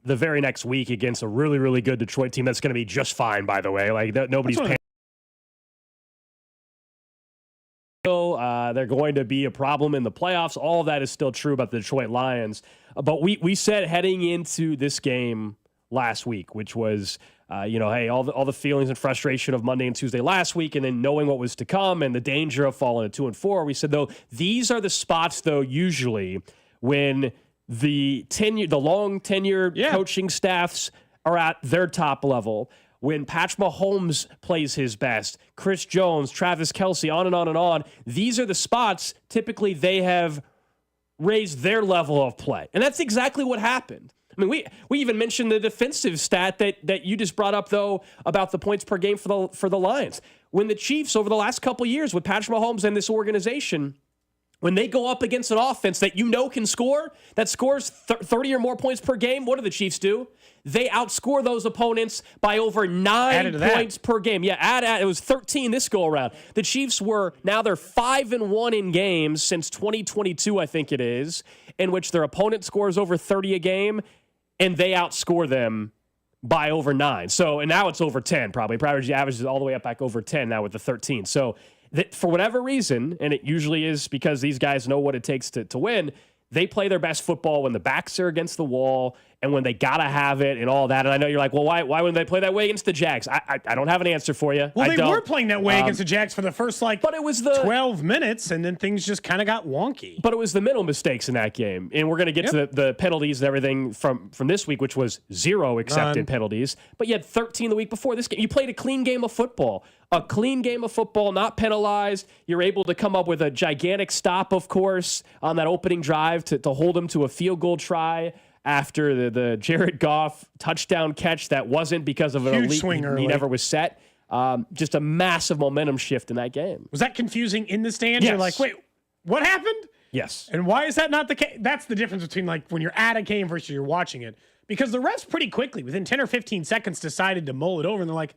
the very next week against a really, really good Detroit team that's going to be just fine, by the way. Like, nobody's paying. They're going to be a problem in the playoffs. All of that is still true about the Detroit Lions. But we said heading into this game last week, which was, hey, all the feelings and frustration of Monday and Tuesday last week, and then knowing what was to come and the danger of falling to 2-4. We said, though, these are the spots, though, usually when the long tenure coaching staffs are at their top level. When Patrick Mahomes plays his best, Chris Jones, Travis Kelce, on and on and on, these are the spots typically they have raised their level of play. And that's exactly what happened. I mean, we even mentioned the defensive stat that you just brought up, though, about the points per game for the Lions. When the Chiefs, over the last couple of years with Patrick Mahomes and this organization, when they go up against an offense that can score, that scores 30 or more points per game, what do the Chiefs do? They outscore those opponents by over 9 points per game. Yeah, it was 13 this go around. The Chiefs they're 5-1 in games since 2022, I think it is, in which their opponent scores over 30 a game, and they outscore them by over 9. So, and now it's over 10 probably. Probably averages all the way up back over 10 now with the 13. So, for whatever reason, and it usually is because these guys know what it takes to win, they play their best football when the backs are against the wall and when they got to have it and all that. And I know you're like, well, why wouldn't they play that way against the Jags? I don't have an answer for you. Well, they were playing that way against the Jags for the first, but it was 12 minutes, and then things just kind of got wonky. But it was the mental mistakes in that game. And we're going to get to the penalties and everything from this week, which was 0 accepted penalties. But you had 13 the week before this game. You played a clean game of football. A clean game of football, not penalized. You're able to come up with a gigantic stop, of course, on that opening drive to hold them to a field goal try after the Jared Goff touchdown catch that wasn't because of an elite swing he never was set. Just a massive momentum shift in that game. Was that confusing in the stands? Yes. You're like, wait, what happened? Yes. And why is that not the case? That's the difference between when you're at a game versus you're watching it. Because the refs pretty quickly, within 10 or 15 seconds, decided to mull it over, and they're like,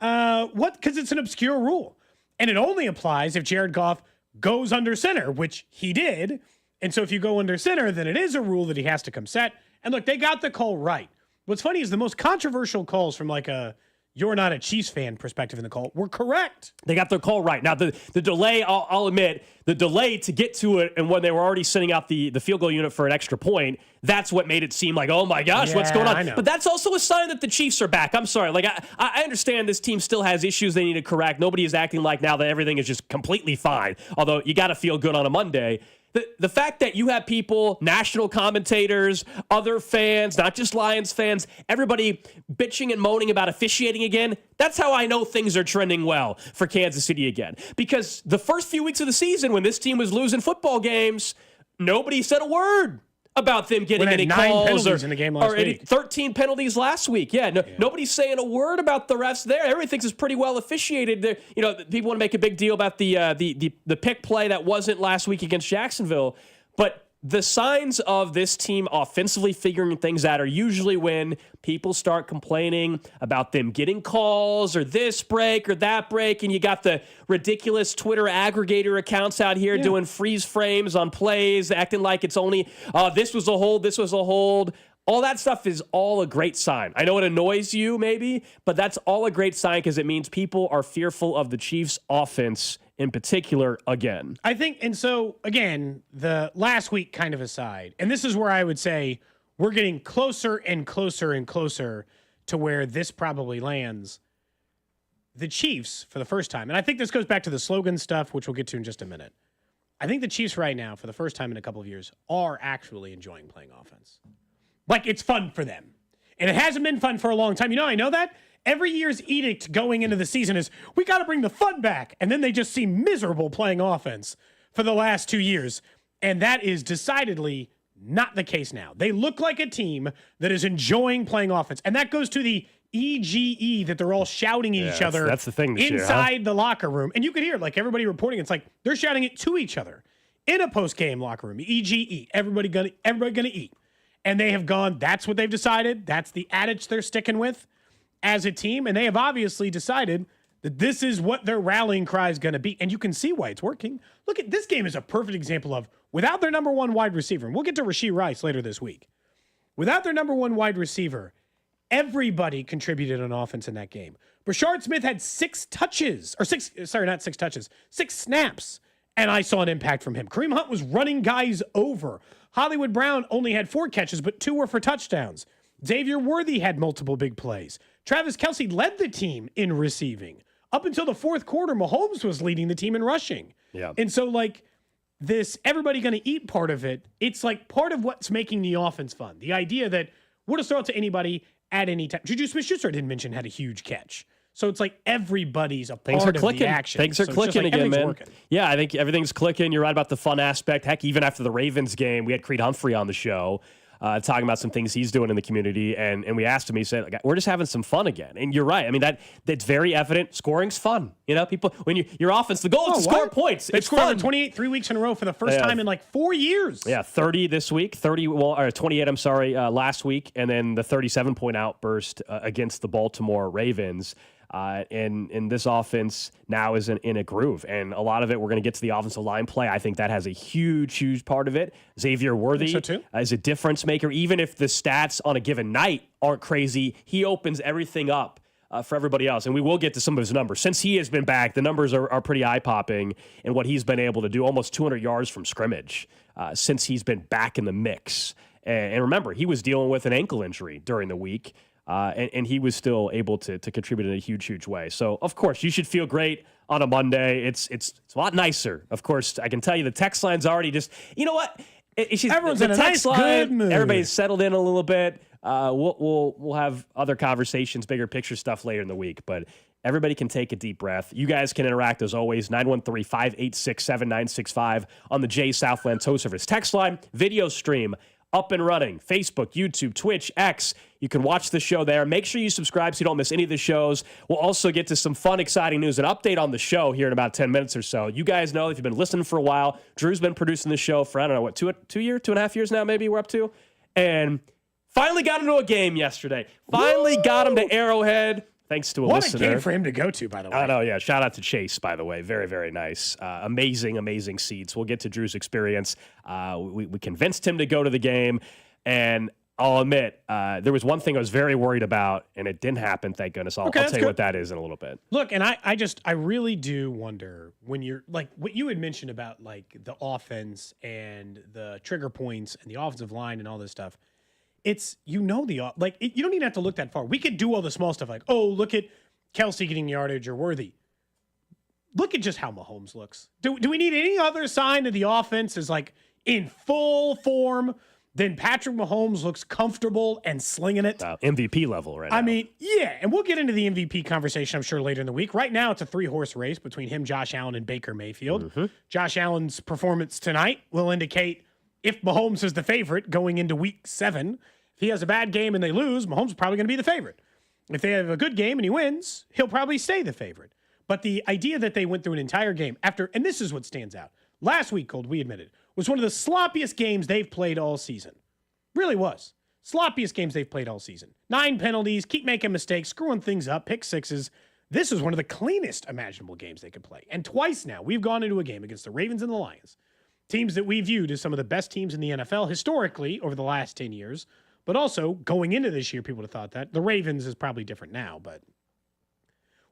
what? Because it's an obscure rule. And it only applies if Jared Goff goes under center, which he did. And so if you go under center, then it is a rule that he has to come set. And look, they got the call right. What's funny is the most controversial calls from you're not a Chiefs fan perspective in the call were correct. They got their call right. Now, the delay, I'll admit, the delay to get to it and when they were already sending out the field goal unit for an extra point, that's what made it seem like, oh my gosh, what's going on? I know. But that's also a sign that the Chiefs are back. I'm sorry. I understand this team still has issues they need to correct. Nobody is acting like now that everything is just completely fine, although you got to feel good on a Monday. The fact that you have people, national commentators, other fans, not just Lions fans, everybody bitching and moaning about officiating again, that's how I know things are trending well for Kansas City again. Because the first few weeks of the season when this team was losing football games, nobody said a word about them getting any calls in the game last week. 13 penalties last week. Nobody's saying a word about the refs there. Everybody thinks it's pretty well officiated. People want to make a big deal about the pick play that wasn't last week against Jacksonville, but the signs of this team offensively figuring things out are usually when people start complaining about them getting calls or this break or that break, and you got the ridiculous Twitter aggregator accounts out here doing freeze frames on plays, acting like it's only, this was a hold, this was a hold. All that stuff is all a great sign. I know it annoys you maybe, but that's all a great sign because it means people are fearful of the Chiefs' offense in particular again. I think, and so, again, the last week kind of aside, and this is where I would say we're getting closer and closer and closer to where this probably lands. The Chiefs, for the first time, and I think this goes back to the slogan stuff, which we'll get to in just a minute. I think the Chiefs right now, for the first time in a couple of years, are actually enjoying playing offense. Like, it's fun for them. And it hasn't been fun for a long time. I know that. Every year's edict going into the season is, we got to bring the fun back. And then they just seem miserable playing offense for the last 2 years. And that is decidedly not the case now. They look like a team that is enjoying playing offense. And that goes to the EGE that they're all shouting at each other. That's the thing this inside year, the locker room. And you could hear, everybody reporting, it's like they're shouting it to each other in a post-game locker room. EGE, everybody gonna eat. And they have gone, that's what they've decided. That's the adage they're sticking with as a team. And they have obviously decided that this is what their rallying cry is going to be. And you can see why it's working. Look at this game is a perfect example of without their number one wide receiver, and we'll get to Rashee Rice later this week. Without their number one wide receiver, everybody contributed on offense in that game. Brashard Smith had 6 snaps, and I saw an impact from him. Kareem Hunt was running guys over. Hollywood Brown only had 4 catches, but 2 were for touchdowns. Xavier Worthy had multiple big plays. Travis Kelce led the team in receiving. Up until the fourth quarter, Mahomes was leading the team in rushing. Yeah. And so, like, this everybody going to eat part of it, it's like part of what's making the offense fun. The idea that we'll just throw it to anybody at any time. Juju Smith-Schuster, I didn't mention, had a huge catch. So it's like everybody's a part of the action. Things are so clicking like again, man. Working. Yeah, I think everything's clicking. You're right about the fun aspect. Heck, even after the Ravens game, we had Creed Humphrey on the show talking about some things he's doing in the community. And we asked him, he said, we're just having some fun again. And you're right. I mean, that's very evident. Scoring's fun. You know, people, when your offense, the goal is to score points. They it's scored fun. 28 3 weeks in a row for the first time in like 4 years. Yeah, 30 this week, 28, last week, and then the 37-point outburst against the Baltimore Ravens. And this offense now is in a groove. And a lot of it, we're going to get to the offensive line play. I think that has a huge part of it. Xavier Worthy is a difference maker. Even if the stats on a given night aren't crazy, he opens everything up for everybody else. And we will get to some of his numbers. Since he has been back, the numbers are pretty eye-popping in what he's been able to do, almost 200 yards from scrimmage since he's been back in the mix. And remember, he was dealing with an ankle injury during the week. And he was still able to contribute in a huge way. So, of course, you should feel great on a Monday. It's a lot nicer. Of course, I can tell you the text line's already just, you know what? Everyone's in a nice, good mood. Everybody's settled in a little bit. We'll have other conversations, bigger picture stuff later in the week. But everybody can take a deep breath. You guys can interact as always. 913-586-7965 on the J Southland Tow Service text line. Video stream up and running. Facebook, YouTube, Twitch, X. You can watch the show there. Make sure you subscribe so you don't miss any of the shows. We'll also get to some fun, exciting news, an update on the show here in about 10 minutes or so. You guys know if you've been listening for a while, Drew's been producing the show for, I don't know, what, 2.5 years now maybe we're up to? And finally got into a game yesterday. Finally got him to Arrowhead. Thanks to a listener. What a game for him to go to, by the way. I know, yeah. Shout out to Chase, by the way. Very nice. Amazing seats. We'll get to Drew's experience. We convinced him to go to the game, and I'll admit, there was one thing I was very worried about, and it didn't happen, thank goodness. I'll tell you what that is in a little bit. Look, and I really do wonder when you're, like, what you had mentioned about, like, the offense and the trigger points and the offensive line and all this stuff. It's, you don't even have to look that far. We could do all the small stuff like, oh, look at Kelce getting yardage or Worthy. Look at just how Mahomes looks. Do we need any other sign that the offense is like in full form than Patrick Mahomes looks comfortable and slinging it? MVP level right now. I mean, yeah, and we'll get into the MVP conversation, I'm sure, later in the week. Right now, it's a 3-horse race between him, Josh Allen, and Baker Mayfield. Mm-hmm. Josh Allen's performance tonight will indicate if Mahomes is the favorite going into week 7. If he has a bad game and they lose, Mahomes is probably going to be the favorite. If they have a good game and he wins, he'll probably stay the favorite. But the idea that they went through an entire game after, and this is what stands out. Last week, Cold, we admitted, was one of the sloppiest games they've played all season. Really was. Sloppiest games they've played all season. 9 penalties, keep making mistakes, screwing things up, pick sixes. This is one of the cleanest imaginable games they could play. And twice now, we've gone into a game against the Ravens and the Lions, teams that we viewed as some of the best teams in the NFL historically over the last 10 years. But also, going into this year, people would have thought that. The Ravens is probably different now, but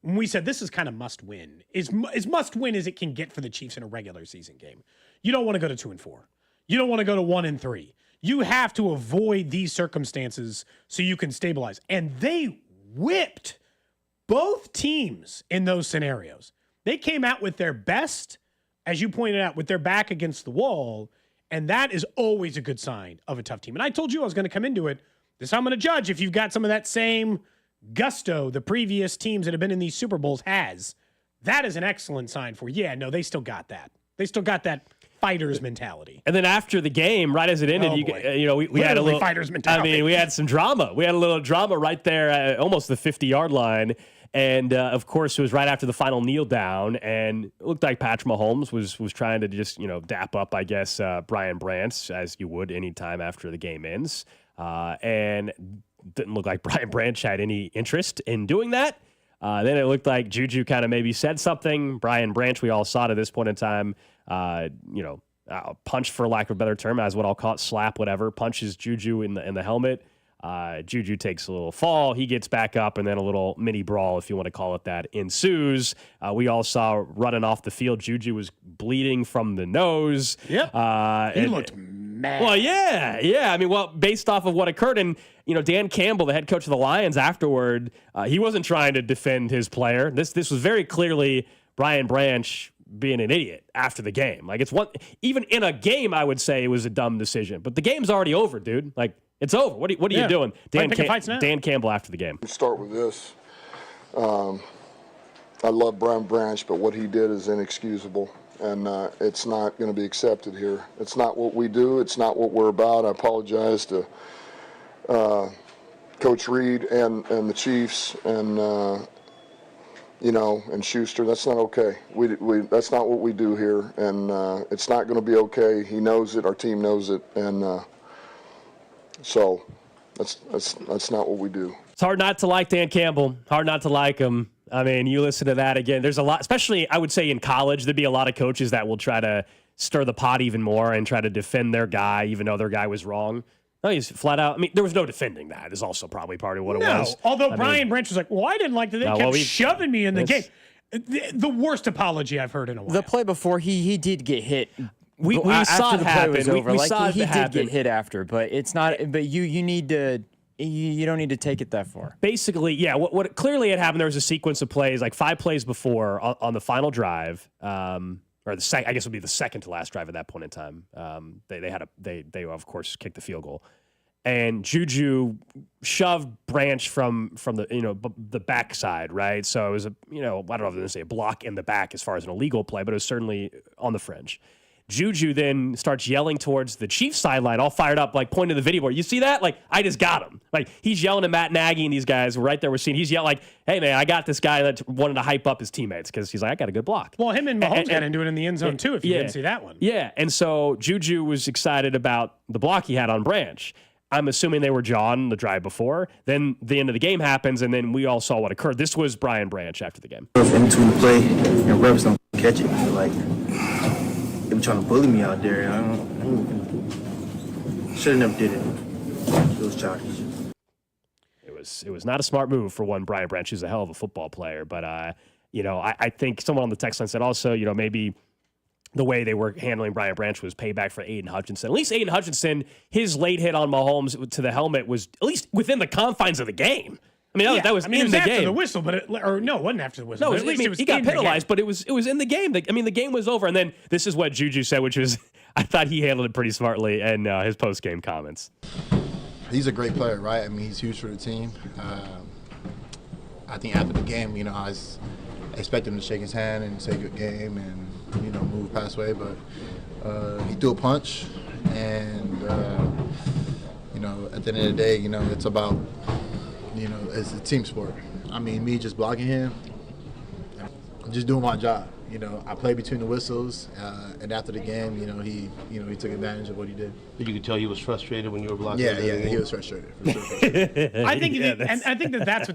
when we said this is kind of must-win, as must-win as it can get for the Chiefs in a regular season game. You don't want to go to 2-4. You don't want to go to 1-3. You have to avoid these circumstances so you can stabilize. And they whipped both teams in those scenarios. They came out with their best, as you pointed out, with their back against the wall. And that is always a good sign of a tough team. And I told you I was going to come into it. This is how I'm going to judge if you've got some of that same gusto the previous teams that have been in these Super Bowls has. That is an excellent sign for, they still got that. They still got that fighter's mentality. And then after the game, right as it ended, we had a little fighter's mentality. I mean, we had some drama. We had a little drama right there at almost the 50-yard line. And, of course, it was right after the final kneel down, and it looked like Patrick Mahomes was trying to just, dap up, I guess, Brian Branch, as you would any time after the game ends. And didn't look like Brian Branch had any interest in doing that. Then it looked like Juju kind of maybe said something. Brian Branch, we all saw it at this point in time, punch, for lack of a better term, as what I'll call it, slap, whatever, punches Juju in the helmet. Juju takes a little fall. He gets back up, and then a little mini brawl, if you want to call it that, ensues. We all saw running off the field, Juju was bleeding from the nose. Yep. He looked mad. Well, yeah. I mean, based off of what occurred, and Dan Campbell, the head coach of the Lions, afterward, he wasn't trying to defend his player. This was very clearly Brian Branch being an idiot after the game. Like, even in a game, I would say it was a dumb decision. But the game's already over, dude. Like, it's over. What are you doing? Dan Campbell after the game. Start with this. I love Brian Branch, but what he did is inexcusable, and it's not going to be accepted here. It's not what we do. It's not what we're about. I apologize to Coach Reid and the Chiefs and and Schuster. That's not okay. That's not what we do here, and it's not going to be okay. He knows it. Our team knows it, and so that's not what we do. It's hard not to like Dan Campbell. Hard not to like him. I mean, you listen to that again. There's a lot, especially I would say in college, there'd be a lot of coaches that will try to stir the pot even more and try to defend their guy, even though their guy was wrong. No, he's flat out. I mean, there was no defending that. Is also probably part of what it was. Although Brian Branch was like, well, I didn't like that. They kept shoving me in the game. The worst apology I've heard in a while. The play before, he did get hit. We saw it happen. We saw it he happen. did get hit after, but it's not. But you need to. You don't need to take it that far. Basically, yeah. What clearly had happened, there was a sequence of plays, like 5 plays before on the final drive, or I guess it would be the second to last drive at that point in time. They of course kicked the field goal, and Juju shoved Branch from the backside, right? So it was I don't know if I'm going to say a block in the back as far as an illegal play, but it was certainly on the fringe. Juju then starts yelling towards the Chiefs sideline, all fired up, like pointing to the video board. You see that? Like, I just got him. Like, he's yelling at Matt Nagy and these guys right there. We're seeing he's yelling like, hey, man, I got this guy that wanted to hype up his teammates because he's like, I got a good block. Well, him and Mahomes got into it in the end zone, too, if you didn't see that one. Yeah, and so Juju was excited about the block he had on Branch. I'm assuming they were jawing the drive before. Then the end of the game happens, and then we all saw what occurred. This was Brian Branch after the game. In between the play, and refs don't catch it. Like, they were trying to bully me out there. Should have never did it. It was childish. It was not a smart move for one. Brian Branch, who's a hell of a football player, but I think someone on the text line said also, maybe the way they were handling Brian Branch was payback for Aiden Hutchinson. At least Aiden Hutchinson, his late hit on Mahomes to the helmet was at least within the confines of the game. I mean, that was in the game. After the whistle, but it wasn't after the whistle. No, at least it was he got penalized, but it was in the game. The game was over. And then this is what Juju said, which was, I thought he handled it pretty smartly in his post-game comments. He's a great player, right? I mean, he's huge for the team. I think after the game, I expected him to shake his hand and say good game and, move past way. But he threw a punch. And, at the end of the day, it's about, it's a team sport. I mean, me just blocking him, I'm just doing my job. I played between the whistles, and after the game, he took advantage of what he did. But you could tell he was frustrated when you were blocking. Yeah, he was frustrated. For sure, frustrated. I think that's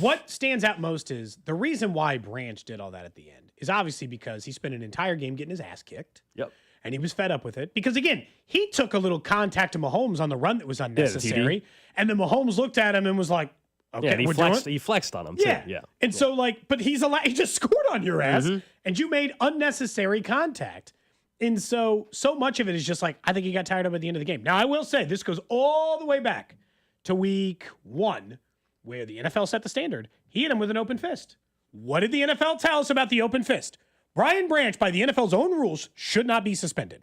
what what stands out most is the reason why Branch did all that at the end is obviously because he spent an entire game getting his ass kicked. Yep. And he was fed up with it because, again, he took a little contact to Mahomes on the run that was unnecessary. And then Mahomes looked at him and was like, okay, and he flexed on him, too. Yeah. And so, but he just scored on your ass, and you made unnecessary contact. And so much of it is just like, I think he got tired of it at the end of the game. Now, I will say, this goes all the way back to week 1, where the NFL set the standard. He hit him with an open fist. What did the NFL tell us about the open fist? Brian Branch, by the NFL's own rules, should not be suspended.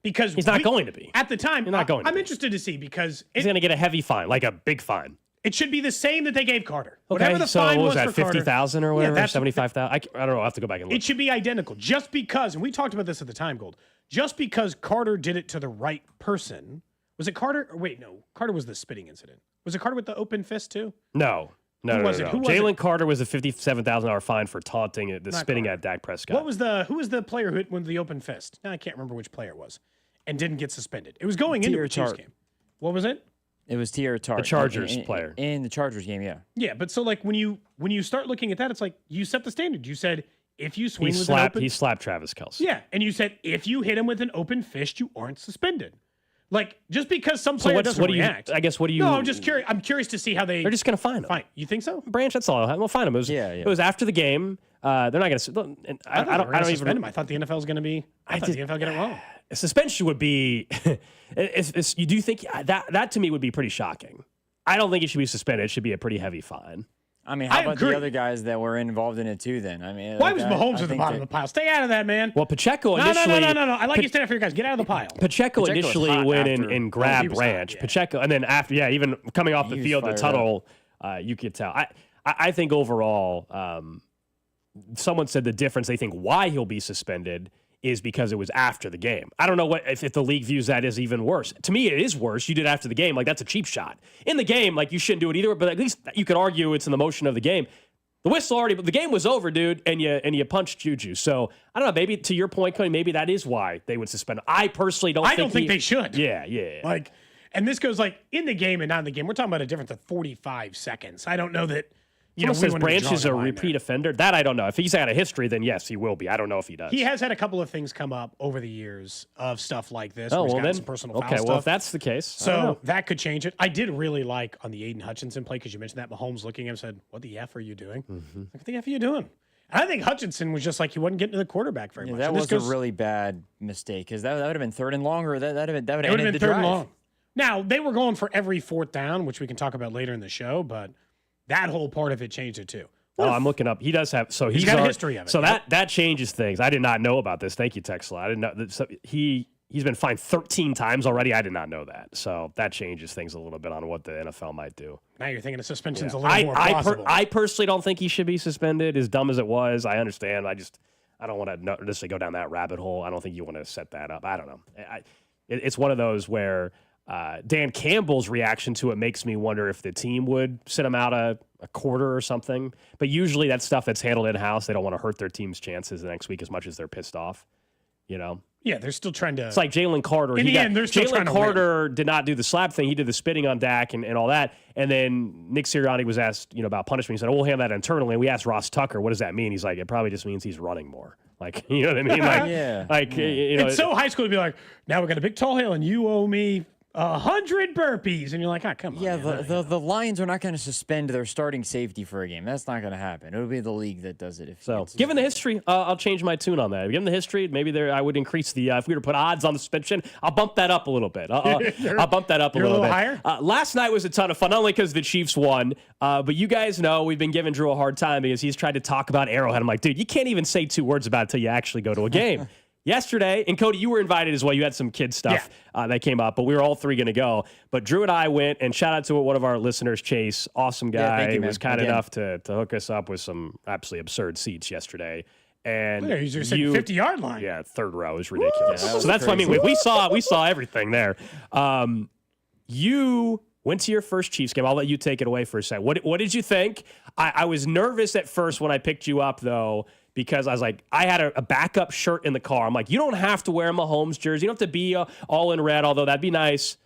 Because he's not going to be. At the time, I'm interested to see because he's going to get a heavy fine, like a big fine. It should be the same that they gave Carter. Okay, whatever the fine was that, for Carter. 50,000 or whatever, 75,000? I don't know. I'll have to go back and look. It should be identical. Just because, and we talked about this at the time, Gold, just because Carter did it to the right person. Was it Carter? Or wait, no. Carter was the spitting incident. Was it Carter with the open fist too? No. No. Jalen Carter was a $57,000 fine for taunting spitting at Dak Prescott. Who was the player who hit with the open fist? Now I can't remember which player it was, and didn't get suspended. It was going into a Chiefs game. What was it? It was Tierra Tart. The Chargers player. In the Chargers game, yeah. Yeah, but so when you start looking at that, it's like you set the standard. You said if you swing He with an open, he slapped Travis Kelce. yeah, and you said if you hit him with an open fist, you aren't suspended. Like just because some player doesn't react. I guess what do you? No, I'm just curious. I'm curious to see how They're just going to fine him. fine. You think so? Branch, that's all. We'll find him. It was after the game. They're not going to. I don't even. Him. I thought the NFL was going to be. I thought the NFL got it wrong. A suspension would be. You do think that to me would be pretty shocking. I don't think it should be suspended. It should be a pretty heavy fine. I mean, how about the other guys that were involved in it too? Then I mean, why was Mahomes at the bottom of the pile? Stay out of that, man. Well, Pacheco initially. No. I like you stand up for your guys. Get out of the pile. Pacheco initially went and grabbed Branch. Pacheco, and then after, even coming off the field, the tunnel, you could tell. I think overall, someone said the difference. They think why he'll be suspended is because it was after the game. I don't know if the league views that as even worse. To me, it is worse. You did it after the game. Like, that's a cheap shot. In the game, like, you shouldn't do it either, but at least you could argue it's in the motion of the game. The whistle already, but the game was over, dude, and you punched Juju. So, I don't know, maybe to your point, Cody, maybe that is why they would suspend him. I personally don't think they should. Yeah. Like, and this goes, like, in the game and not in the game. We're talking about a difference of 45 seconds. I don't know that... Someone says Branch is a repeat offender. That I don't know. If he's got a history, then yes, he will be. I don't know if he does. He has had a couple of things come up over the years of stuff like this. Oh, where he's well gotten then, some personal foul okay. stuff. Well, if that's the case, so that could change it. I did really like on the Aiden Hutchinson play because you mentioned that Mahomes looking at him and said, "What the f are you doing? What the f are you doing?" And I think Hutchinson was just like he wasn't getting to the quarterback very much. That was a really bad mistake because that would have been third and long, or that would have ended the third drive. and long. Now they were going for every fourth down, which we can talk about later in the show, but that whole part of it changed it too. I'm looking up. He does have. So he's got a history of it. So that changes things. I did not know about this. Thank you, Texla. I didn't know. So he's been fined 13 times already. I did not know that. So that changes things a little bit on what the NFL might do. Now you're thinking the suspension's a little more plausible. I personally don't think he should be suspended. As dumb as it was, I understand. I don't want to necessarily go down that rabbit hole. I don't think you want to set that up. I don't know. It's one of those where Dan Campbell's reaction to it makes me wonder if the team would sit him out a quarter or something. But usually that's stuff that's handled in-house. They don't want to hurt their team's chances the next week as much as they're pissed off, you know? Yeah, they're still trying to... It's like Jalen Carter. In the end, they're still trying to win. Jalen Carter did not do the slap thing. He did the spitting on Dak and all that. And then Nick Sirianni was asked, about punishment. He said, we'll handle that internally. And we asked Ross Tucker, what does that mean? He's like, it probably just means he's running more. Like, you know what I mean? Like, It's so high school to be like, now we got a big tall hill and you owe me 100 burpees, and you're like, come on. Yeah, the Lions are not going to suspend their starting safety for a game. That's not going to happen. It'll be the league that does it. Given the history, I'll change my tune on that. Given the history, maybe I would increase the. If we were to put odds on the suspension, I'll bump that up a little bit. I'll bump that up a little bit higher. Last night was a ton of fun, not only because the Chiefs won, but you guys know we've been giving Drew a hard time because he's tried to talk about Arrowhead. I'm like, dude, you can't even say two words about it until you actually go to a game. Yesterday, and Cody, you were invited as well. You had some kid stuff that came up, but we were all three going to go. But Drew and I went, and shout out to one of our listeners, Chase, awesome guy. He was kind enough to hook us up with some absolutely absurd seats yesterday. And he's just 50-yard line. Yeah, third row is ridiculous. Yeah, so that's what I mean. We saw everything there. You went to your first Chiefs game. I'll let you take it away for a second. What did you think? I was nervous at first when I picked you up, though, because I was like, I had a backup shirt in the car. I'm like, you don't have to wear a Mahomes jersey. You don't have to be all in red, although that'd be nice.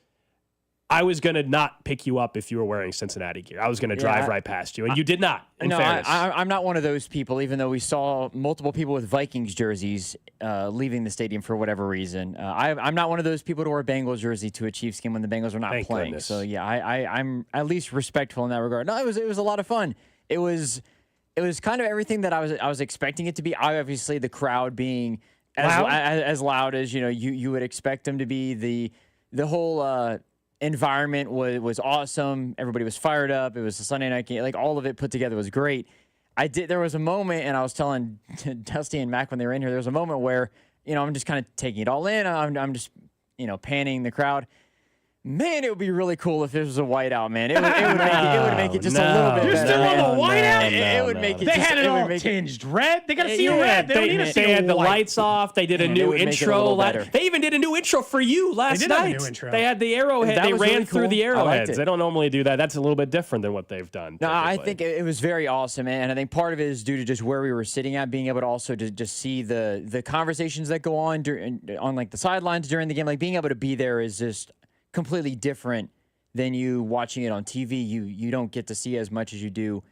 I was going to not pick you up if you were wearing Cincinnati gear. I was going to drive right past you, and you did not, in fairness. I'm not one of those people, even though we saw multiple people with Vikings jerseys leaving the stadium for whatever reason. I'm not one of those people to wear a Bengals jersey to a Chiefs game when the Bengals are not playing. Goodness. So, yeah, I'm at least respectful in that regard. No, it was a lot of fun. It was kind of everything that I was expecting it to be. Obviously, the crowd being as loud as you would expect them to be. The whole environment was awesome. Everybody was fired up. It was a Sunday night game. Like, all of it put together was great. There was a moment, and I was telling Dusty and Mac when they were in here, there was a moment where I'm just kind of taking it all in. I'm just panning the crowd. Man, it would be really cool if this was a whiteout, man. It would make it just a little bit You're better. still on the whiteout? It would make it. They had it all tinged red. They got to see a red. They don't need to see They had the white. lights off. They did a new intro. They even did a new intro for you last did night. have a new intro. They had the Arrowhead. That They was ran really through cool. the I liked Arrowheads. it. They don't normally do that. That's a little bit different than what they've done. No, I typically. think it was very awesome, and I think part of it is due to just where we were sitting at, being able to also to just see the conversations that go on on like the sidelines during the game. Like, being able to be there is just completely different than you watching it on TV. You don't get to see as much as you do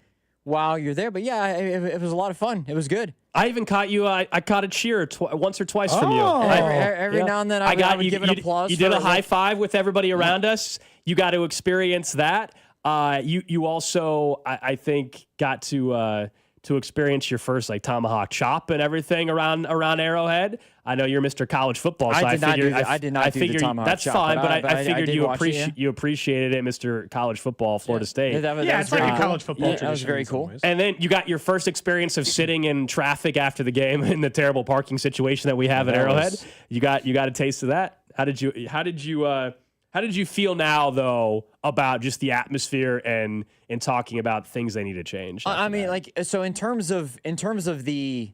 while you're there. But yeah, it was a lot of fun. It was good. I even caught you. I caught a cheer once or twice from you. Every now and then I would give an applause. You did a high five with everybody around us. You got to experience that. You also, I think, got to experience your first like tomahawk chop and everything around Arrowhead. I know you're Mr. College Football, so I did not do the tomahawk that's chop. That's fine, but I figured you appreciated it, Mr. College Football, Florida State. It's like a college football tradition. That was very cool. And then you got your first experience of sitting in traffic after the game in the terrible parking situation that we have at Arrowhead. You got a taste of that. How did you feel now, though, about just the atmosphere and talking about things they need to change? I mean, so in terms of the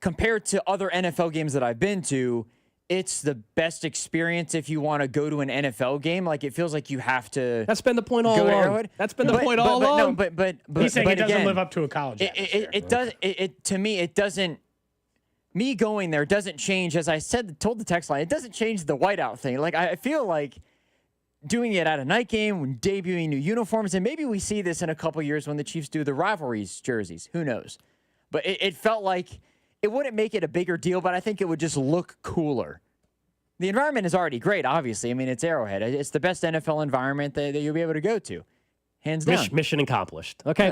compared to other NFL games that I've been to, it's the best experience if you want to go to an NFL game. Like, it feels like you have to. That's been the point all along. That's been the point all along. But he's saying it doesn't live up to a college. It does. To me, it doesn't. Me going there doesn't change. As I told the text line, it doesn't change the whiteout thing. Like, I feel like doing it at a night game, when debuting new uniforms, and maybe we see this in a couple years when the Chiefs do the rivalries jerseys. Who knows? But it felt like it wouldn't make it a bigger deal, but I think it would just look cooler. The environment is already great, obviously. I mean, it's Arrowhead. It's the best NFL environment that you'll be able to go to. Hands down. Mission accomplished. Okay,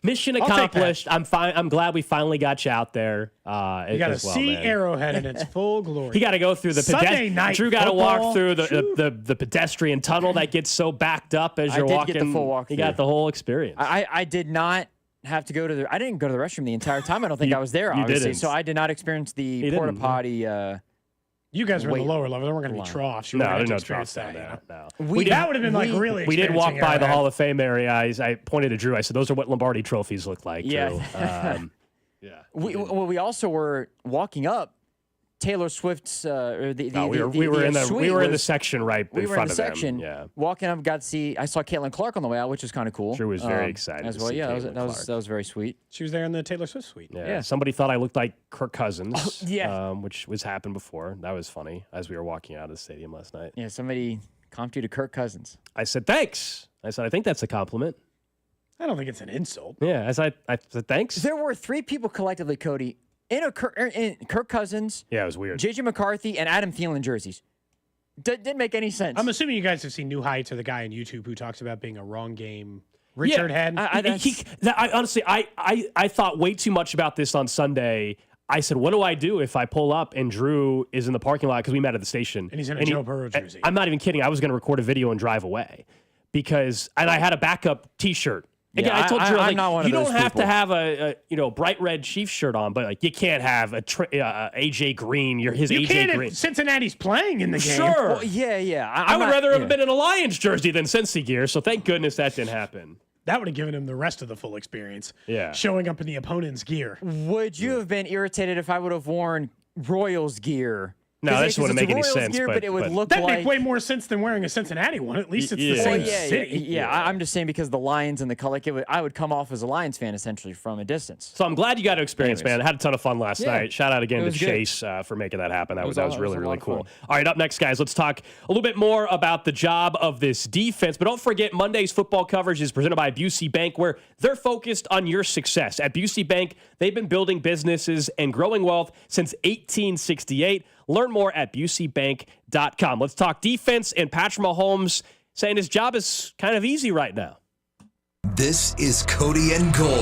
mission accomplished. I'm fine. I'm glad we finally got you out there. You got to see Arrowhead in its full glory. You got to go through the Sunday night Drew got to walk through the pedestrian tunnel that gets so backed up as you're walking. Get the full walk. You got the whole experience. I did not have to go to I didn't go to the restroom the entire time. I don't think I was there, obviously. So I did not experience the porta potty. You guys were in the lower level. There weren't going to be troughs. No, there's no troughs down there. No. That would have been really. We did walk by the Hall of Fame area. I pointed to Drew. I said, "Those are what Lombardi trophies look like." Yeah. Drew. We also were walking up Taylor Swift's. We were in the section right in front of them. Yeah. Walking up, I saw Caitlin Clark on the way out, which was kind of cool. Drew was very excited as well. Yeah, that was very sweet. She was there in the Taylor Swift suite. Yeah. Somebody thought I looked like Kirk Cousins. Which was happened before. That was funny as we were walking out of the stadium last night. Yeah, somebody comped you to Kirk Cousins. I said thanks. I said I think that's a compliment. I don't think it's an insult. Yeah, I said thanks. There were 3 people collectively, Cody, in Kirk Cousins. Yeah, it was weird. JJ McCarthy and Adam Thielen jerseys. Didn't make any sense. I'm assuming you guys have seen New Heights or the guy on YouTube who talks about being a wrong game. Richard Head. Honestly, I thought way too much about this on Sunday. I said, what do I do if I pull up and Drew is in the parking lot because we met at the station? And he's in a Joe Burrow jersey. I'm not even kidding. I was going to record a video and drive away and I had a backup T-shirt. Again, I told Drew, you don't have to have a bright red Chiefs shirt on, but you can't have a AJ Green. His AJ Green. If Cincinnati's playing in the game. Sure. Well, yeah. I would rather have been in a Lions jersey than Cincy gear. So thank goodness that didn't happen. That would have given him the rest of the full experience. Yeah. Showing up in the opponent's gear. Would you have been irritated if I would have worn Royals gear? No, that just wouldn't make any sense. Gear, but it would look that'd make way more sense than wearing a Cincinnati one. At least it's the same city. Yeah, I'm just saying because the Lions and the color, I would come off as a Lions fan essentially from a distance. So I'm glad you got to experience, man. I had a ton of fun last night. Shout out again to Chase for making that happen. That was really cool. All right, up next, guys, let's talk a little bit more about the job of this defense. But don't forget, Monday's football coverage is presented by Busey Bank, where they're focused on your success. At Busey Bank, they've been building businesses and growing wealth since 1868. Learn more at BuseyBank.com. Let's talk defense and Patrick Mahomes saying his job is kind of easy right now. This is Cody and Gold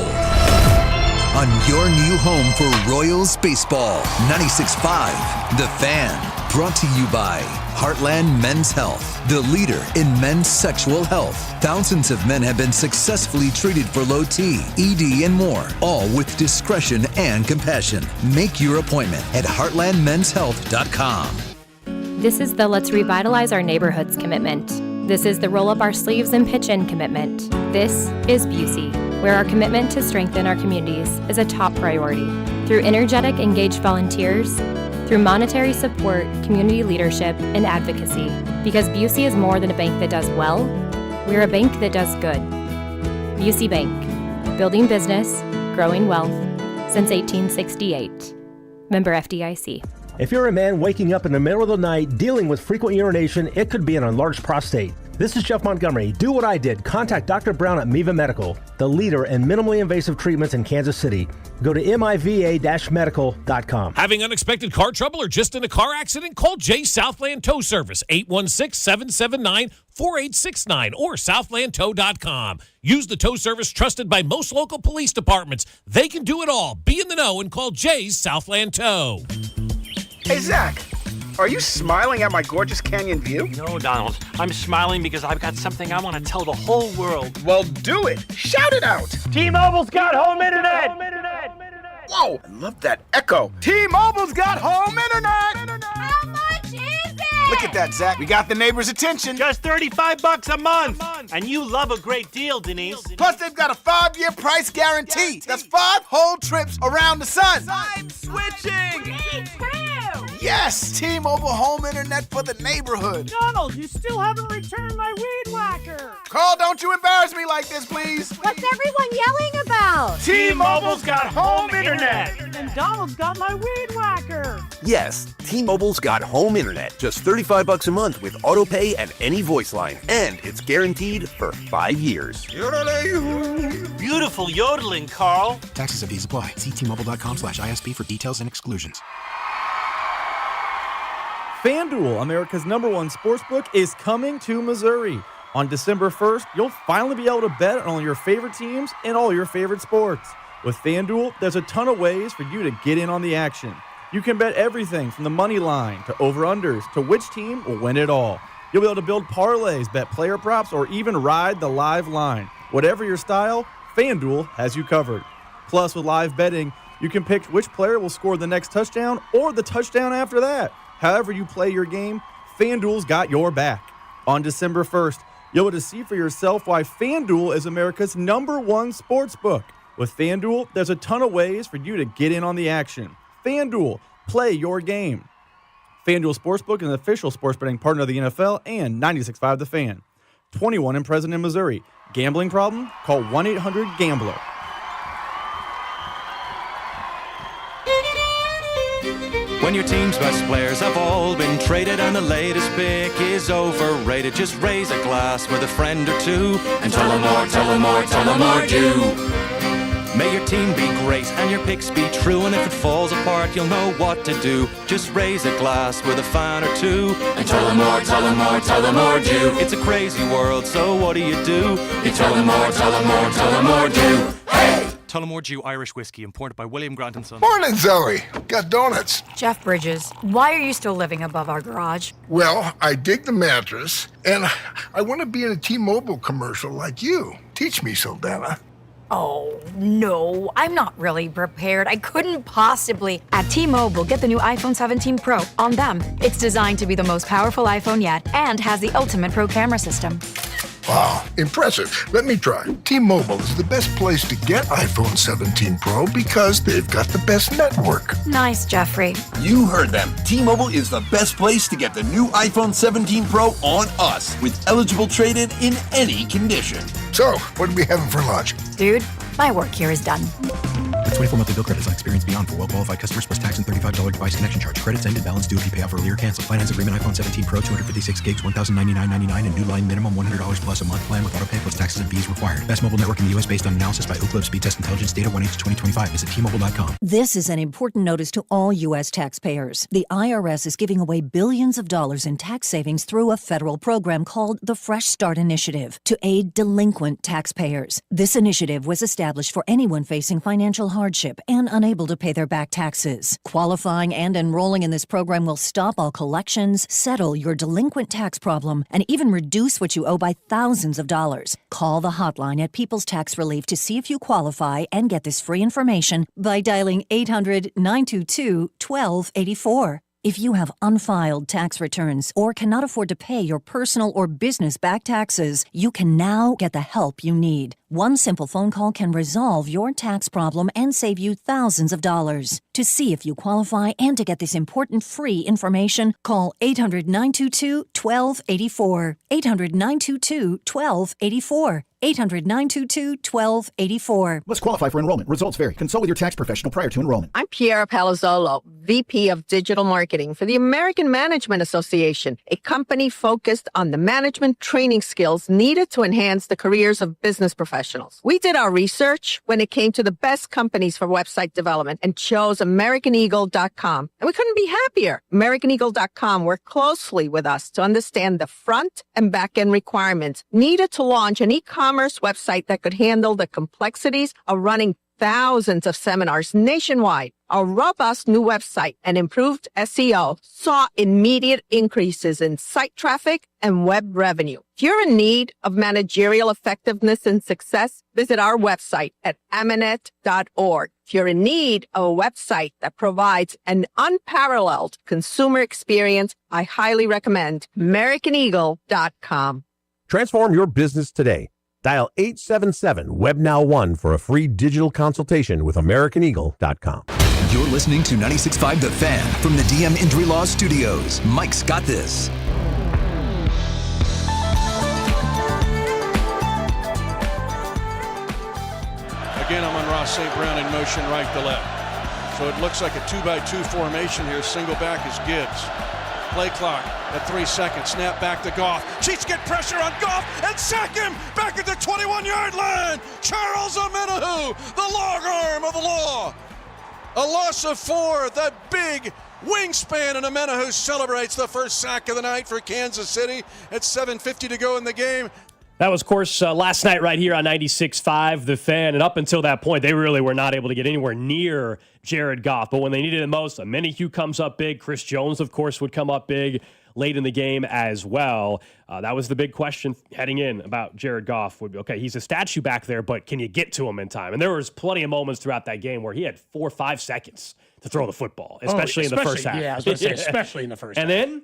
on your new home for Royals baseball. 96.5 The Fan. Brought to you by Heartland Men's Health, the leader in men's sexual health. Thousands of men have been successfully treated for low T, ED, and more, all with discretion and compassion. Make your appointment at heartlandmenshealth.com. This is the Let's Revitalize Our Neighborhoods commitment. This is the Roll Up Our Sleeves and Pitch In commitment. This is Busey, where our commitment to strengthen our communities is a top priority. Through energetic, engaged volunteers, through monetary support, community leadership, and advocacy. Because Busey is more than a bank that does well, we're a bank that does good. Busey Bank, building business, growing wealth, since 1868. Member FDIC. If you're a man waking up in the middle of the night dealing with frequent urination, it could be an enlarged prostate. This is Jeff Montgomery. Do what I did. Contact Dr. Brown at Miva Medical, the leader in minimally invasive treatments in Kansas City. Go to miva-medical.com. Having unexpected car trouble or just in a car accident? Call Jay Southland Tow Service, 816-779-4869 or southlandtow.com. Use the tow service trusted by most local police departments. They can do it all. Be in the know and call Jay's Southland Tow. Hey, Zach. Are you smiling at my gorgeous canyon view? No, Donald. I'm smiling because I've got something I want to tell the whole world. Well, do it. Shout it out. T-Mobile's got home internet. Whoa, I love that echo. T-Mobile's got home internet. How much is it? Look at that, Zach. We got the neighbors' attention. Just $35 a month. And you love a great deal, Denise. Plus, they've got a 5-year price guarantee. That's 5 whole trips around the sun. I'm switching. Me too. Yes, T-Mobile home internet for the neighborhood. Donald, you still haven't returned my weed whacker. Carl, don't you embarrass me like this, please. What's everyone yelling about? T-Mobile's got home internet. And Donald's got my weed whacker. Yes, T-Mobile's got home internet. Just $35 a month with auto pay and any voice line. And it's guaranteed for 5 years. Beautiful yodeling, Carl. Taxes and fees apply. See T-Mobile.com/ISP for details and exclusions. FanDuel, America's #1 sportsbook, is coming to Missouri. On December 1st, you'll finally be able to bet on all your favorite teams and all your favorite sports. With FanDuel, there's a ton of ways for you to get in on the action. You can bet everything from the money line to over-unders to which team will win it all. You'll be able to build parlays, bet player props, or even ride the live line. Whatever your style, FanDuel has you covered. Plus, with live betting, you can pick which player will score the next touchdown or the touchdown after that. However you play your game, FanDuel's got your back. On December 1st, you'll be able to see for yourself why FanDuel is America's #1 sportsbook. With FanDuel, there's a ton of ways for you to get in on the action. FanDuel, play your game. FanDuel Sportsbook is an official sports betting partner of the NFL and 96.5 The Fan. 21 and present in Missouri. Gambling problem? Call 1-800-GAMBLER. When your team's best players have all been traded and the latest pick is overrated, just raise a glass with a friend or two and tell them more, tell them more, tell them more do. May your team be great and your picks be true, and if it falls apart, you'll know what to do. Just raise a glass with a fan or two and tell them more, tell them more, tell them more do. It's a crazy world, so what do? You tell them more, tell them more, tell them more do. Hey! Tullamore Dew Irish Whiskey, imported by William Grant & Son. Morning, Zoe. Got donuts. Jeff Bridges, why are you still living above our garage? Well, I dig the mattress, and I want to be in a T-Mobile commercial like you. Teach me, Saldana. Oh, no, I'm not really prepared. I couldn't possibly. At T-Mobile, get the new iPhone 17 Pro. On them, it's designed to be the most powerful iPhone yet and has the ultimate pro camera system. Wow, impressive. Let me try. T-Mobile is the best place to get iPhone 17 Pro because they've got the best network. Nice, Jeffrey. You heard them. T-Mobile is the best place to get the new iPhone 17 Pro on us, with eligible trade-in in any condition. So, what are we having for lunch? Dude, my work here is done. The 24 monthly bill credits on experience beyond for well-qualified customers plus tax and $35 device connection charge. Credits ended. Balance due if you pay off earlier. Cancel. Finance agreement iPhone 17 Pro 256 gigs, $1,099.99 and new line minimum $100 plus a month plan with auto pay plus taxes and fees required. Best mobile network in the U.S. based on analysis by Ookla Speed Test Intelligence data 1H2025. Visit T-Mobile.com. This is an important notice to all U.S. taxpayers. The IRS is giving away billions of dollars in tax savings through a federal program called the Fresh Start Initiative to aid delinquent taxpayers. This initiative was established for anyone facing financial hardship and unable to pay their back taxes. Qualifying and enrolling in this program will stop all collections, settle your delinquent tax problem, and even reduce what you owe by thousands of dollars. Call the hotline at People's Tax Relief to see if you qualify and get this free information by dialing 800-922-1284. If you have unfiled tax returns or cannot afford to pay your personal or business back taxes, you can now get the help you need. One simple phone call can resolve your tax problem and save you thousands of dollars. To see if you qualify and to get this important free information, call 800-922-1284. 800-922-1284. 800-922-1284. Must qualify for enrollment. Results vary. Consult with your tax professional prior to enrollment. I'm Piera Palazzolo, VP of Digital Marketing for the American Management Association, a company focused on the management training skills needed to enhance the careers of business professionals. We did our research when it came to the best companies for website development and chose AmericanEagle.com. And we couldn't be happier. AmericanEagle.com worked closely with us to understand the front and back end requirements needed to launch an e-commerce website that could handle the complexities of running thousands of seminars nationwide. Our robust new website and improved SEO saw immediate increases in site traffic and web revenue. If you're in need of managerial effectiveness and success, visit our website at amanet.org. If you're in need of a website that provides an unparalleled consumer experience, I highly recommend AmericanEagle.com. Transform your business today. Dial 877-WEBNOW1 for a free digital consultation with AmericanEagle.com. You're listening to 96.5 The Fan from the DM Injury Law Studios. Mike's got this. Again, Amon-Ra St. Brown in motion right to left. So it looks like a 2-by-2 formation here. Single back is Gibbs. Play clock at 3 seconds. Snap back to Goff. Chiefs get pressure on Goff and sack him back at the 21-yard line. Charles Omenihu, the long arm of the law. A loss of 4. The big wingspan, and Omenihu celebrates the first sack of the night for Kansas City at 7:50 to go in the game. That was, of course, last night right here on 96.5 The Fan. And up until that point, they really were not able to get anywhere near Jared Goff. But when they needed it most, Omenihu comes up big. Chris Jones, of course, would come up big late in the game as well. That was the big question heading in about Jared Goff. Would be, okay, he's a statue back there, but can you get to him in time? And there was plenty of moments throughout that game where he had 4 or 5 seconds to throw the football, especially in the first half. Yeah, I was going to say, especially in the first half. And then,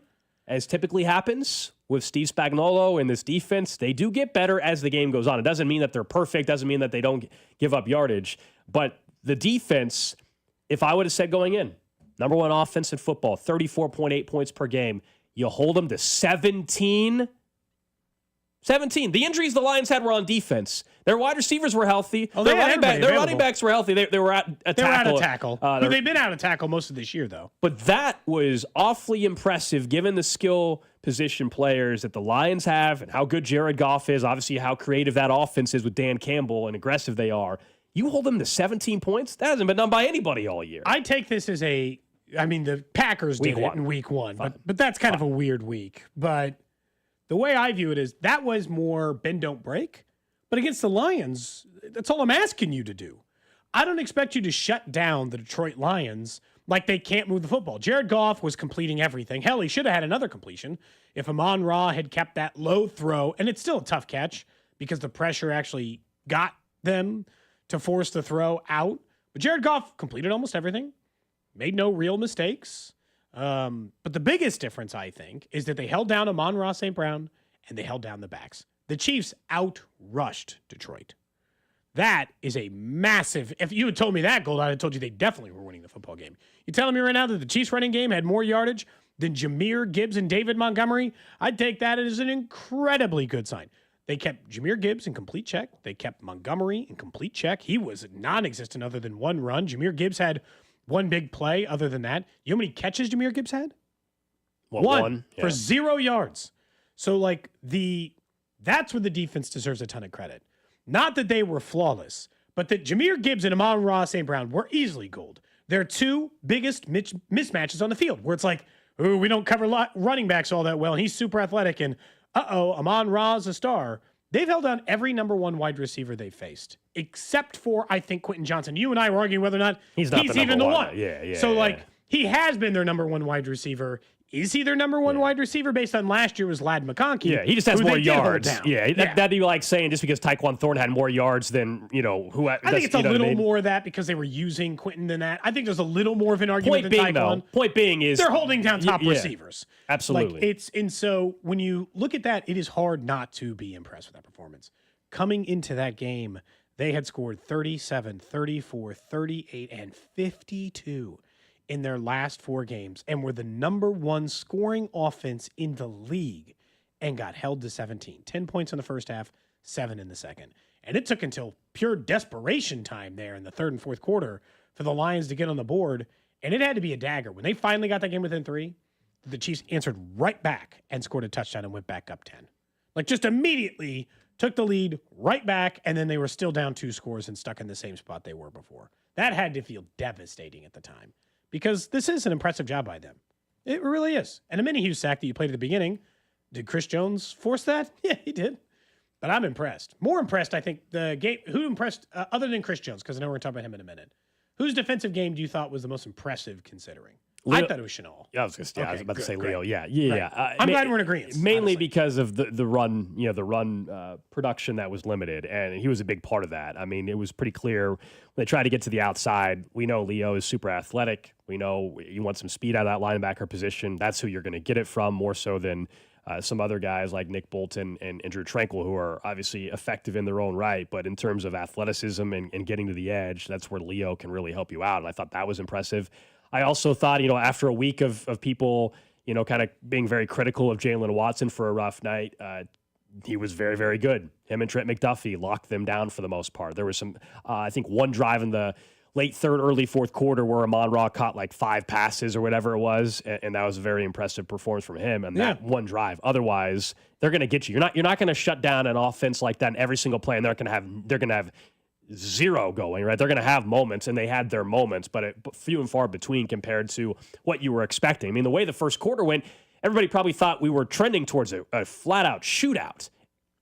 as typically happens with Steve Spagnuolo and this defense, they do get better as the game goes on. It doesn't mean that they're perfect, doesn't mean that they don't give up yardage. But the defense, if I would have said going in, number one offense in football, 34.8 points per game, you hold them to 17. 17. The injuries the Lions had were on defense. Their wide receivers were healthy. Their running backs were healthy. They were at a tackle. They were out of tackle. They've been out of tackle most of this year, though. But that was awfully impressive given the skill position players that the Lions have and how good Jared Goff is, obviously how creative that offense is with Dan Campbell and aggressive they are. You hold them to 17 points? That hasn't been done by anybody all year. I take this as the Packers did it in week one, but that's kind of a weird week. But the way I view it is that was more bend, don't break. But against the Lions, that's all I'm asking you to do. I don't expect you to shut down the Detroit Lions like they can't move the football. Jared Goff was completing everything. Hell, he should have had another completion if Amon-Ra had kept that low throw. And it's still a tough catch because the pressure actually got them to force the throw out. But Jared Goff completed almost everything, made no real mistakes. But the biggest difference, I think, is that they held down Amon-Ra St. Brown and they held down the backs. The Chiefs outrushed Detroit. That is a massive. If you had told me that, Gold, I'd have told you they definitely were winning the football game. You telling me right now that the Chiefs running game had more yardage than Jahmyr Gibbs and David Montgomery? I'd take that as an incredibly good sign. They kept Jahmyr Gibbs in complete check. They kept Montgomery in complete check. He was non-existent other than one run. Jahmyr Gibbs had one big play other than that. You know how many catches Jahmyr Gibbs had? One. For 0 yards. So, that's where the defense deserves a ton of credit. Not that they were flawless, but that Jahmyr Gibbs and Amon-Ra St. Brown were easily gold. They're two biggest mismatches on the field where it's like, ooh, we don't cover running backs all that well, and he's super athletic, and Amon-Ra's a star. They've held down every number one wide receiver they faced, except for, I think, Quentin Johnson. You and I were arguing whether or not he's even the one. He has been their number one wide receiver. Is he their number one wide receiver based on last year was Ladd McConkey? Yeah, he just has more yards. That'd be like saying just because Tyquan Thornton had more yards than, who. I think it's a little more of that because they were using Quentin than that. I think there's a little more of an argument than Tyquan. Point being is they're holding down top receivers. Absolutely. And so when you look at that, it is hard not to be impressed with that performance. Coming into that game, they had scored 37, 34, 38, and 52 in their last 4 games and were the number one scoring offense in the league and got held to 17. 10 points in the first half, 7 in the second. And it took until pure desperation time there in the third and fourth quarter for the Lions to get on the board. And it had to be a dagger. When they finally got that game within 3, the Chiefs answered right back and scored a touchdown and went back up 10. Like just immediately took the lead right back, and then they were still down 2 scores and stuck in the same spot they were before. That had to feel devastating at the time because this is an impressive job by them. It really is. And a mini Hughes sack that you played at the beginning, did Chris Jones force that? Yeah, he did. But I'm impressed. More impressed, I think, the game. Who impressed, other than Chris Jones, because I know we're going to talk about him in a minute. Whose defensive game do you thought was the most impressive considering? Leo, I thought it was Chanel. Yeah, I was about to say great. Leo. Yeah. Right. I'm glad we're in agreement. Mainly honestly. because of the run, the run production that was limited, and he was a big part of that. I mean, it was pretty clear when they tried to get to the outside. We know Leo is super athletic. We know you want some speed out of that linebacker position. That's who you're going to get it from more so than some other guys like Nick Bolton and Drew Tranquill, who are obviously effective in their own right. But in terms of athleticism and getting to the edge, that's where Leo can really help you out. And I thought that was impressive. I also thought, after a week of people, kind of being very critical of Jalen Watson for a rough night, he was very, very good. Him and Trent McDuffie locked them down for the most part. There was some, I think, one drive in the late third, early fourth quarter where Amon-Ra caught like 5 passes or whatever it was, and that was a very impressive performance from him. And that one drive. Otherwise, they're going to get you. You're not going to shut down an offense like that in every single play, and they're going to have zero going, right? They're going to have moments, and they had their moments, but few and far between compared to what you were expecting. I mean, the way the first quarter went, everybody probably thought we were trending towards a flat-out shootout.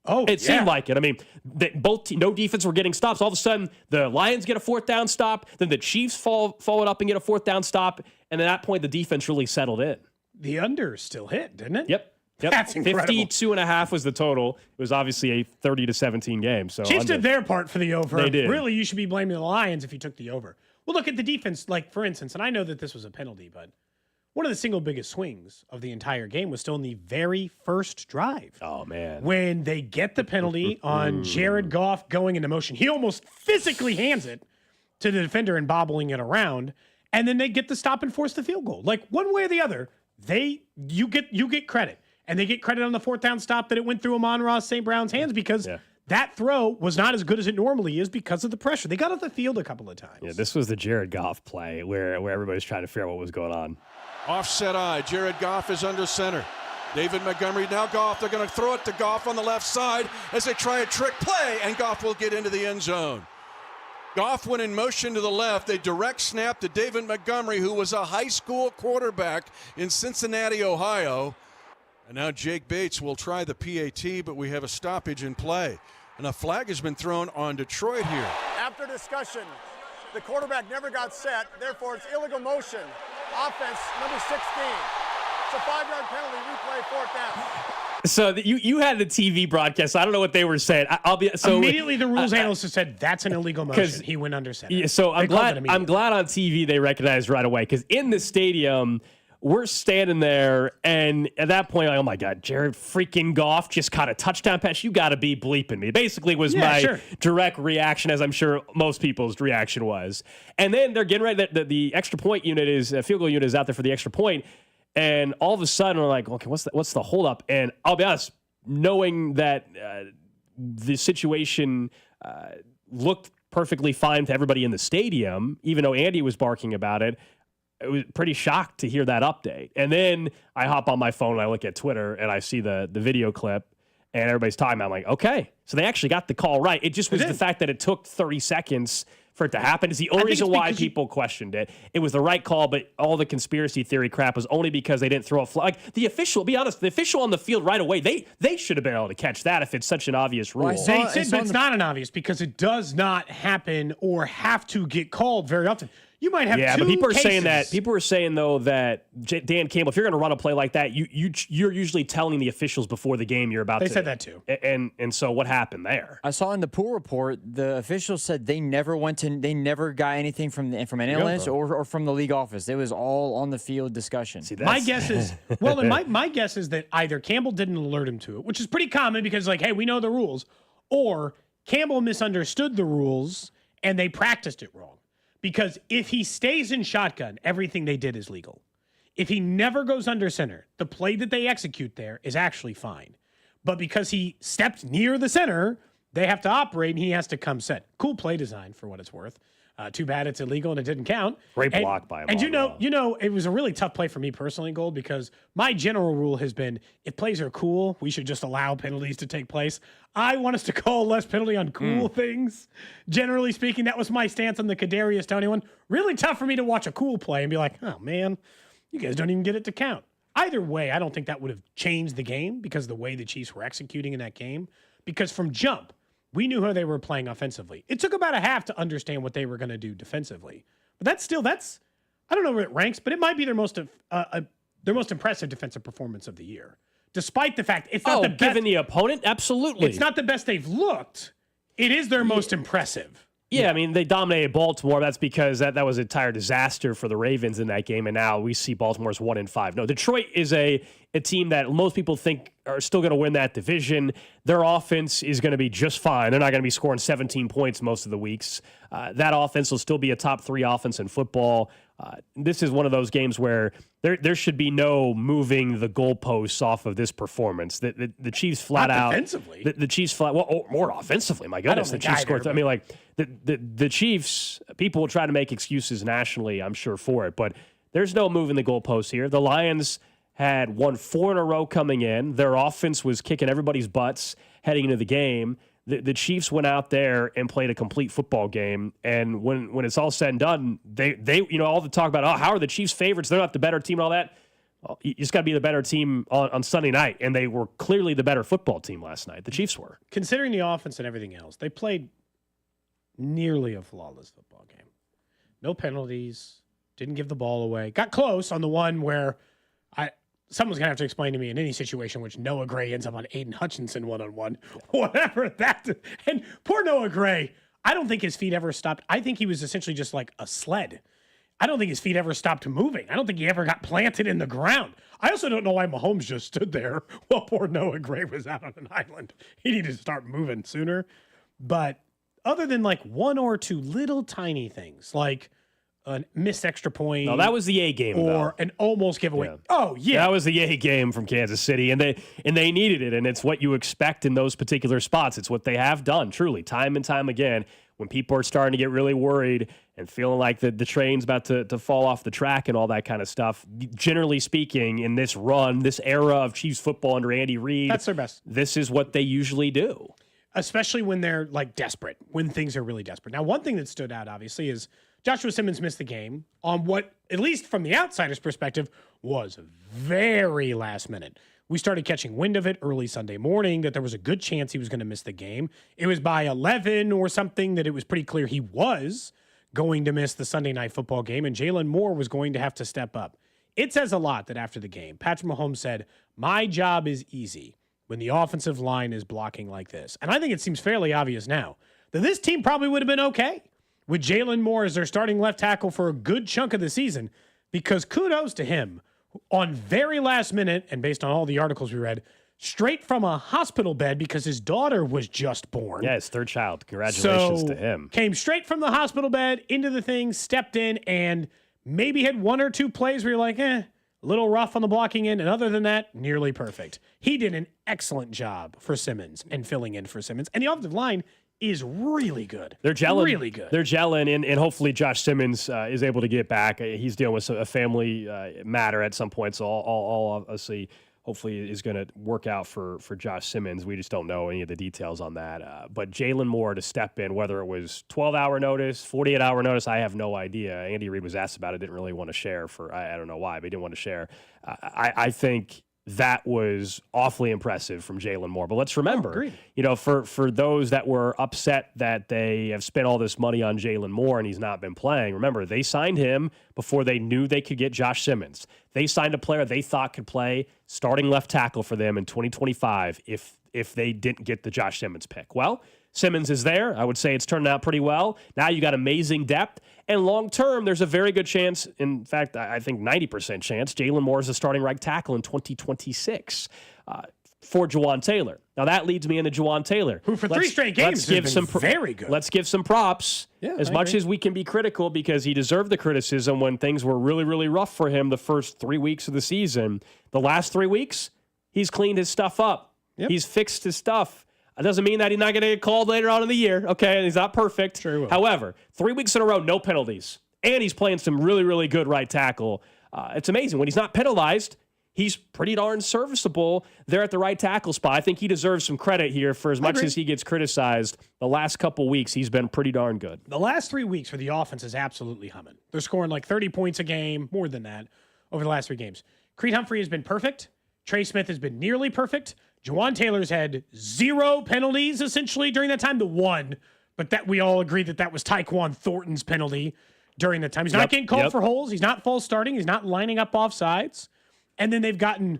Oh, it seemed like it. I mean, no defense were getting stops. All of a sudden, the Lions get a 4th down stop, then the Chiefs followed up and get a 4th down stop, and at that point, the defense really settled in. The under still hit, didn't it? Yep. That's incredible. 52.5 was the total. It was obviously a 30-17 game. So Chiefs did their part for the over. They did. Really, you should be blaming the Lions if you took the over. Well, look at the defense. Like, for instance, and I know that this was a penalty, but one of the single biggest swings of the entire game was still in the very first drive. Oh, man. When they get the penalty on Jared Goff going into motion. He almost physically hands it to the defender and bobbling it around, and then they get the stop and force the field goal. Like, one way or the other, you get credit. And they get credit on the 4th down stop that it went through Amon-Ra St. Brown's hands because that throw was not as good as it normally is because of the pressure. They got off the field a couple of times. Yeah, this was the Jared Goff play where everybody's trying to figure out what was going on. Offset eye. Jared Goff is under center. David Montgomery, now Goff. They're going to throw it to Goff on the left side as they try a trick play, and Goff will get into the end zone. Goff went in motion to the left. They direct snap to David Montgomery, who was a high school quarterback in Cincinnati, Ohio. And now Jake Bates will try the PAT, but we have a stoppage in play. And a flag has been thrown on Detroit here. After discussion, the quarterback never got set, therefore it's illegal motion. Offense, number 16. It's a 5-yard penalty, replay, 4th down. So you had the TV broadcast. So I don't know what they were saying. Immediately the rules analyst said that's an illegal motion. He went under center. Yeah, so I'm glad on TV they recognized right away because in the stadium we're standing there, and at that point, like, oh my God, Jared freaking Goff just caught a touchdown pass. You got to be bleeping me. Basically, was my direct reaction, as I'm sure most people's reaction was. And then they're getting ready. The extra point unit field goal unit is out there for the extra point, and all of a sudden, we're like, okay, what's the holdup? And I'll be honest, knowing that the situation looked perfectly fine to everybody in the stadium, even though Andy was barking about it. I was pretty shocked to hear that update. And then I hop on my phone and I look at Twitter and I see the video clip and everybody's talking about it. I'm like, okay, so they actually got the call right. It just was the fact that it took 30 seconds for it to happen. It's the only reason why people questioned it. It was the right call, but all the conspiracy theory crap was only because they didn't throw a flag. Like, the official, be honest, the official on the field right away, they should have been able to catch that if it's such an obvious rule. They said, but it's not an obvious because it does not happen or have to get called very often. You might have two but people are cases. saying that. People are saying though that Dan Campbell, if you're going to run a play like that, you're usually telling the officials before the game you're about to. They said that too. And so what happened there? I saw in the pool report the officials said they never got anything from an analyst or from the league office. It was all on the field discussion. See, my guess is my guess is that either Campbell didn't alert him to it, which is pretty common because like, hey, we know the rules, or Campbell misunderstood the rules and they practiced it wrong. Because if he stays in shotgun, everything they did is legal. If he never goes under center, the play that they execute there is actually fine. But because he stepped near the center, they have to operate, and he has to come set. Cool play design for what it's worth. Too bad it's illegal and it didn't count. Great block by him. And you know, it was a really tough play for me personally, Gold, because my general rule has been if plays are cool, we should just allow penalties to take place. I want us to call less penalty on cool things. Generally speaking, that was my stance on the Kadarius Toney one. Really tough for me to watch a cool play and be like, oh man, you guys don't even get it to count. Either way, I don't think that would have changed the game because of the way the Chiefs were executing in that game. Because from jump, we knew how they were playing offensively. It took about a half to understand what they were going to do defensively. But that's I don't know where it ranks, but it might be their most impressive defensive performance of the year. Despite the fact it's not the best. Given the opponent, absolutely. It's not the best they've looked. It is their most impressive. Yeah, I mean, they dominated Baltimore. That's because that was an entire disaster for the Ravens in that game, and now we see Baltimore's 1-5. No, Detroit is a team that most people think are still going to win that division. Their offense is going to be just fine. They're not going to be scoring 17 points most of the weeks. That offense will still be a top 3 offense in football. This is one of those games where there should be no moving the goalposts off of this performance. The Chiefs flat out defensively. The Chiefs flat more offensively. My goodness, the Chiefs scored. I mean, like the Chiefs. People will try to make excuses nationally, I'm sure, for it, but there's no moving the goalposts here. The Lions had won 4 in a row coming in. Their offense was kicking everybody's butts heading into the game. The Chiefs went out there and played a complete football game, and when it's all said and done, they all the talk about how are the Chiefs favorites? They're not the better team and all that. Well, you just got to be the better team on Sunday night, and they were clearly the better football team last night. The Chiefs were. Considering the offense and everything else, they played nearly a flawless football game. No penalties, didn't give the ball away. Got close on the one where someone's going to have to explain to me in any situation in which Noah Gray ends up on Aiden Hutchinson one-on-one, whatever that. And poor Noah Gray, I don't think his feet ever stopped. I think he was essentially just like a sled. I don't think his feet ever stopped moving. I don't think he ever got planted in the ground. I also don't know why Mahomes just stood there while poor Noah Gray was out on an island. He needed to start moving sooner. But other than like one or two little tiny things, like a missed extra point. No, that was the A game, or an almost giveaway. Yeah. Oh, yeah. That was the A game from Kansas City, and they needed it, and it's what you expect in those particular spots. It's what they have done, truly, time and time again. When people are starting to get really worried and feeling like the train's about to fall off the track and all that kind of stuff, generally speaking, in this run, this era of Chiefs football under Andy Reid, that's their best. This is what they usually do. Especially when they're like desperate, when things are really desperate. Now, one thing that stood out, obviously, is Joshua Simmons missed the game on what, at least from the outsider's perspective, was very last minute. We started catching wind of it early Sunday morning that there was a good chance he was going to miss the game. It was by 11 or something that it was pretty clear he was going to miss the Sunday night football game, and Jalen Moore was going to have to step up. It says a lot that after the game, Patrick Mahomes said, "My job is easy when the offensive line is blocking like this." And I think it seems fairly obvious now that this team probably would have been okay with Jalen Moore as their starting left tackle for a good chunk of the season, because kudos to him on very last minute, and based on all the articles we read, straight from a hospital bed because his daughter was just born. Yeah, his third child. Congratulations to him. Came straight from the hospital bed into the thing, stepped in, and maybe had one or two plays where you're like, a little rough on the blocking end, and other than that, nearly perfect. He did an excellent job for Simmons and filling in for Simmons. And the offensive line is really good. They're gelling. Really good. They're gelling, and hopefully Josh Simmons is able to get back. He's dealing with a family matter at some point, so all obviously, hopefully, is going to work out for Josh Simmons. We just don't know any of the details on that. But Jalen Moore to step in, whether it was 12-hour notice, 48-hour notice, I have no idea. Andy Reid was asked about it, didn't really want to share I don't know why, but he didn't want to share. I think that was awfully impressive from Jalen Moore. But let's remember, for those that were upset that they have spent all this money on Jalen Moore and he's not been playing, remember, they signed him before they knew they could get Josh Simmons. They signed a player they thought could play starting left tackle for them in 2025 if they didn't get the Josh Simmons pick. Well, Simmons is there. I would say it's turned out pretty well. Now you got amazing depth. And long-term, there's a very good chance, in fact, I think 90% chance, Jalen Moore is a starting right tackle in 2026 for Jawan Taylor. Now that leads me into Jawan Taylor, who for 3 straight games has been very good. Let's give some props, as much as we can be critical, because he deserved the criticism when things were really, really rough for him the first 3 weeks of the season. The last 3 weeks, he's cleaned his stuff up. Yep. He's fixed his stuff. It doesn't mean that he's not going to get called later on in the year. Okay, he's not perfect. Sure he will. However, 3 weeks in a row, no penalties. And he's playing some really, really good right tackle. It's amazing. When he's not penalized, he's pretty darn serviceable there at the right tackle spot. I think he deserves some credit here for as much as he gets criticized. The last couple weeks, he's been pretty darn good. The last 3 weeks for the offense is absolutely humming. They're scoring like 30 points a game, more than that, over the last 3 games. Creed Humphrey has been perfect. Trey Smith has been nearly perfect. Jawan Taylor's had 0 penalties, essentially, during that time. The one, but that we all agree that was Tyquan Thornton's penalty during that time. He's not getting called for holes. He's not false starting. He's not lining up offsides. And then they've gotten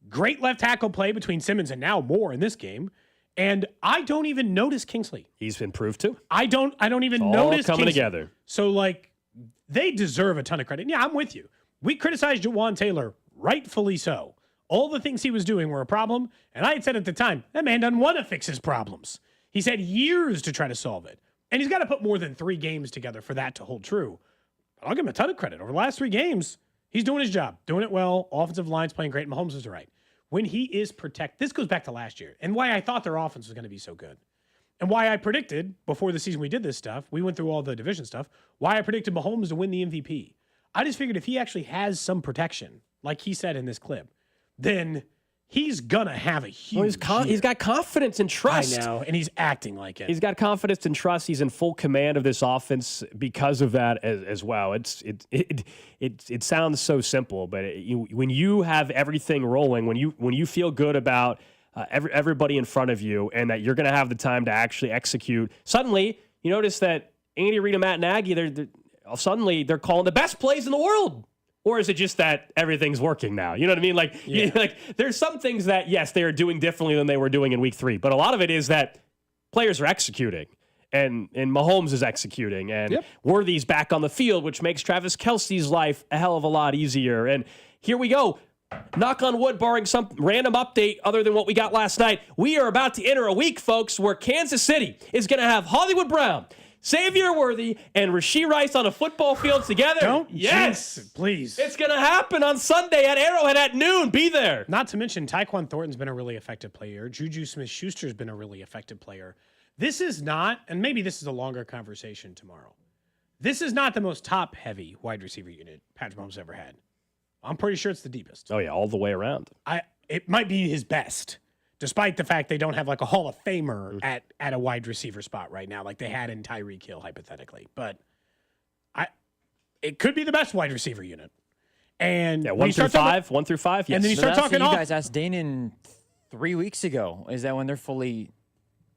great left tackle play between Simmons and now Moore in this game. And I don't even notice Kingsley. He's improved too. I don't even all notice coming Kingsley. together. So, like, they deserve a ton of credit. Yeah, I'm with you. We criticized Jawan Taylor, rightfully so. All the things he was doing were a problem. And I had said at the time, that man doesn't want to fix his problems. He's had years to try to solve it. And he's got to put more than 3 games together for that to hold true. But I'll give him a ton of credit. Over the last 3 games, he's doing his job, doing it well. Offensive line's playing great. Mahomes is right. When he is this goes back to last year and why I thought their offense was going to be so good. And why I predicted before the season we did this stuff, we went through all the division stuff, why I predicted Mahomes to win the MVP. I just figured if he actually has some protection, like he said in this clip, then he's gonna have a huge he's got confidence and trust. I know, and he's acting like it. He's got confidence and trust. He's in full command of this offense because of that as well. It sounds so simple, but when you have everything rolling, when you feel good about everybody in front of you, and that you're going to have the time to actually execute, suddenly you notice that Andy Reid and Matt Nagy, they're calling the best plays in the world. Or is it just that everything's working now? You know what I mean? Like there's some things that, yes, they are doing differently than they were doing in week 3. But a lot of it is that players are executing. And Mahomes is executing. And Worthy's back on the field, which makes Travis Kelce's life a hell of a lot easier. And here we go. Knock on wood, barring some random update other than what we got last night. We are about to enter a week, folks, where Kansas City is going to have Hollywood Brown, Xavier Worthy, and Rashee Rice on a football field together. Yes, please. It's going to happen on Sunday at Arrowhead at noon. Be there. Not to mention, Tyquan Thornton's been a really effective player. Juju Smith-Schuster's been a really effective player. This is not, and maybe this is a longer conversation tomorrow, this is not the most top-heavy wide receiver unit Patrick Mahomes ever had. I'm pretty sure it's the deepest. Oh, yeah, all the way around. It might be his best. Despite the fact they don't have like a Hall of Famer at a wide receiver spot right now, like they had in Tyreek Hill, hypothetically. But it could be the best wide receiver unit. And 1 through 5, 1 through 5. Yes. And then you start talking off. You guys asked Danon 3 weeks ago. Is that when they're fully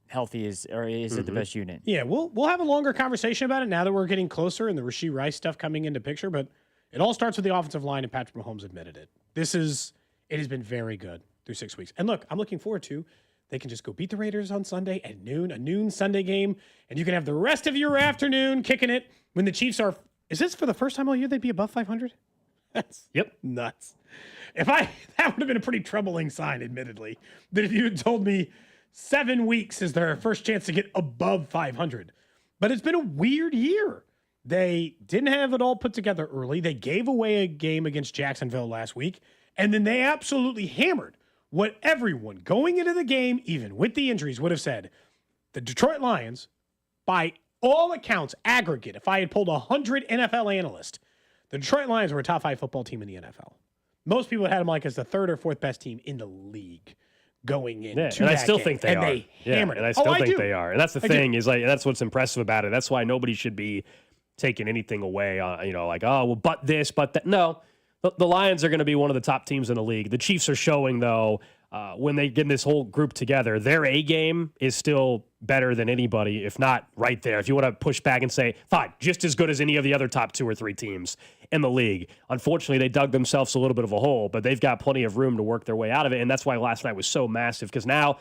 healthy? Is it the best unit? Yeah, we'll have a longer conversation about it now that we're getting closer and the Rashee Rice stuff coming into picture. But it all starts with the offensive line, and Patrick Mahomes admitted it. It has been very good through 6 weeks. And look, I'm looking forward to, they can just go beat the Raiders on Sunday at noon, a noon Sunday game, and you can have the rest of your afternoon kicking it when the Chiefs are, is this for the first time all year they'd be above 500? That's nuts. That would have been a pretty troubling sign, admittedly, that if you had told me 7 weeks is their first chance to get above 500. But it's been a weird year. They didn't have it all put together early. They gave away a game against Jacksonville last week, and then they absolutely hammered what everyone going into the game, even with the injuries, would have said. The Detroit Lions, by all accounts, aggregate, if I had pulled 100 NFL analysts, the Detroit Lions were a top 5 football team in the NFL. Most people had them like as the 3rd or 4th best team in the league going into that and I still game. think they and are. They hammered and I it. still I think do. they are. And that's the thing is like that's what's impressive about it. That's why nobody should be taking anything away. But this, but that. No. The Lions are going to be one of the top teams in the league. The Chiefs are showing, though, when they get this whole group together, their A game is still better than anybody, if not right there. If you want to push back and say, fine, just as good as any of the other top 2 or 3 teams in the league. Unfortunately, they dug themselves a little bit of a hole, but they've got plenty of room to work their way out of it. And that's why last night was so massive, because now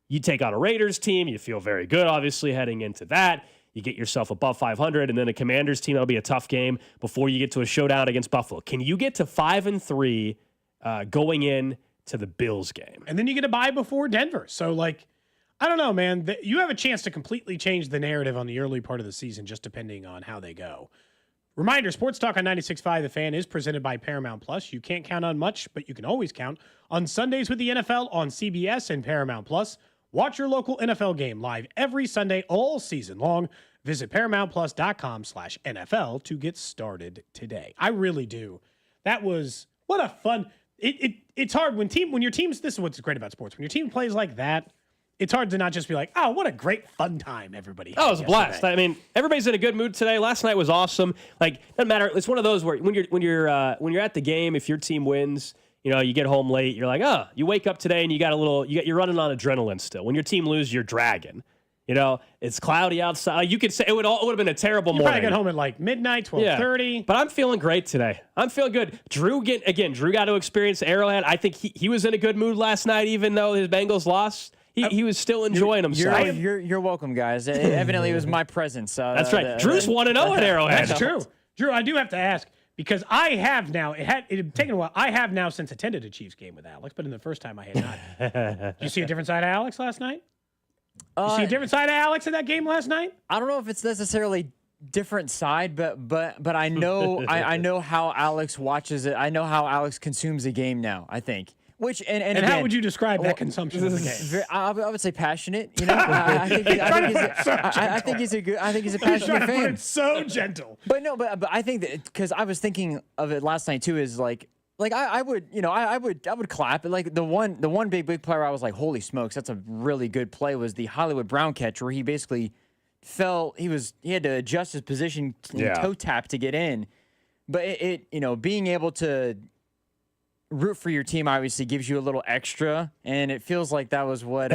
you take on a Raiders team. You feel very good, obviously, heading into that. You get yourself above 500, and then a Commanders team, that'll be a tough game before you get to a showdown against Buffalo. Can you get to 5-3 going in to the Bills game? And then you get a bye before Denver. So, I don't know, man. You have a chance to completely change the narrative on the early part of the season, just depending on how they go. Reminder, Sports Talk on 96.5 The Fan is presented by Paramount Plus. You can't count on much, but you can always count on Sundays with the NFL on CBS and Paramount Plus. Watch your local NFL game live every Sunday all season long. Visit ParamountPlus.com/NFL to get started today. I really do. That was what a fun. It's hard when your team's. This is what's great about sports. When your team plays like that, it's hard to not just be like, oh, what a great fun time everybody had. Oh, it was a blast. I mean, everybody's in a good mood today. Last night was awesome. Like, doesn't matter. It's one of those where when you're at the game, if your team wins, you get home late. You're like, you wake up today and you're running on adrenaline still. When your team loses, you're dragging. It's cloudy outside. You could say it would have been a terrible morning. Probably got home at like midnight, 12:30. Yeah. But I'm feeling great today. I'm feeling good. Drew got to experience Arrowhead. I think he was in a good mood last night, even though his Bengals lost. He was still enjoying himself. You're welcome, guys. Evidently, it was my presence. That's right. Drew's 1-0 at Arrowhead. That's true. Drew, I do have to ask, because I have now, it had taken a while. I have now since attended a Chiefs game with Alex, but in the first time I had not. Did you see a different side of Alex last night? You see a different side of Alex in that game last night? I don't know if it's necessarily different side, but I know I know how Alex watches it. I know how Alex consumes a game now, I think. And again, how would you describe that consumption of the game? I would say passionate. I think he's a passionate fan. It's so gentle. But I think that because I was thinking of it last night too is like I would clap. Like the one big play where I was like, holy smokes, that's a really good play, was the Hollywood Brown catch where he basically fell. He had to adjust his position, toe tap to get in. But being able to root for your team obviously gives you a little extra, and it feels like that was what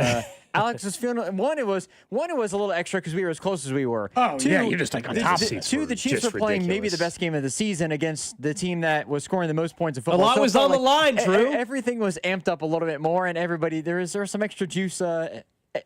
Alex was feeling. One, it was a little extra because we were as close as we were. Oh, yeah, you're just like on top seats. Two, the Chiefs were playing maybe the best game of the season against the team that was scoring the most points in football. A lot was on the line, Drew. Everything was amped up a little bit more, and everybody there was some extra juice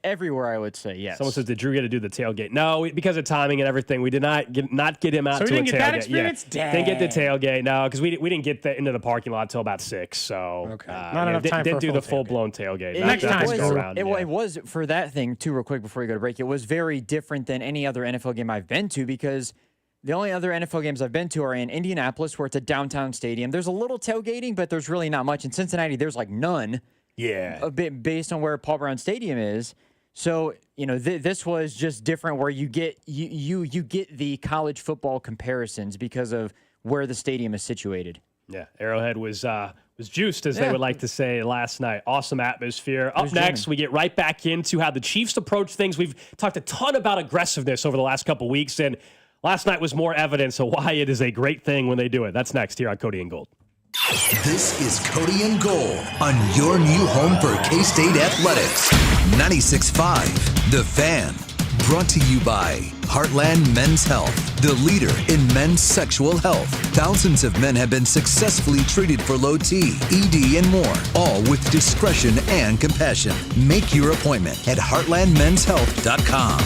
everywhere, I would say. Yes. Someone says, did Drew get to do the tailgate? No, because of timing and everything, we did not get him out to a tailgate. So we didn't get that experience? Yeah. Didn't get the tailgate, no, because we didn't get into the parking lot until about 6. So not enough time didn't for do the full-blown tailgate. Next time it was for that thing, too, real quick before we go to break, it was very different than any other NFL game I've been to, because the only other NFL games I've been to are in Indianapolis, where it's a downtown stadium. There's a little tailgating, but there's really not much. In Cincinnati, there's like none. Yeah. A bit based on where Paul Brown Stadium is. So, this was just different, where you get the college football comparisons because of where the stadium is situated. Yeah, Arrowhead was juiced, as they would like to say, last night. Awesome atmosphere. Up next, we get right back into how the Chiefs approach things. We've talked a ton about aggressiveness over the last couple weeks, and last night was more evidence of why it is a great thing when they do it. That's next here on Cody and Gold. This is Cody and Gold on your new home for K-State Athletics. 96.5, The Fan. Brought to you by Heartland Men's Health, the leader in men's sexual health. Thousands of men have been successfully treated for low T, ED, and more, all with discretion and compassion. Make your appointment at heartlandmenshealth.com.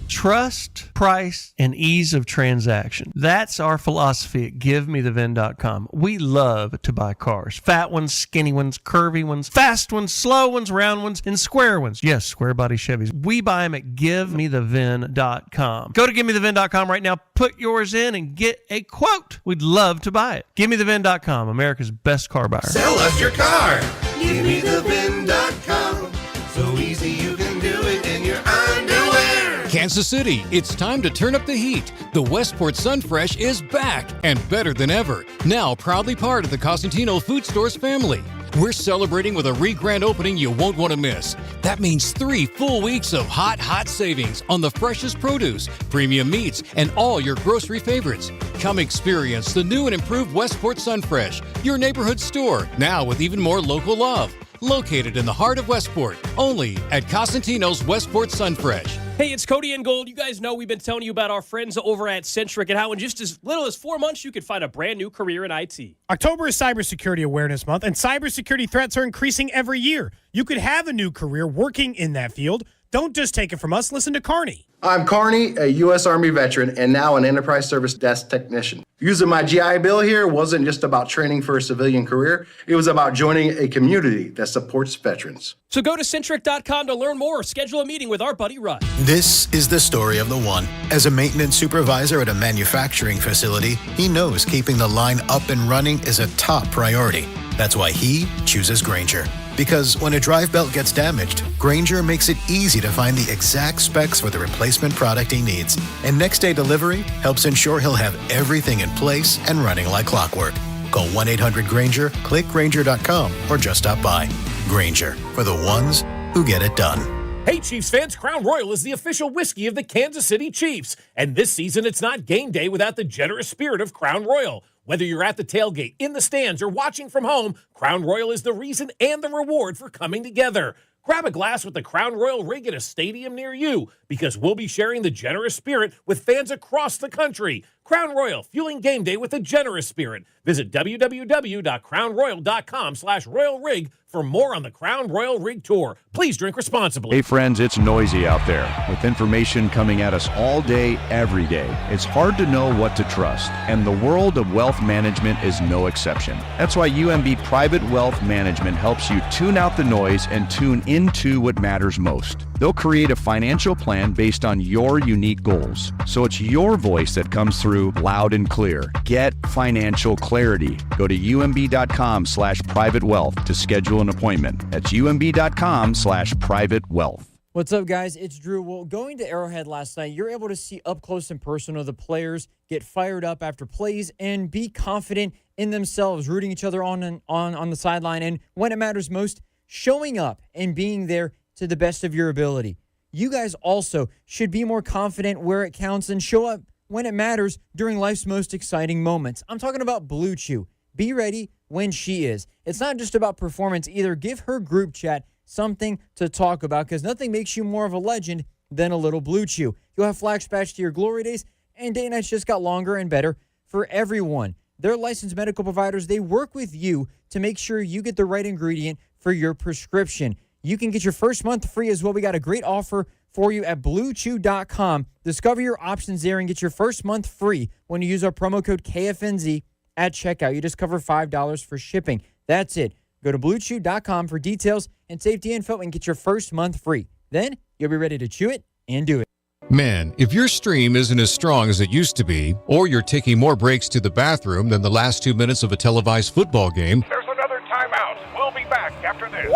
Trust, price, and ease of transaction. That's our philosophy at GiveMeTheVin.com. We love to buy cars. Fat ones, skinny ones, curvy ones, fast ones, slow ones, round ones, and square ones. Yes, square body Chevys. We buy them at GiveMeTheVin.com. Go to GiveMeTheVin.com right now, put yours in, and get a quote. We'd love to buy it. GiveMeTheVin.com, America's best car buyer. Sell us your car. GiveMeTheVin.com. So easy you can do it in your underwear. Kansas City, it's time to turn up the heat. The Westport Sunfresh is back and better than ever. Now proudly part of the Cosentino Food Stores family. We're celebrating with a re-grand opening you won't want to miss. That means 3 full weeks of hot savings on the freshest produce, premium meats, and all your grocery favorites. Come experience the new and improved Westport Sunfresh, your neighborhood store, now with even more local love. Located in the heart of Westport, only at Cosentino's Westport Sunfresh. Hey, it's Cody and Gold. You guys know we've been telling you about our friends over at Centric and how in just as little as 4 months you could find a brand new career in IT. October is Cybersecurity Awareness Month, and cybersecurity threats are increasing every year. You could have a new career working in that field. Don't just take it from us. Listen to Carney. I'm Carney, a U.S. Army veteran and now an Enterprise Service Desk Technician. Using my GI Bill here wasn't just about training for a civilian career. It was about joining a community that supports veterans. So go to Centric.com to learn more or schedule a meeting with our buddy Russ. This is the story of the one. As a maintenance supervisor at a manufacturing facility, he knows keeping the line up and running is a top priority. That's why he chooses Grainger. Because when a drive belt gets damaged, Grainger makes it easy to find the exact specs for the replacement product he needs. And next-day delivery helps ensure he'll have everything in place and running like clockwork. Call 1-800-GRAINGER, click Grainger.com, or just stop by. Grainger, for the ones who get it done. Hey, Chiefs fans, Crown Royal is the official whiskey of the Kansas City Chiefs. And this season, it's not game day without the generous spirit of Crown Royal. Whether you're at the tailgate, in the stands, or watching from home, Crown Royal is the reason and the reward for coming together. Grab a glass with the Crown Royal rig at a stadium near you, because we'll be sharing the generous spirit with fans across the country. Crown Royal, fueling game day with a generous spirit. Visit www.crownroyal.com/Royal Rig for more on the Crown Royal Rig Tour. Please drink responsibly. Hey friends, it's noisy out there with information coming at us all day, every day. It's hard to know what to trust, and the world of wealth management is no exception. That's why UMB Private Wealth Management helps you tune out the noise and tune into what matters most. They'll create a financial plan based on your unique goals, so it's your voice that comes through loud and clear. Get financial clarity. Go to umb.com/privatewealth to schedule an appointment. That's umb.com/privatewealth. What's up, guys? It's Drew. Well, going to Arrowhead last night, you're able to see up close and personal the players get fired up after plays and be confident in themselves, rooting each other on the sideline, and when it matters most, showing up and being there to the best of your ability. You guys also should be more confident where it counts and show up when it matters during life's most exciting moments. I'm talking about Blue Chew. Be ready when she is. It's not just about performance either. Give her group chat something to talk about, because nothing makes you more of a legend than a little Blue Chew. You'll have flashbacks to your glory days, and day nights just got longer and better for everyone. They're licensed medical providers. They work with you to make sure you get the right ingredient for your prescription. You can get your first month free as well. We got a great offer for you at BlueChew.com. Discover your options there and get your first month free when you use our promo code KFNZ at checkout. You just cover $5 for shipping. That's it. Go to BlueChew.com for details and safety info and get your first month free. Then you'll be ready to chew it and do it. Man, if your stream isn't as strong as it used to be, or you're taking more breaks to the bathroom than the last 2 minutes of a televised football game, there's another timeout. We'll be back after this.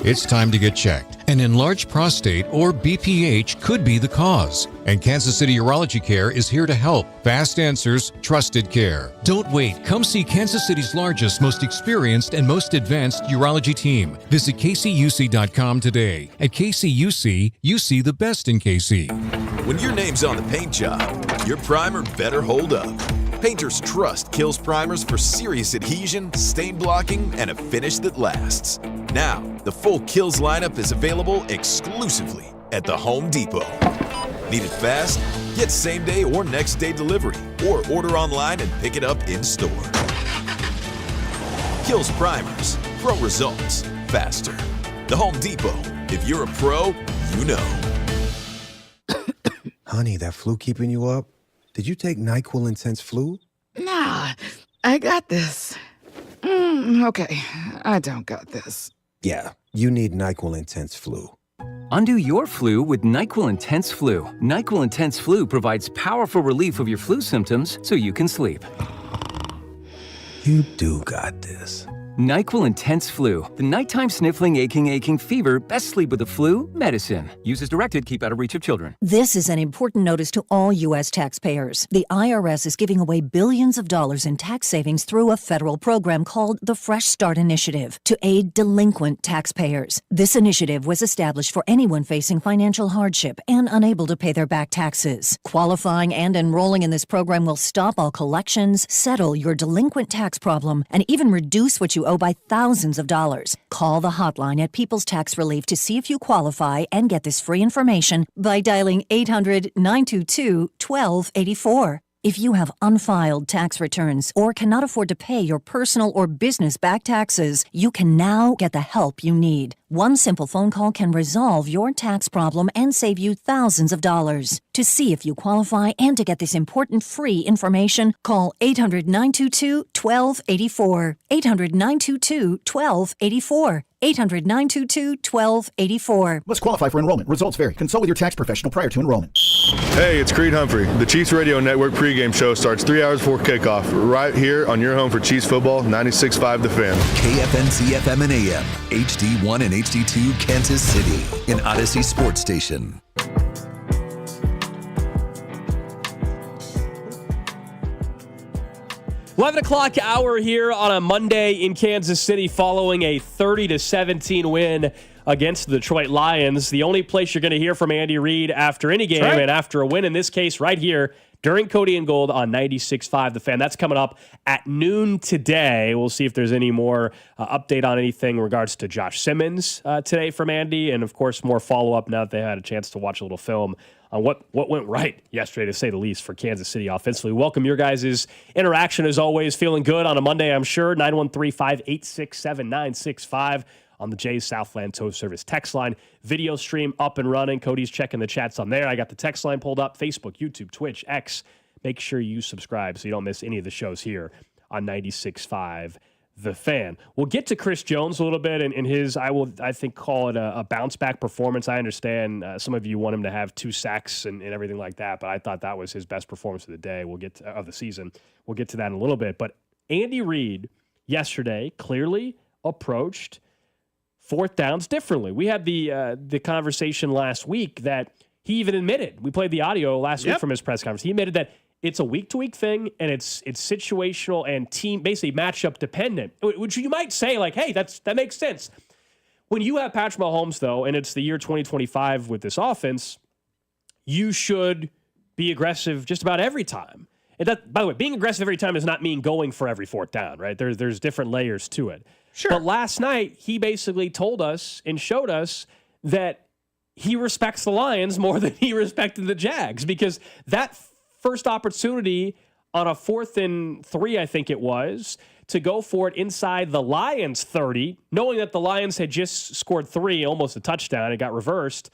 it's time to get checked. An enlarged prostate, or BPH, could be the cause. And Kansas City Urology Care is here to help. Fast answers, trusted care. Don't wait. Come see Kansas City's largest, most experienced, and most advanced urology team. Visit kcuc.com today. At KCUC, you see the best in KC. When your name's on the paint job, your primer better hold up. Painters trust Kills primers for serious adhesion, stain blocking, and a finish that lasts. Now, the full Kills lineup is available exclusively at the Home Depot. Need it fast? Get same-day or next-day delivery, or order online and pick it up in-store. Kills primers. Pro results. Faster. The Home Depot. If you're a pro, you know. Honey, that flu keeping you up? Did you take NyQuil Intense Flu? Nah, I got this. Okay, I don't got this. Yeah, you need NyQuil Intense Flu. Undo your flu with NyQuil Intense Flu. NyQuil Intense Flu provides powerful relief of your flu symptoms so you can sleep. You do got this. NyQuil Intense Flu. The nighttime sniffling, aching fever. Best sleep with the flu medicine. Use as directed. Keep out of reach of children. This is an important notice to all U.S. taxpayers. The IRS is giving away billions of dollars in tax savings through a federal program called the Fresh Start Initiative to aid delinquent taxpayers. This initiative was established for anyone facing financial hardship and unable to pay their back taxes. Qualifying and enrolling in this program will stop all collections, settle your delinquent tax problem, and even reduce what you owe by thousands of dollars. Call the hotline at People's Tax Relief to see if you qualify and get this free information by dialing 800-922-1284. If you have unfiled tax returns or cannot afford to pay your personal or business back taxes, you can now get the help you need. One simple phone call can resolve your tax problem and save you thousands of dollars. To see if you qualify and to get this important free information, call 800-922-1284. 800-922-1284. 800-922-1284. Must qualify for enrollment. Results vary. Consult with your tax professional prior to enrollment. Hey, it's Creed Humphrey. The Chiefs Radio Network pregame show starts 3 hours before kickoff, right here on your home for Chiefs football, 96.5 The Fan. KFNC FM and AM, HD1 and HD2 Kansas City, an Odyssey sports station. $11 o'clock hour here on a Monday in Kansas City following a 30-17 win against the Detroit Lions. The only place you're going to hear from Andy Reid after any game and after a win, in this case right here during Cody and Gold on 96.5 The Fan. That's coming up at noon today. We'll see if there's any more update on anything in regards to Josh Simmons today from Andy, and of course more follow-up now that they had a chance to watch a little film on what went right yesterday, to say the least, for Kansas City offensively. Welcome your guys' interaction as always. Feeling good on a Monday, I'm sure. 913-586-7965 on the Jay's Southland Tow Service text line. Video stream up and running. Cody's checking the chats on there. I got the text line pulled up. Facebook, YouTube, Twitch, X. Make sure you subscribe so you don't miss any of the shows here on 96.5 The Fan. We'll get to Chris Jones a little bit and his, I think, call it a bounce-back performance. I understand some of you want him to have 2 sacks and everything like that, but I thought that was his best performance of the day. Of the season. We'll get to that in a little bit. But Andy Reid yesterday clearly approached fourth downs differently. We had the conversation last week that he even admitted. We played the audio last week from his press conference. He admitted that it's a week-to-week thing, and it's situational and team, basically matchup dependent, which you might say, like, hey, that makes sense. When you have Patrick Mahomes, though, and it's the year 2025 with this offense, you should be aggressive just about every time. And that, by the way, being aggressive every time does not mean going for every fourth down, right? There's different layers to it. Sure. But last night, he basically told us and showed us that he respects the Lions more than he respected the Jags, because that first opportunity on a 4th and 3, I think it was, to go for it inside the Lions 30, knowing that the Lions had just scored 3, almost a touchdown, it got reversed,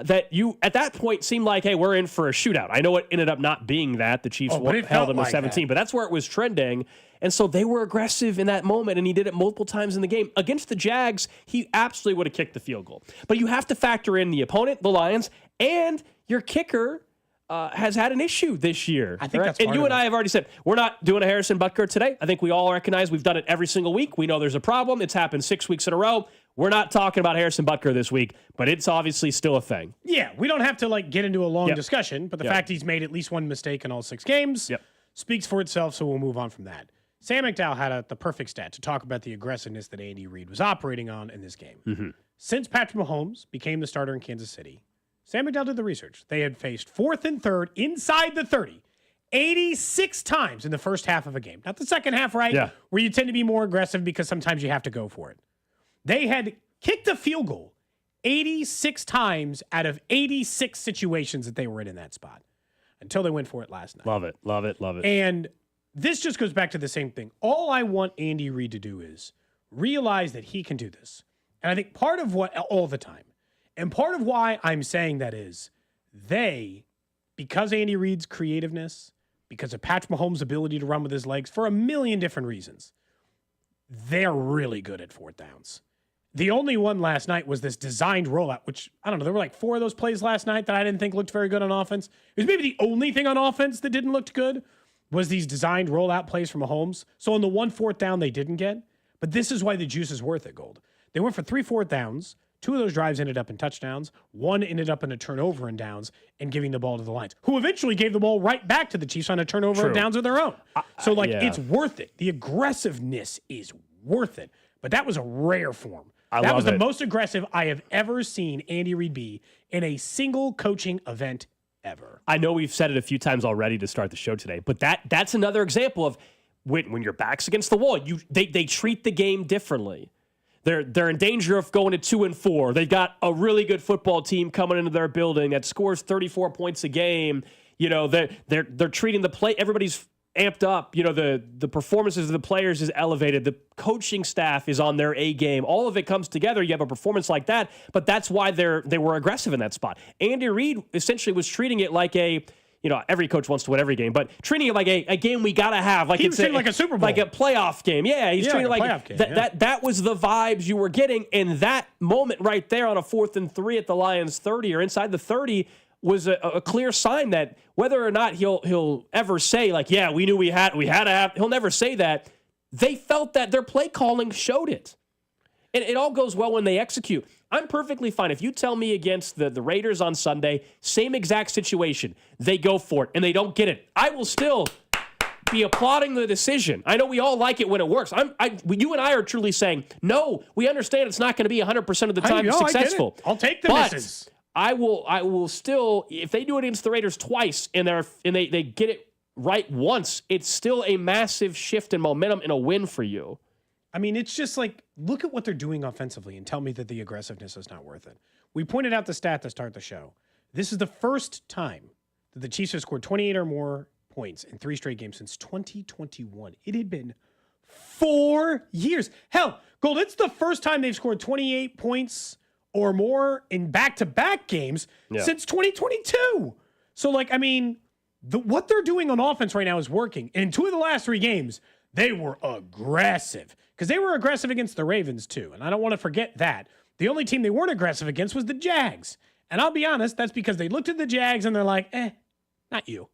that you, at that point, seemed like, hey, we're in for a shootout. I know it ended up not being that. The Chiefs held them to 17, but that's where it was trending. And so they were aggressive in that moment, and he did it multiple times in the game. Against the Jags, he absolutely would have kicked the field goal. But you have to factor in the opponent, the Lions, and your kicker has had an issue this year. I think that's part and you of and I have already said, we're not doing a Harrison Butker today. I think we all recognize we've done it every single week. We know there's a problem. It's happened 6 weeks in a row. We're not talking about Harrison Butker this week, but it's obviously still a thing. Yeah, we don't have to get into a long discussion, but the fact he's made at least one mistake in all 6 games speaks for itself, so we'll move on from that. Sam McDowell had the perfect stat to talk about the aggressiveness that Andy Reid was operating on in this game. Mm-hmm. Since Patrick Mahomes became the starter in Kansas City, Sam McDowell did the research. They had faced 4th and 3rd inside the 30 86 times in the first half of a game. Not the second half, right? Yeah. Where you tend to be more aggressive because sometimes you have to go for it. They had kicked a field goal 86 times out of 86 situations that they were in that spot until they went for it last night. Love it, love it, love it. And this just goes back to the same thing. All I want Andy Reid to do is realize that he can do this. And I think part of what, all the time, and part of why I'm saying that is because Andy Reid's creativeness, because of Patrick Mahomes' ability to run with his legs, for a million different reasons, they're really good at fourth downs. The only one last night was this designed rollout, which, I don't know, there were 4 of those plays last night that I didn't think looked very good on offense. It was maybe the only thing on offense that didn't look good was these designed rollout plays from Mahomes. So on the 1 4th down, they didn't get. But this is why the juice is worth it, Gold. They went for 3 4th downs. 2 of those drives ended up in touchdowns. 1 ended up in a turnover and downs and giving the ball to the Lions, who eventually gave the ball right back to the Chiefs on a turnover and downs of their own. So, it's worth it. The aggressiveness is worth it. But that was a rare form. That was the most aggressive I have ever seen Andy Reid be in a single coaching event ever. I know we've said it a few times already to start the show today, but that's another example of when your back's against the wall, they treat the game differently. They're in danger of going to 2 and 4. They've got a really good football team coming into their building that scores 34 points a game. They're treating the play. Everybody's amped up. The performances of the players is elevated. The coaching staff is on their A game. All of it comes together. You have a performance like that, but that's why they were aggressive in that spot. Andy Reid essentially was treating it like every coach wants to win every game, but treating it like a game we got to have. Like he was treating like a Super Bowl. Like a playoff game. Yeah, he's treating it like game, that was the vibes you were getting. And that moment right there on a 4th and 3 at the Lions 30 or inside the 30 was a clear sign that whether or not he'll ever say, like, yeah, we knew we had to have, he'll never say that. They felt that their play calling showed it. And it all goes well when they execute. I'm perfectly fine. If you tell me against the Raiders on Sunday, same exact situation, they go for it and they don't get it, I will still be applauding the decision. I know we all like it when it works. You and I are truly saying, no, we understand it's not going to be 100% of the time successful. I'll take the misses. I will still, if they do it against the Raiders twice and they get it right once, it's still a massive shift in momentum and a win for you. I mean, it's just like, look at what they're doing offensively and tell me that the aggressiveness is not worth it. We pointed out the stat to start the show. This is the first time that the Chiefs have scored 28 or more points in 3 straight games since 2021. It had been 4 years. Hell, Gold, it's the first time they've scored 28 points or more in back-to-back games since 2022. So, like, I mean, what they're doing on offense right now is working. And in 2 of the last 3 games, they were aggressive. Because they were aggressive against the Ravens, too. And I don't want to forget that. The only team they weren't aggressive against was the Jags. And I'll be honest, that's because they looked at the Jags and they're like, not you.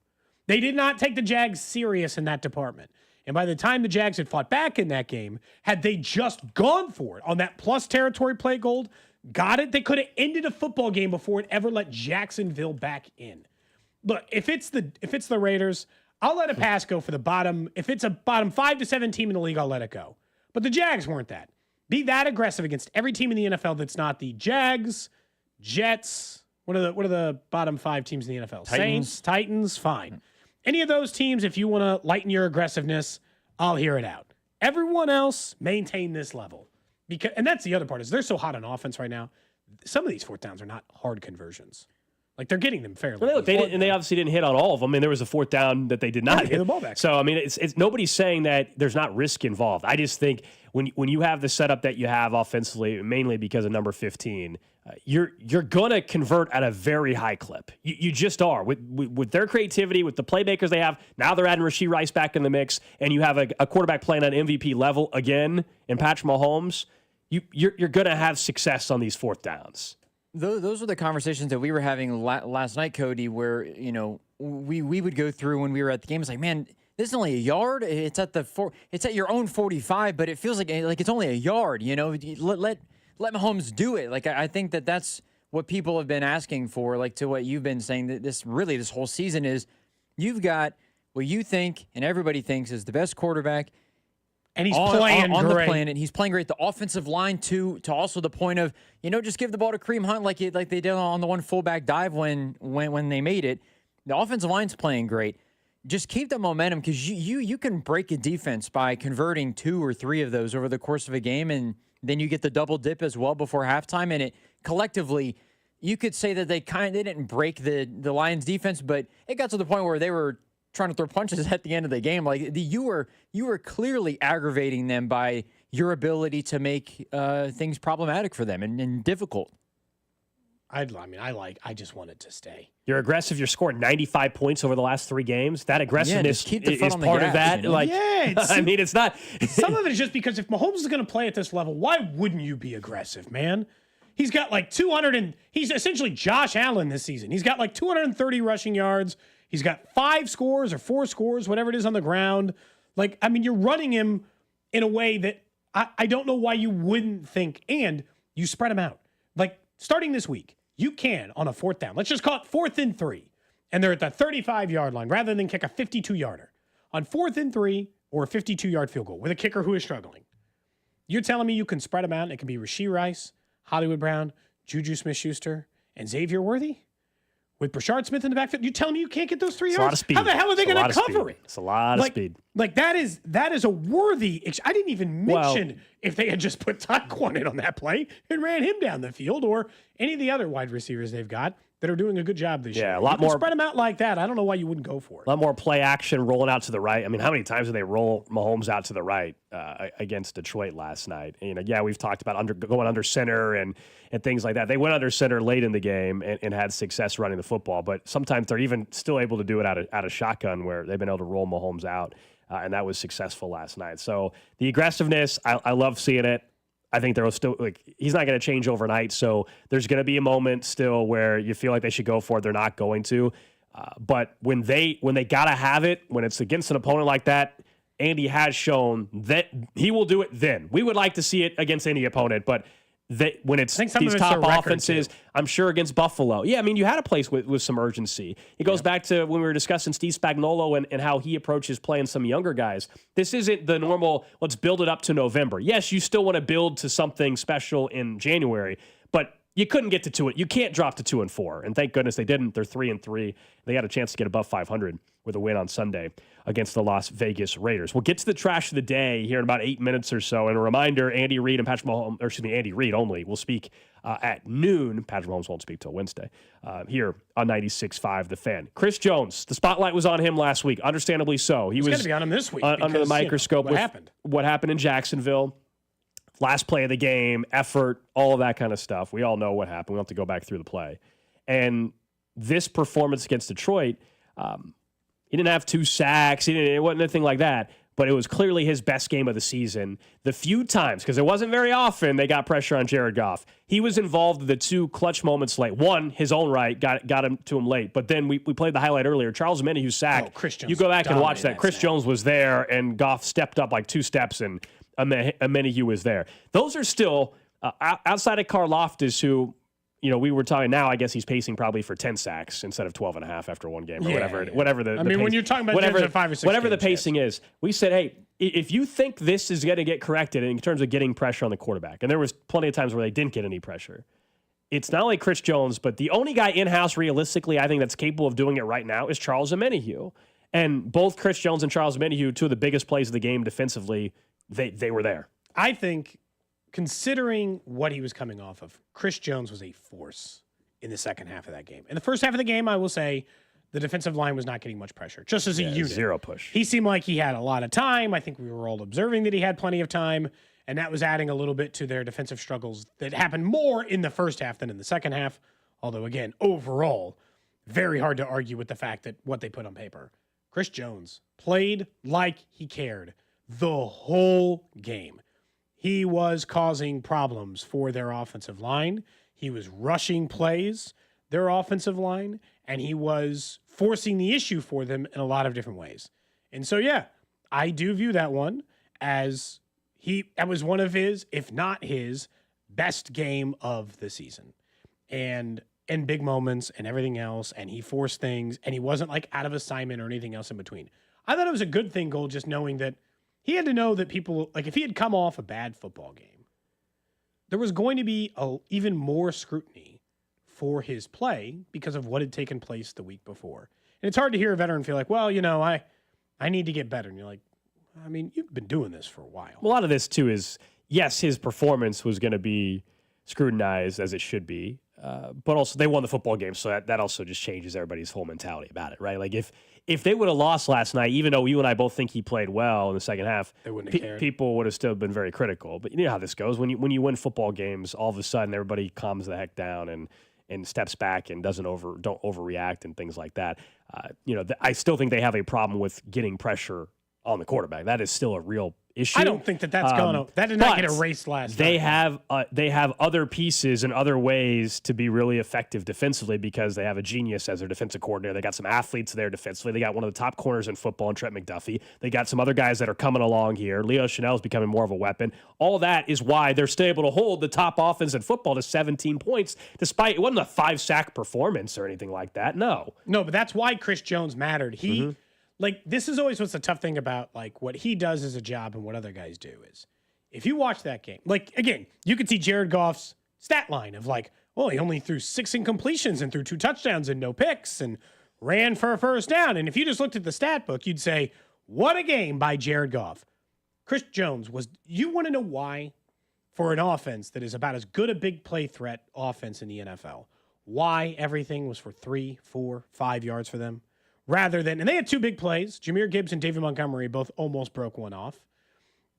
They did not take the Jags serious in that department. And by the time the Jags had fought back in that game, had they just gone for it on that plus territory play, Gold, got it, they could have ended a football game before it ever let Jacksonville back in. Look, if it's the Raiders, I'll let a pass go for the bottom. If it's a bottom 5 to 7 team in the league, I'll let it go. But the Jags weren't that. Be that aggressive against every team in the NFL that's not the Jags, Jets. What are the bottom 5 teams in the NFL? Saints, Titans, fine. Any of those teams, if you want to lighten your aggressiveness, I'll hear it out. Everyone else, maintain this level. And that's the other part, is they're so hot on offense right now. Some of these 4th downs are not hard conversions. Like, they're getting them fairly. Well, they obviously didn't hit on all of them. I mean, there was a 4th down that they did not hit the ball back. So, I mean, it's nobody's saying that there's not risk involved. I just think when you have the setup that you have offensively, mainly because of number 15, you're going to convert at a very high clip. You just are. With their creativity, with the playmakers they have, now they're adding Rashee Rice back in the mix, and you have a quarterback playing on MVP level again in Patrick Mahomes, you're going to have success on these 4th downs. Those are the conversations that we were having last night, Cody, where, you know, we would go through when we were at the game. It's like, man, this is only a yard. It's at your own 45, but it feels like it's only a yard. You know, let Mahomes do it. Like, I think that's what people have been asking for. Like, to what you've been saying, that this whole season is, you've got what you think and everybody thinks is the best quarterback. And he's playing on great. The planet. He's playing great. The offensive line, to also the point of, you know, just give the ball to Kareem Hunt like they did on the one fullback dive when they made it. The offensive line's playing great. Just keep the momentum, because you can break a defense by converting 2 or 3 of those over the course of a game, and then you get the double dip as well before halftime. And it collectively, you could say that they didn't break the Lions defense, but it got to the point where they were trying to throw punches at the end of the game. Like, you were clearly aggravating them by your ability to make things problematic for them and difficult. I just want it to stay. You're aggressive. You're scoring 95 points over the last 3 games. That aggressiveness is part of that. You know? Like, I mean, it's not. Some of it is just because if Mahomes is going to play at this level, why wouldn't you be aggressive, man? He's got like 200 and he's essentially Josh Allen this season. He's got like 230 rushing yards. He's got 5 scores or 4 scores, whatever it is on the ground. Like, I mean, you're running him in a way that I don't know why you wouldn't think. And you spread him out. Like, starting this week, you can, on a 4th down, let's just call it 4th and 3, and they're at the 35-yard line rather than kick a 52-yarder. On 4th and 3 or a 52-yard field goal with a kicker who is struggling, you're telling me you can spread them out and it can be Rashee Rice, Hollywood Brown, Juju Smith-Schuster, and Xavier Worthy? With Brashard Smith in the backfield, you telling me you can't get those 3 yards? A lot of speed. How the hell are they going to cover it? It's a lot of speed. Like, that is a worthy. I didn't even mention if they had just put Tyquan in on that play and ran him down the field, or any of the other wide receivers they've got that are doing a good job this year. Yeah, a lot more. Spread them out like that. I don't know why you wouldn't go for it. A lot more play action, rolling out to the right. I mean, how many times did they roll Mahomes out to the right against Detroit last night? You know, yeah, we've talked about going under center and things like that. They went under center late in the game and had success running the football, but sometimes they're even still able to do it out of shotgun, where they've been able to roll Mahomes out, and that was successful last night. So the aggressiveness, I love seeing it. I think there will still he's not going to change overnight. So there's going to be a moment still where you feel like they should go for it. They're not going to. But when they got to have it, when it's against an opponent like that, Andy has shown that he will do it then. We would like to see it against any opponent, but when it's these top offenses, I'm sure against Buffalo. Yeah, I mean, you had a place with some urgency. It goes back to when we were discussing Steve Spagnuolo and how he approaches playing some younger guys. This isn't the normal, let's build it up to November. Yes, you still want to build to something special in January, but you couldn't get to 2. You can't drop to 2-4, and thank goodness they didn't. They're 3-3. They got a chance to get above 500 with a win on Sunday against the Las Vegas Raiders. We'll get to the trash of the day here in about 8 minutes or so. And a reminder: Andy Reid and Patrick Mahomes, or excuse me, Andy Reid only will speak at noon. Patrick Mahomes won't speak till Wednesday here on 96.5 The Fan. Chris Jones, the spotlight was on him last week, understandably so. He was going to be on him this week under the microscope. What happened in Jacksonville. Last play of the game, effort, all of that kind of stuff. We all know what happened. We don't have to go back through the play. And this performance against Detroit, he didn't have 2 sacks. It wasn't anything like that. But it was clearly his best game of the season. The few times, because it wasn't very often, they got pressure on Jared Goff. He was involved in the 2 clutch moments late. One, his own right, got him to him late. But then we played the highlight earlier. Charles Omenihu sacked. Chris Jones, you go back and watch that. Chris Jones was there, and Goff stepped up like 2 steps, and Omenihu was there. Those are still, outside of Karlaftis, who, we were talking now, I guess he's pacing probably for 10 sacks instead of 12.5 after one game or whatever the when you're talking about whatever, 5 or 6 whatever games, the pacing is, we said, hey, if you think this is going to get corrected in terms of getting pressure on the quarterback, and there was plenty of times where they didn't get any pressure, it's not only Chris Jones, but the only guy in-house realistically I think that's capable of doing it right now is Charles Omenihu. And both Chris Jones and Charles Omenihu, 2 of the biggest plays of the game defensively, they were there. I think, considering what he was coming off of, Chris Jones was a force in the second half of that game. In the first half of the game, I will say the defensive line was not getting much pressure, just as a unit. 0 push. He seemed like he had a lot of time. I think we were all observing that he had plenty of time, and that was adding a little bit to their defensive struggles that happened more in the first half than in the second half. Although, again, overall, very hard to argue with the fact that what they put on paper. Chris Jones played like he cared the whole game. He was causing problems for their offensive line. He was rushing plays, their offensive line, and he was forcing the issue for them in a lot of different ways. And so, yeah, I do view that one as that was one of his, if not his, best game of the season. And big moments and everything else, and he forced things, and he wasn't like out of assignment or anything else in between. I thought it was a good thing, Gold, just knowing that he had to know that people, like if he had come off a bad football game, there was going to be even more scrutiny for his play because of what had taken place the week before. And it's hard to hear a veteran feel like, well, I need to get better. And you're like, I mean, you've been doing this for a while. A lot of this, too, is, yes, his performance was going to be scrutinized as it should be. But also they won the football game, so that also just changes everybody's whole mentality about it, right? Like if they would have lost last night, even though you and I both think he played well in the second half, they wouldn't have cared. People would have still been very critical. But you know how this goes. When you win football games, all of a sudden everybody calms the heck down and steps back and don't overreact and things like that. I still think they have a problem with getting pressure on the quarterback. That is still a real issue. I don't think that's going to. That did not get erased last night. They have other pieces and other ways to be really effective defensively because they have a genius as their defensive coordinator. They got some athletes there defensively. They got one of the top corners in football in Trent McDuffie. They got some other guys that are coming along here. Leo Chenal's becoming more of a weapon. All that is why they're still able to hold the top offense in football to 17 points, despite it wasn't a 5-sack performance or anything like that. No, but that's why Chris Jones mattered. Like, this is always what's the tough thing about, like, what he does as a job and what other guys do is, if you watch that game, like, again, you could see Jared Goff's stat line of, like, well, he only threw 6 incompletions and threw 2 touchdowns and no picks and ran for a first down. And if you just looked at the stat book, you'd say, what a game by Jared Goff. Chris Jones you want to know why? For an offense that is about as good a big play threat offense in the NFL, why everything was for 3, 4, 5 yards for them? Rather than, and they had 2 big plays. Jahmyr Gibbs and David Montgomery both almost broke one off.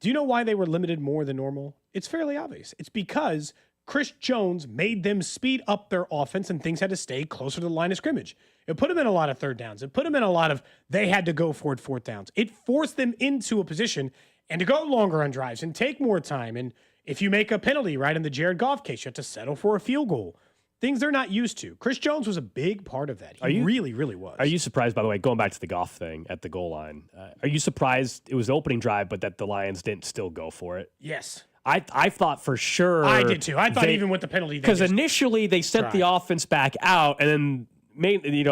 Do you know why they were limited more than normal? It's fairly obvious. It's because Chris Jones made them speed up their offense and things had to stay closer to the line of scrimmage. It put them in a lot of third downs. It put them in a lot of, they had to go for it 4th downs. It forced them into a position and to go longer on drives and take more time. And If you make a penalty, right, in the Jared Goff case, you have to settle for a field goal. Things they're not used to. Chris Jones was a big part of that. He really, really was. Are you surprised, by the way, going back to the Goff thing at the goal line, are you surprised it was the opening drive, but that the Lions didn't still go for it? Yes. I thought for sure. I did too. I thought even with the penalty. Because initially they sent the offense back out, and then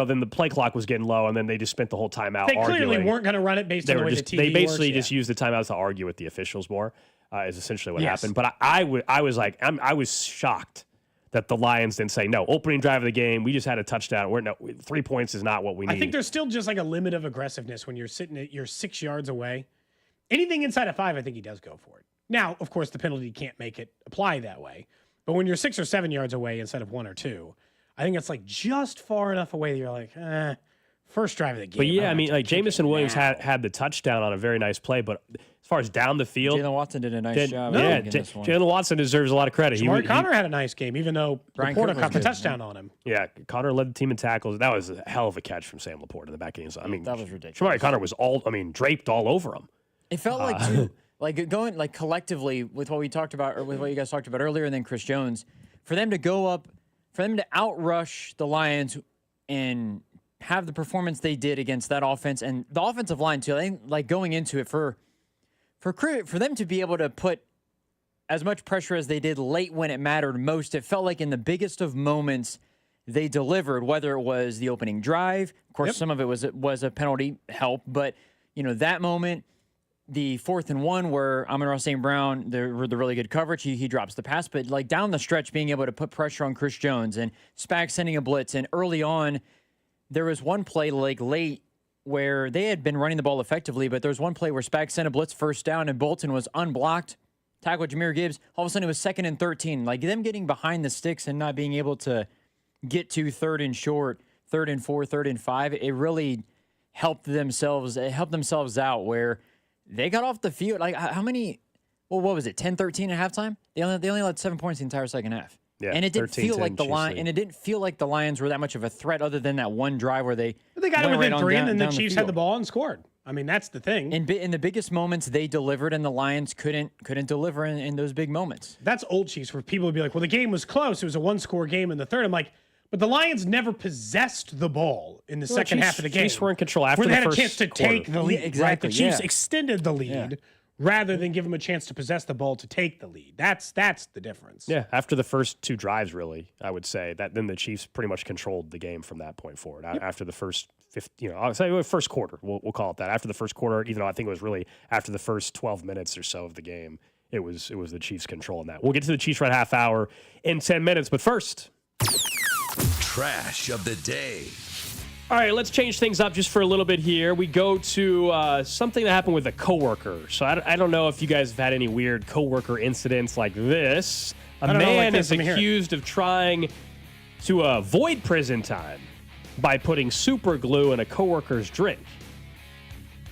then the play clock was getting low, and then they just spent the whole timeout They arguing. clearly weren't going to run it based on the way the TV They basically works. just used the timeouts to argue with the officials more, is essentially what Yes. happened. But I was shocked that the Lions didn't say, no, opening drive of the game, we just had a touchdown. 3 points is not what we need. I think there's still just like a limit of aggressiveness when you're sitting at you're 6 yards away. Anything inside of 5, I think he does go for it. Now, of course, the penalty can't make it apply that way. But when you're 6 or 7 yards away instead of 1 or 2, I think it's like just far enough away that you're like, first drive of the game. But yeah, I mean, like Jamison Williams had the touchdown on a very nice play, but as far as down the field, Jalen Watson did a nice job. Yeah, Jalen Watson deserves a lot of credit. Jamari Connor had a nice game, even though Brian Laporta Cook was caught the good. touchdown on him. Yeah, Connor led the team in tackles. That was a hell of a catch from Sam Laporta in the back end. So, I mean, that was ridiculous. Jamari Connor was draped all over him. It felt like too, like going like collectively with what we talked about or with what you guys talked about earlier, and then Chris Jones, for them to go up, for them to outrush the Lions and have the performance they did against that offense and the offensive line too. I think like going into it for them to be able to put as much pressure as they did late when it mattered most, it felt like in the biggest of moments they delivered. Whether it was the opening drive, of course, some of it was a penalty help, but that moment. The 4th and 1 where Amon-Ra St. Brown, the really good coverage, he drops the pass. But like down the stretch, being able to put pressure on Chris Jones and Spags sending a blitz. And early on, there was one play like late where they had been running the ball effectively, but there was one play where Spags sent a blitz first down and Bolton was unblocked. Tackled Jahmyr Gibbs. All of a sudden, it was 2nd and 13. Like them getting behind the sticks and not being able to get to 3rd and short, 3rd and 4, 3rd and 5, it really helped themselves out where they got off the field. Like how many? Well, what was it? 10-13 at halftime. They only led 7 points the entire second half. Yeah, and it didn't feel like and it didn't feel like the Lions were that much of a threat, other than that one drive where they got it went within right 3, down, and then the down Chiefs field. had the ball and scored. I mean, that's the thing. In the biggest moments, they delivered, and the Lions couldn't deliver in those big moments. That's old Chiefs, where people would be like, "Well, the game was close. It was a 1-score game in the third." I'm like, but the Lions never possessed the ball in the second half of the game. Chiefs were in control after where the they had first a chance to take the lead. Yeah, exactly, Right? The Chiefs yeah. extended the lead rather than give them a chance to possess the ball to take the lead. That's the difference. Yeah, after the first 2 drives, really, I would say that then the Chiefs pretty much controlled the game from that point forward. After the first I'll say first quarter, we'll call it that. After the first quarter, even though I think it was really after the first 12 minutes or so of the game, it was the Chiefs controlling that. We'll get to the Chiefs right half hour in 10 minutes, but first, Trash of the day. all right, let's change things up just for a little bit here. We go to something that happened with a coworker. So I don't know if you guys have had any weird coworker incidents like this. A man is accused of trying to avoid prison time by putting super glue in a coworker's drink.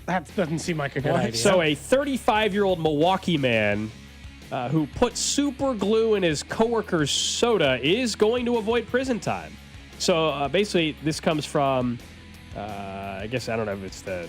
That doesn't seem like a good idea. So a 35-year-old Milwaukee man who put super glue in his coworker's soda is going to avoid prison time. So basically, this comes from, I guess, I don't know if it's the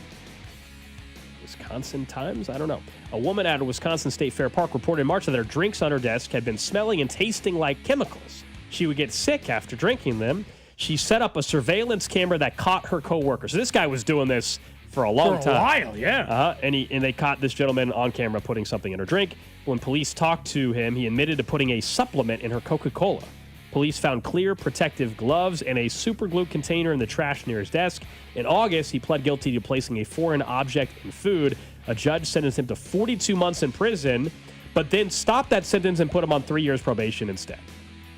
Wisconsin Times. I don't know. A woman at a Wisconsin State Fair Park reported in March that her drinks on her desk had been smelling and tasting like chemicals. She would get sick after drinking them. She set up a surveillance camera that caught her coworker. So this guy was doing this for a long time. For a while, yeah. And they caught this gentleman on camera putting something in her drink. When police talked to him, he admitted to putting a supplement in her Coca-Cola. Police found clear protective gloves and a super glue container in the trash near his desk. In August, he pled guilty to placing a foreign object in food. A judge sentenced him to 42 months in prison, but then stopped that sentence and put him on 3 years probation instead.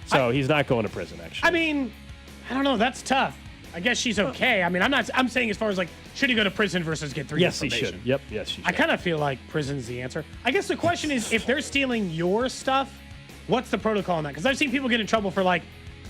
So he's not going to prison, actually. I mean, I don't know. That's tough. I guess she's okay. I mean, I'm saying as far as like, should he go to prison versus get 3 years probation? Yes, he should. Yep, yes, he should. I kind of feel like prison's the answer. I guess the question is, if they're stealing your stuff, what's the protocol on that? Because I've seen people get in trouble for like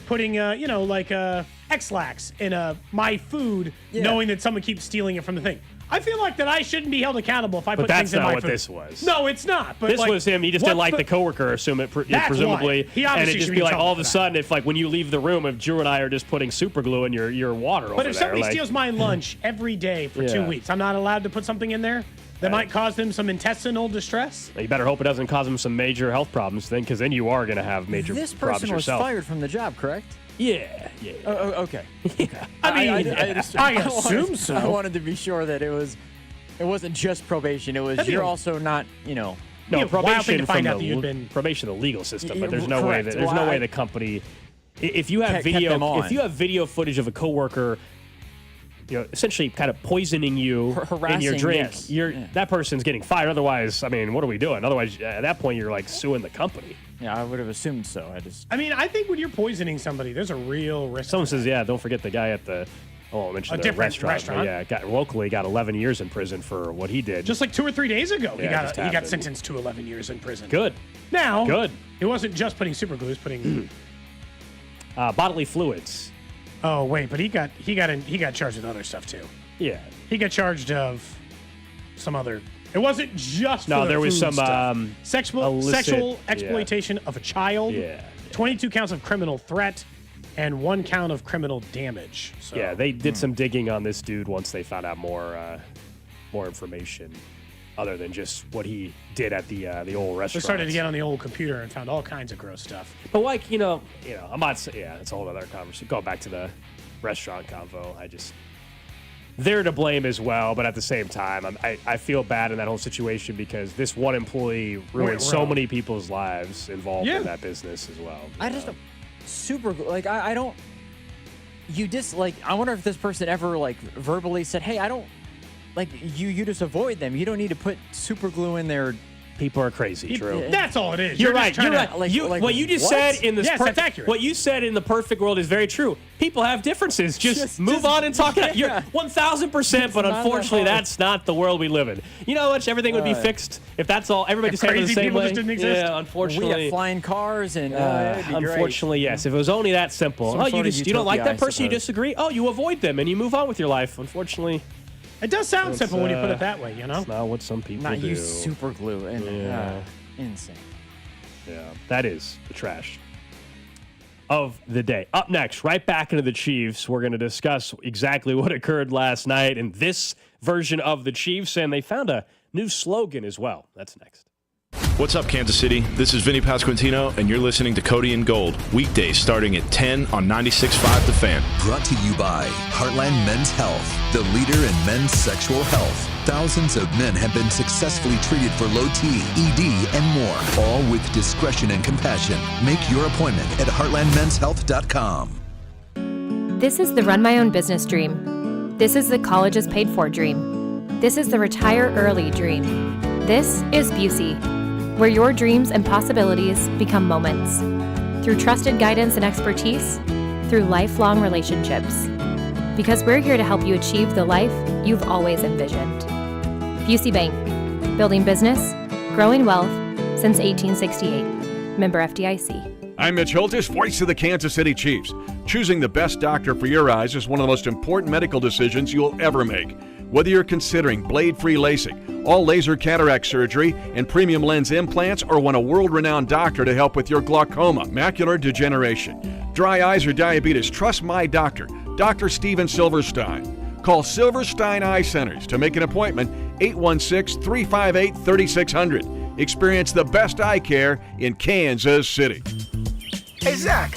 putting, X-Lax in my food, knowing that someone keeps stealing it from the thing. I feel like that I shouldn't be held accountable if I But put that's things in not my what food. this was. No, it's not. But This was him. He just didn't like the coworker, presumably. He obviously and it should just be be in like trouble all of for a that. sudden, if like when you leave the room, if Drew and I are just putting super glue in your water over there. But if somebody like, steals my lunch every day for 2 Yeah. weeks, I'm not allowed to put something in there that might cause them some intestinal distress? you better hope it doesn't cause them some major health problems then, because then you are going to have major This problems person was yourself. fired from the job, correct? Yeah. Oh, okay. I mean, I assume wanted, so. I wanted to be sure that it wasn't just probation. It was That'd be you're a- also not, No, be a wild thing probation to from find out the that you'd been- probation, the legal system. But Yeah, there's no way correct. that there's Well, no way I- the company. If you have kept them video, on. if you have video footage of a coworker, essentially kind of poisoning you in your Harassing, drink, yes. that person's getting fired. Otherwise, I mean, what are we doing? Otherwise, at that point, you're like suing the company. Yeah, I would have assumed so. I mean, I think when you're poisoning somebody, there's a real risk. Someone says, yeah, don't forget the guy at the. Oh, I mentioned A the different restaurant. But yeah, locally got 11 years in prison for what he did. Just like 2 or 3 days ago, Yeah, he it got just he got happened. sentenced to 11 years in prison. Good. Now, Good. It wasn't just putting super glue; it was putting. Bodily fluids. Oh wait, but he got charged with other stuff too. Yeah. He got charged of some other. It wasn't just No, for the there was food some stuff. illicit- Sexual yeah. exploitation of a child. Yeah. 22 counts of criminal threat, and 1 count of criminal damage. So, Yeah, they did some digging on this dude once they found out more information, other than just what he did at the old They restaurant. started to get on the old computer and found all kinds of gross stuff. But like I'm not saying, yeah, it's a whole other conversation. Going back to the restaurant convo, they're to blame as well, but at the same time, I feel bad in that whole situation because this one employee ruined so many people's lives involved in that business as well. I just don't, super like I don't. You just like I wonder if this person ever like verbally said, "Hey, I don't like you. You just avoid them. You don't need to put super glue in there." People are crazy, Drew. That's all it is. You're just right. trying You're to- right. What you just said in this Yes, that's accurate. what you said in the perfect world is very true. People have differences. Just move on and talk it out. You're 1,000%, but not unfortunately, that hard. that's not the world we live in. You know how much everything would be fixed if that's all. Everybody If just handled the crazy same people way. just didn't exist? Yeah, We unfortunately. have flying cars and it'd be great. Unfortunately, yes. If it was only that simple. Some Oh, sort of you don't like utopia, that person, you I suppose. disagree. Oh, you avoid them and you move on with your life. Unfortunately, It does sound It's, simple when you put it that way, you know? it's not what some people Not do. use super glue and Yeah. insane. Yeah, that is the trash of the day. Up next, right back into the Chiefs, we're going to discuss exactly what occurred last night in this version of the Chiefs, and they found a new slogan as well. That's next. What's up, Kansas City? This is Vinny Pasquantino, and you're listening to Cody and Gold, weekdays starting at 10 on 96.5 The Fan. Brought to you by Heartland Men's Health, the leader in men's sexual health. Thousands of men have been successfully treated for low T, ED, and more, all with discretion and compassion. Make your appointment at heartlandmenshealth.com. This is the run my own business dream. This is the colleges paid for dream. This is the retire early dream. This is Busey, where your dreams and possibilities become moments. Through trusted guidance and expertise, through lifelong relationships. Because we're here to help you achieve the life you've always envisioned. Busey Bank, building business, growing wealth since 1868. Member FDIC. I'm Mitch Holtis, voice of the Kansas City Chiefs. Choosing the best doctor for your eyes is one of the most important medical decisions you'll ever make. Whether you're considering blade-free LASIK, all laser cataract surgery, and premium lens implants, or want a world-renowned doctor to help with your glaucoma, macular degeneration, dry eyes, or diabetes, trust my doctor, Dr. Steven Silverstein. Call Silverstein Eye Centers to make an appointment, 816-358-3600. Experience the best eye care in Kansas City. Hey, Zach,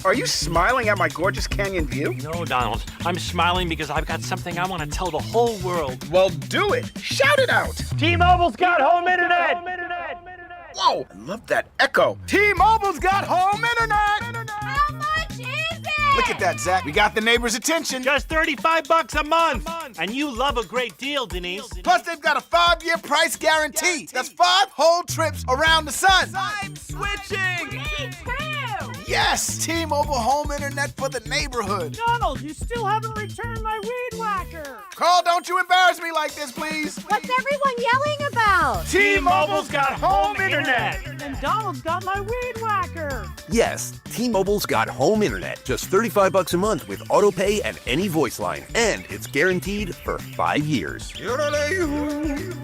are you smiling at my gorgeous canyon view? No, Donald. I'm smiling because I've got something I want to tell the whole world. Well, do it. Shout it out. T-Mobile's got home internet. Whoa, I love that echo. T-Mobile's got home internet. How much is it? Look at that, Zach. We got the neighbor's attention. Just $35 a month. And you love a great deal, Denise. Plus, they've got a 5-year price guarantee. That's 5 whole trips around the sun. I'm switching. Me too. Yes, T-Mobile home internet for the neighborhood. Donald, you still haven't returned my weed whacker. Carl, don't you embarrass me like this, please. What's everyone yelling about? T-Mobile's got home internet. And McDonald's got my weed whacker. Yes, T-Mobile's got home internet. Just $35 a month with auto pay and any voice line. And it's guaranteed for 5 years.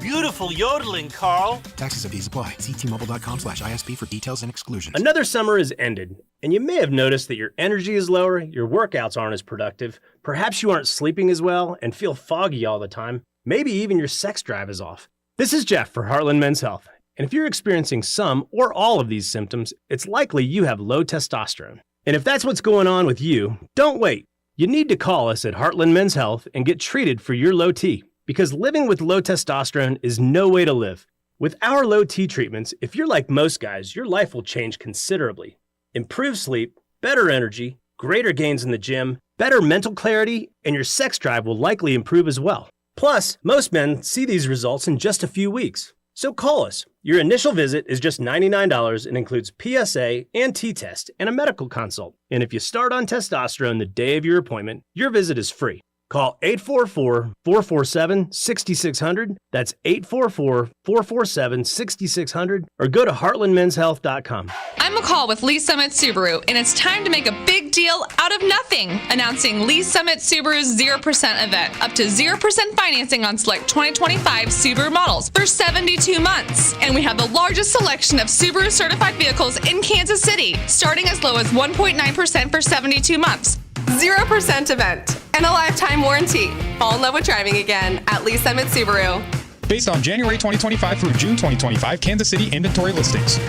Beautiful yodeling, Carl. Taxes and fees apply. See T-Mobile.com/ISP for details and exclusions. Another summer is ended, and you may have noticed that your energy is lower, your workouts aren't as productive, perhaps you aren't sleeping as well and feel foggy all the time. Maybe even your sex drive is off. This is Jeff for Heartland Men's Health. And if you're experiencing some or all of these symptoms, it's likely you have low testosterone. And if that's what's going on with you, don't wait. You need to call us at Heartland Men's Health and get treated for your low T, because living with low testosterone is no way to live. With our low T treatments, if you're like most guys, your life will change considerably. Improved sleep, better energy, greater gains in the gym, better mental clarity, and your sex drive will likely improve as well. Plus, most men see these results in just a few weeks. So call us. Your initial visit is just $99 and includes PSA and T-test and a medical consult. And if you start on testosterone the day of your appointment, your visit is free. Call 844-447-6600. That's 844-447-6600. Or go to heartlandmenshealth.com. I'm McCall with Lee Summit Subaru, and it's time to make a big deal out of nothing. Announcing Lee Summit Subaru's 0% event. Up to 0% financing on select 2025 Subaru models for 72 months. And we have the largest selection of Subaru certified vehicles in Kansas City, starting as low as 1.9% for 72 months. 0% event and a lifetime warranty. Fall in love with driving again at Lee Summit Subaru. Based on January 2025 through June 2025 Kansas City inventory listings.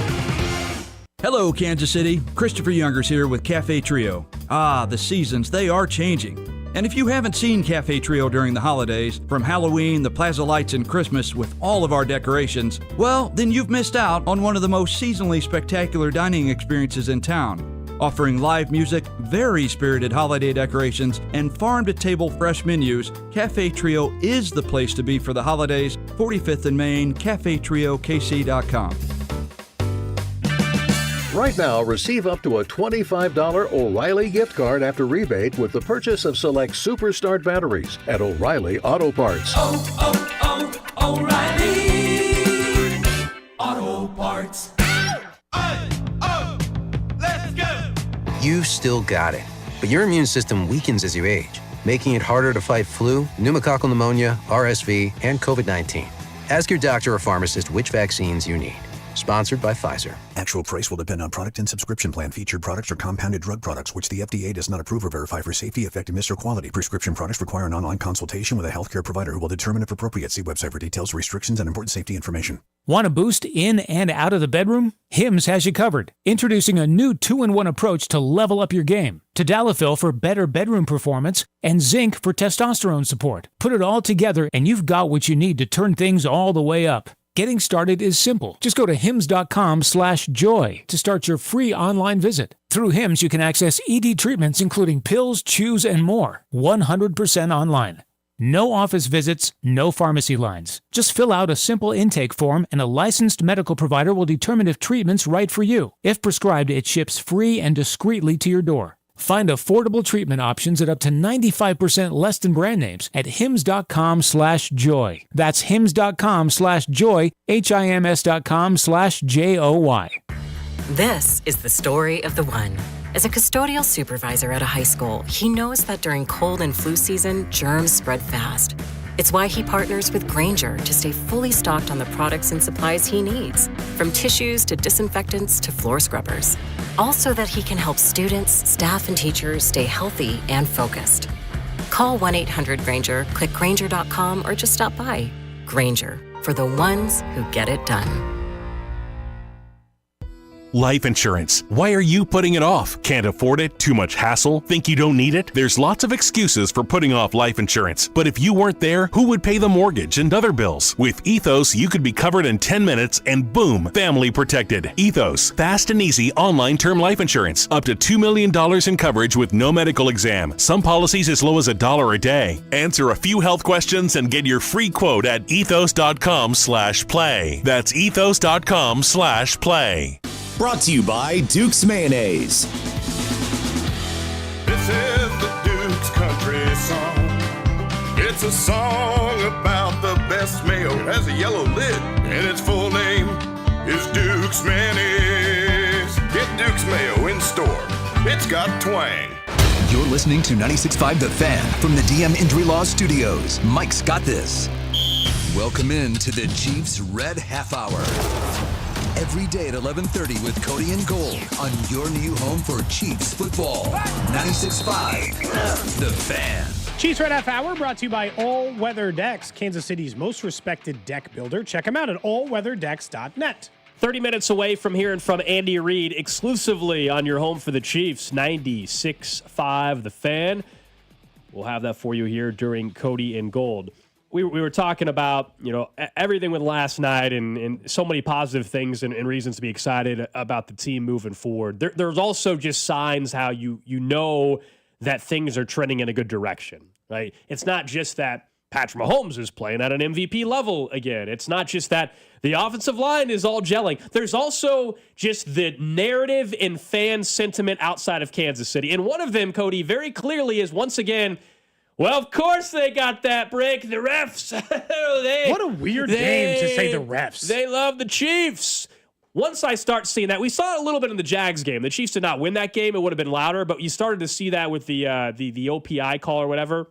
Hello, Kansas City. Christopher Youngers here with Cafe Trio. The seasons, they are changing. And if you haven't seen Cafe Trio during the holidays, from Halloween, the Plaza Lights, and Christmas with all of our decorations, well, then you've missed out on one of the most seasonally spectacular dining experiences in town. Offering live music, very spirited holiday decorations, and farm-to-table fresh menus, Cafe Trio is the place to be for the holidays. 45th and Main, cafetriokc.com. Right now, receive up to a $25 O'Reilly gift card after rebate with the purchase of select Superstart batteries at O'Reilly Auto Parts. O'Reilly Auto Parts. You've still got it, but your immune system weakens as you age, making it harder to fight flu, pneumococcal pneumonia, RSV, and COVID-19. Ask your doctor or pharmacist which vaccines you need. Sponsored by Pfizer. Actual price will depend on product and subscription plan. Featured products are compounded drug products, which the FDA does not approve or verify for safety, effectiveness, or quality. Prescription products require an online consultation with a healthcare provider who will determine if appropriate. See website for details, restrictions, and important safety information. Want a boost in and out of the bedroom? Hims has you covered. Introducing a new 2-in-1 approach to level up your game. Tadalafil for better bedroom performance and zinc for testosterone support. Put it all together and you've got what you need to turn things all the way up. Getting started is simple. Just go to hims.com/joy to start your free online visit. Through Hims, you can access ED treatments including pills, chews, and more. 100% online. No office visits, no pharmacy lines. Just fill out a simple intake form and a licensed medical provider will determine if treatment's right for you. If prescribed, it ships free and discreetly to your door. Find affordable treatment options at up to 95% less than brand names at hims.com/joy. That's hims.com/joy, HIMS.com/JOY. This is the story of the one. As a custodial supervisor at a high school, he knows that during cold and flu season, germs spread fast. It's why he partners with Grainger to stay fully stocked on the products and supplies he needs, from tissues to disinfectants to floor scrubbers. All so that he can help students, staff, and teachers stay healthy and focused. Call 1-800-GRAINGER, click Grainger.com, or just stop by. Grainger, for the ones who get it done. Life insurance. Why are you putting it off? Can't afford it? Too much hassle? Think you don't need it? There's lots of excuses for putting off life insurance. But if you weren't there, who would pay the mortgage and other bills? With Ethos, you could be covered in 10 minutes and boom, family protected. Ethos, fast and easy online term life insurance. Up to $2 million in coverage with no medical exam. Some policies as low as $1 a day. Answer a few health questions and get your free quote at ethos.com/play. That's ethos.com/play. Brought to you by Duke's Mayonnaise. This is the Duke's Country Song. It's a song about the best mayo. It has a yellow lid and its full name. is Duke's Mayonnaise. Get Duke's Mayo in store. It's got twang. You're listening to 96.5 The Fan from the DM Injury Law Studios. Mike's got this. Welcome in to the Chiefs Red Half Hour. Every day at 11:30 with Cody and Gold on your new home for Chiefs football. 96.5 The Fan. Chiefs Red Half Hour brought to you by All Weather Decks, Kansas City's most respected deck builder. Check them out at allweatherdecks.net. 30 minutes away from hearing from Andy Reid exclusively on your home for the Chiefs, 96.5 The Fan. We'll have that for you here during Cody and Gold. We were talking about, everything with last night and so many positive things and reasons to be excited about the team moving forward. There's also just signs how you know that things are trending in a good direction, right? It's not just that Patrick Mahomes is playing at an MVP level again. It's not just that the offensive line is all gelling. There's also just the narrative and fan sentiment outside of Kansas City. And one of them, Cody, very clearly is once again, well, of course they got that break. The refs. What a weird game to say the refs. They love the Chiefs. Once I start seeing that, we saw it a little bit in the Jags game. The Chiefs did not win that game. It would have been louder, but you started to see that with the OPI call or whatever,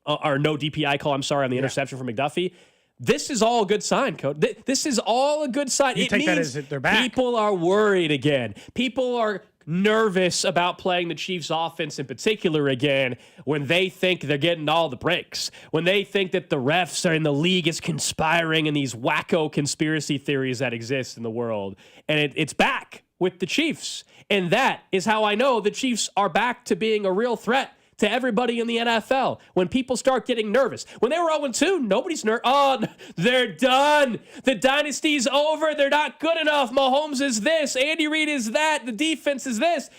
or no DPI call, I'm sorry, on the interception from McDuffie. This is all a good sign, Coach. This is all a good sign. You take that as they're back. People are worried again. People are nervous about playing the Chiefs offense in particular again when they think they're getting all the breaks, when they think that the refs are in the league is conspiring in these wacko conspiracy theories that exist in the world. And it's back with the Chiefs. And that is how I know the Chiefs are back to being a real threat to everybody in the NFL. When people start getting nervous. When they were 0-2, nobody's nervous. Oh, they're done. The dynasty's over. They're not good enough. Mahomes is this. Andy Reid is that. The defense is this.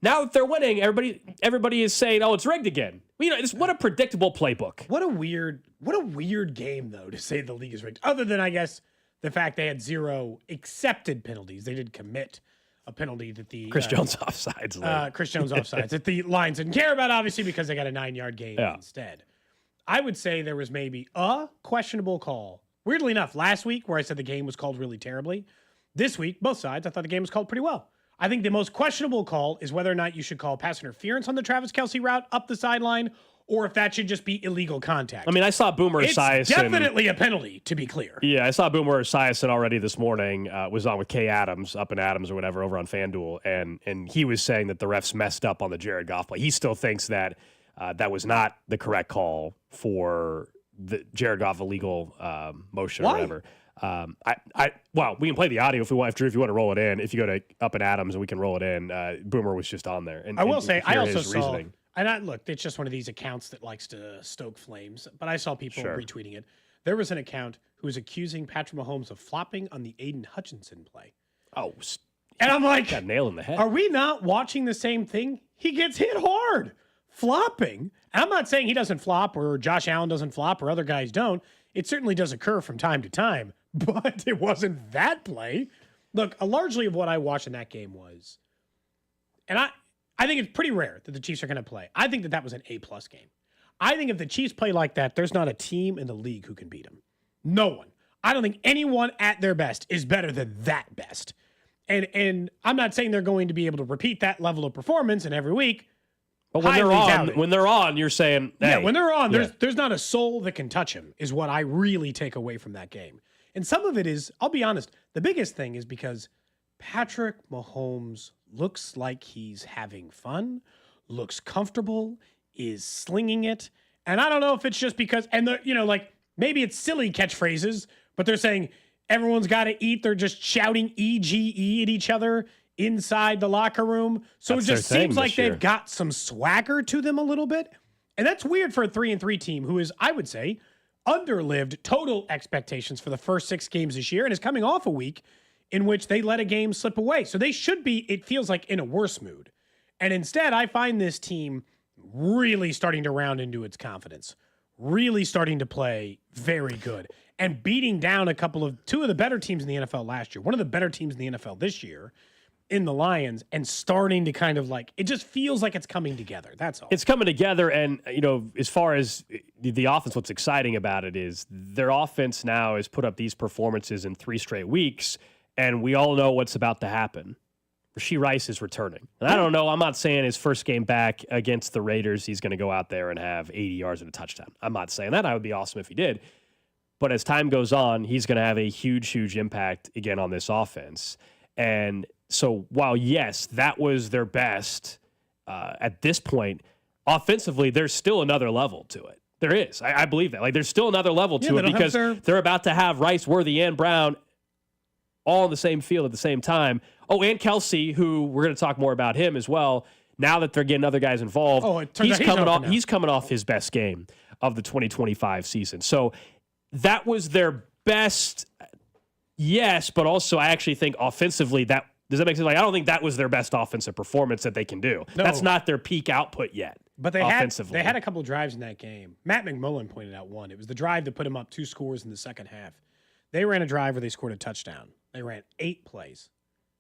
Now that they're winning, everybody is saying, oh, it's rigged again. What a predictable playbook. What a weird game, though, to say the league is rigged. Other than, I guess, the fact they had 0 accepted penalties. They did commit a penalty that the Chris Jones offsides. Chris Jones offsides that the Lions didn't care about, obviously, because they got a 9-yard gain instead. I would say there was maybe a questionable call. Weirdly enough, last week where I said the game was called really terribly, this week, both sides, I thought the game was called pretty well. I think the most questionable call is whether or not you should call pass interference on the Travis Kelce route up the sideline, or if that should just be illegal contact. I mean, I saw Boomer Esiason. It's definitely a penalty, to be clear. Yeah, I saw Boomer Esiason already this morning. Was on with Kay Adams, up in Adams or whatever, over on FanDuel, and he was saying that the refs messed up on the Jared Goff play. He still thinks that that was not the correct call for the Jared Goff illegal motion or whatever. Well, we can play the audio if you want to roll it in. If you go to Up and Adams and we can roll it in, Boomer was just on there. And I will say, I also saw. Reasoning. And look, it's just one of these accounts that likes to stoke flames, but I saw people retweeting it. There was an account who was accusing Patrick Mahomes of flopping on the Aiden Hutchinson play. Oh, and I'm like, got a nail in the head. Are we not watching the same thing? He gets hit hard, flopping. And I'm not saying he doesn't flop or Josh Allen doesn't flop or other guys don't. It certainly does occur from time to time, but it wasn't that play. Look, largely of what I watched in that game was, and I think it's pretty rare that the Chiefs are going to play. I think that was an A-plus game. I think if the Chiefs play like that, there's not a team in the league who can beat them. No one. I don't think anyone at their best is better than that best. And I'm not saying they're going to be able to repeat that level of performance in every week. But when they're on, you're saying, hey, yeah, when they're on, there's not a soul that can touch him, is what I really take away from that game. And some of it is, I'll be honest, the biggest thing is because Patrick Mahomes looks like he's having fun, looks comfortable, is slinging it. And I don't know if it's just because, maybe it's silly catchphrases, but they're saying everyone's got to eat. They're just shouting EGE at each other inside the locker room. So it just seems like they've got some swagger to them a little bit. And that's weird for a 3-3 team who is, I would say, underlived total expectations for the first 6 games this year and is coming off a week in which they let a game slip away. So they should be, it feels like, in a worse mood. And instead, I find this team really starting to round into its confidence, really starting to play very good, and beating down two of the better teams in the NFL last year, one of the better teams in the NFL this year, in the Lions, and starting to kind of it just feels like it's coming together. That's all. It's coming together, and, as far as the offense, what's exciting about it is their offense now has put up these performances in 3 straight weeks. and we all know what's about to happen. Rashee Rice is returning. And I don't know. I'm not saying his first game back against the Raiders, he's going to go out there and have 80 yards and a touchdown. I'm not saying that. I would be awesome if he did. But as time goes on, he's going to have a huge, huge impact again on this offense. And so while, yes, that was their best at this point, offensively, there's still another level to it. There is. I believe that. Like, there's still another level to it because they're about to have Rice, Worthy, and Brown all on the same field at the same time. Oh, and Kelsey, who we're going to talk more about him as well. Now that they're getting other guys involved, he's coming off his best game of the 2025 season. So that was their best, yes, but also I actually think offensively does that make sense? Like, I don't think that was their best offensive performance that they can do. No. That's not their peak output yet. But they had a couple drives in that game. Matt McMullen pointed out one. It was the drive that put him up 2 scores in the second half. They ran a drive where they scored a touchdown. They ran 8 plays.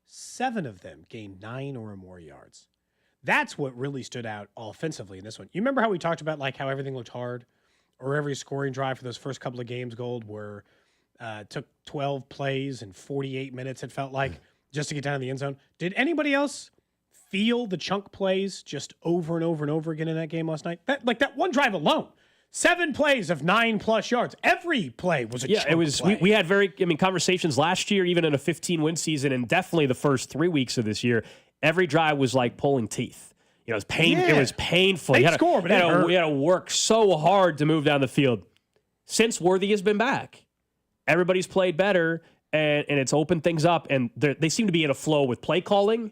7 of them gained 9 or more yards. That's what really stood out offensively in this one. You remember how we talked about like how everything looked hard, or every scoring drive for those first couple of games, Gold, where took 12 plays and 48 minutes, it felt like, just to get down in the end zone. Did anybody else feel the chunk plays just over and over and over again in that game last night? That one drive alone, 7 plays of 9+ yards. Every play was a chunk it was. Play. We had conversations last year, even in a 15-win season, and definitely the first 3 weeks of this year. Every drive was like pulling teeth. It was It was painful. You had to work so hard to move down the field. Since Worthy has been back, everybody's played better, and it's opened things up, and they seem to be in a flow with play calling.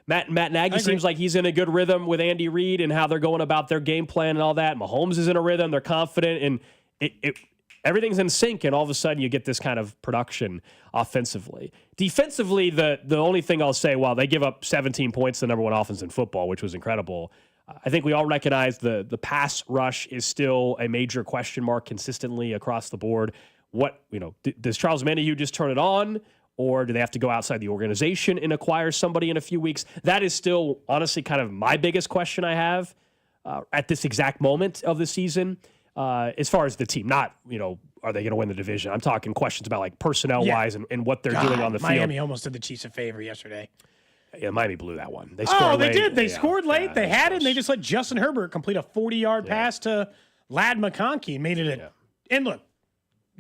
Matt Nagy seems like he's in a good rhythm with Andy Reid and how they're going about their game plan and all that. Mahomes is in a rhythm. They're confident, and everything's in sync, and all of a sudden you get this kind of production offensively. Defensively, the only thing I'll say, while they give up 17 points, the number 1 offense in football, which was incredible, I think we all recognize the pass rush is still a major question mark consistently across the board. Does Charles Menahue just turn it on? Or do they have to go outside the organization and acquire somebody in a few weeks? That is still, honestly, kind of my biggest question I have at this exact moment of the season. As far as the team, not, are they going to win the division? I'm talking questions about like personnel-wise and what they're doing on the field. Miami almost did the Chiefs a favor yesterday. Yeah, Miami blew that one. They scored late. They did. They scored late. They had it, and they just let Justin Herbert complete a 40-yard pass to Ladd McConkey and made it And look,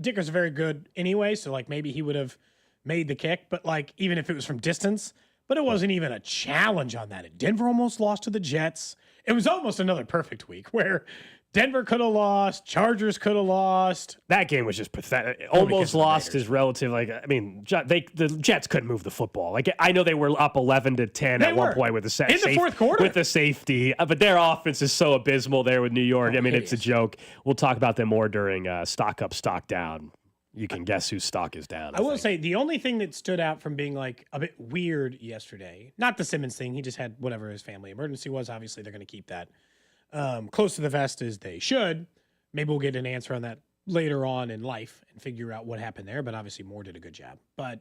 Dicker's very good anyway, so like maybe he would have made the kick, but like even if it was from distance, but it wasn't even a challenge on that. Denver almost lost to the Jets. It was almost another perfect week where Denver could have lost, Chargers could have lost. That game was just pathetic. Almost lost is relative. The Jets couldn't move the football. Like, I know they were up 11-10 at one point with the in the fourth quarter with the safety, but their offense is so abysmal there with New York. It's a joke. We'll talk about them more during stock up, stock down. You can guess whose stock is down. I will say the only thing that stood out from being like a bit weird yesterday, not the Simmons thing. He just had whatever his family emergency was. Obviously, they're going to keep that close to the vest as they should. Maybe we'll get an answer on that later on in life and figure out what happened there. But obviously, Moore did a good job. But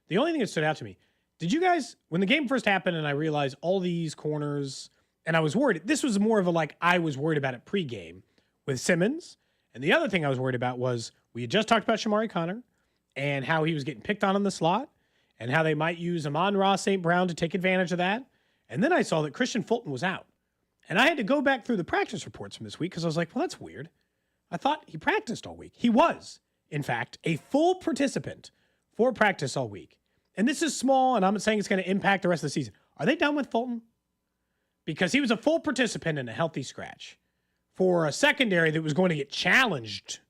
the only thing that stood out to me, did you guys, when the game first happened and I realized all these corners, and I was worried, this was more of a I was worried about it pregame with Simmons. And the other thing I was worried about was we had just talked about Shamari Connor and how he was getting picked on in the slot and how they might use Amon-Ra St. Brown to take advantage of that. And then I saw that Christian Fulton was out. And I had to go back through the practice reports from this week because I was like, well, that's weird. I thought he practiced all week. He was, in fact, a full participant for practice all week. And this is small, and I'm not saying it's going to impact the rest of the season. Are they done with Fulton? Because he was a full participant in a healthy scratch for a secondary that was going to get challenged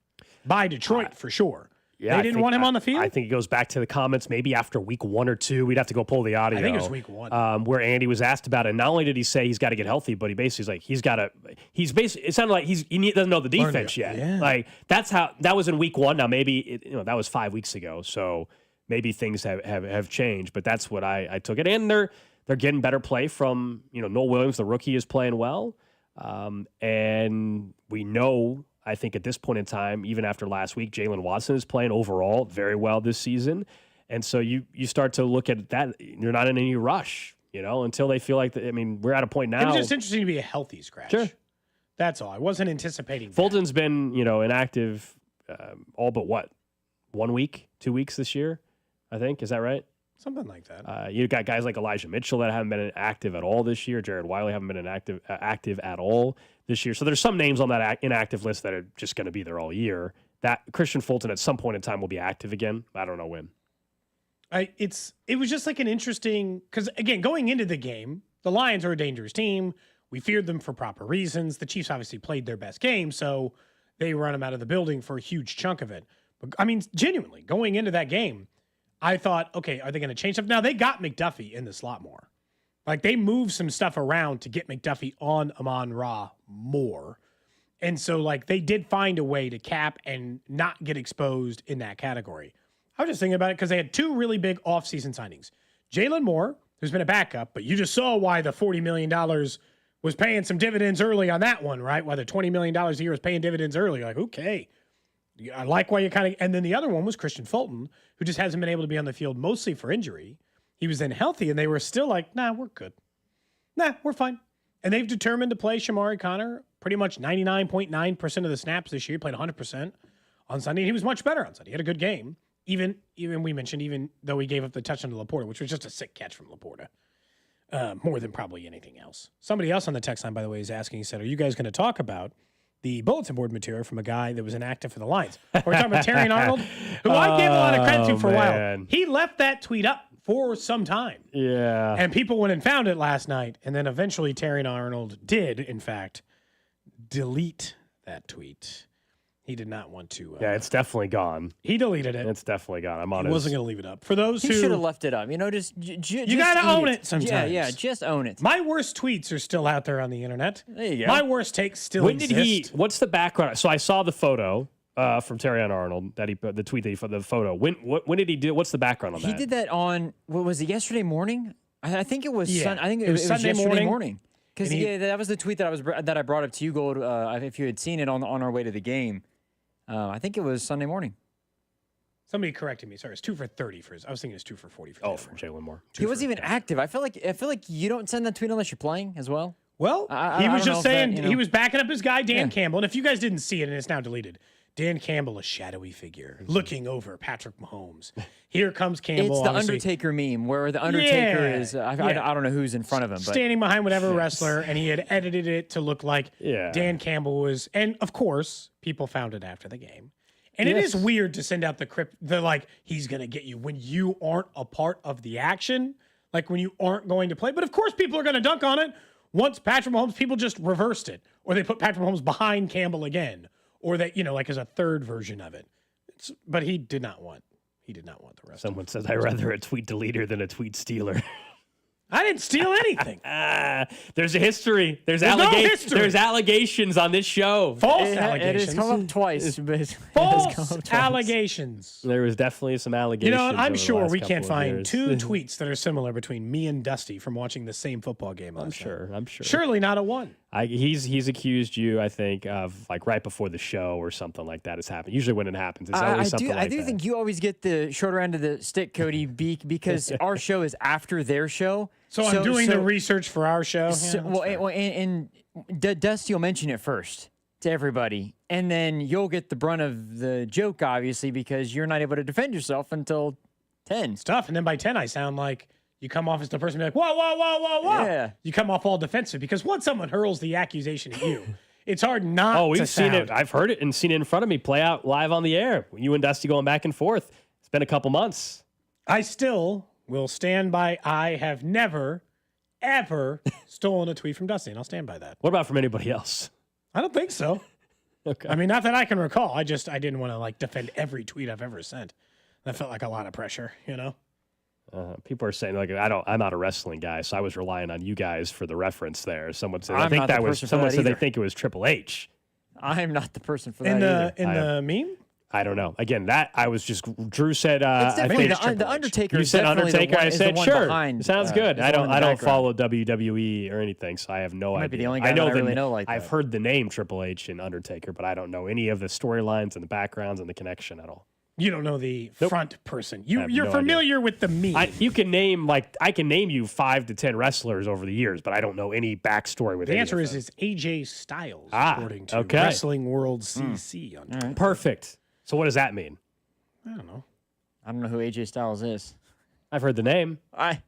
by Detroit for sure. Yeah, they didn't want him on the field? I think it goes back to the comments maybe after week 1 or 2. We'd have to go pull the audio. I think it was week 1. Where Andy was asked about it. And not only did he say he's got to get healthy, but he basically it sounded like he doesn't know the defense yet. Yeah. Like that was in week 1. Now maybe that was 5 weeks ago. So maybe things have changed, but that's what I took it. And they're getting better play from, Noel Williams, the rookie, is playing well. And we know, I think at this point in time, even after last week, Jalen Watson is playing overall very well this season. And so you start to look at that. You're not in any rush, until they feel like we're at a point now. It was just interesting to be a healthy scratch. Sure. That's all. I wasn't anticipating Fulton's been, inactive all but 1 week, 2 weeks this year. I think. Is that right? Something like that. You got guys like Elijah Mitchell that haven't been active at all this year. Jared Wiley haven't been active at all this year. So there's some names on that inactive list that are just going to be there all year. That Christian Fulton at some point in time will be active again. I don't know when. It was just like an interesting, because again, going into the game, the Lions are a dangerous team. We feared them for proper reasons. The Chiefs obviously played their best game, so they run them out of the building for a huge chunk of it. But I mean, genuinely, going into that game, I thought, okay, are they going to change stuff? Now, they got McDuffie in the slot more. Like, they moved some stuff around to get McDuffie on Amon-Ra more. And so, like, they did find a way to cap and not get exposed in that category. I was just thinking about it because they had two really big offseason signings. Jalen Moore, who's been a backup, but you just saw why the $40 million was paying some dividends early on that one, right? Why the $20 million a year was paying dividends early. Like, okay. I like why you kind of, and then the other one was Christian Fulton, who just hasn't been able to be on the field mostly for injury. He was then healthy, and they were still like, nah, we're good. Nah, we're fine. And they've determined to play Shamari Connor pretty much 99.9% of the snaps this year. He played 100% on Sunday, and he was much better on Sunday. He had a good game. Even we mentioned, even though he gave up the touchdown to Laporta, which was just a sick catch from Laporta, more than probably anything else. Somebody else on the text line, by the way, is asking, he said, are you guys going to talk about the bulletin board material from a guy that was inactive for the Lions? We're talking about Terry Arnold, who I gave a lot of credit to for a while. He left that tweet up for some time. Yeah. And people went and found it last night. And then eventually Terry Arnold did, in fact, delete that tweet. He did not want to. Yeah, it's definitely gone. He deleted it. It's definitely gone. I'm on it. He wasn't going to leave it up. For those he who should have left it up. You know, just you got to own it sometimes. Yeah, just own it. My worst tweets are still out there on the internet. There you go. My worst takes still exist. What's the background? So I saw the photo from Terry Arnold that he put the tweet that he put the photo. When did he do? What's the background on that? He did that on what was it? Yesterday morning. I think it was. Yeah. I think it was Sunday yesterday morning. Because And that was the tweet that I brought up to you, Gold. If you had seen it on our way to the game. I think it was Sunday morning. Somebody corrected me. Sorry, it's 2 for 30 for his. I was thinking it's 2 for 40 for for Jalen Moore. He wasn't even active. I feel like you don't send that tweet unless you're playing as well. Well, I he was don't just know if saying that, you know. he was backing up his guy Dan Campbell. And if you guys didn't see it, and it's now deleted, Dan Campbell, a shadowy figure, looking over Patrick Mahomes. Here comes Campbell. It's the obviously, Undertaker meme where the Undertaker is. I don't know who's in front of him, but standing behind whatever wrestler, and he had edited it to look like Dan Campbell was. And of course, people found it after the game. And it is weird to send out the like, he's going to get you when you aren't a part of the action, like when you aren't going to play. But of course, people are going to dunk on it. Once Patrick Mahomes, people just reversed it, or they put Patrick Mahomes behind Campbell again, or that, like as a third version of it. But he did not want the rest. Someone says, I'd rather a tweet deleter than a tweet stealer. I didn't steal anything. There's a history. There's no history. There's allegations on this show. False allegations. It has come up twice. False allegations. There was definitely some allegations. I'm sure we can't can't find two tweets that are similar between me and Dusty from watching the same football game last night. I'm sure. Surely not a one. He's accused you, I think, of like right before the show or something like that has happened. Usually when it happens, it's always something like that. I do think you always get the shorter end of the stick, Cody, because our show is after their show. So I'm doing the research for our show. And Dusty will mention it first to everybody, and then you'll get the brunt of the joke, obviously, because you're not able to defend yourself until 10. It's tough, and then by 10, I sound like you come off as the person be like, whoa, whoa, whoa, whoa, whoa. Yeah. You come off all defensive because once someone hurls the accusation at you, it's hard not to we've seen it. I've heard it and seen it in front of me play out live on the air. You and Dusty going back and forth. It's been a couple months. I still will stand by I have never, ever stolen a tweet from Dusty, and I'll stand by that. What about from anybody else? I don't think so. Okay. I mean, not that I can recall. I didn't want to like defend every tweet I've ever sent. That felt like a lot of pressure, People are saying like I'm not a wrestling guy, so I was relying on you guys for the reference there. Someone said someone said they think it was Triple H. I am not the person for that in the meme. I don't know. Again, that I was just Drew said. It's definitely the Undertaker. You said Undertaker. I said sure. Behind, sounds good. I don't follow WWE or anything, so I have no idea. Might be the only guy I really know like that. I've heard the name Triple H and Undertaker, but I don't know any of the storylines and the backgrounds and the connection at all. You don't know the front person. You're familiar with the meme. I can name you 5 to 10 wrestlers over the years, but I don't know any backstory with the any answer of them. is AJ Styles, according to Wrestling World CC on Twitter. Perfect. So what does that mean? I don't know. I don't know who AJ Styles is. I've heard the name. That's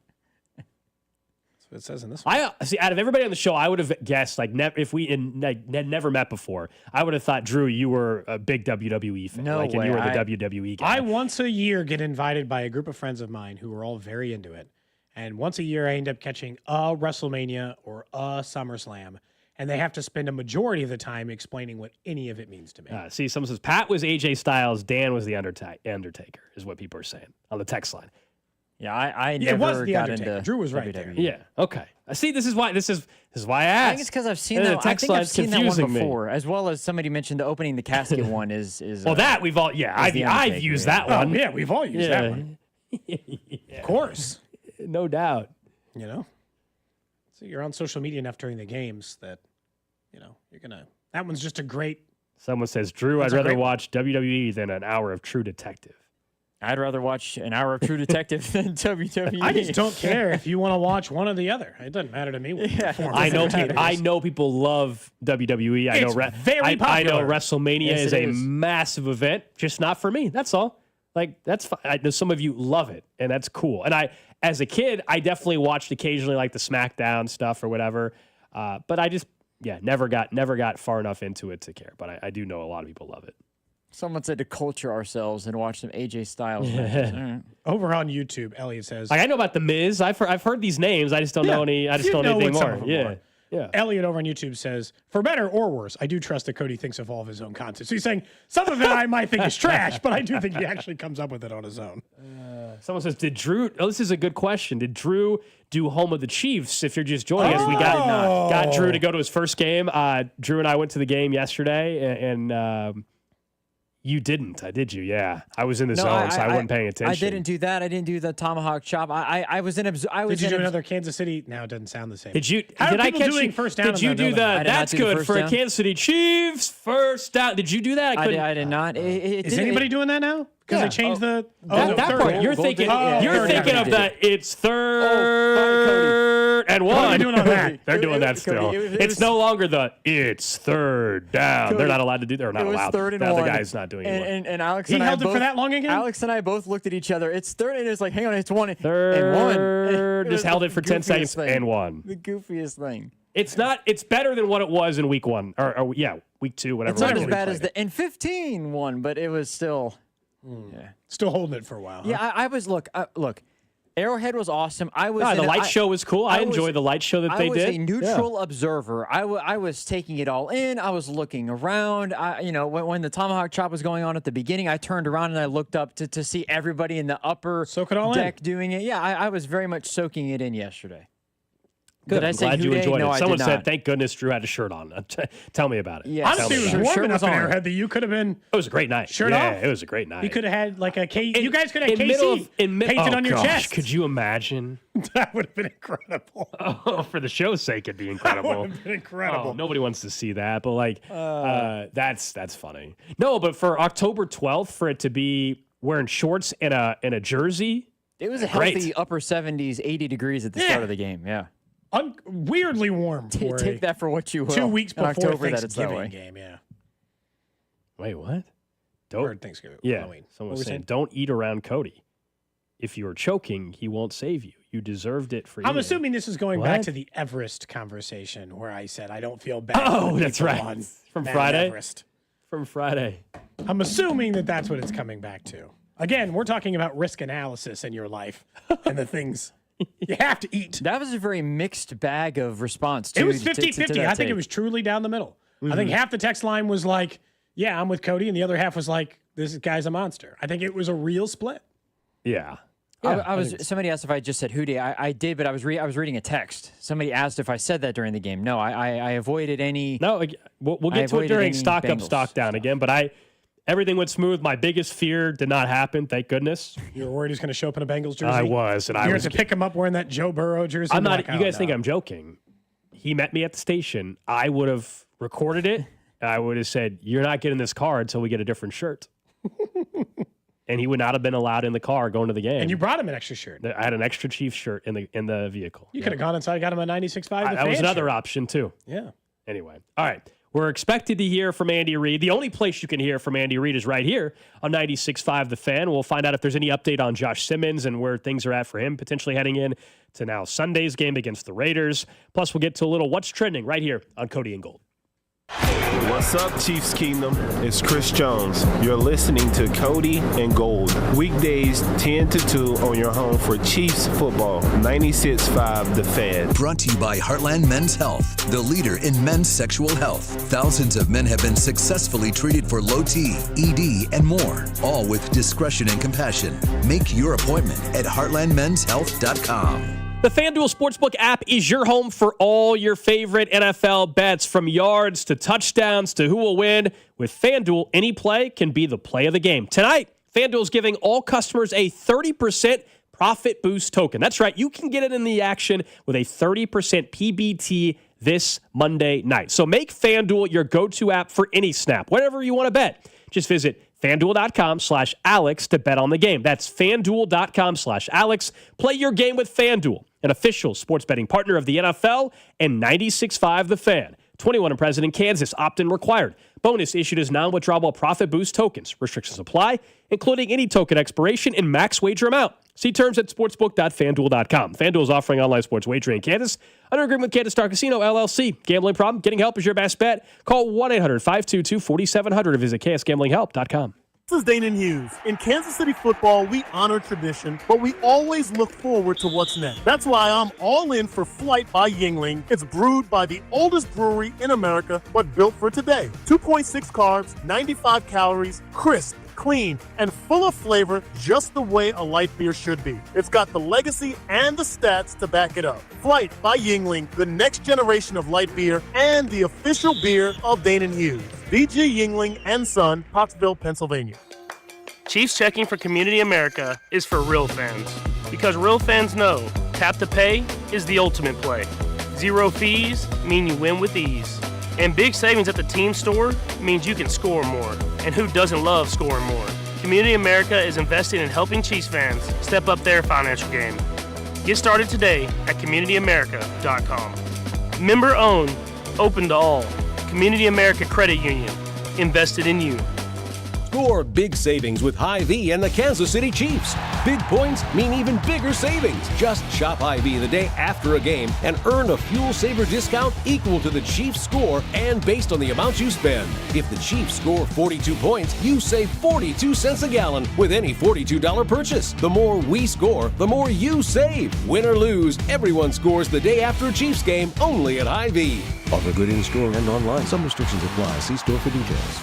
what it says in this one. I see. Out of everybody on the show, I would have guessed if we had never met before, I would have thought, Drew, you were a big WWE fan. No and way. you were the WWE guy. I once a year get invited by a group of friends of mine who are all very into it. And once a year, I end up catching a WrestleMania or a SummerSlam. And they have to spend a majority of the time explaining what any of it means to me. See, someone says, Pat was AJ Styles, Dan was the Undertaker, is what people are saying on the text line. Yeah, I never it was the got Undertaker. into Drew was right WWE. there. Yeah. Okay. See, this is why I asked. I think it's because I've seen that. I think I've seen that one before, as well as somebody mentioned the opening the casket one is. Well, that we've all. Yeah, I've used that one. Oh, yeah, we've all used that one. Of course, no doubt. You know, so you're on social media enough during the games that, you're gonna. That one's just a great. Someone says, Drew, I'd rather watch WWE than an hour of True Detective. I'd rather watch an hour of True Detective than WWE. I just don't care if you want to watch one or the other. It doesn't matter to me. I know people love WWE. I know very popular. I know WrestleMania is a massive event, just not for me. That's all. Like, that's fine. I know some of you love it, and that's cool. And as a kid, I definitely watched occasionally like the SmackDown stuff or whatever. But I just, never got far enough into it to care. But I do know a lot of people love it. Someone said to culture ourselves and watch some AJ Styles matches. Right. Over on YouTube, Elliot says, like, I know about the Miz. I've heard these names. I just don't know any. I just don't know anything more. Yeah. Elliot over on YouTube says, for better or worse, I do trust that Cody thinks of all of his own content. So he's saying some of it I might think is trash, but I do think he actually comes up with it on his own. Someone says, did Drew? Oh, this is a good question. Did Drew do Home of the Chiefs? If you're just joining us, we got Drew to go to his first game. Drew and I went to the game yesterday, and you didn't, did you? Yeah, I was in the zone, so I wasn't paying attention. I didn't do that. I didn't do the tomahawk chop. I was in. Did you do another Kansas City? Now it doesn't sound the same. Did you? How did are I people catch doing you? first down? Did you do the? That's good for a Kansas City Chiefs first down. Did you do that? I did not. Is anybody doing that now? Because they changed the that part. You're thinking of the it's third and one. What are you doing on that? They're doing that still. It's no longer the it's third down. They're not allowed to do. They're not allowed. Third and the one. other guy's not doing it. And Alex he and held I it for that long again. Alex and I both looked at each other. It's third, and it's like, hang on, it's one third and one. Just held it for 10 seconds and one. The goofiest thing. It's not. It's better than what it was in week one or week two, whatever. It's not as bad as the 15 but it was still. Still holding it for a while. Yeah, I was look. Arrowhead was awesome. The light show was cool. I enjoyed the light show that they did. I was a neutral observer. I was taking it all in. I was looking around. When the tomahawk chop was going on at the beginning, I turned around and I looked up to see everybody in the upper deck doing it. Yeah, I was very much soaking it in yesterday. Good. I'm glad you enjoyed it. Someone said, not. "Thank goodness Drew had a shirt on." Tell me about it. Yes. Honestly, it was warm enough in Arrowhead that you could have been. It was a great night. Shirt off. It was a great night. You could have had like a K. You guys could have KC painted on your chest. Could you imagine? That would have been incredible. Oh, for the show's sake, it'd be incredible. That would have been incredible. Oh, nobody wants to see that, but that's funny. No, but for October 12th, for it to be wearing shorts and a jersey, it was a healthy upper 70s, 80 degrees at the start of the game. Yeah. Weirdly warm. Take that for what you will. 2 weeks before October Thanksgiving game, yeah. Wait, what? Or Thanksgiving. Yeah. Halloween. Someone was saying, don't eat around Cody. If you are choking, he won't save you. You deserved it for I'm eating. assuming this is going back to the Everest conversation where I said I don't feel bad. Oh, that's right. From Friday? Everest. From Friday. I'm assuming that's what it's coming back to. Again, we're talking about risk analysis in your life and the things you have to eat. That was a very mixed bag of response. It was 50-50. I think it was truly down the middle. I think half the text line was like, yeah, I'm with Cody. And the other half was like, this guy's a monster. I think it was a real split. Yeah. Somebody asked if I just said Hootie. I did, but I was reading a text. Somebody asked if I said that during the game. No, I avoided any. No, we'll get to it during stock up, stock down again. But everything went smooth. My biggest fear did not happen. Thank goodness. You were worried he was going to show up in a Bengals jersey. I was, and I was to pick him up wearing that Joe Burrow jersey. I'm not. You guys think I'm joking? He met me at the station. I would have recorded it. I would have said, "You're not getting this car until we get a different shirt." And he would not have been allowed in the car going to the game. And you brought him an extra shirt. I had an extra Chiefs shirt in the vehicle. You could have gone inside and got him a 96.5. That was another option too. Yeah. Anyway, all right. We're expected to hear from Andy Reid. The only place you can hear from Andy Reid is right here on 96.5 The Fan. We'll find out if there's any update on Josh Simmons and where things are at for him, potentially heading in to now Sunday's game against the Raiders. Plus, we'll get to a little What's Trending right here on Cody and Gold. What's up, Chiefs Kingdom? It's Chris Jones. You're listening to Cody and Gold. Weekdays 10 to 2 on your home for Chiefs football. 96.5 The Fan. Brought to you by Heartland Men's Health, the leader in men's sexual health. Thousands of men have been successfully treated for low T, ED, and more, all with discretion and compassion. Make your appointment at heartlandmenshealth.com. The FanDuel Sportsbook app is your home for all your favorite NFL bets, from yards to touchdowns to who will win. With FanDuel, any play can be the play of the game. Tonight, FanDuel is giving all customers a 30% profit boost token. That's right, you can get it in the action with a 30% PBT this Monday night. So make FanDuel your go-to app for any snap, whatever you want to bet. Just visit FanDuel.com/Alex to bet on the game. That's FanDuel.com/Alex. Play your game with FanDuel, an official sports betting partner of the NFL and 96.5 The Fan. 21 and present in Kansas. Opt-in required. Bonus issued as non-withdrawable profit boost tokens. Restrictions apply, including any token expiration and max wager amount. See terms at sportsbook.fanduel.com. FanDuel is offering online sports wagering in Kansas under agreement with Kansas Star Casino, LLC. Gambling problem? Getting help is your best bet. Call 1-800-522-4700 or visit ksgamblinghelp.com. This is Danon Hughes. In Kansas City football, we honor tradition, but we always look forward to what's next. That's why I'm all in for Flight by Yingling. It's brewed by the oldest brewery in America, but built for today. 2.6 carbs, 95 calories, crisp, clean, and full of flavor, just the way a light beer should be. It's got the legacy and the stats to back it up. Flight by Yingling, the next generation of light beer and the official beer of Danon Hughes. D.G. Yingling and Son, Pottsville, Pennsylvania. Chiefs Checking for Community America is for real fans. Because real fans know tap to pay is the ultimate play. Zero fees mean you win with ease. And big savings at the team store means you can score more. And who doesn't love scoring more? Community America is investing in helping Chiefs fans step up their financial game. Get started today at communityamerica.com. Member owned, open to all. Community America Credit Union, invested in you. Score big savings with Hy-Vee and the Kansas City Chiefs. Big points mean even bigger savings. Just shop Hy-Vee the day after a game and earn a fuel saver discount equal to the Chiefs score and based on the amount you spend. If the Chiefs score 42 points, you save 42 cents a gallon with any $42 purchase. The more we score, the more you save. Win or lose, everyone scores the day after a Chiefs game only at Hy-Vee. Offer good in store and online. Some restrictions apply. See store for details.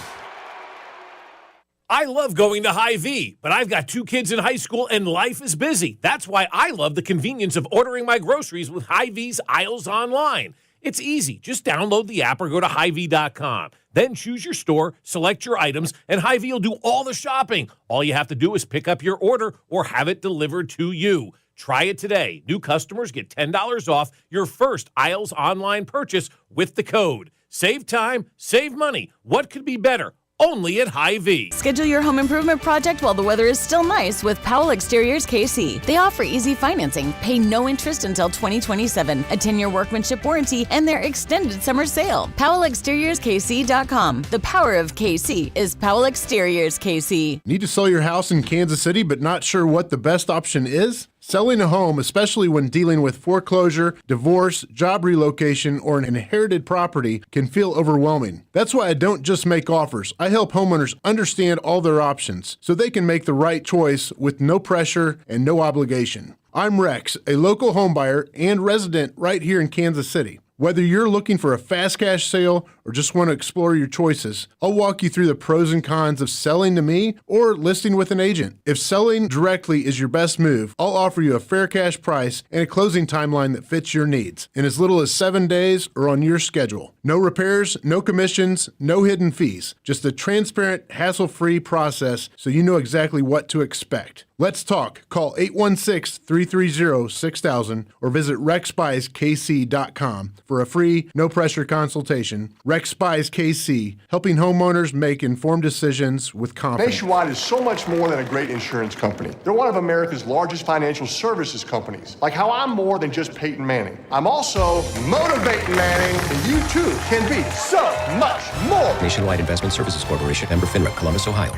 I love going to Hy-Vee, but I've got 2 kids in high school and life is busy. That's why I love the convenience of ordering my groceries with Hy-Vee's Aisles Online. It's easy. Just download the app or go to Hy-Vee.com. Then choose your store, select your items, and Hy-Vee will do all the shopping. All you have to do is pick up your order or have it delivered to you. Try it today. New customers get $10 off your first Aisles Online purchase with the code. Save time, save money. What could be better? Only at Hy-Vee. Schedule your home improvement project while the weather is still nice with Powell Exteriors KC. They offer easy financing, pay no interest until 2027, a 10-year workmanship warranty, and their extended summer sale. PowellExteriorsKC.com. The power of KC is Powell Exteriors KC. Need to sell your house in Kansas City but not sure what the best option is? Selling a home, especially when dealing with foreclosure, divorce, job relocation, or an inherited property, can feel overwhelming. That's why I don't just make offers. I help homeowners understand all their options so they can make the right choice with no pressure and no obligation. I'm Rex, a local homebuyer and resident right here in Kansas City. Whether you're looking for a fast cash sale or just want to explore your choices, I'll walk you through the pros and cons of selling to me or listing with an agent. If selling directly is your best move, I'll offer you a fair cash price and a closing timeline that fits your needs in as little as 7 days or on your schedule. No repairs, no commissions, no hidden fees. Just a transparent, hassle-free process so you know exactly what to expect. Let's talk. Call 816-330-6000 or visit rexspicekc.com for a free, no-pressure consultation. Rex Spies KC, helping homeowners make informed decisions with confidence. Nationwide is so much more than a great insurance company. They're one of America's largest financial services companies. Like how I'm more than just Peyton Manning. I'm also motivating Manning, and you too can be so much more. Nationwide Investment Services Corporation, member FINRA, Columbus, Ohio.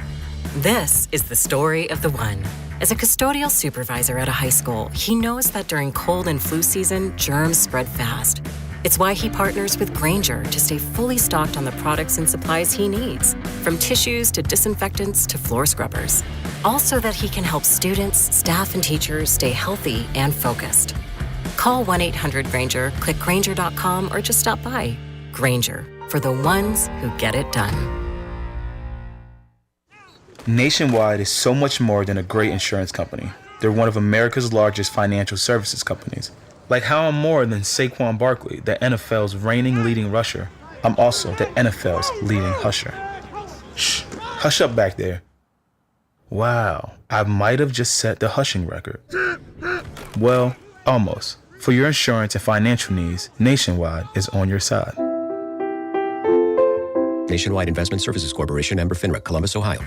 This is the story of the one. As a custodial supervisor at a high school, he knows that during cold and flu season, germs spread fast. It's why he partners with Grainger to stay fully stocked on the products and supplies he needs, from tissues to disinfectants to floor scrubbers. Also that he can help students, staff, and teachers stay healthy and focused. Call 1-800-GRAINGER, click Grainger.com, or just stop by. Grainger, for the ones who get it done. Nationwide is so much more than a great insurance company. They're one of America's largest financial services companies. Like how I'm more than Saquon Barkley, the NFL's reigning leading rusher. I'm also the NFL's leading husher. Shh, hush up back there. Wow, I might have just set the hushing record. Well, almost. For your insurance and financial needs, Nationwide is on your side. Nationwide Investment Services Corporation, member FINRA, Columbus, Ohio.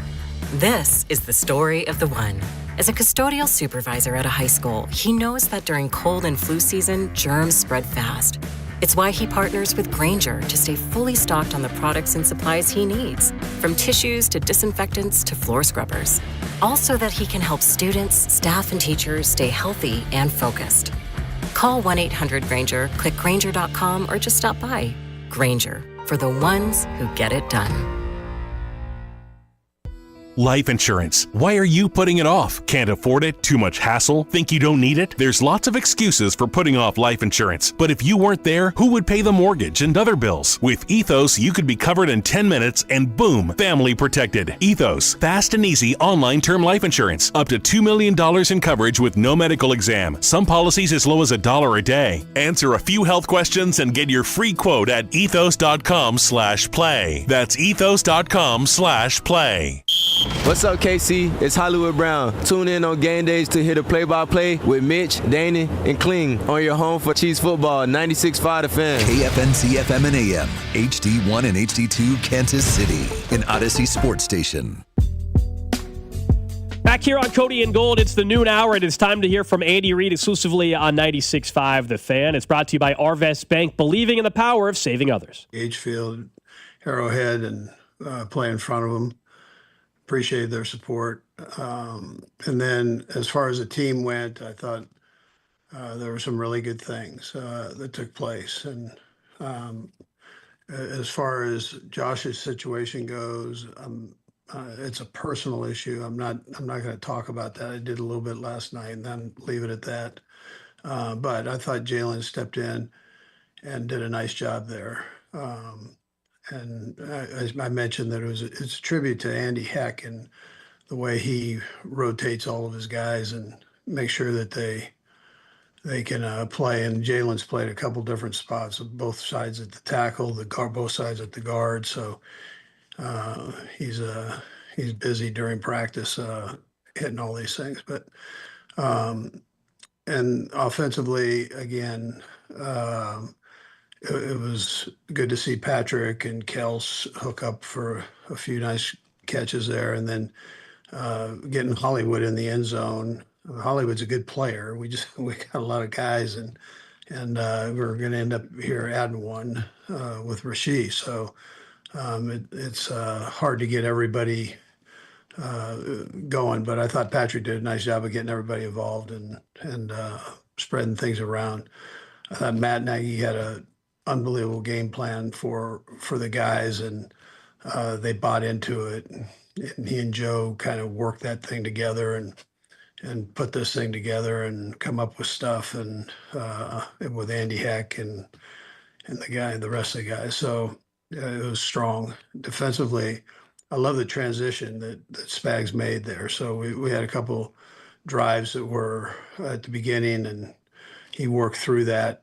This is the story of the one. As a custodial supervisor at a high school, he knows that during cold and flu season, germs spread fast. It's why he partners with Grainger to stay fully stocked on the products and supplies he needs, from tissues to disinfectants to floor scrubbers. Also that he can help students, staff, and teachers stay healthy and focused. Call 1-800-GRAINGER, click Grainger.com, or just stop by. Grainger, for the ones who get it done. Life insurance. Why are you putting it off? Can't afford it? Too much hassle? Think you don't need it? There's lots of excuses for putting off life insurance. But if you weren't there, who would pay the mortgage and other bills? With Ethos, you could be covered in 10 minutes and boom, family protected. Ethos, fast and easy online term life insurance. Up to $2 million in coverage with no medical exam. Some policies as low as $1 a day. Answer a few health questions and get your free quote at ethos.com/play. That's ethos.com/play. What's up, KC? It's Hollywood Brown. Tune in on game days to hear the play-by-play with Mitch, Danny, and Kling on your home for Chiefs football, 96.5 The Fan. KFNC FM and AM, HD1 and HD2 Kansas City, an Odyssey sports station. Back here on Cody and Gold, it's the noon hour, and it's time to hear from Andy Reid exclusively on 96.5 The Fan. It's brought to you by Arvest Bank, believing in the power of saving others. Field, Arrowhead, and play in front of them. Appreciate their support. And then as far as the team went, I thought there were some really good things that took place. And as far as Josh's situation goes, it's a personal issue. I'm not going to talk about that. I did a little bit last night and then leave it at that. But I thought Jalen stepped in and did a nice job there. And I mentioned that it's a tribute to Andy Heck and the way he rotates all of his guys and make sure that they can play. And Jalen's played a couple different spots, both sides at the tackle, both sides at the guard. So he's busy during practice hitting all these things. But and offensively, again. It was good to see Patrick and Kels hook up for a few nice catches there, and then getting Hollywood in the end zone. Hollywood's a good player. We got a lot of guys, and we're going to end up here adding one with Rasheed. So it's hard to get everybody going, but I thought Patrick did a nice job of getting everybody involved and spreading things around. I thought Matt Nagy had a unbelievable game plan for the guys, and they bought into it. And he and Joe kind of worked that thing together and put this thing together and come up with stuff, and with Andy Heck and the rest of the guys. So it was strong defensively. I love the transition that Spags made there. So we had a couple drives that were at the beginning, and he worked through that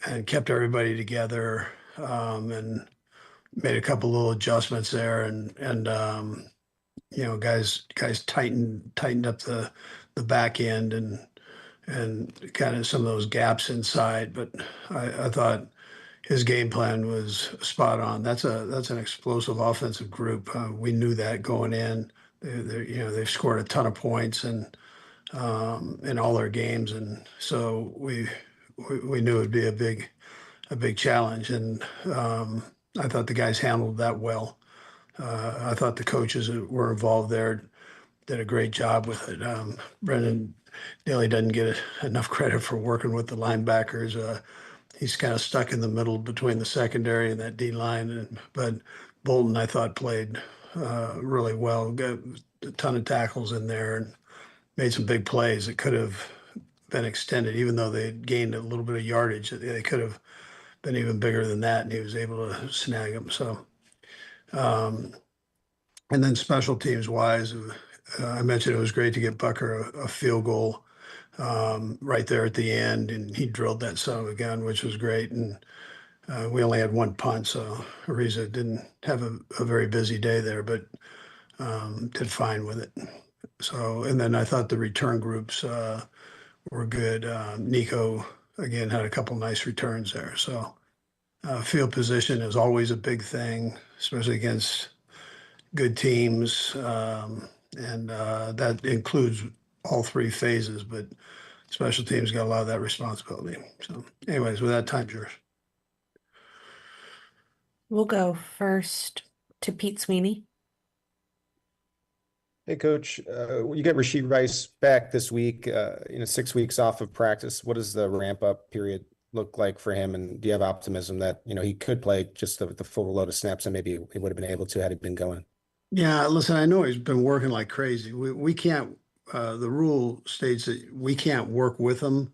and kept everybody together, and made a couple little adjustments there, and guys tightened up the back end and kind of some of those gaps inside. But I thought his game plan was spot on. That's an explosive offensive group. We knew that going in. They've scored a ton of points and in all their games, and so we knew it'd be a big challenge. And I thought the guys handled that well. I thought the coaches that were involved there did a great job with it. Brendan Daly doesn't get enough credit for working with the linebackers. He's kind of stuck in the middle between the secondary and that D line. But Bolton, I thought, played really well. Got a ton of tackles in there and made some big plays that could have been extended, even though they gained a little bit of yardage. They could have been even bigger than that, and he was able to snag them. So, and then special teams wise, I mentioned it was great to get Bucker a field goal right there at the end, and he drilled that son of a gun, which was great. And we only had one punt, so Ariza didn't have a very busy day there, but did fine with it. So, and then I thought the return groups were good. Nico, again, had a couple nice returns there. So field position is always a big thing, especially against good teams. And that includes all three phases, but special teams got a lot of that responsibility. So anyways, with that, time's yours. We'll go first to Pete Sweeney. Hey, Coach. You get Rashid Rice back this week, 6 weeks off of practice. What does the ramp-up period look like for him? And do you have optimism that, he could play just the full load of snaps and maybe he would have been able to had he been going? Yeah, listen, I know he's been working like crazy. We can't, the rule states that we can't work with him,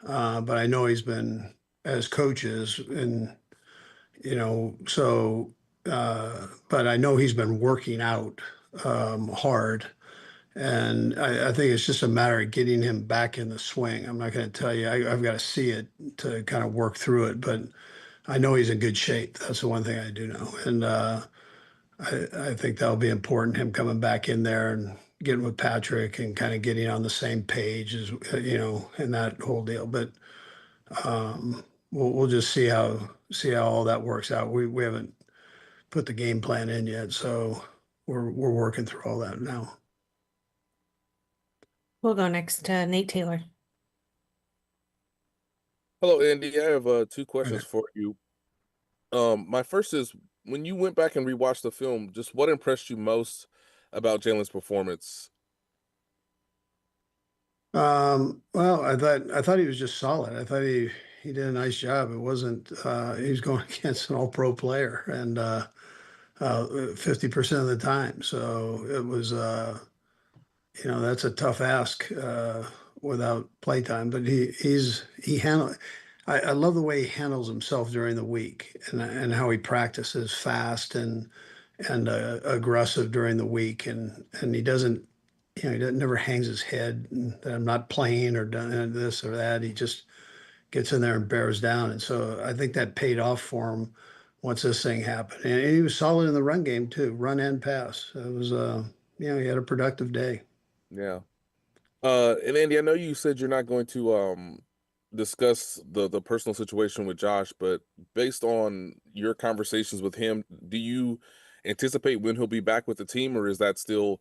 but I know he's been, as coaches, and, but I know he's been working out hard. And I think it's just a matter of getting him back in the swing. I'm not going to tell you, I've got to see it to kind of work through it, but I know he's in good shape. That's the one thing I do know. And I think that'll be important, him coming back in there and getting with Patrick and kind of getting on the same page as, and that whole deal. But we'll just see how all that works out. We haven't put the game plan in yet, so we're working through all that now. We'll go next to Nate Taylor. Hello, Andy. I have two questions for you. My first is, when you went back and rewatched the film, just what impressed you most about Jalen's performance? Well, I thought he was just solid. I thought he did a nice job. It wasn't he was going against an all-pro player and 50% of the time. So it was that's a tough ask without playtime. But he handled. I love the way he handles himself during the week and how he practices fast and aggressive during the week, and he doesn't, he never hangs his head that I'm not playing or done this or that. He just gets in there and bears down, and so I think that paid off for him once this thing happened. And he was solid in the run game too, run and pass. It was he had a productive day. Yeah. And Andy, I know you said you're not going to discuss the personal situation with Josh, but based on your conversations with him, do you anticipate when he'll be back with the team, or is that still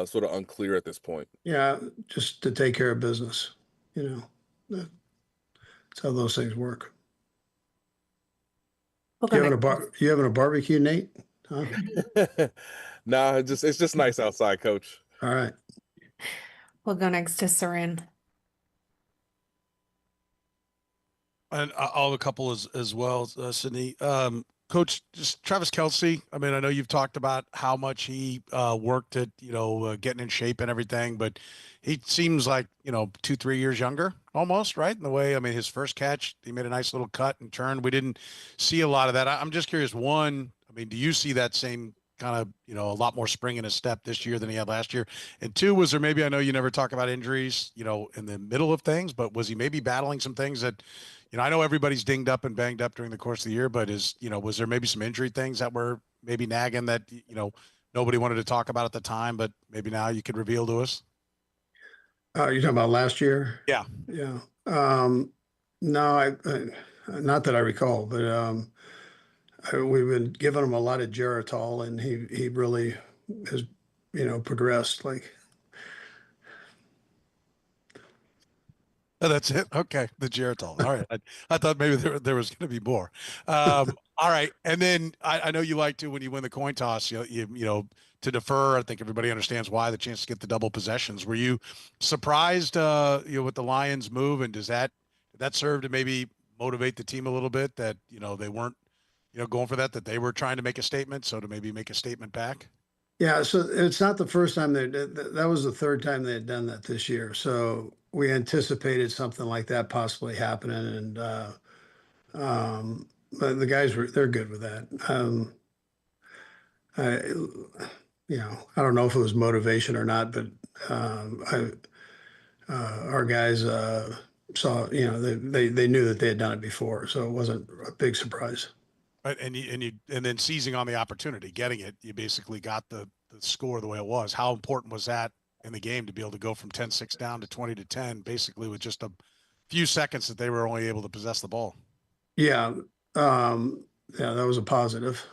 sort of unclear at this point? Yeah, just to take care of business. That's how those things work. You having a barbecue, Nate? Huh? Nah, it's just nice outside, Coach. All right. We'll go next to Sarin. And I'll have a couple as well, Sydney. Coach, just Travis Kelce. I mean, I know you've talked about how much he worked at, getting in shape and everything, but he seems like, 2-3 years younger almost, right? In the way, I mean, his first catch, he made a nice little cut and turn. We didn't see a lot of that. I'm just curious, one, I mean, do you see that same kind of, a lot more spring in his step this year than he had last year? And two, was there maybe, I know you never talk about injuries, in the middle of things, but was he maybe battling some things that, I know everybody's dinged up and banged up during the course of the year, but was there maybe some injury things that were maybe nagging that, nobody wanted to talk about at the time, but maybe now you could reveal to us? You're talking about last year? Yeah. Yeah. No, not that I recall, but we've been giving him a lot of Geritol, and he really has, progressed. Like, Oh, that's it. Okay, the Geritol. All right, I thought maybe there was going to be more. All right, and then I know you like to, when you win the coin toss, you know to defer. I think everybody understands why, the chance to get the double possessions. Were you surprised, with the Lions move, and did that serve to maybe motivate the team a little bit, that they weren't going for that they were trying to make a statement, so to maybe make a statement back? yeah, so it's not the first time they did that. That was the third time they had done that this year. So we anticipated something like that possibly happening, and but the guys they're good with that. I, I don't know if it was motivation or not, but our guys saw, they knew that they had done it before, so it wasn't a big surprise. Right, and then seizing on the opportunity, getting it, you basically got the score the way it was. How important was that in the game to be able to go from 10-6 down to 20-10, basically with just a few seconds that they were only able to possess the ball? Yeah, that was a positive,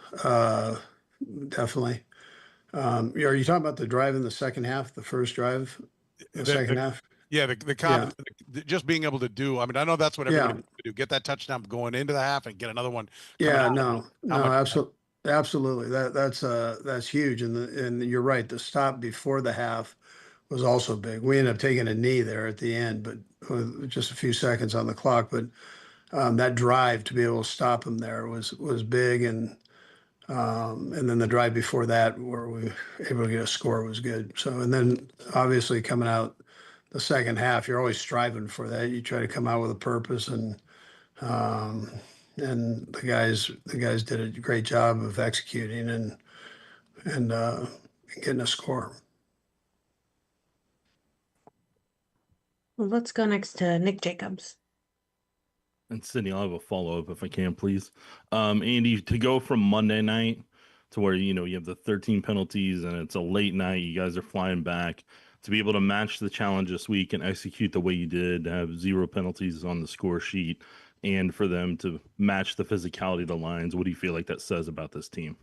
definitely. Are you talking about the drive in the second half, the first drive, the second half? Yeah, just being able to do. I mean, I know that's what everybody wants to do: get that touchdown going into the half and get another one. Yeah, no, absolutely. That's huge, and you're right. The stop before the half was also big. We ended up taking a knee there at the end, but with just a few seconds on the clock. But that drive to be able to stop him there was big, and then the drive before that, where we were able to get a score, was good. So, and then obviously coming out the second half, you're always striving for that. You try to come out with a purpose, and the guys did a great job of executing and getting a score. Well, let's go next to Nick Jacobs. And Sydney, I'll have a follow-up if I can, please. Andy, to go from Monday night to where, you have the 13 penalties and it's a late night, you guys are flying back, to be able to match the challenge this week and execute the way you did, have 0 penalties on the score sheet, and for them to match the physicality of the Lions, what do you feel like that says about this team?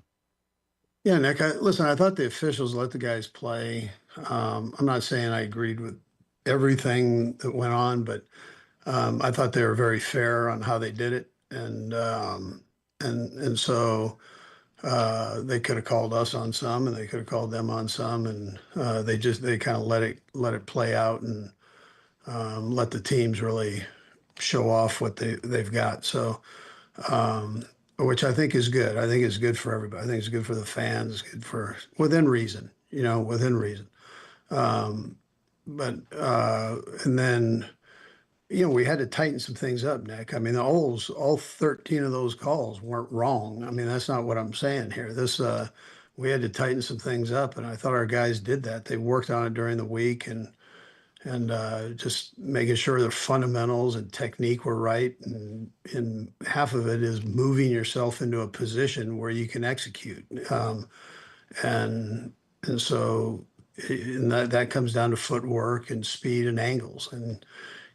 Yeah, Nick, listen, I thought the officials let the guys play. I'm not saying I agreed with everything that went on, but I thought they were very fair on how they did it. And so they could have called us on some, and they could have called them on some, and they kind of let it play out, and let the teams really show off what they've got. So, which I think is good. I think it's good for everybody. I think it's good for the fans. It's good for within reason. Within reason. And then, we had to tighten some things up, Nick. I mean, all 13 of those calls weren't wrong. I mean, that's not what I'm saying here. We had to tighten some things up, and I thought our guys did that. They worked on it during the week, and just making sure their fundamentals and technique were right. And half of it is moving yourself into a position where you can execute. And so that comes down to footwork and speed and angles, and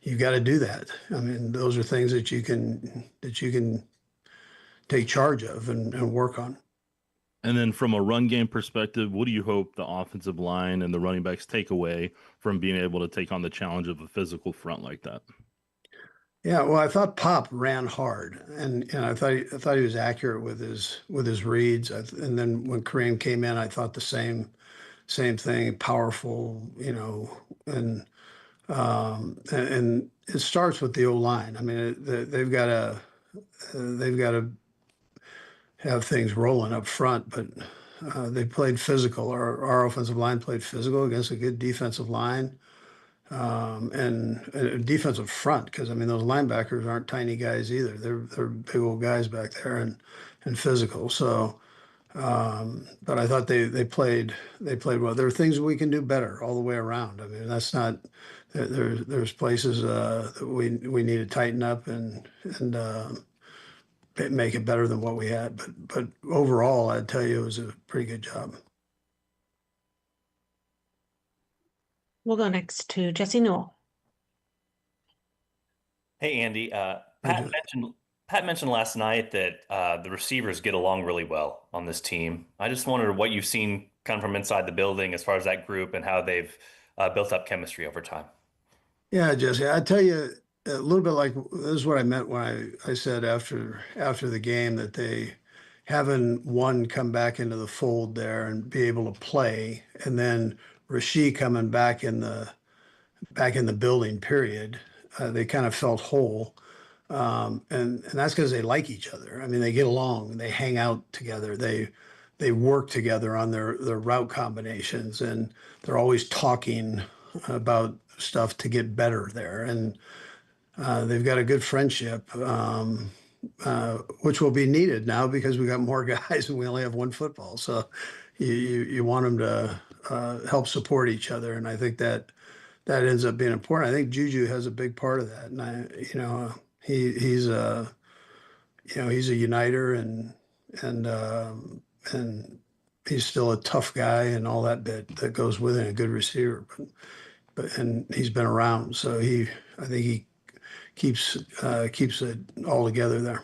you've got to do that. I mean, those are things that you can take charge of and work on. And then from a run game perspective, what do you hope the offensive line and the running backs take away from being able to take on the challenge of a physical front like that? Yeah, well, I thought Pop ran hard, and I thought he was accurate with his reads. And then when Kareem came in, I thought the same thing, powerful, and it starts with the O-line. I mean, they've got to have things rolling up front, but they played physical. Our offensive line played physical against a good defensive line, and a defensive front, because I mean those linebackers aren't tiny guys either. They're big old guys back there and physical. So, but I thought they played well. There are things we can do better all the way around. I mean, that's not. There's places that we need to tighten up and make it better than what we had. But overall, I'd tell you it was a pretty good job. We'll go next to Jesse Newell. Hey, Andy. Pat mentioned last night that the receivers get along really well on this team. I just wondered what you've seen kind of from inside the building as far as that group and how they've built up chemistry over time. Yeah, Jesse, I tell you a little bit like this is what I meant when I said after the game that they having one come back into the fold there and be able to play, and then Rasheed coming back in the building. Period. They kind of felt whole, and that's because they like each other. I mean, they get along, they hang out together, they work together on their route combinations, and they're always talking about stuff to get better there. And they've got a good friendship, which will be needed now because we got more guys and we only have one football. So you want them to help support each other, and I think that ends up being important. I think Juju has a big part of that, and he's a uniter, and he's still a tough guy and all that bit that goes with it, a good receiver, and he's been around, so I think he keeps it all together there.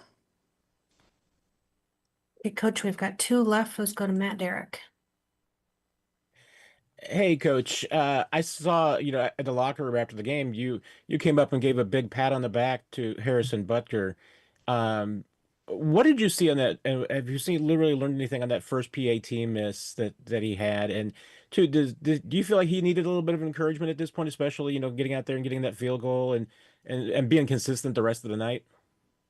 Hey, Coach, we've got two left. Let's go to Matt Derrick. Hey, Coach. I saw, at the locker room after the game, you came up and gave a big pat on the back to Harrison Butker. What did you see on that? And have you literally learned anything on that first PAT miss that he had? And two, do you feel like he needed a little bit of encouragement at this point, especially, getting out there and getting that field goal and being consistent the rest of the night?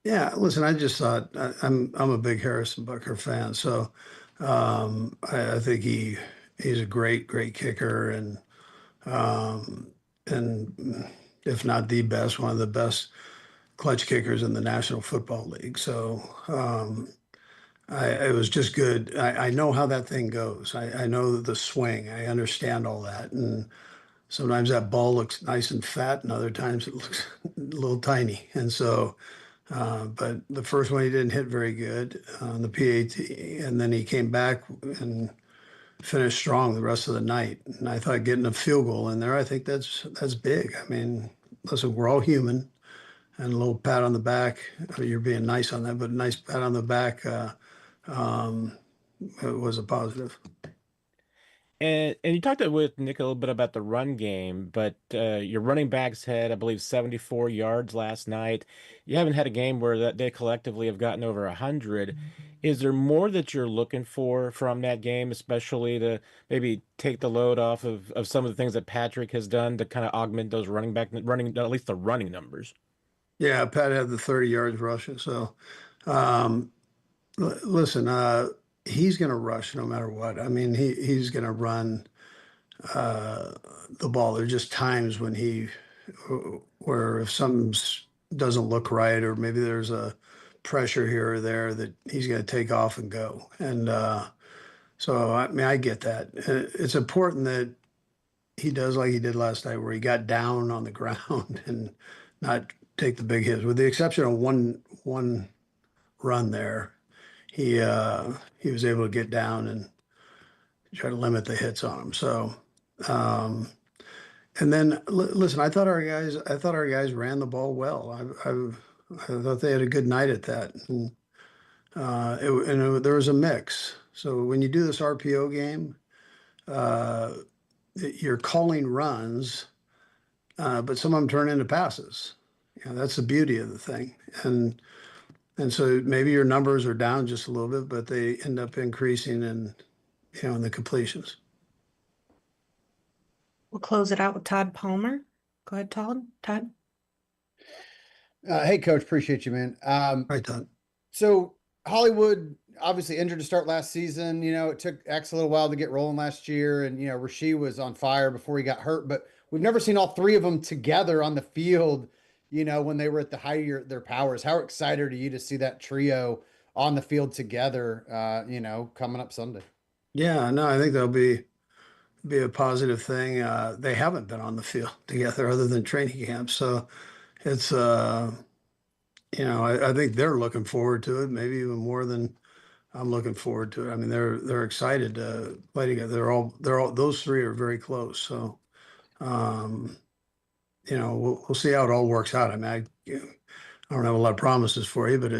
Yeah, listen, I just thought I'm a big Harrison Butker fan, so I think he's a great kicker, and if not the best, one of the best clutch kickers in the National Football League. So it was just good. I know how that thing goes. I know the swing. I understand all that, and sometimes that ball looks nice and fat, and other times it looks a little tiny. And so, but the first one he didn't hit very good on the PAT, and then he came back and finished strong the rest of the night. And I thought getting a field goal in there, I think that's big. I mean, listen, we're all human, and a little pat on the back. You're being nice on that, but a nice pat on the back it was a positive. And you talked with Nick a little bit about the run game, but your running backs had, I believe, 74 yards last night. You haven't had a game where they collectively have gotten over 100. Is there more that you're looking for from that game, especially to maybe take the load off of some of the things that Patrick has done to kind of augment those running, at least the running numbers? Yeah, Pat had the 30 yards rushing. So, listen, he's going to rush no matter what. I mean, he's going to run the ball. There's just times when where if something doesn't look right, or maybe there's a pressure here or there, that he's going to take off and go. And so, I mean, I get that. It's important that he does like he did last night, where he got down on the ground and not take the big hits. With the exception of one run there, he was able to get down and try to limit the hits on him. So, and then listen, I thought our guys ran the ball well. I thought they had a good night at that, and there was a mix. So when you do this RPO game, you're calling runs, but some of them turn into passes. That's the beauty of the thing, and so maybe your numbers are down just a little bit, but they end up increasing in the completions. We'll close it out with Todd Palmer. Go ahead, Todd. Hey, Coach, appreciate you, man. Hi, Todd. So Hollywood obviously injured to start last season. It took X a little while to get rolling last year, and Rasheed was on fire before he got hurt. But we've never seen all three of them together on the field, when they were at the height of their powers. How excited are you to see that trio on the field together, coming up Sunday? Yeah, no, I think that'll be a positive thing. They haven't been on the field together other than training camp. So it's, I think they're looking forward to it, maybe even more than I'm looking forward to it. I mean, they're excited to play together. They're all those three are very close. So We'll see how it all works out. I mean, I don't have a lot of promises for you, but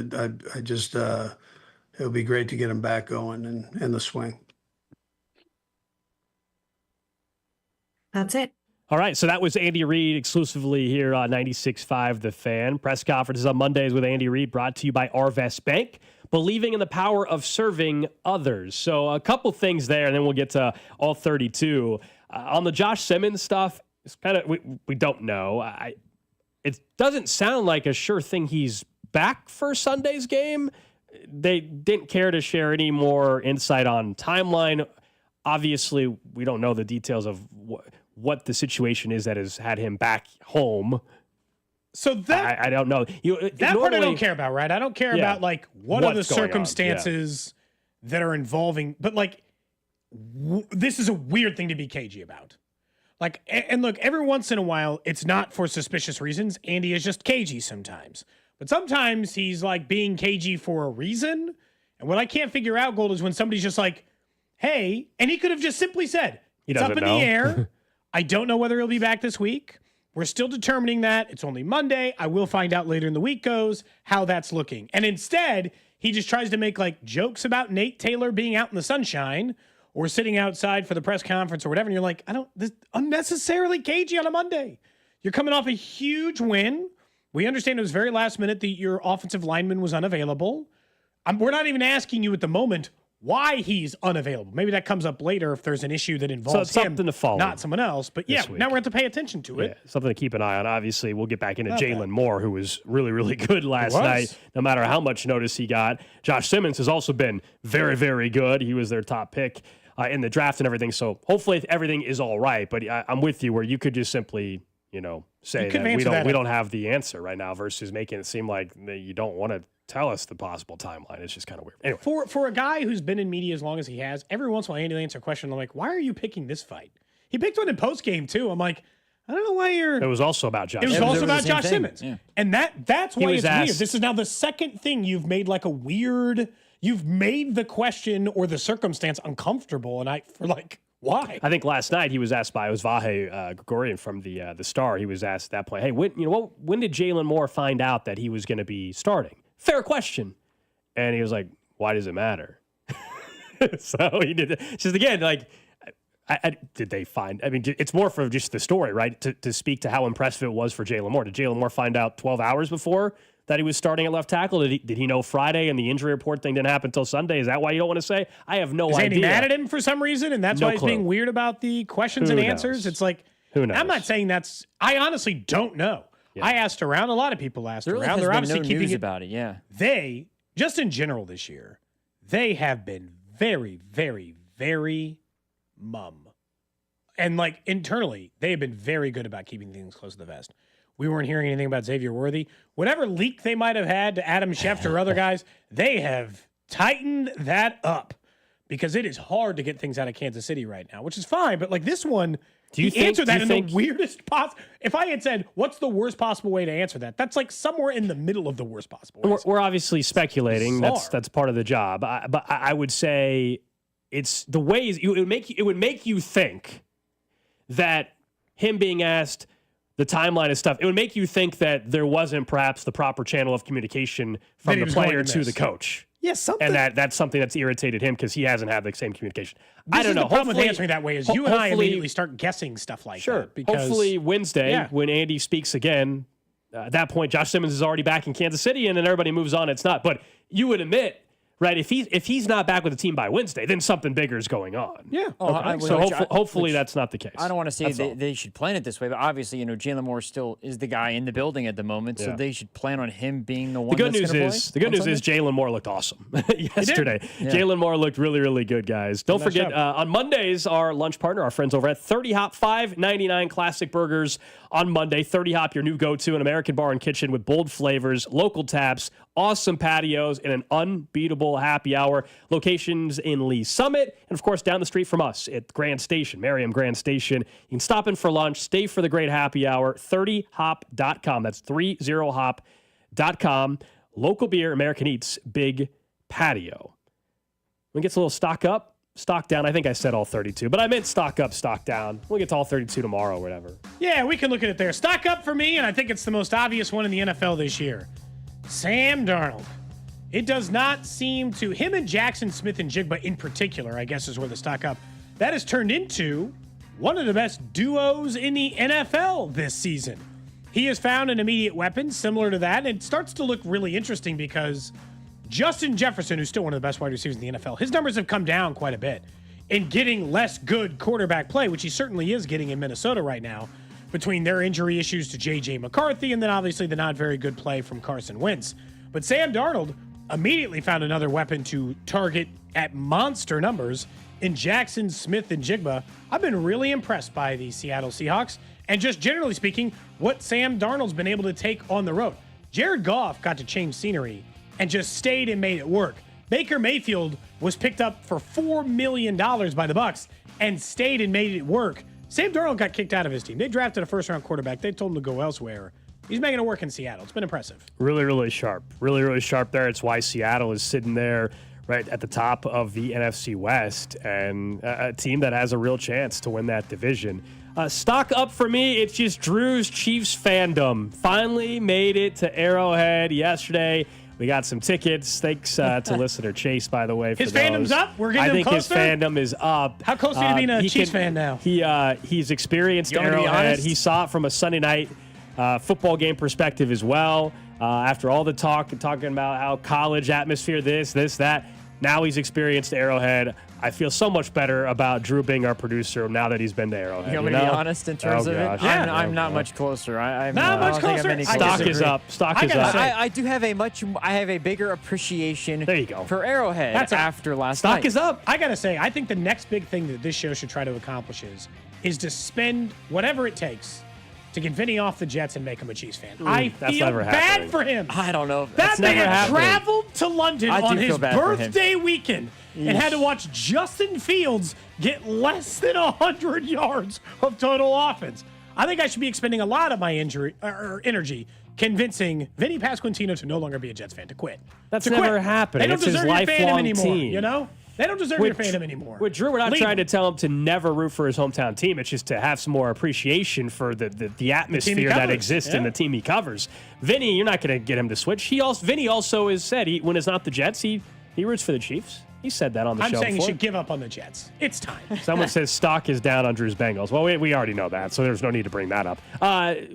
I just it'll be great to get him back going and in the swing. That's it. All right, so that was Andy Reid exclusively here on 96.5 The Fan. Press conferences on Mondays with Andy Reid, brought to you by Arvest Bank, believing in the power of serving others. So a couple things there, and then we'll get to all 32. On the Josh Simmons stuff, it's kind of we don't know. It doesn't sound like a sure thing he's back for Sunday's game. They didn't care to share any more insight on timeline. Obviously, we don't know the details of what the situation is that has had him back home. So that I don't know. That part I don't care about, right? I don't care about like what are the circumstances that are involving, but like this is a weird thing to be cagey about. Like, and look, every once in a while, it's not for suspicious reasons. Andy is just cagey sometimes, but sometimes he's like being cagey for a reason. And what I can't figure out, Gold, is when somebody's just like, "Hey," and he could have just simply said, "It's up in the air. I don't know whether he'll be back this week. We're still determining that. It's only Monday. I will find out later in the week goes how that's looking." And instead, he just tries to make like jokes about Nate Taylor being out in the sunshine or sitting outside for the press conference or whatever. And you're like, this unnecessarily cagey on a Monday. You're coming off a huge win. We understand it was very last minute that your offensive lineman was unavailable. We're not even asking you at the moment why he's unavailable. Maybe that comes up later if there's an issue that involves him, something to follow, not someone else. But yeah, now we're going to pay attention to it. Something to keep an eye on. Obviously, we'll get back into Jalen Moore, who was really, really good last night, no matter how much notice he got. Josh Simmons has also been very, very good. He was their top pick in the draft and everything. So hopefully everything is all right. But I'm with you where you could just simply, say that we don't have the answer right now versus making it seem like you don't want to tell us the possible timeline. It's just kind of weird. Anyway. For a guy who's been in media as long as he has, every once in a while Andy will answer a question. I'm like, why are you picking this fight? He picked one in post game too. I'm like, I don't know why you're. It was also about Josh. It was Simmons. also about Josh Simmons, and that's why it's weird. This is now the second thing you've made like a weird. You've made the question or the circumstance uncomfortable, and why? I think last night he was asked by Vahe Gregorian from the Star. He was asked at that point, hey, when did Jalen Moore find out that he was going to be starting? Fair question. And he was like, why does it matter? So he did. Just again, like, did they find? I mean, it's more for just the story, right? To speak to how impressive it was for Jalen Moore. Did Jalen Moore find out 12 hours before that he was starting at left tackle? Did he know Friday and the injury report thing didn't happen until Sunday? Is that why you don't want to say? I have no idea. Is Andy mad at him for some reason, and that's why he's being weird about the questions and answers? It's like, who knows? I'm not saying that's. I honestly don't know. Yeah. I asked around. A lot of people asked really around. They're obviously keeping news about it. Yeah. They, just in general this year, they have been very, very, very mum. And like internally, they have been very good about keeping things close to the vest. We weren't hearing anything about Xavier Worthy. Whatever leak they might have had to Adam Schefter or other guys, they have tightened that up because it is hard to get things out of Kansas City right now, which is fine. But like this one, answered that in the weirdest possible. If I had said, what's the worst possible way to answer that? That's like somewhere in the middle of the worst possible ways. We're obviously speculating. That's part of the job. But I would say it's the ways it would make you think that him being asked the timeline and stuff, it would make you think that there wasn't perhaps the proper channel of communication from the player to the coach. Yes, something. And that's something that's irritated him because he hasn't had the same communication. I don't know. The problem with answering that way is you and I immediately start guessing stuff like that. Because, hopefully Wednesday, when Andy speaks again, at that point, Josh Simmons is already back in Kansas City, and then everybody moves on. It's not. But you would admit, right, if he's not back with the team by Wednesday, then something bigger is going on. Yeah. Hopefully that's not the case. I don't want to say they should plan it this way, but obviously, Jalen Moore still is the guy in the building at the moment, so they should plan on him being the one. The good news is Jalen Moore looked awesome yesterday. Yeah. Jalen Moore looked really, really good, guys. Don't forget on Mondays, our lunch partner, our friends over at 30 Hop, $5.99 classic burgers on Monday. 30 Hop, your new go-to, an American bar and kitchen with bold flavors, local taps, awesome patios, and an unbeatable happy hour. Locations in Lee Summit, and of course down the street from us at Grand Station, Merriam Grand Station. You can stop in for lunch, stay for the great happy hour. 30hop.com. That's 30hop.com. Local beer, American Eats, big patio. We get a little stock up Stock down. I think I said all 32, but I meant stock up, stock down. We'll get to all 32 tomorrow or whatever. Yeah, we can look at it there. Stock up for me, and I think it's the most obvious one in the NFL this year. Sam Darnold. It does not seem to him and Jackson Smith-Njigba in particular, I guess is where the stock up. That has turned into one of the best duos in the NFL this season. He has found an immediate weapon similar to that, and it starts to look really interesting because Justin Jefferson, who's still one of the best wide receivers in the NFL, his numbers have come down quite a bit in getting less good quarterback play, which he certainly is getting in Minnesota right now, between their injury issues to J.J. McCarthy and then obviously the not very good play from Carson Wentz. But Sam Darnold immediately found another weapon to target at monster numbers in Jackson Smith-Njigba. I've been really impressed by the Seattle Seahawks and just generally speaking, what Sam Darnold's been able to take on the road. Jared Goff got to change scenery and just stayed and made it work. Baker Mayfield was picked up for $4 million by the Bucs and stayed and made it work. Sam Darnold got kicked out of his team. They drafted a first-round quarterback. They told him to go elsewhere. He's making it work in Seattle. It's been impressive. Really, really sharp. Really, really sharp there. It's why Seattle is sitting there right at the top of the NFC West and a team that has a real chance to win that division. Stock up for me. It's just Drew's Chiefs fandom. Finally made it to Arrowhead yesterday. We got some tickets. Thanks to listener Chase, by the way. For his fandom's up? We're getting him closer? His fandom is up. How close are you to being a Chiefs fan now? He's experienced Arrowhead. He saw it from a Sunday night football game perspective as well. After all the talk and talking about how college atmosphere, this, that. Now he's experienced Arrowhead. I feel so much better about Drew being our producer now that he's been to Arrowhead. You want me to be honest in terms of it? Yeah. I'm not much closer. I'm not much closer. Stock is up. Stock is up. I do have a bigger appreciation there you go. for Arrowhead after last night. Stock is up. I got to say, I think the next big thing that this show should try to accomplish is to spend whatever it takes to get Vinny off the Jets and make him a Chiefs fan. I feel bad for him. I don't know. That man traveled to London on his birthday weekend and had to watch Justin Fields get less than 100 yards of total offense. I think I should be expending a lot of my energy convincing Vinny Pasquantino to no longer be a Jets fan, to quit. That's never happening. They don't deserve your fandom anymore, team. you know? They don't deserve your fandom anymore. With Drew, we're not trying to tell him to never root for his hometown team. It's just to have some more appreciation for the atmosphere that exists in the team he covers. Vinny, you're not going to get him to switch. Vinny also has said when it's not the Jets, he roots for the Chiefs. He said that on the show I'm saying before. he should give up on the Jets. It's time. Someone says stock is down on Drew's Bengals. Well, we already know that, so there's no need to bring that up.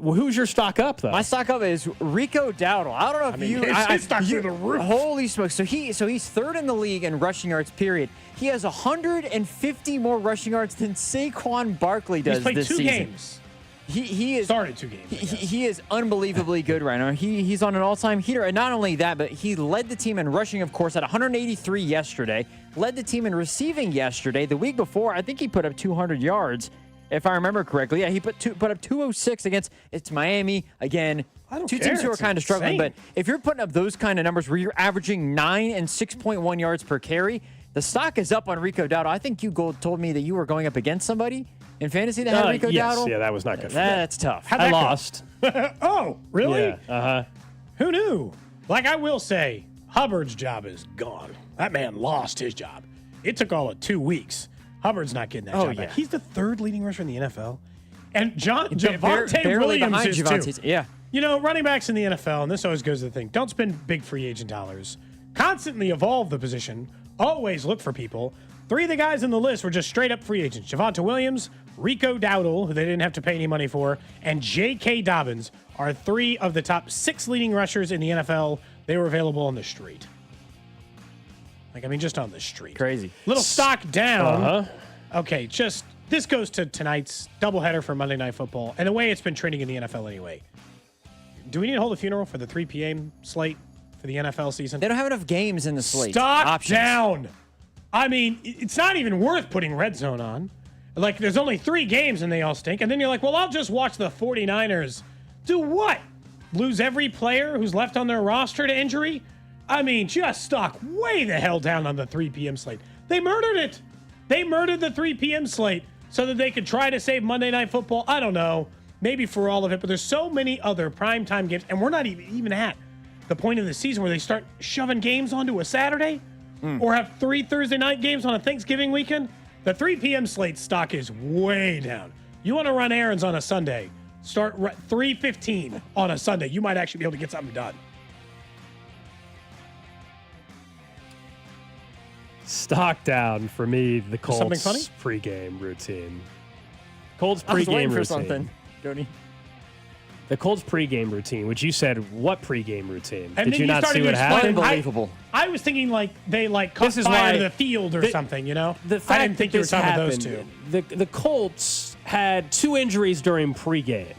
Who's your stock up, though? My stock up is Rico Dowdle. I don't know if his stock's through the roof. Holy smokes. So he's third in the league in rushing yards, period. He has 150 more rushing yards than Saquon Barkley does this season. He's played 2 games. He is started 2 games. He is unbelievably good right now. He's on an all-time heater, and not only that, but he led the team in rushing, of course, at 183 yesterday. Led the team in receiving yesterday. The week before, I think he put up 200 yards, if I remember correctly. Yeah, he put up 206 against Miami again. Two teams who are kind of struggling, but if you're putting up those kind of numbers where you're averaging 9 and 6.1 yards per carry, the stock is up on Rico Dowdle. I think you told me that you were going up against somebody in fantasy that had Rico Dowdle. Yeah, that was not good. That's tough. I lost. Oh, really? Yeah. Who knew? Like, I will say, Hubbard's job is gone. That man lost his job. It took all of 2 weeks. Hubbard's not getting that job back. He's the 3rd leading rusher in the NFL. And Javonte Williams is too. Yeah. You know, running backs in the NFL, and this always goes to the thing, don't spend big free agent dollars. Constantly evolve the position. Always look for people. 3 of the guys in the list were just straight up free agents. Javonte Williams, Rico Dowdle, who they didn't have to pay any money for, and J.K. Dobbins are 3 of the top 6 leading rushers in the NFL. They were available on the street. Just on the street. Crazy. Little stock down. Okay, this goes to tonight's doubleheader for Monday Night Football, and the way it's been trending in the NFL anyway. Do we need to hold a funeral for the 3 p.m. slate for the NFL season? They don't have enough games in the slate. Stock down. It's not even worth putting Red Zone on. Like, there's only 3 games and they all stink. And then you're like, well, I'll just watch the 49ers. Do what? Lose every player who's left on their roster to injury? Just stock way the hell down on the 3 p.m. slate. They murdered it. They murdered the 3 p.m. slate so that they could try to save Monday Night Football. I don't know. Maybe for all of it. But there's so many other primetime games. And we're not even at the point of the season where they start shoving games onto a Saturday. or have 3 Thursday night games on a Thanksgiving weekend, the 3 p.m. slate stock is way down. You want to run errands on a Sunday, start 3:15 on a Sunday. You might actually be able to get something done. Stock down for me, the Colts something funny? pregame routine. Colts I was pregame waiting for routine. something, Cody. The Colts pregame routine, which you said, what pregame routine? And Did then you not started see to what explain- happened? Unbelievable. I was thinking like they caught This is fire why to the field or something, you know? The fact I didn't think that you were this talking about those happened, two. The Colts had 2 injuries during pregame.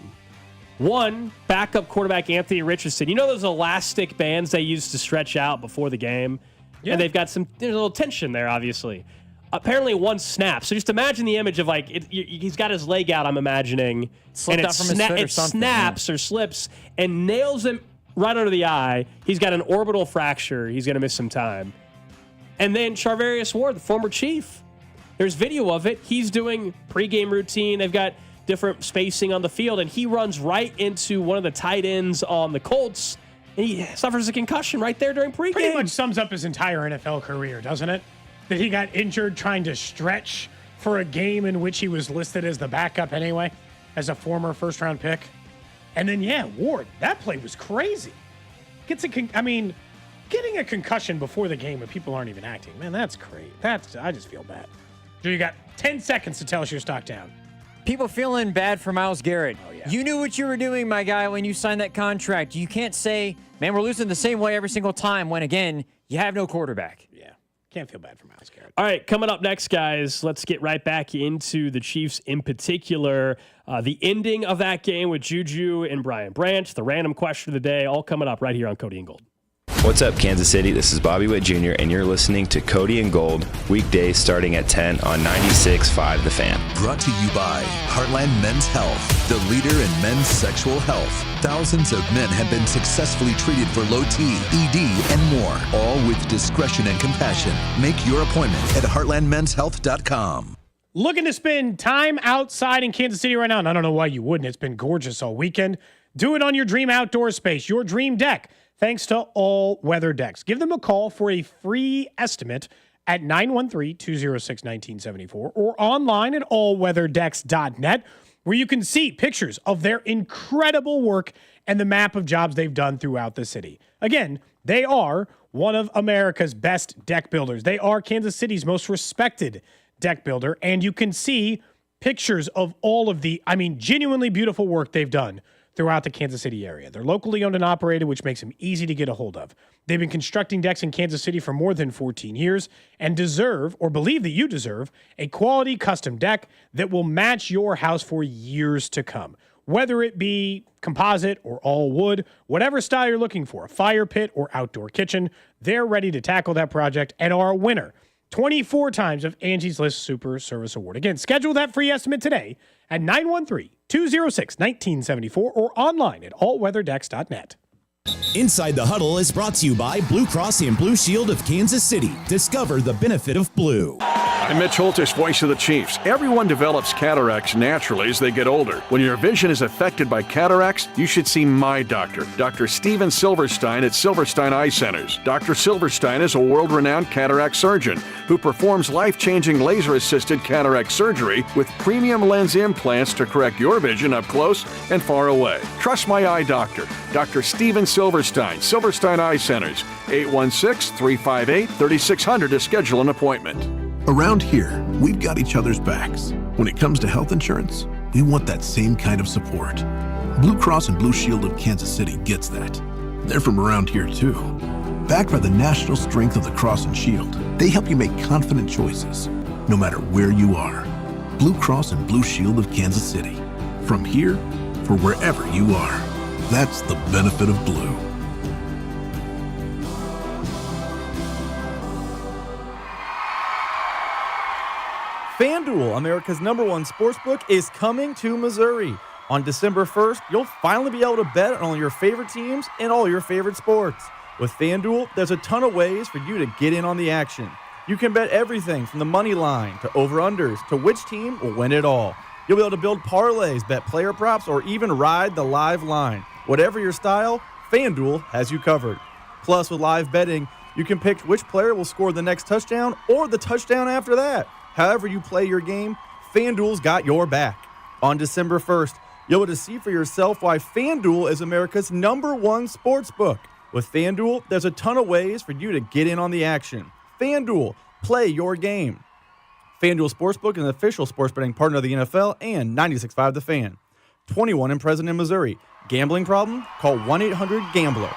One, backup quarterback Anthony Richardson. You know those elastic bands they use to stretch out before the game? Yeah. And they've got there's a little tension there, obviously. Apparently one snap. So just imagine the image of he's got his leg out, I'm imagining. Slipped and out from his foot or something, snaps or slips and nails him right under the eye. He's got an orbital fracture. He's going to miss some time. And then Charvarius Ward, the former Chief. There's video of it. He's doing pregame routine. They've got different spacing on the field, and he runs right into one of the tight ends on the Colts, and he suffers a concussion right there during pregame. Pretty much sums up his entire NFL career, doesn't it? That he got injured trying to stretch for a game in which he was listed as the backup anyway, as a former first-round pick. And then, Ward, that play was crazy. Getting a concussion before the game when people aren't even acting, man, that's crazy. I just feel bad. Drew, you got 10 seconds to tell us your stock down. People feeling bad for Myles Garrett. Oh, yeah. You knew what you were doing, my guy, when you signed that contract. You can't say, man, we're losing the same way every single time when, again, you have no quarterback. Yeah, can't feel bad for Myles Garrett. All right, coming up next, guys, let's get right back into the Chiefs in particular. The ending of that game with Juju and Brian Branch, the random question of the day, all coming up right here on Cody and Gold. What's up, Kansas City? This is Bobby Witt Jr., and you're listening to Cody and Gold, weekdays starting at 10 on 96.5 The Fan. Brought to you by Heartland Men's Health, the leader in men's sexual health. Thousands of men have been successfully treated for low T, ED, and more, all with discretion and compassion. Make your appointment at heartlandmenshealth.com. Looking to spend time outside in Kansas City right now, and I don't know why you wouldn't. It's been gorgeous all weekend. Do it on your dream outdoor space, your dream deck, thanks to All Weather Decks. Give them a call for a free estimate at 913-206-1974 or online at allweatherdecks.net, where you can see pictures of their incredible work and the map of jobs they've done throughout the city. Again, they are one of America's best deck builders. They are Kansas City's most respected deck builder, and you can see pictures of all of the, genuinely beautiful work they've done throughout the Kansas City area. They're locally owned and operated, which makes them easy to get a hold of. They've been constructing decks in Kansas City for more than 14 years and deserve, or believe that you deserve, a quality custom deck that will match your house for years to come. Whether it be composite or all wood, whatever style you're looking for, a fire pit or outdoor kitchen, they're ready to tackle that project and are a winner 24 times of Angie's List Super Service Award. Again, schedule that free estimate today at 913-206-1974 or online at allweatherdecks.net. Inside the Huddle is brought to you by Blue Cross and Blue Shield of Kansas City. Discover the benefit of blue. I'm Mitch Holtis, voice of the Chiefs. Everyone develops cataracts naturally as they get older. When your vision is affected by cataracts, you should see my doctor, Dr. Steven Silverstein at Silverstein Eye Centers. Dr. Silverstein is a world-renowned cataract surgeon who performs life-changing laser-assisted cataract surgery with premium lens implants to correct your vision up close and far away. Trust my eye doctor, Dr. Steven Silverstein, Silverstein Eye Centers, 816-358-3600 to schedule an appointment. Around here, we've got each other's backs. When it comes to health insurance, we want that same kind of support. Blue Cross and Blue Shield of Kansas City gets that. They're from around here too. Backed by the national strength of the Cross and Shield, they help you make confident choices, no matter where you are. Blue Cross and Blue Shield of Kansas City. From here, for wherever you are. That's the benefit of blue. FanDuel, America's #1 sportsbook, is coming to Missouri. On December 1st, you'll finally be able to bet on all your favorite teams and all your favorite sports. With FanDuel, there's a ton of ways for you to get in on the action. You can bet everything from the money line to over-unders to which team will win it all. You'll be able to build parlays, bet player props, or even ride the live line. Whatever your style, FanDuel has you covered. Plus, with live betting, You can pick which player will score the next touchdown or the touchdown after that. However you play your game, FanDuel's got your back. On December 1st, you'll be able to see for yourself why FanDuel is America's #1 sportsbook. With FanDuel, there's a ton of ways for you to get in on the action. FanDuel, play your game. FanDuel Sportsbook is an official sports betting partner of the NFL and 96.5 The Fan. 21 and present in Missouri. Gambling problem? Call 1-800-GAMBLER.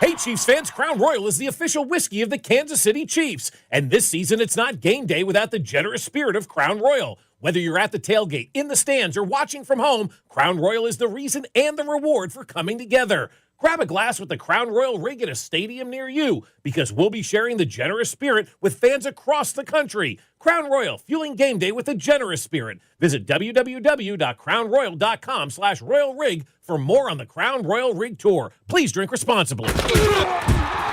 Hey, Chiefs fans, Crown Royal is the official whiskey of the Kansas City Chiefs. And this season, it's not game day without the generous spirit of Crown Royal. Whether you're at the tailgate, in the stands, or watching from home, Crown Royal is the reason and the reward for coming together. Grab a glass with the Crown Royal rig at a stadium near you, because we'll be sharing the generous spirit with fans across the country. Crown Royal, fueling game day with a generous spirit. Visit www.crownroyal.com/royal rig for more on the Crown Royal Rig Tour. Please drink responsibly.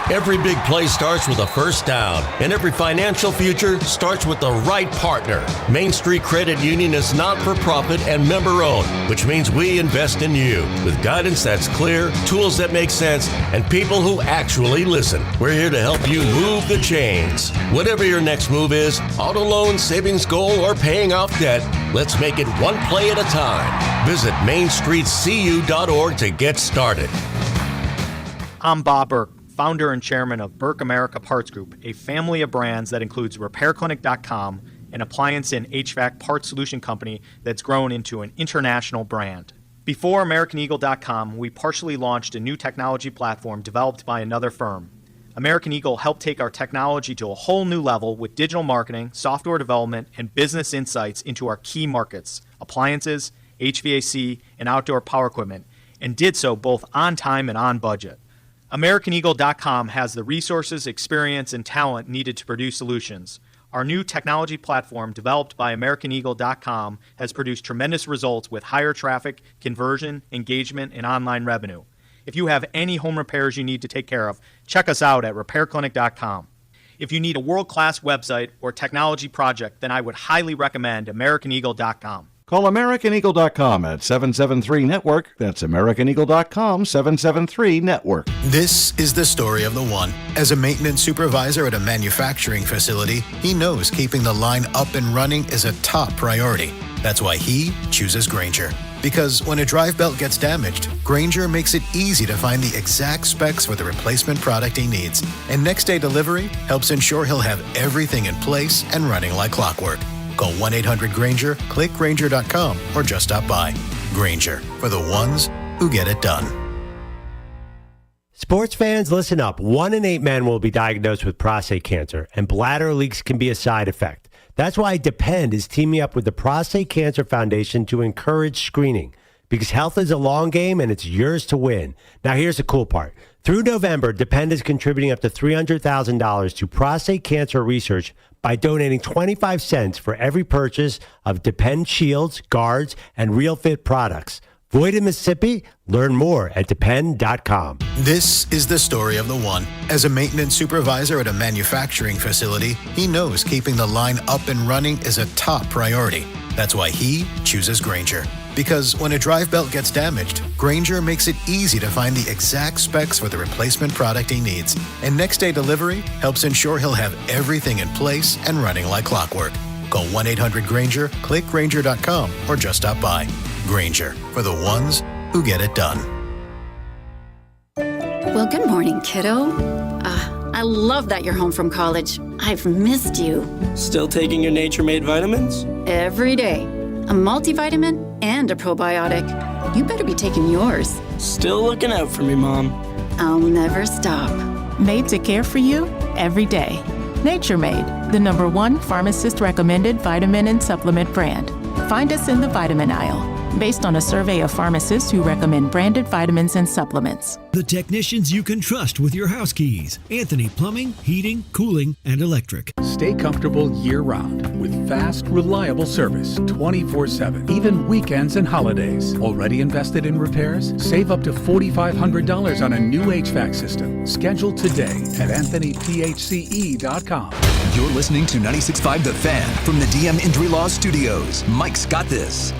Every big play starts with a first down, and every financial future starts with the right partner. Main Street Credit Union is not-for-profit and member-owned, which means we invest in you with guidance that's clear, tools that make sense, and people who actually listen. We're here to help you move the chains. Whatever your next move is, auto loan, savings goal, or paying off debt, let's make it one play at a time. Visit mainstreetcu.org to get started. I'm Bob Burke, founder and chairman of Burke America Parts Group, a family of brands that includes RepairClinic.com, an appliance and HVAC parts solution company that's grown into an international brand. Before AmericanEagle.com, we partially launched a new technology platform developed by another firm. American Eagle helped take our technology to a whole new level with digital marketing, software development, and business insights into our key markets, appliances, HVAC, and outdoor power equipment, and did so both on time and on budget. AmericanEagle.com has the resources, experience, and talent needed to produce solutions. Our new technology platform, developed by AmericanEagle.com, has produced tremendous results with higher traffic, conversion, engagement, and online revenue. If you have any home repairs you need to take care of, check us out at RepairClinic.com. If you need a world-class website or technology project, then I would highly recommend AmericanEagle.com. Call AmericanEagle.com at 773-NETWORK. That's AmericanEagle.com, 773-NETWORK. This is the story of the one. As a maintenance supervisor at a manufacturing facility, he knows keeping the line up and running is a top priority. That's why he chooses Grainger. Because when a drive belt gets damaged, Grainger makes it easy to find the exact specs for the replacement product he needs. And next-day delivery helps ensure he'll have everything in place and running like clockwork. Call 1-800-GRAINGER, click Grainger.com, or just stop by. Grainger, for the ones who get it done. Sports fans, listen up. 1 in 8 men will be diagnosed with prostate cancer, and bladder leaks can be a side effect. That's why Depend is teaming up with the Prostate Cancer Foundation to encourage screening, because health is a long game and it's yours to win. Now, here's the cool part. Through November, Depend is contributing up to $300,000 to prostate cancer research by donating 25 cents for every purchase of Depend shields, guards, and Real Fit products. Void in Mississippi? Learn more at Depend.com. This is the story of the one. As a maintenance supervisor at a manufacturing facility, he knows keeping the line up and running is a top priority. That's why he chooses Grainger. Because when a drive belt gets damaged, Grainger makes it easy to find the exact specs for the replacement product he needs. And next-day delivery helps ensure he'll have everything in place and running like clockwork. Call 1-800-GRAINGER, click Grainger.com, or just stop by. Grainger, for the ones who get it done. Well, good morning, kiddo. I love that you're home from college. I've missed you. Still taking your nature-made vitamins? Every day. A multivitamin and a probiotic. You better be taking yours. Still looking out for me, Mom. I'll never stop. Made to care for you every day. Nature Made, the #1 pharmacist-recommended vitamin and supplement brand. Find us in the vitamin aisle, based on a survey of pharmacists who recommend branded vitamins and supplements. The technicians you can trust with your house keys. Anthony Plumbing, Heating, Cooling, and Electric. Stay comfortable year-round with fast, reliable service 24/7, even weekends and holidays. Already invested in repairs? Save up to $4,500 on a new HVAC system. Schedule today at AnthonyPHCE.com. You're listening to 96.5 The Fan from the DM Injury Law Studios. Mike's got this.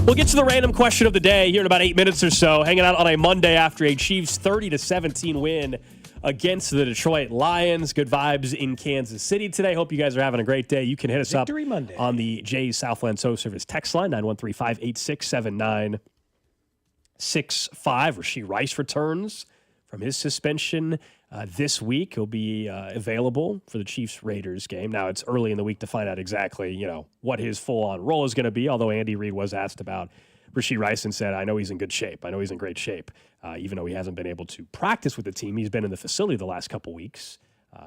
We'll get to the random question of the day here in about 8 minutes or so. Hanging out on a Monday after a Chiefs 30-17 win against the Detroit Lions. Good vibes in Kansas City today. Hope you guys are having a great day. You can hit us Victory up Monday. on the Jay's Southland Tow Service text line, 913-586-7965. Rasheed Rice returns from his suspension this week. He'll be available for the Chiefs-Raiders game. Now, it's early in the week to find out exactly, what his full-on role is going to be, although Andy Reid was asked about Rasheed Rice and said, I know he's in good shape. I know he's in great shape. Even though he hasn't been able to practice with the team, he's been in the facility the last couple weeks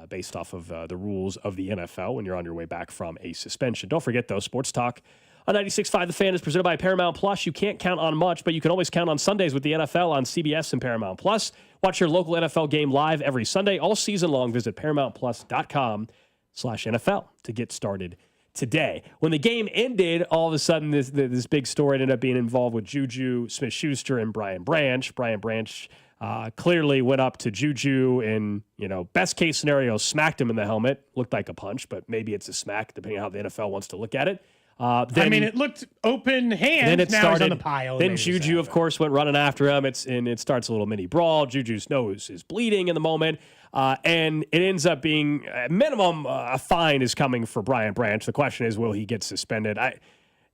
based off of the rules of the NFL when you're on your way back from a suspension. Don't forget, though, Sports Talk on 96.5 The Fan is presented by Paramount Plus. You can't count on much, but you can always count on Sundays with the NFL on CBS and Paramount Plus. Watch your local NFL game live every Sunday all season long. Visit ParamountPlus.com/NFL to get started today. When the game ended, all of a sudden this big story ended up being involved with Juju Smith-Schuster and Brian Branch. Brian Branch clearly went up to Juju and, best case scenario, smacked him in the helmet. Looked like a punch, but maybe it's a smack, depending on how the NFL wants to look at it. It looked open hand. Then it now started. He's on the pile. Then Juju, of course, went running after him. It starts a little mini brawl. Juju's nose is bleeding in the moment. And it ends up being, at minimum, a fine is coming for Brian Branch. The question is, will he get suspended?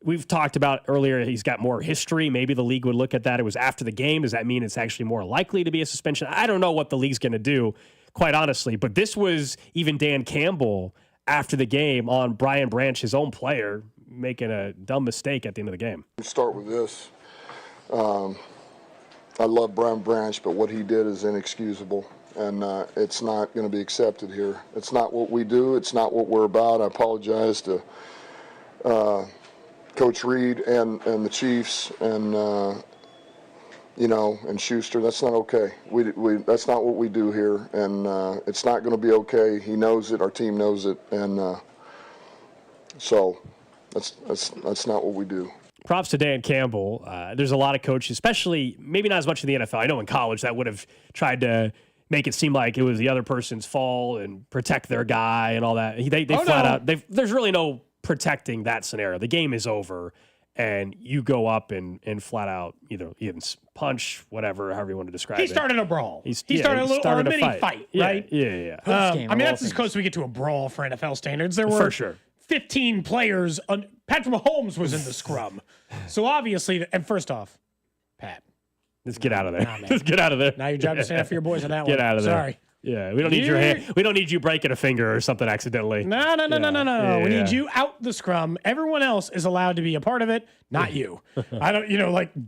We've talked about earlier, he's got more history. Maybe the league would look at that. It was after the game. Does that mean it's actually more likely to be a suspension? I don't know what the league's going to do, quite honestly. But this was even Dan Campbell after the game on Brian Branch, his own player, making a dumb mistake at the end of the game. Start with this. I love Brian Branch, but what he did is inexcusable, and it's not going to be accepted here. It's not what we do. It's not what we're about. I apologize to Coach Reid and the Chiefs and and Schuster. That's not okay. That's not what we do here, and it's not going to be okay. He knows it. Our team knows it, and so. That's not what we do. Props to Dan Campbell. There's a lot of coaches, especially maybe not as much in the NFL. I know in college that would have tried to make it seem like it was the other person's fault and protect their guy and all that. They flat out. There's really no protecting that scenario. The game is over, and you go up and flat out either punch, whatever, however you want to describe it. He started a brawl. He started a mini fight, right? Yeah. That's as close as we get to a brawl for NFL standards. There were for sure 15 players. Patrick Mahomes was in the scrum. So obviously, and first off, Pat. Let's get out of there. Let's get out of there. Now your job to stand up for your boys on that one. Get out of there. Sorry. Yeah, we don't need your hand. We don't need you breaking a finger or something accidentally. No. Yeah. We need you out the scrum. Everyone else is allowed to be a part of it, not you. I don't,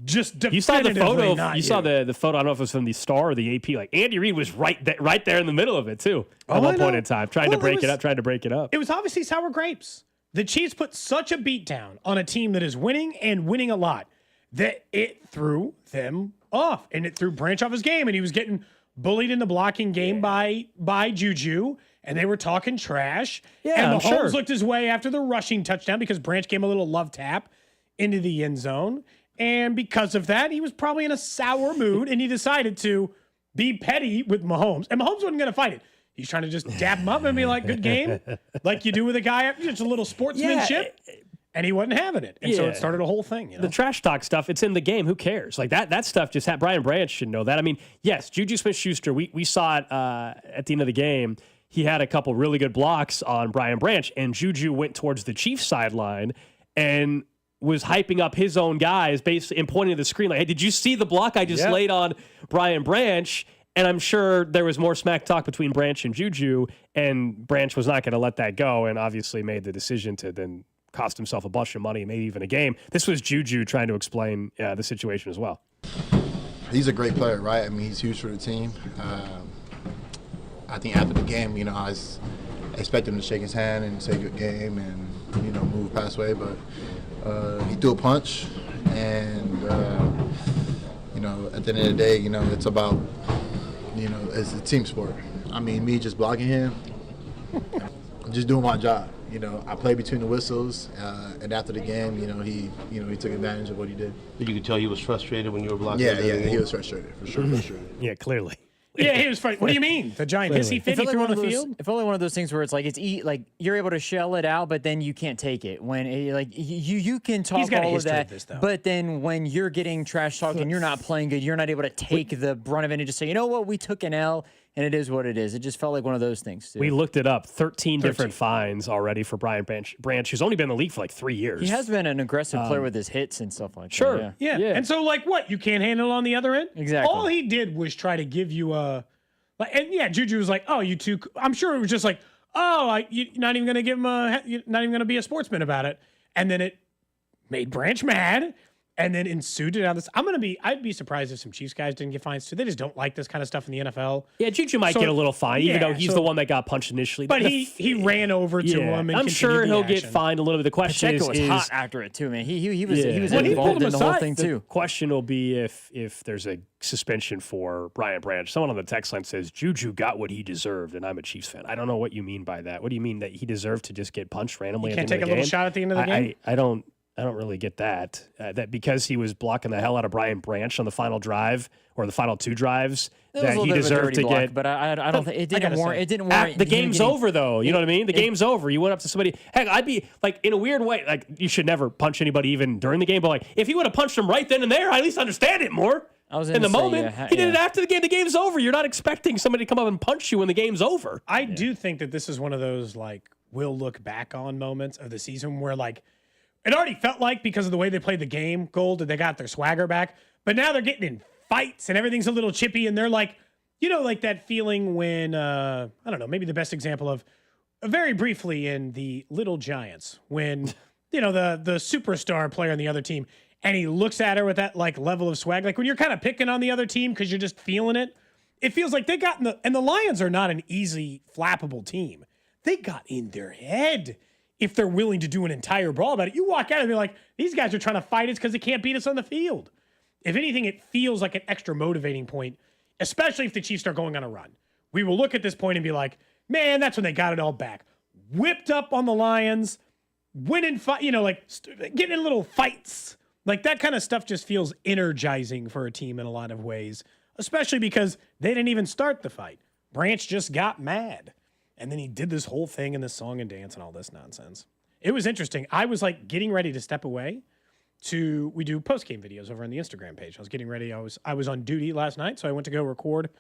just definitively. You saw the photo. You saw the photo. I don't know if it was from the Star or the AP. Like Andy Reid was right there in the middle of it too. At one point in time, trying to break it up. It was obviously sour grapes. The Chiefs put such a beatdown on a team that is winning and winning a lot that it threw them off, and it threw Branch off his game, and he was getting bullied in the blocking game by Juju, and they were talking trash. Yeah, and Mahomes looked his way after the rushing touchdown because Branch gave him a little love tap into the end zone, and because of that, he was probably in a sour mood, and he decided to be petty with Mahomes, and Mahomes wasn't going to fight it. He's trying to just dab him up and be like, good game, like you do with a guy, just a little sportsmanship. Yeah. And he wasn't having it. And so it started a whole thing. The trash talk stuff, it's in the game. Who cares? Like that stuff just had Brian Branch should know that. I mean, yes, Juju Smith-Schuster, we saw it at the end of the game. He had a couple really good blocks on Brian Branch, and Juju went towards the Chiefs sideline and was hyping up his own guys basically and pointing to the screen like, hey, did you see the block I just laid on Brian Branch? And I'm sure there was more smack talk between Branch and Juju, and Branch was not going to let that go and obviously made the decision to then cost himself a bunch of money, maybe even a game. This was Juju trying to explain the situation as well. He's a great player, right? I mean, he's huge for the team. I think after the game, I expected him to shake his hand and say good game and, move past way, but he threw a punch and, at the end of the day, it's about, it's a team sport. I mean, me just blocking him, I'm just doing my job. I played between the whistles, and after the game, he took advantage of what he did. You could tell he was frustrated when you were blocking. Yeah, he was frustrated for sure. Yeah, clearly. Yeah, he was fighting. What do you mean? The giant hissy fit he threw on the field? It's only one of those things where it's like like you're able to shell it out, but then you can't take it. When you can talk all of that, but then when you're getting trash talk and you're not playing good, you're not able to take the brunt of it and just say, you know what, we took an L. And it is what it is. It just felt like one of those things, too. We looked it up. 13 different fines already for Brian Branch, who's only been in the league for like 3 years. He has been an aggressive player with his hits and stuff like sure. that. Yeah. And so, like, what? You can't handle it on the other end? Exactly. All he did was try to give you a... And yeah, Juju was like, oh, you two... I'm sure it was just like, oh, you're not even going to give him you're not even going to be a sportsman about it. And then it made Branch mad. And then ensued it out this. I'd be surprised if some Chiefs guys didn't get fines too. They just don't like this kind of stuff in the NFL. Yeah, Juju might get a little fine, even though he's the one that got punched initially. But he ran over to him. And I'm sure he'll get fined a little bit. The question Pacheco was hot after it too, man. He was involved in the whole thing too. The question will be if there's a suspension for Brian Branch. Someone on the text line says Juju got what he deserved, and I'm a Chiefs fan. I don't know what you mean by that. What do you mean that he deserved to just get punched randomly? You can't take a little shot at the end of the game. I don't really get that. That because he was blocking the hell out of Brian Branch on the final drive or the final 2 drives, that he deserved to get. But I don't think it didn't warrant. It didn't warrant. The game's over, though. You know what I mean? The game's over. You went up to somebody. Heck, I'd be like, in a weird way, like you should never punch anybody even during the game. But like, if you would have punched him right then and there, I at least understand it more. In the moment, he did it after the game. The game's over. You're not expecting somebody to come up and punch you when the game's over. I do think that this is one of those like we'll look back on moments of the season where like. It already felt like because of the way they played the game, Gold, that they got their swagger back. But now they're getting in fights and everything's a little chippy. And they're like, you know, like that feeling when, I don't know, maybe the best example of very briefly in the Little Giants when, you know, the superstar player on the other team and he looks at her with that like level of swag. Like when you're kind of picking on the other team because you're just feeling it. It feels like they got and the Lions are not an easy, flappable team. They got in their head. If they're willing to do an entire brawl about it, you walk out and be like, these guys are trying to fight us because they can't beat us on the field. If anything, it feels like an extra motivating point, especially if the Chiefs start going on a run. We will look at this point and be like, man, that's when they got it all back. Whipped up on the Lions, winning fight, you know, like getting in little fights. Like that kind of stuff just feels energizing for a team in a lot of ways, especially because they didn't even start the fight. Branch just got mad. And then he did this whole thing in this song and dance and all this nonsense. It was interesting. I was like getting ready to step away we do post-game videos over on the Instagram page. I was getting ready. I was on duty last night, so I went to go record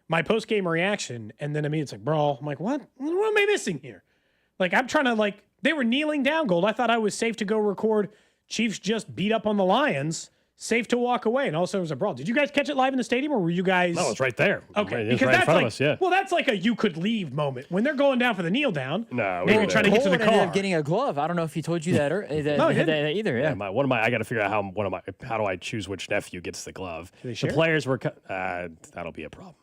my post-game reaction. And then to me, it's like, bro, I'm like, what am I missing here? Like, I'm trying to they were kneeling down, Gold. I thought I was safe to go record Chiefs just beat up on the Lions. Safe to walk away, and also it was a brawl. Did you guys catch it live in the stadium, or were you guys? No, it's right there. Okay, right, because right that's in front like, of us, yeah. Well, that's like a you could leave moment when they're going down for the kneel down. No, we were trying to get to the car. Ended up getting a glove. I don't know if he told you that or that either. Yeah. I got to figure out how do I choose which nephew gets the glove? Do they the players were that'll be a problem.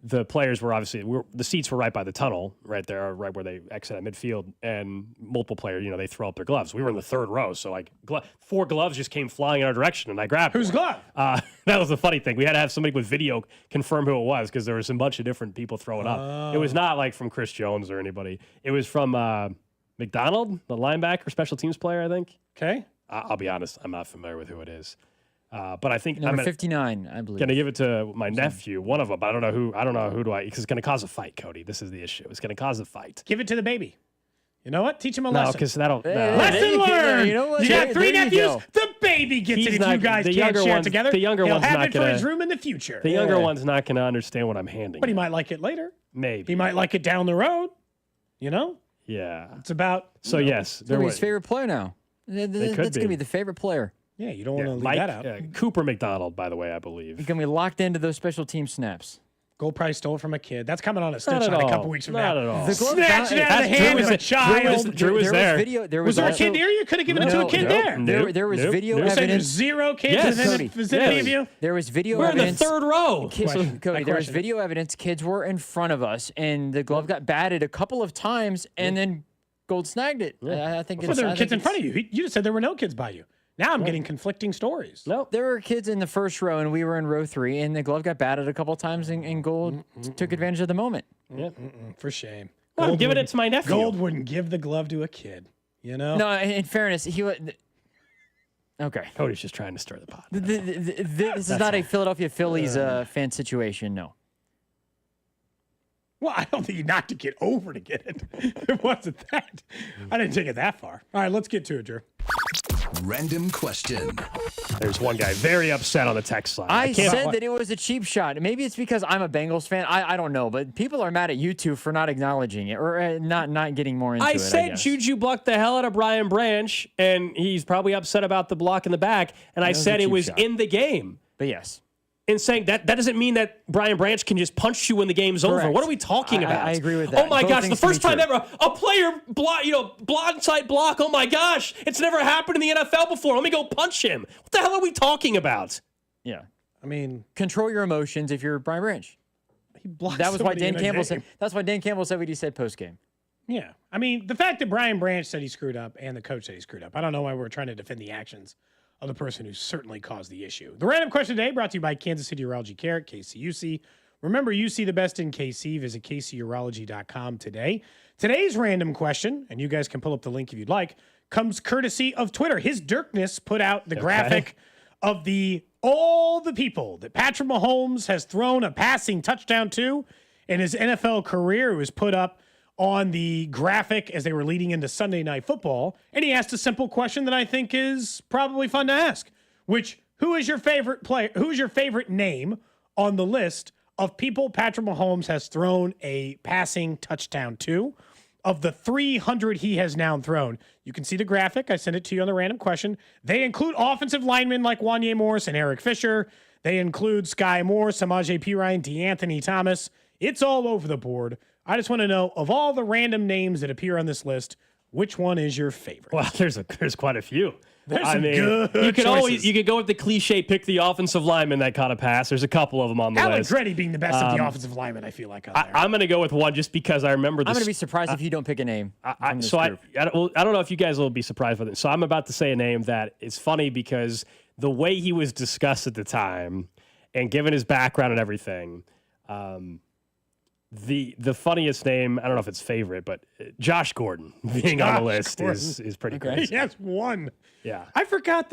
The players were obviously the seats were right by the tunnel, right there, right where they exit at midfield, and multiple players, they throw up their gloves. We were in the third row, so 4 gloves just came flying in our direction, and I grabbed whose glove? That was the funny thing. We had to have somebody with video confirm who it was because there was a bunch of different people throwing up. It was not like from Chris Jones or anybody. It was from McDonald, the linebacker, special teams player, I think. Okay. I'll be honest, I'm not familiar with who it is. But I think number 59, I believe. Gonna give it to my nephew, one of them. I don't know who because it's gonna cause a fight, Cody. This is the issue. It's gonna cause a fight. Give it to the baby. You know what? Teach him a lesson. No, because that'll lesson learned. You know what? You got 3 nephews. The baby gets it if you guys can't share it together. The younger He'll one's have not it gonna, for his room in the future. The younger one's not gonna understand what I'm handing. But he might like it later. Maybe he might like it down the road. You know? Yeah. It's about. So yes, they're his favorite player now. That's gonna be the favorite player. Yeah, you don't want to leave that out. Cooper McDonald, by the way, I believe. He's going to be locked into those special team snaps. Gold prize stole from a kid. That's coming on a snitch line a couple weeks from now. Not at all. Snatch it out of the hand of a child. Drew was there. Was there a kid there? You could have given it to a kid there. There was video evidence. There's 0 kids in the vicinity of you? There was video We're evidence. We're in the third row. Cody, there was video evidence. Kids were in front of us, and the glove got batted a couple of times, and then Gold snagged it. I think there were kids in front of you. You just said there were no kids by you. Now I'm getting conflicting stories. No, there were kids in the first row, and we were in row 3, and the glove got batted a couple times, and Gold took advantage of the moment. For shame. I'm giving it to my nephew. Gold wouldn't give the glove to a kid, you know? No, in fairness, he would. Okay. Cody's just trying to stir the pot. This is not a Philadelphia Phillies fan situation, no. Well, I don't think you knocked to get over to get it. It wasn't that. I didn't take it that far. All right, let's get to it, Drew. Random question. There's one guy very upset on the text line. I said that it was a cheap shot. Maybe it's because I'm a Bengals fan. I don't know, but people are mad at you two for not acknowledging it or not getting more into it. I said Juju blocked the hell out of Brian Branch, and he's probably upset about the block in the back. And I said it was in the game. But yes. And saying that doesn't mean that Brian Branch can just punch you when the game's over. What are we talking about? I agree with that. Oh my gosh, the first time ever a player blindside block. Oh my gosh, it's never happened in the NFL before. Let me go punch him. What the hell are we talking about? Yeah. I mean, control your emotions if you're Brian Branch. He blocked that was why somebody Dan Campbell said. That's why Dan Campbell said what he said post game. Yeah. I mean, the fact that Brian Branch said he screwed up and the coach said he screwed up. I don't know why we're trying to defend the actions of the person who certainly caused the issue. The random question today brought to you by Kansas City Urology Care at KCUC. Remember, you see the best in KC. Visit kcurology.com today. Today's random question, and you guys can pull up the link if you'd like, comes courtesy of Twitter. His Dirkness put out the graphic of all the people that Patrick Mahomes has thrown a passing touchdown to in his NFL career. It was put up on the graphic as they were leading into Sunday Night Football, and he asked a simple question that I think is probably fun to ask, which, who is your favorite player? Who is your favorite name on the list of people Patrick Mahomes has thrown a passing touchdown to? Of the 300 he has now thrown, you can see the graphic. I sent it to you on the random question. They include offensive linemen like Wanya Morris and Eric Fisher. They include Sky Moore, Samaje Perine, DeAnthony Thomas. It's all over the board. I just want to know, of all the random names that appear on this list, which one is your favorite? Well, there's quite a few. There's some good you can choices. you can go with the cliche, pick the offensive lineman that caught a pass. There's a couple of them on the list. Andretti being the best of the offensive linemen, I feel like. I'm going to go with one just because I remember this. I'm going to be surprised if you don't pick a name. I don't know if you guys will be surprised with it. So I'm about to say a name that is funny because the way he was discussed at the time and given his background and everything, the funniest name, I don't know if it's favorite, but Josh Gordon being on the list is pretty crazy. He has one. Yeah. I forgot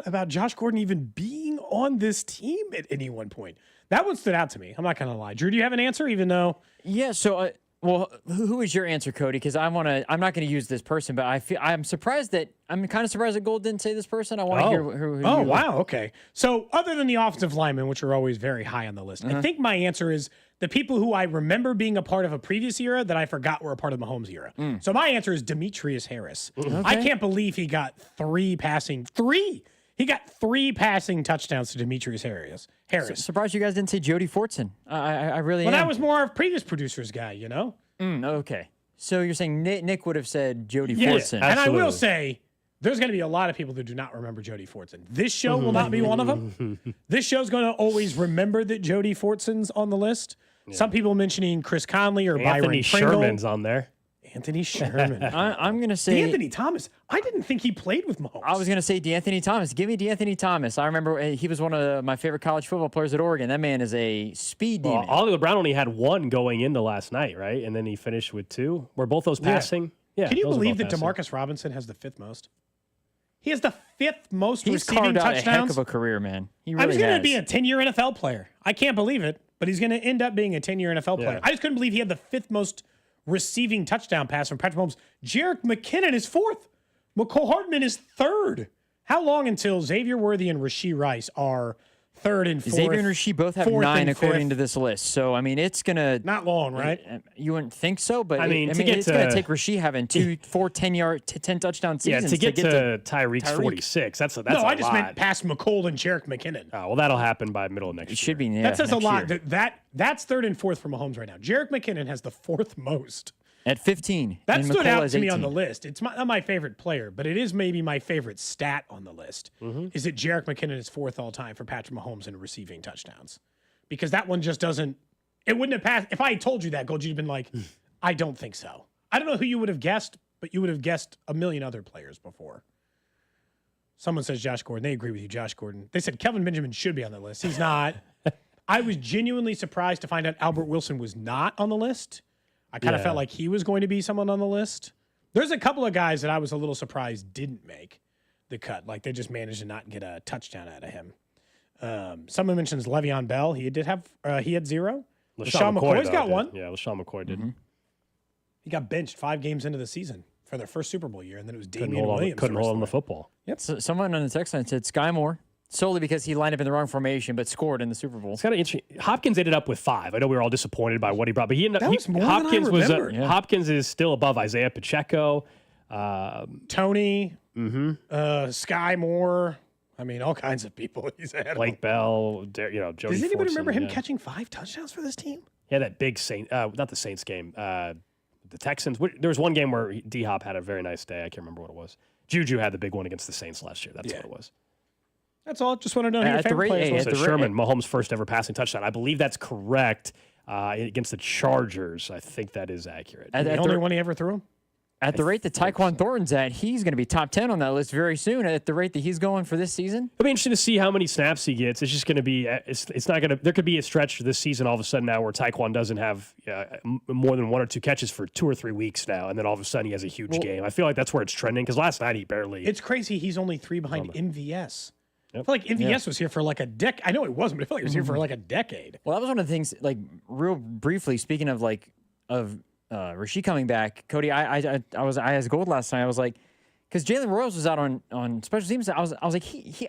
about Josh Gordon even being on this team at any one point. That one stood out to me. I'm not going to lie. Drew, do you have an answer even though? Yeah, so well, who is your answer, Cody? Because I'm not going to use this person, but I'm kind of surprised that Gold didn't say this person. I want to hear who. Oh, wow. Okay. So other than the offensive linemen, which are always very high on the list, I think my answer is the people who I remember being a part of a previous era that I forgot were a part of the Mahomes era. So my answer is Demetrius Harris. Okay. I can't believe he got three passing touchdowns to Demetrius Harris. Surprised you guys didn't say Jody Fortson. I really am. Well, that was more of previous producer's guy, you know? Okay. So you're saying Nick would have said Jody Fortson. And I will say, there's going to be a lot of people that do not remember Jody Fortson. This show will not be one of them. This show's going to always remember that Jody Fortson's on the list. Yeah. Some people mentioning Chris Conley or Anthony Byron Pringle. Sherman's on there. Anthony Sherman. I'm going to say DeAnthony Thomas. I didn't think he played with Mahomes. I was going to say DeAnthony Thomas. Give me DeAnthony Thomas. I remember he was one of my favorite college football players at Oregon. That man is a speed demon. Oliver Brown only had one going into last night, right? And then he finished with two. Were both those passing? Yeah. Can you believe that DeMarcus Robinson has the fifth most? He has the fifth most He's receiving carved out touchdowns. a heck of a career, man. He really He's going to be a 10-year NFL player. I can't believe it, but he's going to end up being a 10-year NFL player. I just couldn't believe he had the fifth most receiving touchdown pass from Patrick Mahomes. Jerick McKinnon is fourth. McCole Hardman is third. How long until Xavier Worthy and Rashee Rice are third and fourth? Xavier and Rashee both have 9 according to this list. So, I mean, it's going to... Not long, right? You wouldn't think so, but I mean, it's going to take Rashee having 10 touchdown seasons to get to Tyreek's 46. That's a lot. I just meant past McCole and Jerick McKinnon. Oh, well, that'll happen by middle of next year. It should be, yeah, that says a lot. That's third and fourth for Mahomes right now. Jerick McKinnon has the fourth most. At 15. That stood out to me on the list. It's not my favorite player, but it is maybe my favorite stat on the list. Is that Jerick McKinnon is fourth all time for Patrick Mahomes in receiving touchdowns. Because that one just doesn't... It wouldn't have passed... If I had told you that, Gold, you'd have been like, I don't think so. I don't know who you would have guessed, but you would have guessed a million other players before. Someone says Josh Gordon. They agree with you, Josh Gordon. They said Kelvin Benjamin should be on the list. He's not. I was genuinely surprised to find out Albert Wilson was not on the list. I kind of felt like he was going to be someone on the list. There's a couple of guys that I was a little surprised didn't make the cut. Like they just managed to not get a touchdown out of him. Someone mentions Le'Veon Bell. He had 0. LaShawn McCoy's got 1. Yeah, LaShawn McCoy did. Mm-hmm. He got benched 5 games into the season for their first Super Bowl year, and then it was Damian Williams. Couldn't hold on the football. Yep. So someone on the text line said Sky Moore, solely because he lined up in the wrong formation but scored in the Super Bowl. It's kind of interesting. Hopkins ended up with 5. I know we were all disappointed by what he brought, but he ended up. That was more than I remembered. Hopkins is still above Isaiah Pacheco, Tony, Sky Moore. I mean, all kinds of people he's ahead of. Blake Bell, Jody. Does anybody remember him yeah. catching 5 touchdowns for this team? Yeah, that big not the Saints game, the Texans. There was one game where D-Hop had a very nice day. I can't remember what it was. Juju had the big one against the Saints last year. That's what it was. That's all. Just want to know who your favorite players was. Sherman, Mahomes' first ever passing touchdown. I believe that's correct against the Chargers. I think that is accurate. The only one he ever threw? At the rate that Tyquan Thornton's at, he's going to be top 10 on that list very soon. At the rate that he's going for this season, it'll be interesting to see how many snaps he gets. It's just going to be. It's not going to. There could be a stretch this season all of a sudden now where Tyquan doesn't have more than 1 or 2 catches for 2 or 3 weeks now, and then all of a sudden he has a huge game. I feel like that's where it's trending because last night he barely. It's crazy. He's only 3 behind MVS. Yep. I feel like MVS was here for like a decade. I know he wasn't, but I feel like he was here for like a decade. Well, that was one of the things. Like real briefly, speaking of Rashid coming back, Cody, I asked Gold last night. I was like, because Jalen Royals was out on special teams. I was like,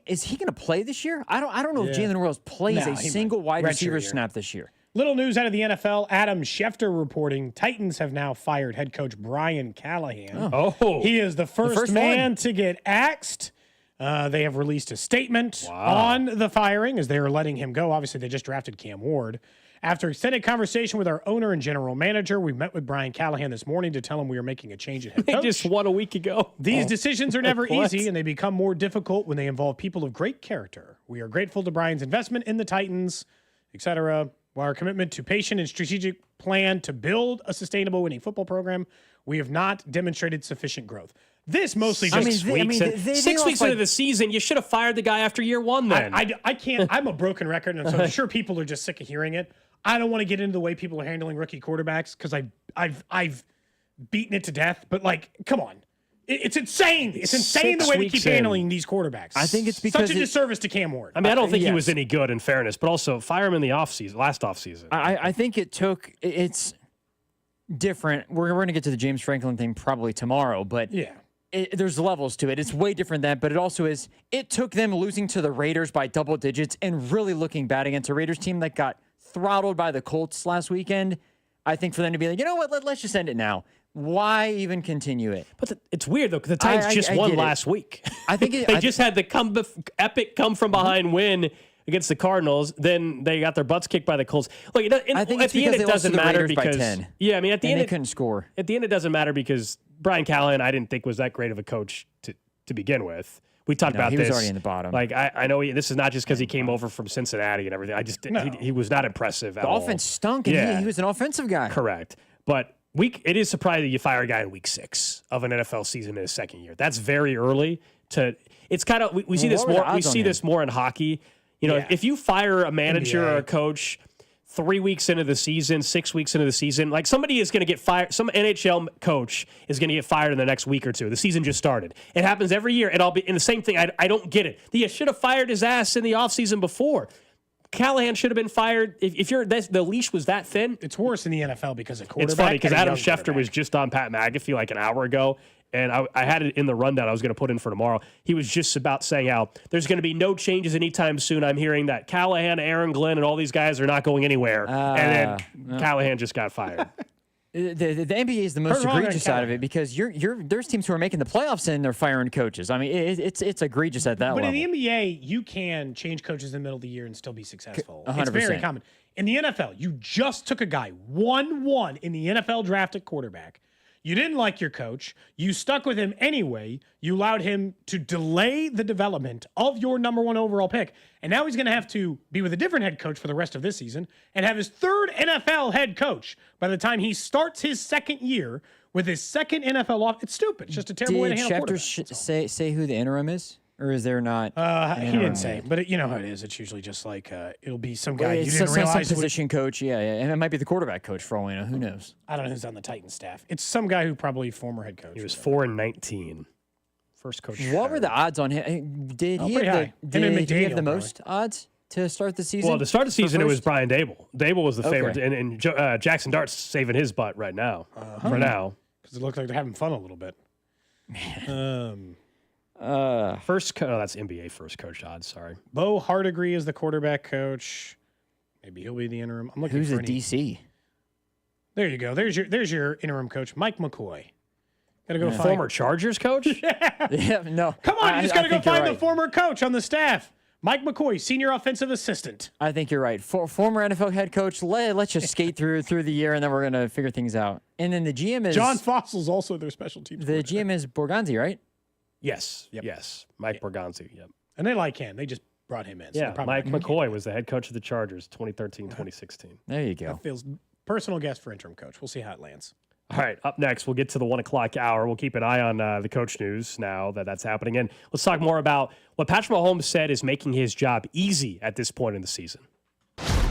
is he going to play this year? I don't know if Jalen Royals plays a single wide receiver snap this year. Little news out of the NFL. Adam Schefter reporting Titans have now fired head coach Brian Callahan. Oh, he is the first man to get axed. They have released a statement on the firing as they are letting him go. Obviously, they just drafted Cam Ward. After extended conversation with our owner and general manager, we met with Brian Callahan this morning to tell him we are making a change at head coach. They just won a week ago. These decisions are never easy, and they become more difficult when they involve people of great character. We are grateful to Brian's investment in the Titans, etc. While our commitment to patient and strategic plan to build a sustainable winning football program, we have not demonstrated sufficient growth. This mostly just 6 weeks. 6 weeks into the season, you should have fired the guy after year 1 then. I can't. I'm a broken record, and so I'm sure people are just sick of hearing it. I don't want to get into the way people are handling rookie quarterbacks because I've beaten it to death. But like, come on, it's insane. It's insane the way they keep handling these quarterbacks. I think it's because such a disservice to Cam Ward. I mean, I don't think he was any good in fairness, but also fire him in the last offseason. I think it's different. We're going to get to the James Franklin thing probably tomorrow, but there's levels to it. It's way different than that, but it also is. It took them losing to the Raiders by double digits and really looking bad against a Raiders team that got throttled by the Colts last weekend. I think for them to be like, you know what, let's just end it now. Why even continue it? But it's weird though, because the Titans just won last week. I think they just had the epic come from behind win against the Cardinals. Then they got their butts kicked by the Colts. Look, I think at the end it doesn't matter because by 10. Yeah, I mean at the end they couldn't score. At the end it doesn't matter because Brian Callahan I didn't think was that great of a coach to begin with. We talked about this. He was already in the bottom. Like I know this is not just because he came over from Cincinnati and everything. He was not impressive at all. The offense stunk, and he was an offensive guy. Correct, but it is surprising that you fire a guy in week 6 of an NFL season in his second year. That's very early. It's kind of we see this more. We see this more in hockey. You know, if you fire a manager or a coach 3 weeks into the season, 6 weeks into the season, like somebody is going to get fired. Some NHL coach is going to get fired in the next week or two. The season just started. It happens every year, and I'll be in the same thing. I don't get it. You should have fired his ass in the offseason before. Callahan should have been fired. If the leash was that thin. It's worse in the NFL because of quarterback. It's funny because Adam Schefter was just on Pat McAfee like an hour ago, and I had it in the rundown I was going to put in for tomorrow. He was just about saying how there's going to be no changes anytime soon. I'm hearing that Callahan, Aaron Glenn, and all these guys are not going anywhere. And then Callahan just got fired. The NBA is the most egregious side of it because there's teams who are making the playoffs and they're firing coaches. I mean, it's egregious at that level. But in the NBA, you can change coaches in the middle of the year and still be successful. 100%. It's very common. In the NFL, you just took a guy 1-1 in the NFL draft at quarterback. You didn't like your coach. You stuck with him anyway. You allowed him to delay the development of your number 1 overall pick. And now he's going to have to be with a different head coach for the rest of this season and have his 3rd NFL head coach by the time he starts his second year with his second NFL off. It's stupid. It's just a terrible way to handle quarterbacks. Did Schefter say who the interim is? Or is there not? He didn't say, but you know how it is. It's usually just like it'll be some guy you didn't realize. Some position coach, and it might be the quarterback coach for all we know. Who knows? I don't know who's on the Titans staff. It's some guy who probably former head coach. He was 4-19. First coach. What were the odds on him? Did he have the most odds to start the season? Well, to start the season, it was Brian Dable. Dable was the favorite, and Jackson Dart's saving his butt right now. For now, because it looks like they're having fun a little bit. that's NBA first coach odds. Sorry, Bo Hardigree is the quarterback coach. Maybe he'll be the interim. I'm looking. Who's a DC? There you go. There's your interim coach, Mike McCoy. Gotta go find former Chargers coach. Yeah, no. Come on, you just gotta go find the former coach on the staff. Mike McCoy, senior offensive assistant. I think you're right. Former NFL head coach. Let's just skate through the year, and then we're gonna figure things out. And then the GM is John Fossil's also their special teams. The GM is Borgonzi, right? Yes. Yep. Yes. Mike Borgonzi. Yep. And they like him. They just brought him in. So Mike McCoy was the head coach of the Chargers, 2013, 2016. There you go. That feels personal guest for interim coach. We'll see how it lands. All right, up next, we'll get to the 1 o'clock hour. We'll keep an eye on the coach news now that's happening. And let's talk more about what Patrick Mahomes said is making his job easy at this point in the season.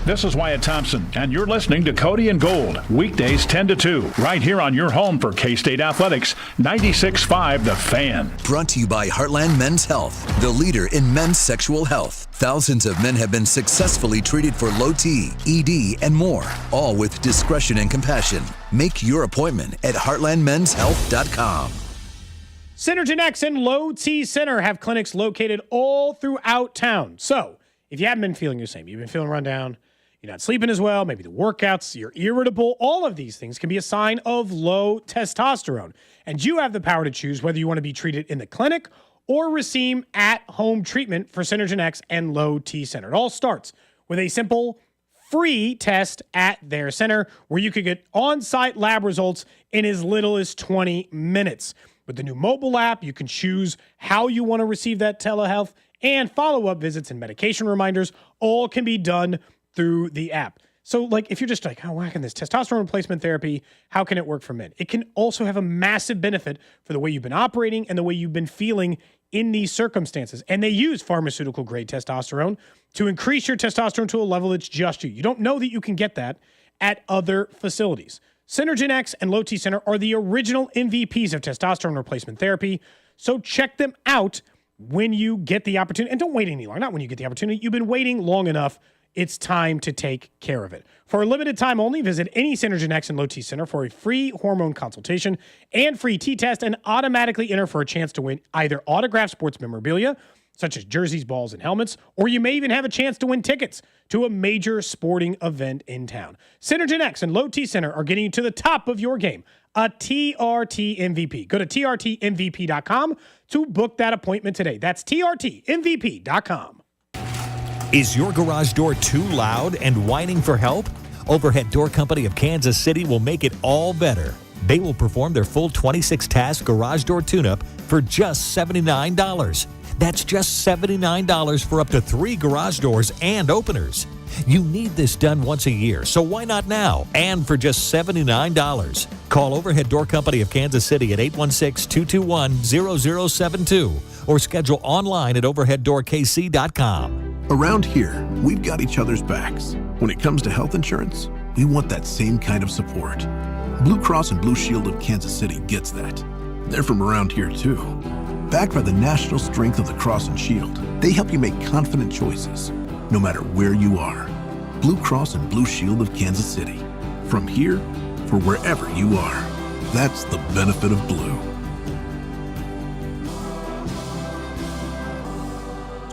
This is Wyatt Thompson, and you're listening to Cody and Gold, weekdays 10 to 2, right here on your home for K-State Athletics, 96.5 The Fan. Brought to you by Heartland Men's Health, the leader in men's sexual health. Thousands of men have been successfully treated for low T, ED, and more, all with discretion and compassion. Make your appointment at heartlandmenshealth.com. Synergen X and Low T Center have clinics located all throughout town. So if you haven't been feeling the same, you've been feeling run down, you're not sleeping as well, maybe the workouts, you're irritable, all of these things can be a sign of low testosterone. And you have the power to choose whether you want to be treated in the clinic or receive at-home treatment for Synergen X and Low T Center. It all starts with a simple free test at their center where you could get on-site lab results in as little as 20 minutes. With the new mobile app, you can choose how you want to receive that telehealth, and follow-up visits and medication reminders all can be done through the app. So, like, if you're just like, how can this testosterone replacement therapy, how can it work for men? It can also have a massive benefit for the way you've been operating and the way you've been feeling in these circumstances. And they use pharmaceutical-grade testosterone to increase your testosterone to a level that's just you. You don't know that you can get that at other facilities. Synergen X and Low T Center are the original MVPs of testosterone replacement therapy, so check them out when you get the opportunity. And don't wait any longer. Not when you get the opportunity. You've been waiting long enough. It's time to take care of it. For a limited time only, visit any Synergen X and Low T Center for a free hormone consultation and free T-test, and automatically enter for a chance to win either autographed sports memorabilia, such as jerseys, balls, and helmets, or you may even have a chance to win tickets to a major sporting event in town. Synergen X and Low T Center are getting you to the top of your game, a TRT MVP. Go to TRTMVP.com to book that appointment today. That's TRTMVP.com. Is your garage door too loud and whining for help? Overhead Door Company of Kansas City will make it all better. They will perform their full 26-task garage door tune-up for just $79. That's just $79 for up to 3 garage doors and openers. You need this done once a year, so why not now? And for just $79. Call Overhead Door Company of Kansas City at 816-221-0072 or schedule online at overheaddoorkc.com. Around here, we've got each other's backs. When it comes to health insurance, we want that same kind of support. Blue Cross and Blue Shield of Kansas City gets that. They're from around here too. Backed by the national strength of the Cross and Shield, they help you make confident choices, no matter where you are. Blue Cross and Blue Shield of Kansas City. From here for wherever you are. That's the benefit of blue.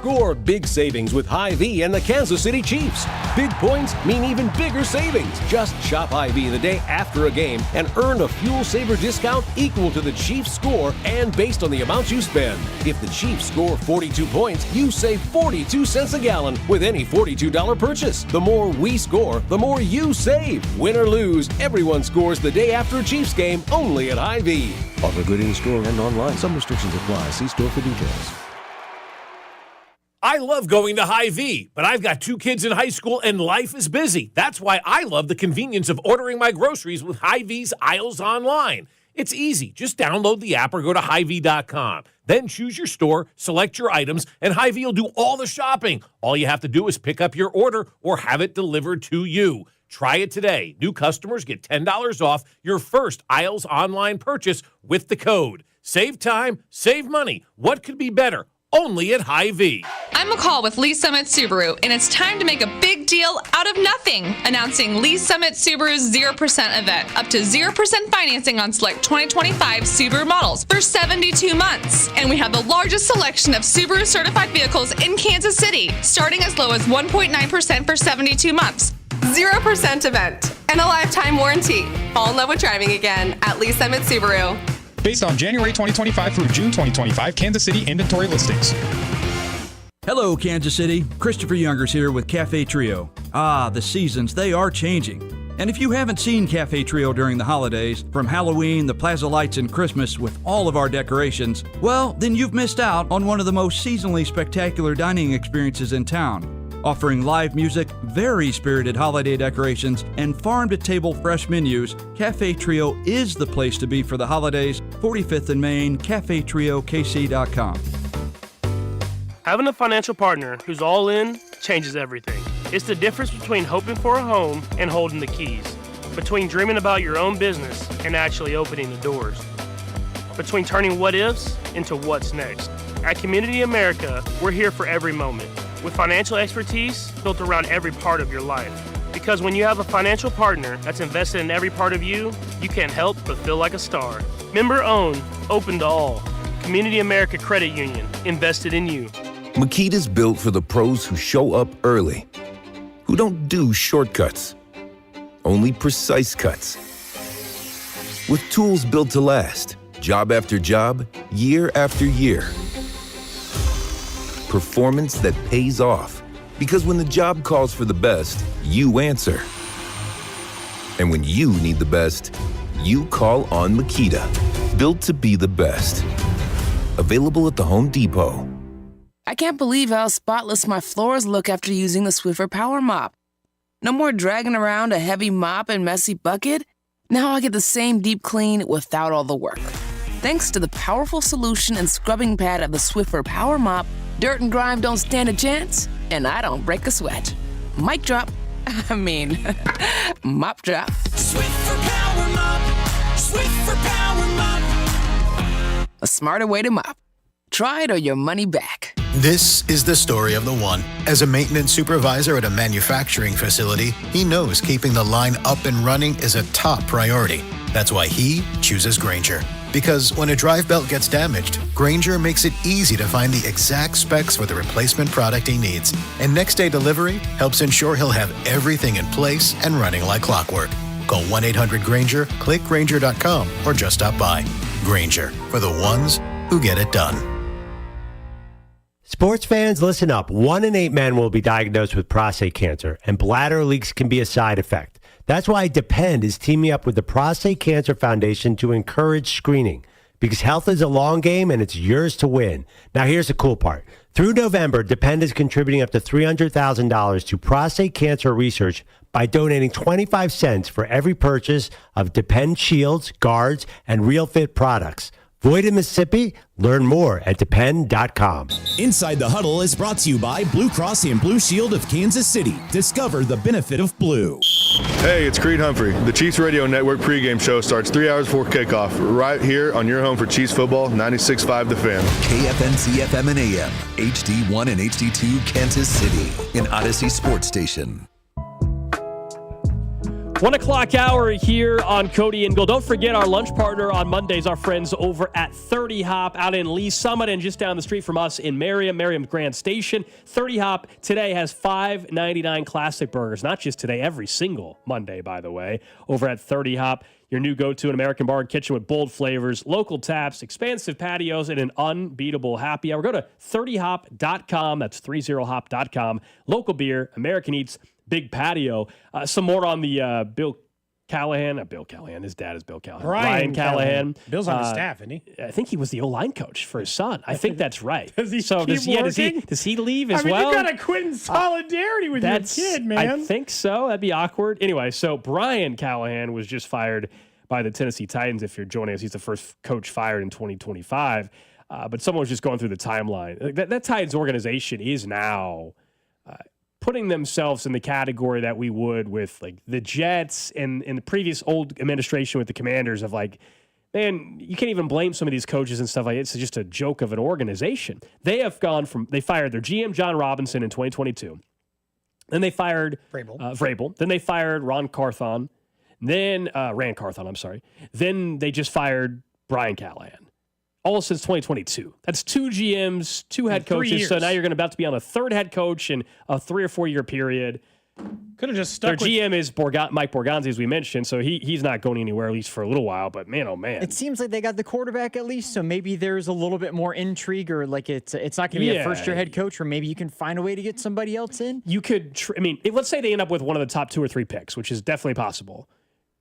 Score big savings with Hy-Vee and the Kansas City Chiefs. Big points mean even bigger savings. Just shop Hy-Vee the day after a game and earn a fuel saver discount equal to the Chiefs score and based on the amount you spend. If the Chiefs score 42 points, you save 42 cents a gallon with any $42 purchase. The more we score, the more you save. Win or lose, everyone scores the day after a Chiefs game only at Hy-Vee. Offer good in store and online. Some restrictions apply. See store for details. I love going to Hy-Vee, but I've got 2 kids in high school and life is busy. That's why I love the convenience of ordering my groceries with Hy-Vee's aisles online. It's easy. Just download the app or go to Hy-Vee.com. Then choose your store, select your items, and Hy-Vee will do all the shopping. All you have to do is pick up your order or have it delivered to you. Try it today. New customers get $10 off your first aisles online purchase with the code Save time, save money. What could be better? Only at Hy-Vee. I'm McCall with Lee Summit Subaru, and it's time to make a big deal out of nothing. Announcing Lee Summit Subaru's 0% event. Up to 0% financing on select 2025 Subaru models for 72 months. And we have the largest selection of Subaru certified vehicles in Kansas City, starting as low as 1.9% for 72 months. 0% event and a lifetime warranty. Fall in love with driving again at Lee Summit Subaru. Based on January 2025 through June 2025 Kansas City inventory listings. Hello, Kansas City. Christopher Youngers here with Cafe Trio. The seasons, they are changing. And if you haven't seen Cafe Trio during the holidays, from Halloween, the Plaza Lights, and Christmas with all of our decorations, well, then you've missed out on one of the most seasonally spectacular dining experiences in town. Offering live music, very spirited holiday decorations, and farm-to-table fresh menus, Cafe Trio is the place to be for the holidays. 45th and Main, cafetriokc.com. Having a financial partner who's all in changes everything. It's the difference between hoping for a home and holding the keys, between dreaming about your own business and actually opening the doors, between turning what ifs into what's next. At Community America, we're here for every moment, with financial expertise built around every part of your life. Because when you have a financial partner that's invested in every part of you, you can't help but feel like a star. Member owned, open to all. Community America Credit Union, invested in you. Makita's built for the pros who show up early, who don't do shortcuts, only precise cuts. With tools built to last, job after job, year after year. Performance that pays off, because when the job calls for the best, you answer. And when you need the best, you call on Makita. Built to be the best. Available at the Home Depot. I can't believe how spotless my floors look after using the Swiffer Power Mop. No more dragging around a heavy mop and messy bucket. Now I get the same deep clean without all the work. Thanks to the powerful solution and scrubbing pad of the Swiffer Power Mop, dirt and grime don't stand a chance, and I don't break a sweat. Mic drop. Mop drop. Swiffer Power Mop. Swiffer Power Mop. A smarter way to mop. Try it or your money back. This is the story of the one. As a maintenance supervisor at a manufacturing facility, he knows keeping the line up and running is a top priority. That's why he chooses Grainger. Because when a drive belt gets damaged, Grainger makes it easy to find the exact specs for the replacement product he needs. And next day delivery helps ensure he'll have everything in place and running like clockwork. Call 1-800-GRAINGER, click Grainger.com, or just stop by. Grainger, for the ones who get it done. Sports fans, listen up. 1 in 8 men will be diagnosed with prostate cancer, and bladder leaks can be a side effect. That's why Depend is teaming up with the Prostate Cancer Foundation to encourage screening, because health is a long game and it's yours to win. Now, here's the cool part. Through November, Depend is contributing up to $300,000 to prostate cancer research by donating 25 cents for every purchase of Depend shields, guards, and Real Fit products. Void in Mississippi? Learn more at depend.com. Inside the Huddle is brought to you by Blue Cross and Blue Shield of Kansas City. Discover the benefit of blue. Hey, it's Creed Humphrey. The Chiefs Radio Network pregame show starts 3 hours before kickoff, right here on your home for Chiefs football, 96.5 The Fan. KFNC FM and AM, HD1 and HD2 Kansas City, an Odyssey sports station. 1 o'clock hour here on Cody and Gold. Don't forget our lunch partner on Mondays, our friends over at 30 Hop out in Lee Summit and just down the street from us in Merriam Grand Station. 30 Hop today has $5.99 classic burgers. Not just today, every single Monday, by the way, over at 30 Hop. Your new go-to in American bar and kitchen with bold flavors, local taps, expansive patios, and an unbeatable happy hour. Go to 30hop.com. That's 30hop.com. Local beer, American Eats, big patio. Some more on the Bill Callahan. His dad is Bill Callahan. Brian Callahan. Bill's on his staff, isn't he? I think he was the O-line coach for his son. I think that's right. Does he does he leave as well? You got to quit in solidarity with your kid, man. I think so. That'd be awkward. Anyway, so Brian Callahan was just fired by the Tennessee Titans. If you're joining us, he's the first coach fired in 2025. But someone was just going through the timeline. That Titans organization is now putting themselves in the category that we would with like the Jets and in the previous old administration with the Commanders of like man, you can't even blame some of these coaches and stuff like it. It's just a joke of an organization. They fired their GM, John Robinson, in 2022. Then they fired Vrabel. Then they fired Rand Carthon, I'm sorry. Then they just fired Brian Callahan. All since 2022. That's 2 GMs, 2 head coaches. So now you're about to be on a 3rd head coach in a 3 or 4 year period. Could have just stuck Their GM is Mike Borgonzi, as we mentioned, so he's not going anywhere, at least for a little while. But man, oh man. It seems like they got the quarterback at least, so maybe there's a little bit more intrigue, or like it's not going to be a first-year head coach, or maybe you can find a way to get somebody else in. You could, let's say they end up with one of the top 2 or 3 picks, which is definitely possible.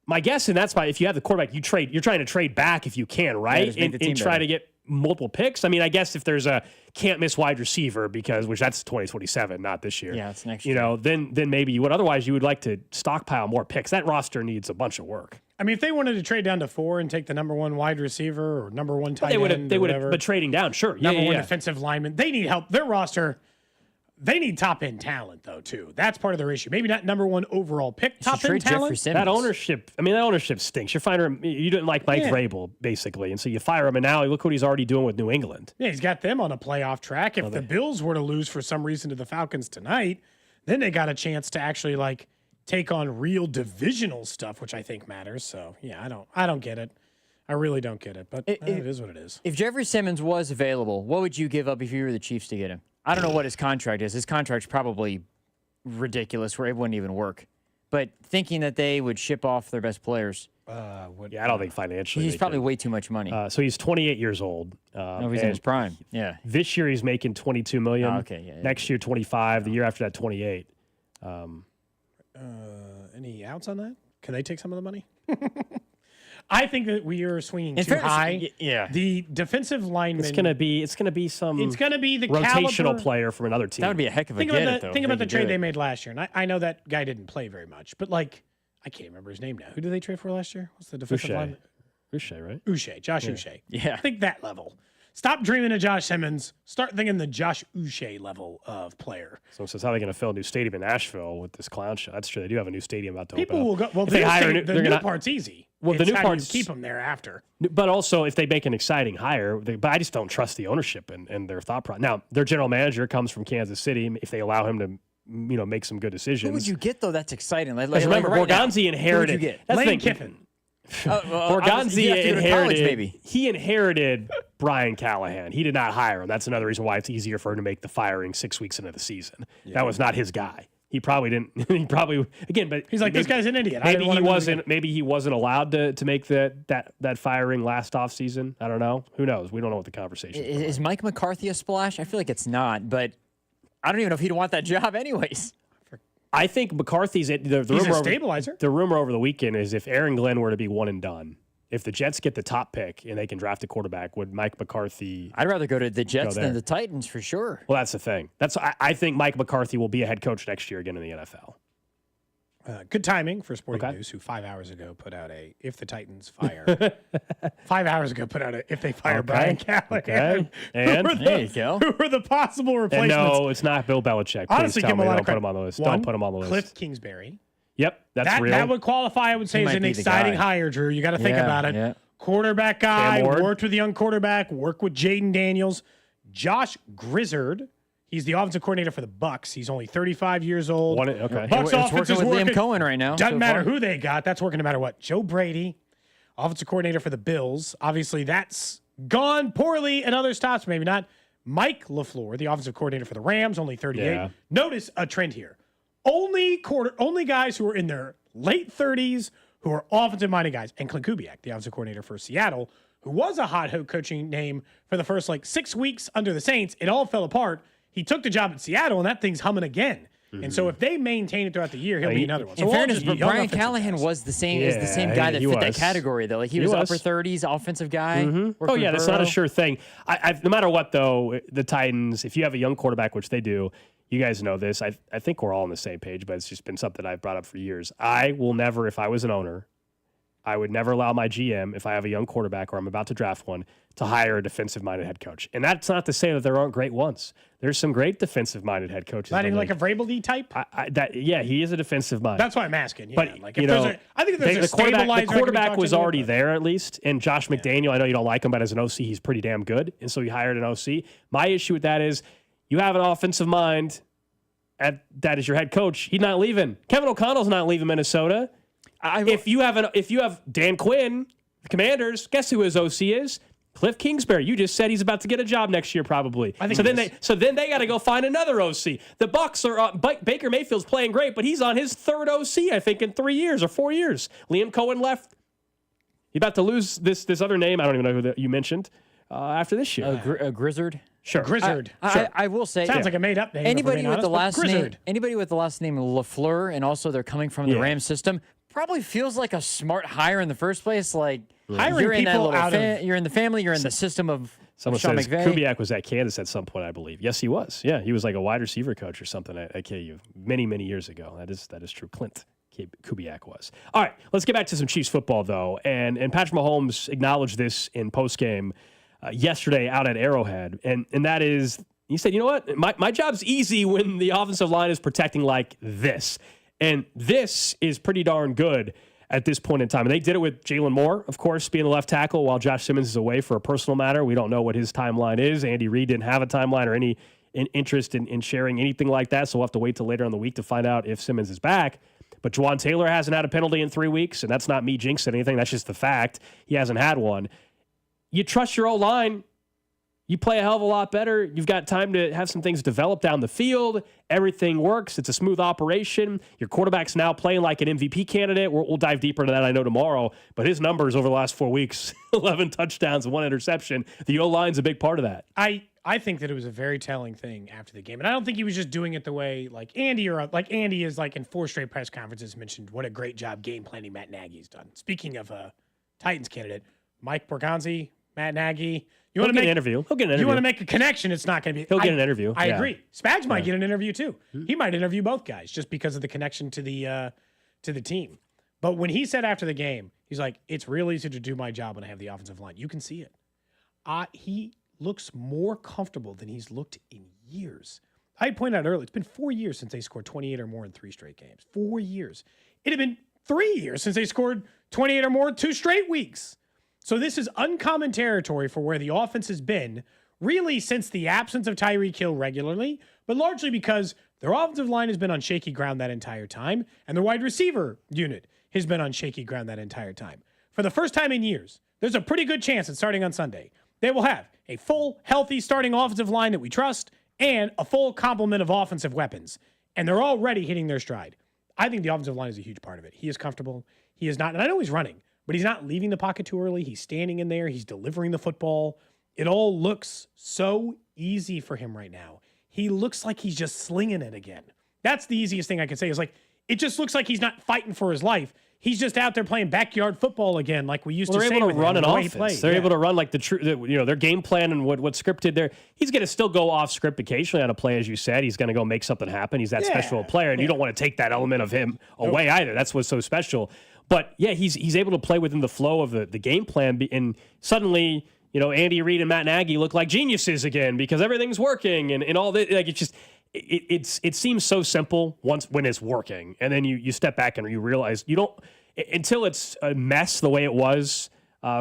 My guess, and that's why if you have the quarterback, you're trying to trade back if you can, right? And try to get multiple picks. I guess if there's a can't miss wide receiver, which that's 2027, not this year. Yeah, it's next year. Then maybe you would. Otherwise, you would like to stockpile more picks. That roster needs a bunch of work. If they wanted to trade down to 4 and take the number 1 wide receiver or number 1 tight end, they would have. But trading down, sure. Number 1 defensive lineman. They need help. Their roster. They need top-end talent, though, too. That's part of their issue. Maybe not number 1 overall pick, top-end talent. That ownership stinks. You didn't like Mike Vrabel, basically, and so you fire him, and now look what he's already doing with New England. Yeah, he's got them on a playoff track. If the Bills were to lose for some reason to the Falcons tonight, then they got a chance to actually, take on real divisional stuff, which I think matters. So, yeah, I don't get it. I really don't get it, but it is what it is. If Jeffrey Simmons was available, what would you give up if you were the Chiefs to get him? I don't know what his contract is. His contract's probably ridiculous where it wouldn't even work. But thinking that they would ship off their best players. I don't think financially. He's probably way too much money. So he's 28 years old. He's in his prime. Yeah. This year he's making $22 million. Okay. Next year 25. The year after that 28. Any outs on that? Can they take some of the money? I think that we are swinging too high. Yeah. The defensive lineman. It's gonna be some. It's gonna be the rotational player from another team. That would be a heck of a think about the trade they made last year, and I know that guy didn't play very much, but I can't remember his name now. Who did they trade for last year? What's the defensive lineman? Uche, right? Uche, Josh Uche. Yeah. Think that level. Stop dreaming of Josh Simmons. Start thinking the Josh Uche level of player. So how are they going to fill a new stadium in Nashville with this clown show? That's true. They do have a new stadium about to People open will go. Well, the new part's easy. Well, the new part's keep them there after. But also, if they make an exciting hire, but I just don't trust the ownership and their thought process. Now, their general manager comes from Kansas City. If they allow him to, make some good decisions. Who would you get though? That's exciting. Remember, Borgonzi inherited. Who would you get? That's Lane Kiffin. Borgonzi inherited. He inherited Brian Callahan. He did not hire him. That's another reason why it's easier for him to make the firing 6 weeks into the season. Yeah. That was not his guy. He probably didn't. But he's like, this guy's an idiot. Maybe he wasn't allowed to make that firing last offseason. I don't know. Who knows? We don't know what the conversation is. Mike McCarthy a splash? I feel like it's not, but I don't even know if he'd want that job anyways. I think McCarthy's he's a stabilizer. The rumor over the weekend is if Aaron Glenn were to be one and done, if the Jets get the top pick and they can draft a quarterback, would Mike McCarthy? I'd rather go to the Jets than the Titans for sure. Well, that's the thing. I think Mike McCarthy will be a head coach next year again in the NFL. Good timing for Sporting News, who 5 hours ago put out if the Titans fire. 5 hours ago put out if they fire Brian Callahan. Okay. And there you go. Who are the possible replacements? And no, it's not Bill Belichick. Honestly, give him a lot of credit. Don't put him on the list. One, don't put him on the list. Cliff Kingsbury. Yep, that's real. That would qualify, I would say, as an exciting hire, Drew. You got to think about it. Yeah. Quarterback guy, worked with the young quarterback, worked with Jaden Daniels. Josh Grizzard. He's the offensive coordinator for the Bucs. He's only 35 years old. Bucs offense is working with Liam Cohen right now. Doesn't matter who they got. That's working no matter what. Joe Brady, offensive coordinator for the Bills. Obviously, that's gone poorly at other stops. Maybe not. Mike LaFleur, the offensive coordinator for the Rams, only 38. Yeah. Notice a trend here. Only guys who are in their late 30s who are offensive-minded guys. And Clint Kubiak, the offensive coordinator for Seattle, who was a hot coaching name for the first 6 weeks under the Saints. It all fell apart. He took the job at Seattle, and that thing's humming again. Mm-hmm. And so if they maintain it throughout the year, he'll be another one. So in fairness, but Brian Callahan was the same guy that fit that category, though. He was upper 30s, offensive guy. Mm-hmm. Oh, yeah, that's not a sure thing. No matter what, though, the Titans, if you have a young quarterback, which they do, you guys know this. I think we're all on the same page, but it's just been something I've brought up for years. I will never, if I was an owner, I would never allow my GM, if I have a young quarterback or I'm about to draft one, to hire a defensive-minded head coach. And that's not to say that there aren't great ones. There's some great defensive-minded head coaches. Not even like a Vrabel-y type? He is a defensive-minded. That's why I'm asking. Yeah. But, like, I think there's the quarterback was already there, at least. And Josh McDaniel, I know you don't like him, but as an OC, he's pretty damn good. And so he hired an OC. My issue with that is you have an offensive mind that is your head coach. He's not leaving. Kevin O'Connell's not leaving Minnesota. If you have Dan Quinn, the Commanders, guess who his OC is? Cliff Kingsbury. You just said he's about to get a job next year, probably. So then they got to go find another OC. The Bucs are Baker Mayfield's playing great, but he's on his third OC, I think, in 3 years or 4 years. Liam Cohen left. He's about to lose this other name. I don't even know who you mentioned after this year. Grizzard. Sure, Grizzard. I will say, sounds like a made up name. Anybody with the last name LaFleur, and also they're coming from the Rams system, probably feels like a smart hire in the first place. Like hiring people you're in the family, you're in the system of Someone Sean says McVay. Kubiak was at Kansas at some point, I believe. Yes, he was. Yeah, he was like a wide receiver coach or something at KU many, many years ago. That is true. Clint Kubiak was. All right, let's get back to some Chiefs football, though. And Patrick Mahomes acknowledged this in postgame yesterday out at Arrowhead. And that is, he said, you know what? My job's easy when the offensive line is protecting like this. And this is pretty darn good at this point in time. And they did it with Jalen Moore, of course, being the left tackle while Josh Simmons is away for a personal matter. We don't know what his timeline is. Andy Reid didn't have a timeline or any interest in sharing anything like that, so we'll have to wait till later in the week to find out if Simmons is back. But Jawan Taylor hasn't had a penalty in 3 weeks, and that's not me jinxing anything. That's just the fact. He hasn't had one. You trust your O-line. You play a hell of a lot better. You've got time to have some things develop down the field. Everything works. It's a smooth operation. Your quarterback's now playing like an MVP candidate. We'll dive deeper into that, I know, tomorrow. But his numbers over the last 4 weeks, 11 touchdowns and 1 interception. The O-line's a big part of that. I think that it was a very telling thing after the game. And I don't think he was just doing it the way like Andy is like in 4 straight press conferences mentioned what a great job game planning Matt Nagy's done. Speaking of a Titans candidate, Mike Borgonzi, Matt Nagy. He'll get an interview. You want to make a connection, it's not going to be. He'll get an interview. I agree. Spags might get an interview too. He might interview both guys just because of the connection to the team. But when he said after the game, he's like, it's real easy to do my job when I have the offensive line. You can see it. He looks more comfortable than he's looked in years. I pointed out earlier, it's been 4 years since they scored 28 or more in 3 straight games. 4 years. It had been 3 years since they scored 28 or more 2 straight weeks. So this is uncommon territory for where the offense has been really since the absence of Tyreek Hill regularly, but largely because their offensive line has been on shaky ground that entire time, and their wide receiver unit has been on shaky ground that entire time. For the first time in years, there's a pretty good chance that starting on Sunday, they will have a full, healthy starting offensive line that we trust and a full complement of offensive weapons. And they're already hitting their stride. I think the offensive line is a huge part of it. He is comfortable. He is not, and I know he's running, but he's not leaving the pocket too early. He's standing in there. He's delivering the football. It all looks so easy for him right now. He looks like he's just slinging it again. That's the easiest thing I can say is like, it just looks like he's not fighting for his life. He's just out there playing backyard football again, like we used to say. They're able to run an offense. They're able to run like their game plan and what scripted there. He's going to still go off script occasionally on a play, as you said. He's going to go make something happen. He's that special a player, and you don't want to take that element of him away either. That's what's so special. But yeah, he's able to play within the flow of the game plan, and suddenly, Andy Reid and Matt Nagy look like geniuses again because everything's working and all that. Like it's just. It seems so simple when it's working, and then you step back and you realize you don't until it's a mess the way it was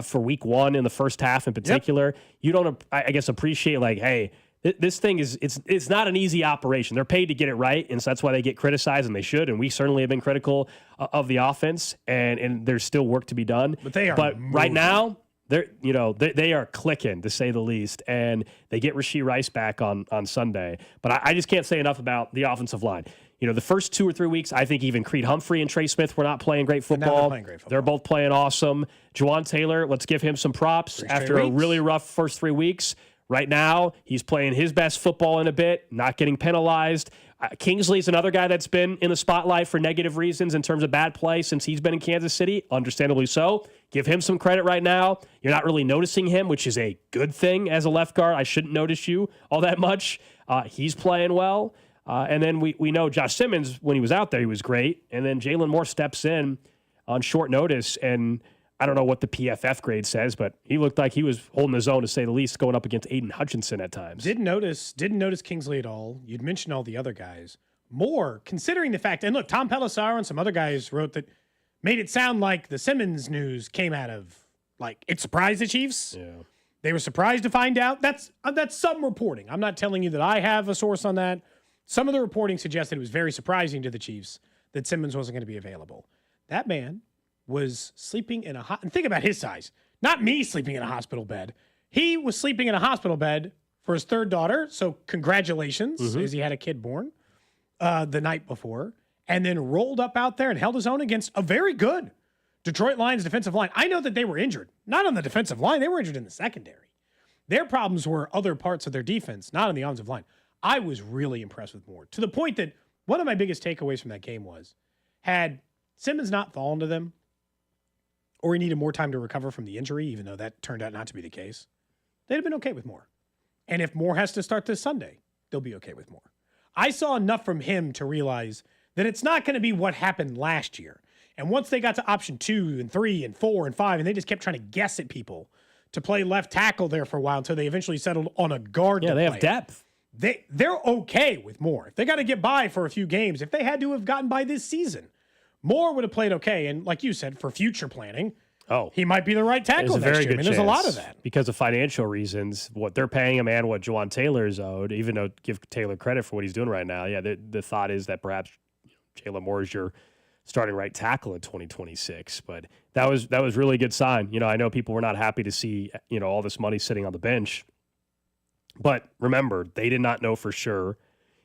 for week 1 in the first half in particular. You don't, I guess, appreciate like, hey, this thing it's not an easy operation. They're paid to get it right, and so that's why they get criticized, and they should. And we certainly have been critical of the offense, and there's still work to be done. But they are. But right now. They are clicking, to say the least, and they get Rashee Rice back on Sunday. But I just can't say enough about the offensive line. The first 2 or 3 weeks, I think even Creed Humphrey and Trey Smith were not playing great football. They're both playing awesome. Jawan Taylor, let's give him some props after a really rough first 3 weeks. Right now, he's playing his best football in a bit, not getting penalized. Kingsley's another guy that's been in the spotlight for negative reasons in terms of bad play since he's been in Kansas City, understandably so. Give him some credit right now. You're not really noticing him, which is a good thing as a left guard. I shouldn't notice you all that much. He's playing well. And then we know Josh Simmons, when he was out there, he was great. And then Jalen Moore steps in on short notice. And I don't know what the PFF grade says, but he looked like he was holding his own, to say the least, going up against Aiden Hutchinson at times. Didn't notice Kingsley at all. You'd mentioned all the other guys. More, considering the fact, and look, Tom Pelissaro and some other guys wrote that, made it sound like the Simmons news came out of, like, it surprised the Chiefs. Yeah. They were surprised to find out. That's some reporting. I'm not telling you that I have a source on that. Some of the reporting suggested it was very surprising to the Chiefs that Simmons wasn't going to be available. That man was sleeping in and think about his size. Not me sleeping in a hospital bed. He was sleeping in a hospital bed for his third daughter. So congratulations, as he had a kid born the night before, and then rolled up out there and held his own against a very good Detroit Lions defensive line. I know that they were injured, not on the defensive line. They were injured in the secondary. Their problems were other parts of their defense, not on the offensive line. I was really impressed with Moore, to the point that one of my biggest takeaways from that game was, had Simmons not fallen to them, or he needed more time to recover from the injury, even though that turned out not to be the case, they'd have been okay with Moore. And if Moore has to start this Sunday, they'll be okay with Moore. I saw enough from him to realize that it's not going to be what happened last year. And once they got to option 2 and 3 and 4 and 5, and they just kept trying to guess at people to play left tackle there for a while until they eventually settled on a guard. Yeah, they have depth. They're okay with Moore. If they got to get by for a few games, if they had to have gotten by this season, Moore would have played okay. And like you said, for future planning, he might be the right tackle next year. I mean, there's a lot of that. Because of financial reasons, what they're paying him and what Jawan Taylor is owed, even though give Taylor credit for what he's doing right now. Yeah, the thought is that perhaps Jalen Moore is your starting right tackle in 2026. But that was really good sign. You know, I know people were not happy to see, you know, all this money sitting on the bench. But remember, they did not know for sure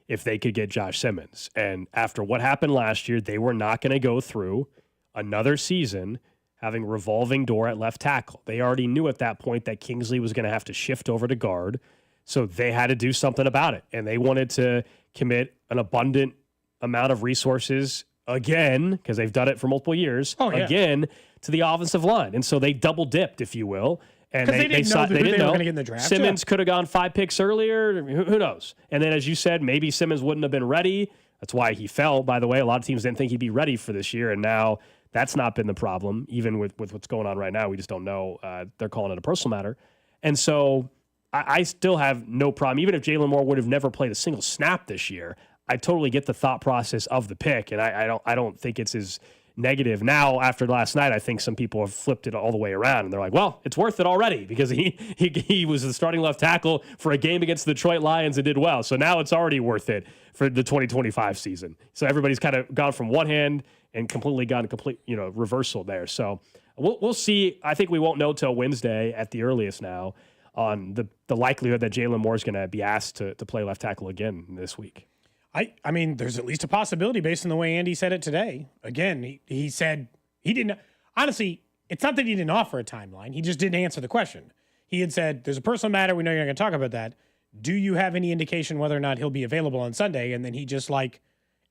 if they could get Josh Simmons. And after what happened last year, they were not going to go through another season having a revolving door at left tackle. They already knew at that point that Kingsley was going to have to shift over to guard. So they had to do something about it. And they wanted to commit an abundant amount of resources again, because they've done it for multiple years, again, to the offensive line. And so they double dipped, if you will. And they didn't know they were going to get in the draft. Simmons could have gone 5 picks earlier. Who knows? And then, as you said, maybe Simmons wouldn't have been ready. That's why he fell, by the way. A lot of teams didn't think he'd be ready for this year. And now that's not been the problem, even with what's going on right now. We just don't know. They're calling it a personal matter. And so I still have no problem. Even if Jalen Moore would have never played a single snap this year, I totally get the thought process of the pick. And I don't think it's as negative. Now, after last night, I think some people have flipped it all the way around, and they're like, well, it's worth it already because he was the starting left tackle for a game against the Detroit Lions and did well. So now it's already worth it for the 2025 season. So everybody's kind of gone from one hand and completely gone complete, reversal there. So we'll see. I think we won't know till Wednesday at the earliest now on the likelihood that Jalen Moore is going to be asked to play left tackle again this week. I mean, there's at least a possibility based on the way Andy said it today. Again, he said he didn't. Honestly, it's not that he didn't offer a timeline. He just didn't answer the question. He had said, there's a personal matter. We know you're not going to talk about that. Do you have any indication whether or not he'll be available on Sunday? And then he just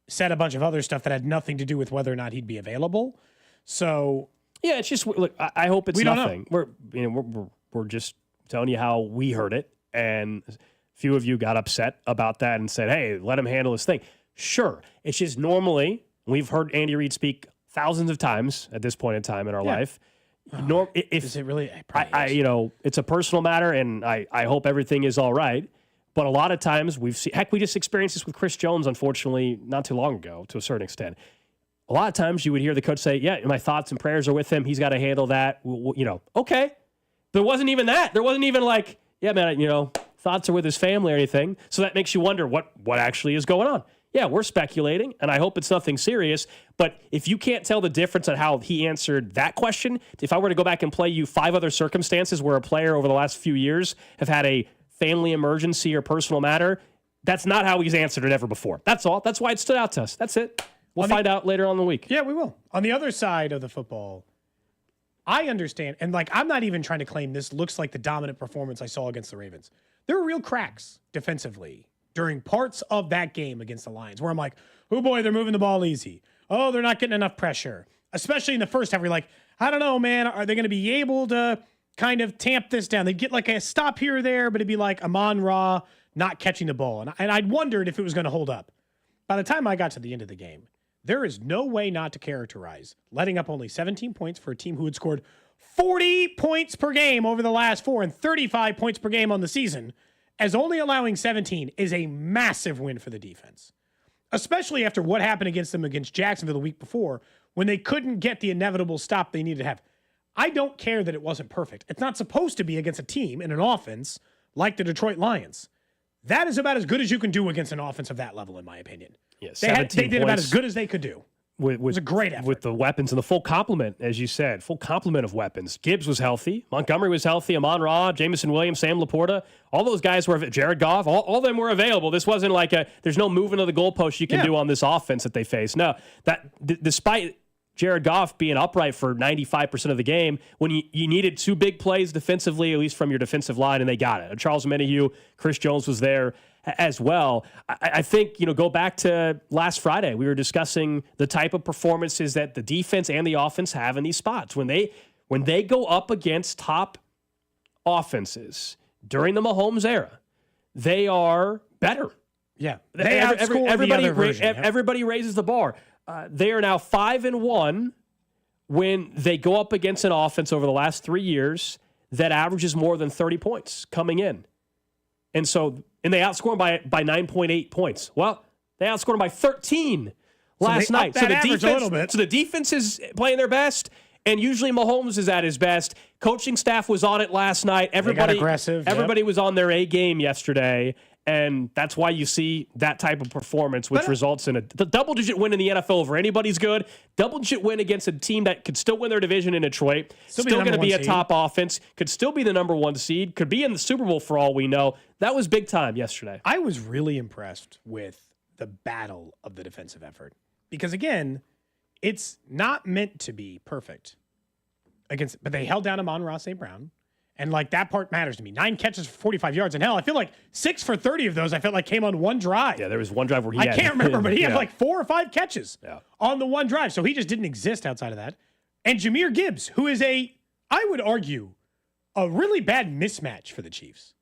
said a bunch of other stuff that had nothing to do with whether or not he'd be available. So yeah, it's just, look, I hope it's nothing. We're just telling you how we heard it. And few of you got upset about that and said, hey, let him handle his thing. Sure. It's just normally, we've heard Andy Reid speak thousands of times at this point in time in our life. Is it really? It's a personal matter, and I hope everything is all right. But a lot of times we've seen, we just experienced this with Chris Jones, unfortunately, not too long ago, to a certain extent. A lot of times you would hear the coach say, yeah, my thoughts and prayers are with him. He's got to handle that. Okay. There wasn't even that. There wasn't even yeah, man, thoughts are with his family or anything. So that makes you wonder what actually is going on. Yeah, we're speculating, and I hope it's nothing serious. But if you can't tell the difference on how he answered that question, if I were to go back and play you 5 other circumstances where a player over the last few years have had a family emergency or personal matter, that's not how he's answered it ever before. That's all. That's why it stood out to us. That's it. We'll find out later on in the week. Yeah, we will. On the other side of the football, I understand, and I'm not even trying to claim this looks like the dominant performance I saw against the Ravens. There were real cracks defensively during parts of that game against the Lions where I'm like, oh boy, they're moving the ball easy. Oh, they're not getting enough pressure. Especially in the first half, where you're like, I don't know, man. Are they going to be able to kind of tamp this down? They'd get a stop here or there, but it'd be like Amon-Ra not catching the ball. And I'd wondered if it was going to hold up. By the time I got to the end of the game, there is no way not to characterize letting up only 17 points for a team who had scored 40 points per game over the last 4 and 35 points per game on the season, as only allowing 17 is a massive win for the defense, especially after what happened against them against Jacksonville the week before when they couldn't get the inevitable stop they needed to have. I don't care that it wasn't perfect. It's not supposed to be against a team in an offense like the Detroit Lions. That is about as good as you can do against an offense of that level, in my opinion. Yeah, they did about as good as they could do. It was a great effort. With the weapons and the full complement, as you said, full complement of weapons. Gibbs was healthy. Montgomery was healthy. Amon-Ra, Jameson Williams, Sam Laporta. All those guys were, Jared Goff, all of them were available. This wasn't like there's no moving of the goalpost you can do on this offense that they face. No, despite Jared Goff being upright for 95% of the game, when you needed 2 big plays defensively, at least from your defensive line, and they got it. Charles Menahue, Chris Jones was there as well. I think, go back to last Friday. We were discussing the type of performances that the defense and the offense have in these spots. When they go up against top offenses during the Mahomes era, they are better. Yeah. They outscore the other version. Everybody raises the bar. They are now 5-1 when they go up against an offense over the last 3 years that averages more than 30 points coming in. And they outscore them by 9.8 points. Well, they outscored them by 13 last night. So the defense is playing their best, and usually Mahomes is at his best. Coaching staff was on it last night. Everybody was on their A game yesterday. And that's why you see that type of performance, which results in a double-digit win in the NFL over anybody's good. Double-digit win against a team that could still win their division in Detroit. Still going to be a top offense. Could still be the number 1 seed. Could be in the Super Bowl for all we know. That was big time yesterday. I was really impressed with the battle of the defensive effort. Because, again, it's not meant to be perfect. But they held down Amon-Ra St. Brown. And, that part matters to me. 9 catches for 45 yards. And, hell, I feel like 6 for 30 of those I felt like came on one drive. Yeah, there was one drive where I can't remember, but he had 4 or 5 catches on the one drive. So he just didn't exist outside of that. And Jahmyr Gibbs, who is I would argue, a really bad mismatch for the Chiefs.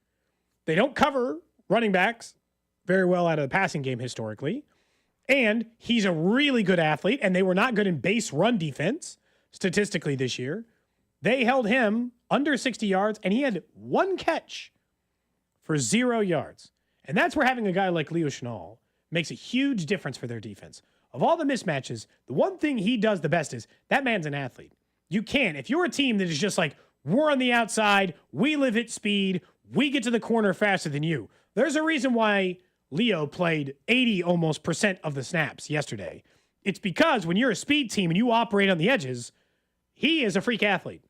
They don't cover running backs very well out of the passing game historically. And he's a really good athlete, and they were not good in base run defense statistically this year. They held him under 60 yards, and he had 1 catch for 0 yards. And that's where having a guy like Leo Chenal makes a huge difference for their defense. Of all the mismatches, the one thing he does the best is that man's an athlete. You can't. If you're a team that is just we're on the outside, we live at speed, we get to the corner faster than you. There's a reason why Leo played 80% of the snaps yesterday. It's because when you're a speed team and you operate on the edges, he is a freak athlete.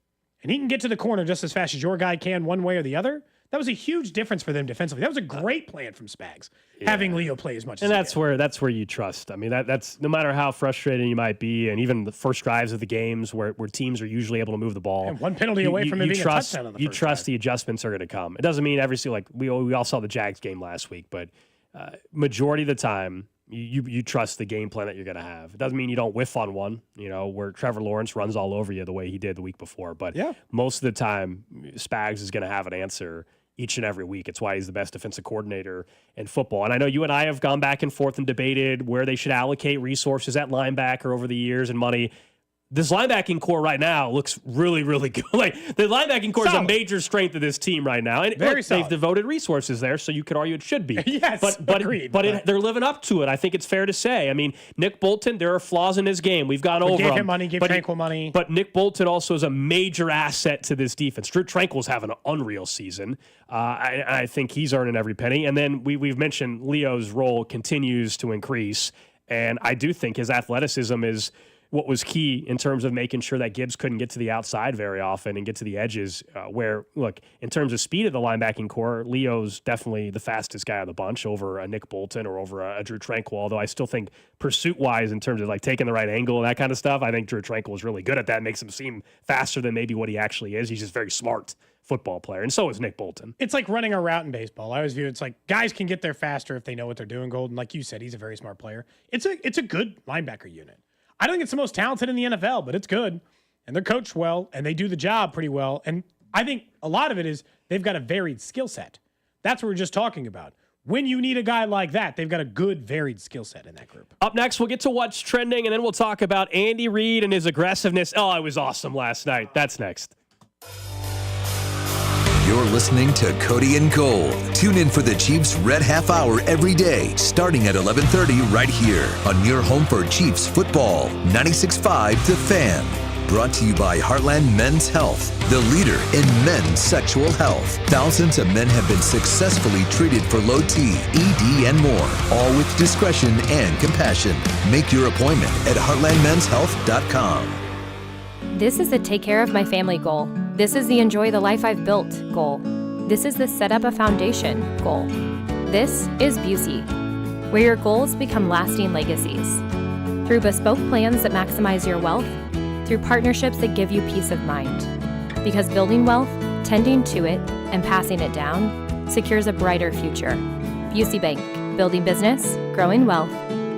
And he can get to the corner just as fast as your guy can one way or the other. That was a huge difference for them defensively. That was a great plan from Spags, having Leo play as much as he did. That's where you trust. I mean, that's no matter how frustrating you might be, and even the first drives of the games where teams are usually able to move the ball. And 1 penalty away from it being a touchdown on the first You trust the adjustments are going to come. It doesn't mean every single, we all saw the Jags game last week, but majority of the time, you trust the game plan that you're going to have. It doesn't mean you don't whiff on one, where Trevor Lawrence runs all over you the way he did the week before. But most of the time, Spags is going to have an answer each and every week. It's why he's the best defensive coordinator in football. And I know you and I have gone back and forth and debated where they should allocate resources at linebacker over the years and money. This linebacking core right now looks really, really good. The linebacking core is a major strength of this team right now. And they've devoted resources there, so you could argue it should be. Yes, agreed. But they're living up to it. I think it's fair to say. I mean, Nick Bolton, there are flaws in his game. We've gone over him. Gave him money, gave Tranquil money. But Nick Bolton also is a major asset to this defense. Drew Tranquil's having an unreal season. I think he's earning every penny. And then we've mentioned Leo's role continues to increase. And I do think his athleticism is what was key in terms of making sure that Gibbs couldn't get to the outside very often and get to the edges where, look, in terms of speed of the linebacking core, Leo's definitely the fastest guy of the bunch over a Nick Bolton or over a Drew Tranquil, although I still think pursuit-wise in terms of taking the right angle and that kind of stuff, I think Drew Tranquil is really good at that. It makes him seem faster than maybe what he actually is. He's just very smart football player, and so is Nick Bolton. It's like running a route in baseball. I always view it's like guys can get there faster if they know what they're doing, Golden. Like you said, he's a very smart player. It's a good linebacker unit. I don't think it's the most talented in the NFL, but it's good. And they're coached well, and they do the job pretty well. And I think a lot of it is they've got a varied skill set. That's what we're just talking about. when you need a guy like that, they've got a good, varied skill set in that group. Up next, we'll get to what's trending, and then we'll talk about Andy Reid and his aggressiveness. Oh, it was awesome last night. That's next. You're listening to Cody and Gold. Tune in for the Chiefs Red Half Hour every day, starting at 11:30 right here on your home for Chiefs football. 96.5 The Fan. Brought to you by Heartland Men's Health, the leader in men's sexual health. Thousands of men have been successfully treated for low T, ED, and more, all with discretion and compassion. Make your appointment at heartlandmenshealth.com. This is the take care of my family goal. This is the enjoy the life I've built goal. This is the set up a foundation goal. This is Busey, where your goals become lasting legacies. Through bespoke plans that maximize your wealth, through partnerships that give you peace of mind. Because building wealth, tending to it, and passing it down secures a brighter future. Busey Bank, building business, growing wealth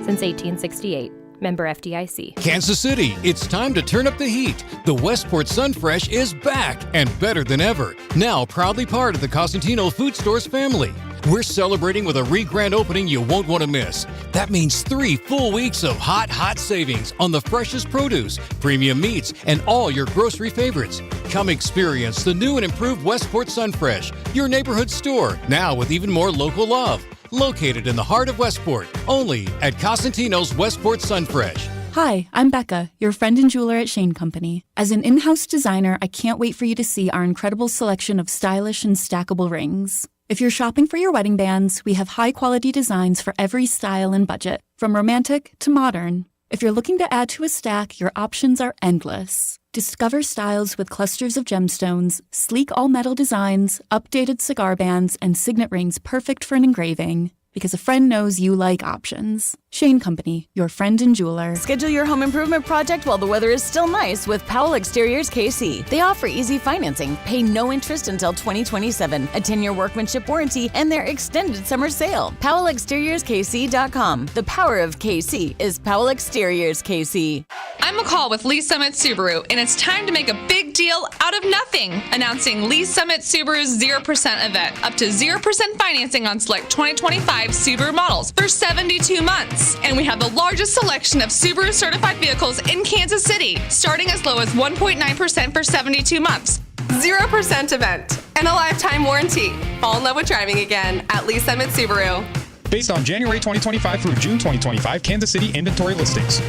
since 1868. Member FDIC. Kansas City, it's time to turn up the heat. The Westport Sunfresh is back and better than ever. Now proudly part of the Cosentino Food Stores family. We're celebrating with a re-grand opening you won't want to miss. That means 3 full weeks of hot savings on the freshest produce, premium meats, and all your grocery favorites. Come experience the new and improved Westport Sunfresh, your neighborhood store, now with even more local love. Located in the heart of Westport, only at Cosentino's Westport Sunfresh. Hi, I'm Becca, your friend and jeweler at Shane Company. As an in-house designer, I can't wait for you to see our incredible selection of stylish and stackable rings. If you're shopping for your wedding bands, we have high-quality designs for every style and budget, from romantic to modern. If you're looking to add to a stack, your options are endless. Discover styles with clusters of gemstones, sleek all-metal designs, updated cigar bands, and signet rings perfect for an engraving. Because a friend knows you like options. Shane Company, your friend and jeweler. Schedule your home improvement project while the weather is still nice with Powell Exteriors KC. They offer easy financing, pay no interest until 2027, a 10-year workmanship warranty, and their extended summer sale. PowellExteriorsKC.com. The power of KC is Powell Exteriors KC. I'm McCall with Lee Summit Subaru, and it's time to make a big deal out of nothing. Announcing Lee Summit Subaru's 0% event. Up to 0% financing on select 2025 Subaru models for 72 months. And we have the largest selection of Subaru certified vehicles in Kansas City, starting as low as 1.9% for 72 months. 0% event and a lifetime warranty. Fall in love with driving again at Lee Summit Subaru. Based on January 2025 through June 2025 Kansas City inventory listings.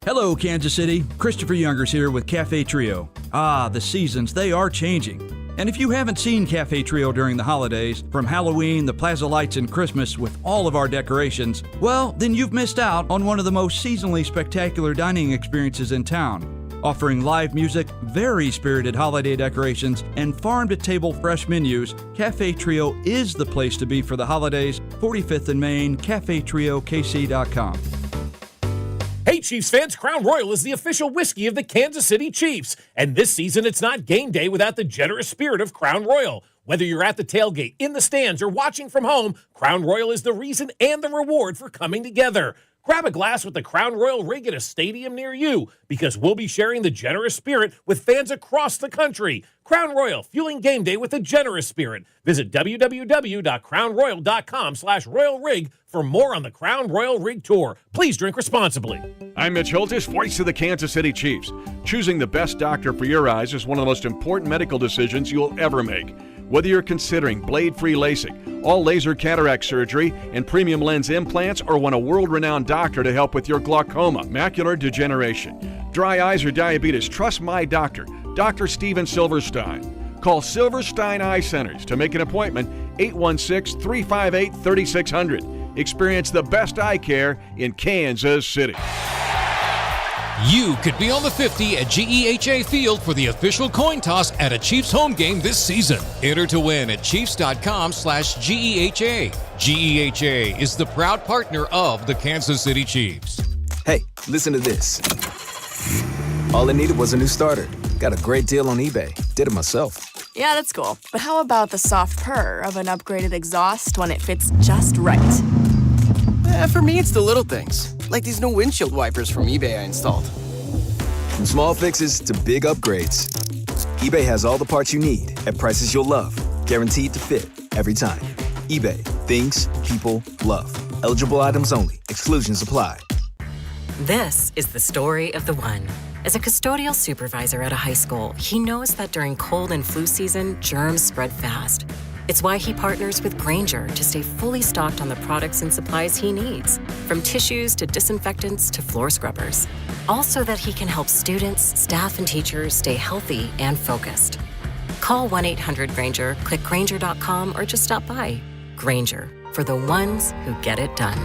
Hello, Kansas City. Christopher Youngers here with Cafe Trio. The seasons, they are changing. And if you haven't seen Cafe Trio during the holidays, from Halloween, the Plaza Lights, and Christmas with all of our decorations, well, then you've missed out on one of the most seasonally spectacular dining experiences in town. Offering live music, very spirited holiday decorations, and farm-to-table fresh menus, Cafe Trio is the place to be for the holidays. 45th and Main, cafetriokc.com. Hey, Chiefs fans, Crown Royal is the official whiskey of the Kansas City Chiefs. And this season, it's not game day without the generous spirit of Crown Royal. Whether you're at the tailgate, in the stands, or watching from home, Crown Royal is the reason and the reward for coming together. Grab a glass with the Crown Royal rig at a stadium near you, because we'll be sharing the generous spirit with fans across the country. Crown Royal, fueling game day with a generous spirit. Visit www.crownroyal.com/royal rig for more on the Crown Royal Rig Tour. Please drink responsibly. I'm Mitch Holtis, voice of the Kansas City Chiefs. Choosing the best doctor for your eyes is one of the most important medical decisions you'll ever make. Whether you're considering blade-free LASIK, all laser cataract surgery, and premium lens implants, or want a world-renowned doctor to help with your glaucoma, macular degeneration, dry eyes, or diabetes, trust my doctor, Dr. Steven Silverstein. Call Silverstein Eye Centers to make an appointment, 816-358-3600. Experience the best eye care in Kansas City. You could be on the 50 at GEHA Field for the official coin toss at a Chiefs home game this season. Enter to win at Chiefs.com/GEHA. GEHA is the proud partner of the Kansas City Chiefs. Hey, listen to this. All I needed was a new starter. Got a great deal on eBay. Did it myself. Yeah, that's cool. But how about the soft purr of an upgraded exhaust when it fits just right? For me, it's the little things, like these new windshield wipers from eBay I installed. From small fixes to big upgrades, eBay has all the parts you need at prices you'll love, guaranteed to fit every time. eBay, Things people love. Eligible items only. Exclusions apply. This is the story of the one. As a custodial supervisor at a high school, he knows that during cold and flu season, germs spread fast. It's why he partners with Grainger to stay fully stocked on the products and supplies he needs, from tissues to disinfectants to floor scrubbers. All so that he can help students, staff, and teachers stay healthy and focused. Call 1-800-GRAINGER, click Grainger.com, or just stop by. Grainger, for the ones who get it done.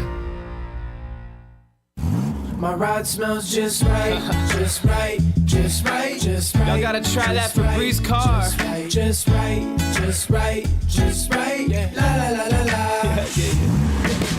My ride smells just right, just right, just right, just right. Y'all gotta try that Febreze car. Just right, just right, just right. Yeah. La la la la la.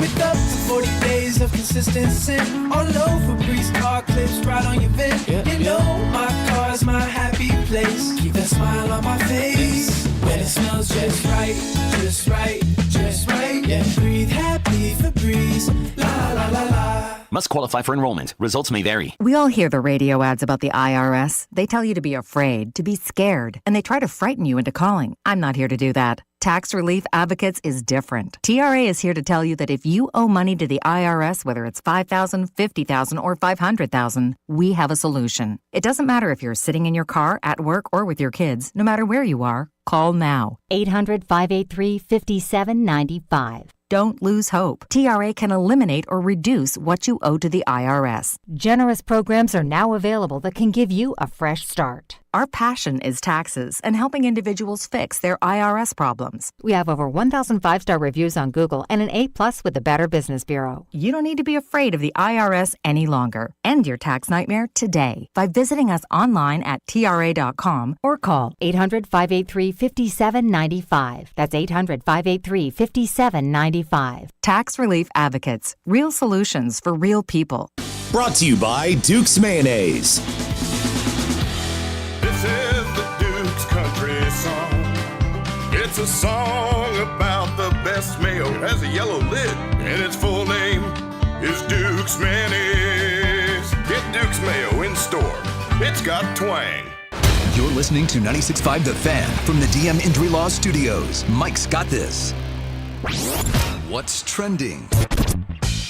With up to 40 days of consistency, all over Febreze car clips right on your vent. You know my car's my happy place. Keep that smile on my face when it smells just right, just right, just right. Yeah. Breathe happy Febreze. La la la la. Must qualify for enrollment. Results may vary. We all hear the radio ads about the IRS. They tell you to be afraid, to be scared, and they try to frighten you into calling. I'm not here to do that. Tax Relief Advocates is different. TRA is here to tell you that if you owe money to the IRS, whether it's $5,000, $50,000, or $500,000, we have a solution. It doesn't matter if you're sitting in your car, at work, or with your kids. No matter where you are, call now. 800-583-5795. Don't lose hope. TRA can eliminate or reduce what you owe to the IRS. Generous programs are now available that can give you a fresh start. Our passion is taxes and helping individuals fix their IRS problems. We have over 1,000 5-star reviews on Google and an A+ with the Better Business Bureau. You don't need to be afraid of the IRS any longer. End your tax nightmare today by visiting us online at TRA.com or call 800-583-5795. That's 800-583-5795. Tax Relief Advocates. Real solutions for real people. Brought to you by Duke's Mayonnaise. This is the Duke's country song. It's a song about the best mayo. It has a yellow lid, and its full name is Duke's Mayonnaise. Get Duke's Mayo in store. It's got twang. You're listening to 96.5 The Fan from the DM Injury Law Studios. Mike's got this. What's trending?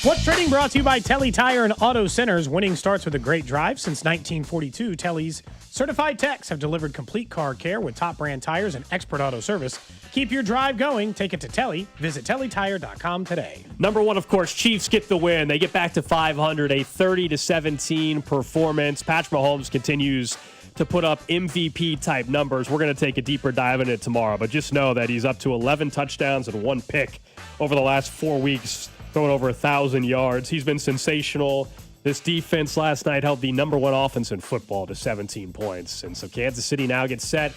What's trending brought to you by Telly Tire and Auto Centers. Winning starts with a great drive. Since 1942, Telly's certified techs have delivered complete car care with top brand tires and expert auto service. Keep your drive going. Take it to Telly. Visit TellyTire.com today. Number one, of course, Chiefs get the win. They get back to 500, a 30-17 performance. Patrick Mahomes continues to put up MVP-type numbers. We're going to take a deeper dive in it tomorrow, but just know that he's up to 11 touchdowns and 1 pick over the last 4 weeks, throwing over 1,000 yards. He's been sensational. This defense last night held the number one offense in football to 17 points. And so Kansas City now gets set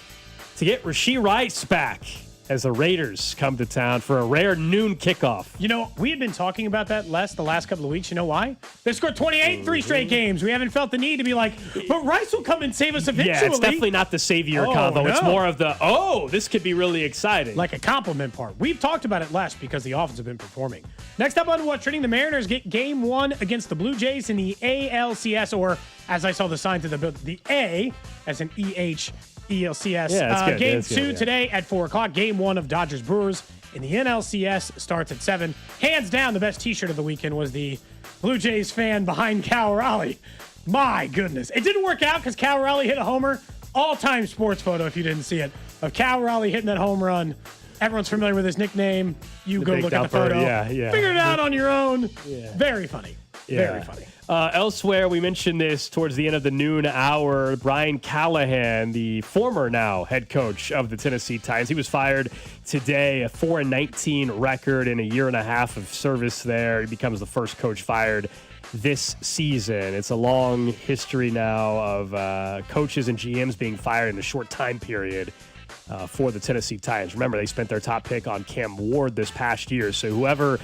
to get Rashee Rice back as the Raiders come to town for a rare noon kickoff. You know, we had been talking about that the last couple of weeks. You know why? They scored 28 in 3 straight games. We haven't felt the need to be like, but Rice will come and save us eventually. Yeah, it's definitely not the savior combo. No. It's more of the, this could be really exciting. Like a compliment part. We've talked about it less because the offense have been performing. Next up on What's Trending, the Mariners get game 1 against the Blue Jays in the ALCS, or as I saw the sign to the A as an EH. ELCS. Yeah, game 2 today at 4 o'clock. Game 1 of Dodgers Brewers in the NLCS starts at 7. Hands down, the best t-shirt of the weekend was the Blue Jays fan behind Cal Raleigh. My goodness. It didn't work out because Cal Raleigh hit a homer. All-time sports photo, if you didn't see it, of Cal Raleigh hitting that home run. Everyone's familiar with his nickname. You go look at the photo. Yeah. Figure it out on your own. Yeah. Very funny. Yeah. Very funny. Elsewhere, we mentioned this towards the end of the noon hour. Brian Callahan, the former now head coach of the Tennessee Titans, he was fired today, a 4-19 record in a year and a half of service there. He becomes the first coach fired this season. It's a long history now of coaches and GMs being fired in a short time period for the Tennessee Titans. Remember, they spent their top pick on Cam Ward this past year, so whoever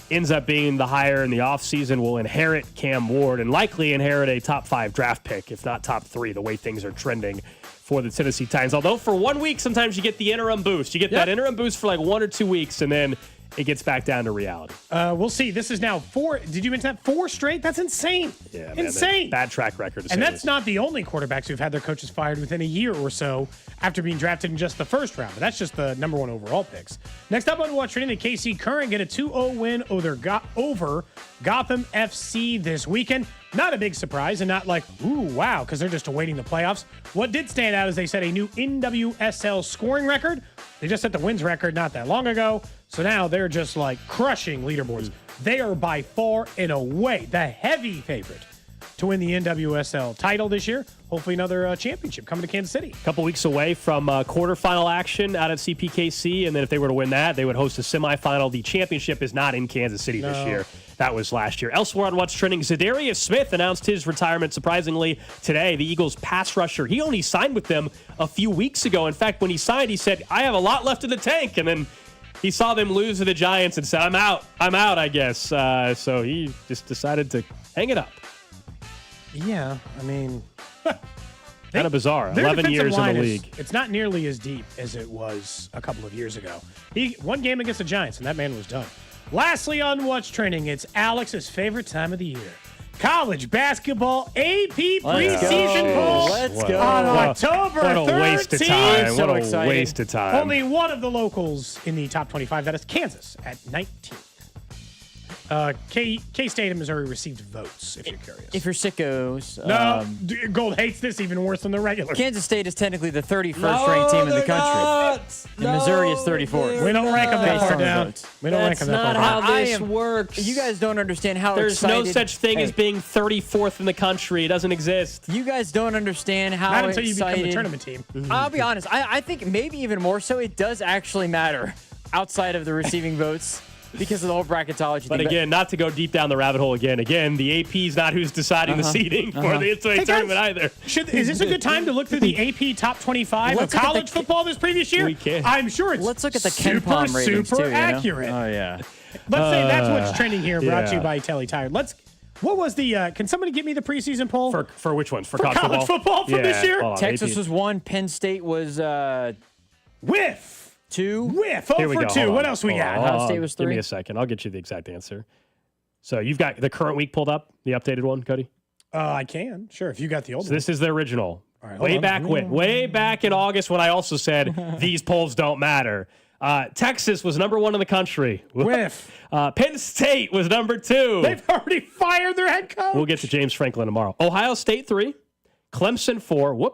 ends up being the hire in the offseason will inherit Cam Ward and likely inherit a top 5 draft pick, if not top 3, the way things are trending for the Tennessee Titans. Although for 1 week, sometimes you get the interim boost. You get that interim boost for like 1 or 2 weeks, and then it gets back down to reality. We'll see. This is now 4. Did you mention that? 4 straight? That's insane. Yeah, insane. Bad track record. And that's not the only quarterbacks who've had their coaches fired within a year or so after being drafted in just the first round. But that's just the number 1 overall picks. Next up on Watch Training, the KC Current get a 2-0 win over Gotham FC this weekend. Not a big surprise and not like, ooh, wow, because they're just awaiting the playoffs. What did stand out is they set a new NWSL scoring record. They just set the wins record not that long ago. So now they're just like crushing leaderboards. They are by far and away the heavy favorite to win the NWSL title this year. Hopefully another championship coming to Kansas City. A couple weeks away from quarterfinal action out at CPKC, and then if they were to win that, they would host a semifinal. The championship is not in Kansas City this year. That was last year. Elsewhere on What's Trending, Zadarius Smith announced his retirement surprisingly today. The Eagles pass rusher. He only signed with them a few weeks ago. In fact, when he signed, he said, I have a lot left in the tank. And then he saw them lose to the Giants and said, I'm out, I guess. So he just decided to hang it up. Yeah, I mean... kind of bizarre. 11 years in the league. It's not nearly as deep as it was a couple of years ago. He one game against the Giants, and that man was done. Lastly on What's Trending, it's Alex's favorite time of the year. College basketball AP preseason poll. Let's go. On October 13th. What a waste of time. What a waste of time. Only one of the locals in the top 25. That is Kansas at 19th. K-State and Missouri received votes, if you're curious. If you're sickos. No, Gold hates this even worse than the regular. Kansas State is technically the 31st ranked team in the country. And Missouri is 34th. We don't rank them that far down. We don't rank them that far down. That's not how this works. You guys don't understand how There's excited. no such thing as being 34th in the country. It doesn't exist. You guys don't understand how Not until excited. you become the tournament team. I'll be honest. I think maybe even more so, it does actually matter outside of the receiving votes. Because of the whole bracketology but thing. Again, not to go deep down the rabbit hole again. Again, the AP is not who's deciding the seeding for the NCAA tournament either. Is this a good time to look through the AP top 25 of college football this previous year? We can. I'm sure it's Let's look at the KenPom ratings super too, accurate. Oh, yeah. Let's say that's what's trending here, brought to you by Telly Tire. What was the, can somebody give me the preseason poll? For which ones? For college football from this year? Texas was 1. Penn State was... Whiff. 2. Whiff. 0 for 2. What else we got? Ohio State was 3. Give me a second. I'll get you the exact answer. So you've got the current week pulled up, the updated one, Cody? I can. Sure, if you got the old one. So this is the original. All right, way back in August when I also said these polls don't matter. Texas was number 1 in the country. Whiff. Penn State was number 2. They've already fired their head coach. We'll get to James Franklin tomorrow. Ohio State 3. Clemson 4.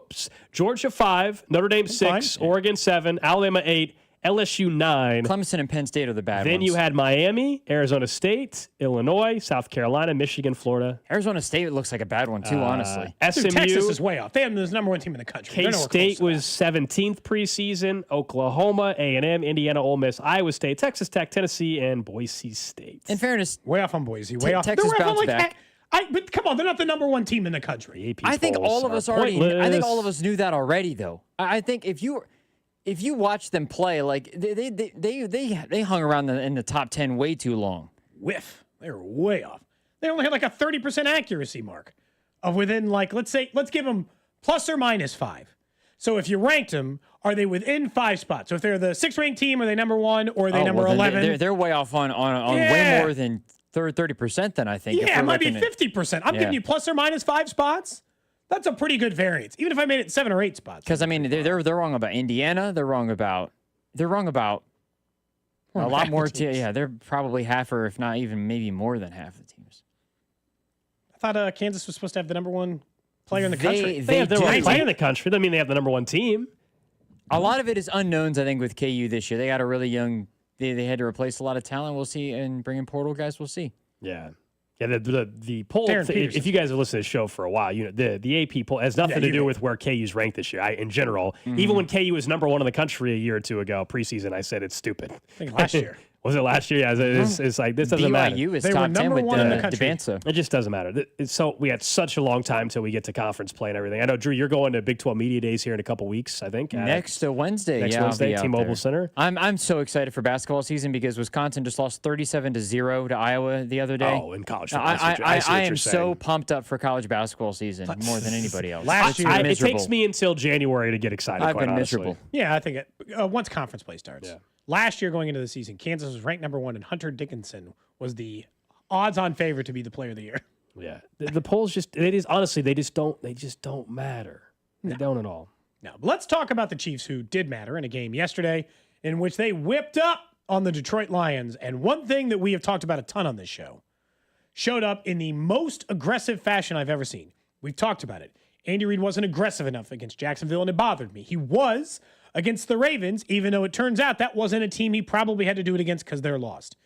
Georgia 5. Notre Dame 6. Oregon 7. Alabama 8. LSU 9. Clemson and Penn State are the bad then ones. You had Miami, Arizona State, Illinois, South Carolina, Michigan, Florida. Arizona State looks like a bad one, too, honestly. SMU. Texas is way off. They have the number 1 team in the country. K-State was 17th preseason. Oklahoma, A&M, Indiana, Ole Miss, Iowa State, Texas Tech, Tennessee, and Boise State. In fairness, way off on Boise. Way off. Texas bounced back. But come on, they're not the number 1 team in the country. I think all of us knew that already, though. I think if you watch them play, like they hung around in the top 10 way too long. Whiff. They were way off. They only had like a 30% accuracy mark of within let's give them plus or minus 5. So if you ranked them, are they within 5 spots? So if they're the 6th ranked team, are they number 1 or are they number 11? They're way off on way more than 30% then I think. Yeah, it might be 50%. I'm giving you plus or minus 5 spots. That's a pretty good variance, even if I made it 7 or 8 spots. Because I mean, they're wrong about Indiana. They're wrong about a lot more. They're probably half, or if not even maybe more than half the teams. I thought Kansas was supposed to have the number 1 player in the country. They have the number 1 player in the country. That doesn't mean they have the number 1 team. A lot of it is unknowns, I think, with KU this year. They got a really young. They had to replace a lot of talent. We'll see, and bring in portal guys. We'll see. Yeah. Yeah, the poll, if you guys have listened to the show for a while, you know, the AP poll has nothing to do with where KU's ranked this year. In general, even when KU was number 1 in the country a year or 2 ago, preseason, I said it's stupid. I think last year. Was it last year? Yeah, it's like, this doesn't matter. BYU is top 10 with DeBanza. It just doesn't matter. So we had such a long time till we get to conference play and everything. I know, Drew, you're going to Big 12 Media Days here in a couple weeks, I think. Next Wednesday. Next Wednesday, T-Mobile Center. I'm so excited for basketball season because Wisconsin just lost 37-0 to Iowa the other day. Oh, in college football. I am so pumped up for college basketball season more than anybody else. Last year, it takes me until January to get excited. I've been honestly. miserable. Yeah, I think once conference play starts. Yeah. Last year going into the season, Kansas was ranked number 1, and Hunter Dickinson was the odds-on favorite to be the player of the year. Yeah. The polls honestly, they just don't matter. They don't at all. Now, let's talk about the Chiefs, who did matter in a game yesterday in which they whipped up on the Detroit Lions. And one thing that we have talked about a ton on this show showed up in the most aggressive fashion I've ever seen. We've talked about it. Andy Reid wasn't aggressive enough against Jacksonville, and it bothered me. He was against the Ravens, even though it turns out that wasn't a team he probably had to do it against because they're lost.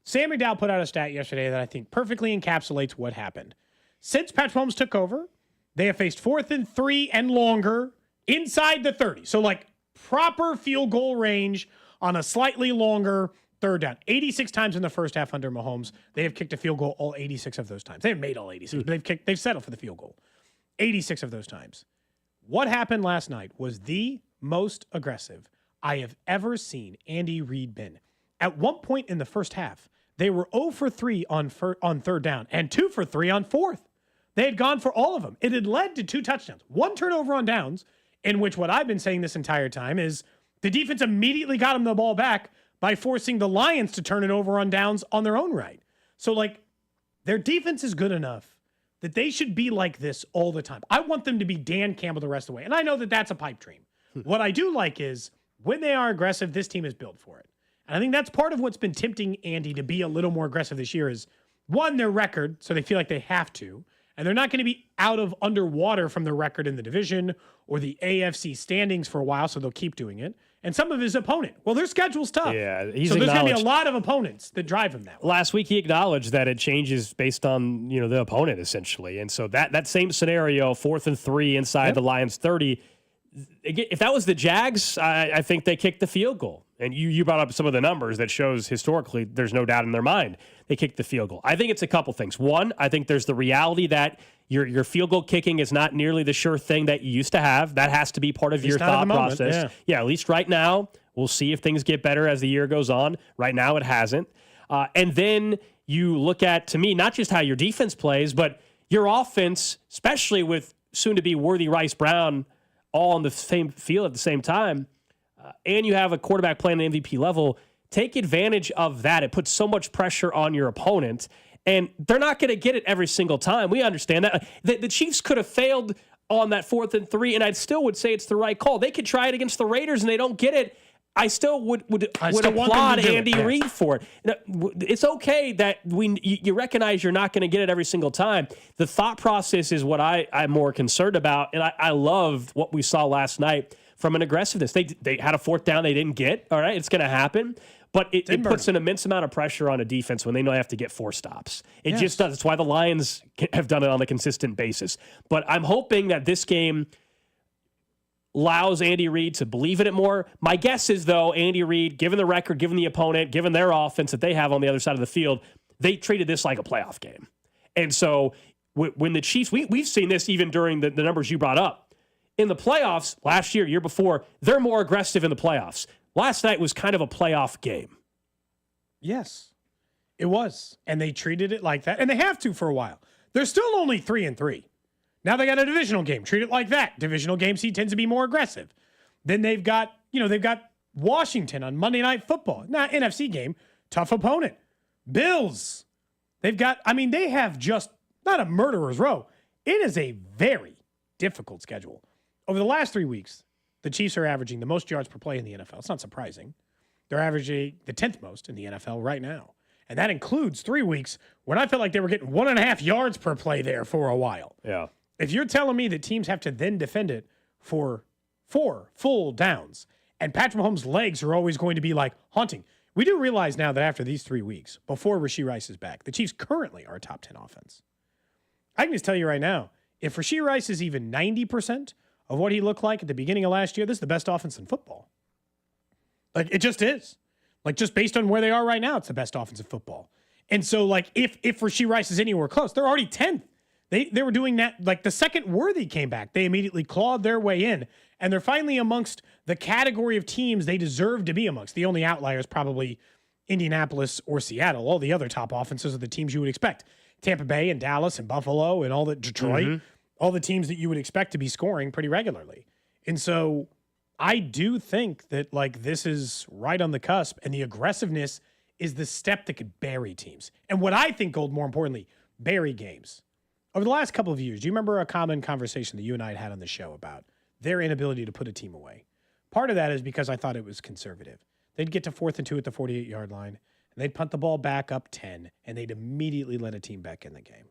Sam McDowell put out a stat yesterday that I think perfectly encapsulates what happened. Since Patrick Mahomes took over, they have faced 4th and 3 and longer inside the 30. So like proper field goal range on a slightly longer third down. 86 times in the first half under Mahomes. They have kicked a field goal all 86 of those times. They haven't made all 86, but they've settled for the field goal. 86 of those times. What happened last night was the most aggressive I have ever seen Andy Reid been. At one point in the first half, they were 0 for 3 on third down and 2 for 3 on fourth. They had gone for all of them. It had led to 2 touchdowns. 1 turnover on downs, in which what I've been saying this entire time is the defense immediately got them the ball back by forcing the Lions to turn it over on downs on their own right. So, like, their defense is good enough that they should be like this all the time. I want them to be Dan Campbell the rest of the way. And I know that that's a pipe dream. What I do like is when they are aggressive, this team is built for it. And I think that's part of what's been tempting Andy to be a little more aggressive this year is, one, their record, so they feel like they have to. And they're not going to be out of underwater from their record in the division or the AFC standings for a while, so they'll keep doing it. And some of his opponent. Well, their schedule's tough. Yeah, so there's going to be a lot of opponents that drive him that way. Last week, he acknowledged that it changes based on the opponent, essentially. And so that same scenario, 4th and 3 inside the Lions 30, if that was the Jags, I think they kicked the field goal. And you brought up some of the numbers that shows historically there's no doubt in their mind they kicked the field goal. I think it's a couple things. One, I think there's the reality that your field goal kicking is not nearly the sure thing that you used to have. That has to be part of your thought process. Yeah, at least right now. We'll see if things get better as the year goes on. Right now it hasn't. And then you look at, to me, not just how your defense plays, but your offense, especially with soon-to-be Worthy Rice-Brown all on the same field at the same time, and you have a quarterback playing at the MVP level, take advantage of that. It puts so much pressure on your opponent, and they're not going to get it every single time. We understand that. The Chiefs could have failed on that 4th and 3, and I still would say it's the right call. They could try it against the Raiders, and they don't get it. I still would applaud Andy Reid for it. It's okay that you recognize you're not going to get it every single time. The thought process is what I'm more concerned about, and I loved what we saw last night from an aggressiveness. They had a 4th down they didn't get. All right, it's going to happen. But it puts an immense amount of pressure on a defense when they know they have to get 4 stops. It just does. It's why the Lions have done it on a consistent basis. But I'm hoping that this game allows Andy Reid to believe in it more. My guess is, though, Andy Reid, given the record, given the opponent, given their offense that they have on the other side of the field, they treated this like a playoff game. And so when the Chiefs, we've seen this even during the numbers you brought up. In the playoffs, last year before, they're more aggressive in the playoffs. Last night was kind of a playoff game. Yes, it was. And they treated it like that. And they have to for a while. They're still only 3 and 3. Now they got a divisional game. Treat it like that. Divisional games, he tends to be more aggressive. Then they've got Washington on Monday Night Football. Now, NFC game, tough opponent. Bills. They have just not a murderer's row. It is a very difficult schedule. Over the last 3 weeks, the Chiefs are averaging the most yards per play in the NFL. It's not surprising. They're averaging the 10th most in the NFL right now. And that includes 3 weeks when I felt like they were getting 1.5 yards per play there for a while. Yeah. If you're telling me that teams have to then defend it for 4 full downs, and Patrick Mahomes' legs are always going to be like haunting. We do realize now that after these 3 weeks, before Rashee Rice is back, the Chiefs currently are a top 10 offense. I can just tell you right now, if Rashee Rice is even 90% of what he looked like at the beginning of last year, this is the best offense in football. Like, it just is. Like, just based on where they are right now, it's the best offense in football. And so, like, if Rashee Rice is anywhere close, they're already 10th. They were doing that, like, the second Worthy came back, they immediately clawed their way in, and they're finally amongst the category of teams they deserve to be amongst. The only outlier is probably Indianapolis or Seattle. All the other top offenses are the teams you would expect. Tampa Bay and Dallas and Buffalo and all that, Detroit, all the teams that you would expect to be scoring pretty regularly. And so I do think that like this is right on the cusp, and the aggressiveness is the step that could bury teams. And what I think, Gold, more importantly, bury games. Over the last couple of years, do you remember a common conversation that you and I had on the show about their inability to put a team away? Part of that is because I thought it was conservative. They'd get to 4th and 2 at the 48-yard line, and they'd punt the ball back up 10, and they'd immediately let a team back in the game.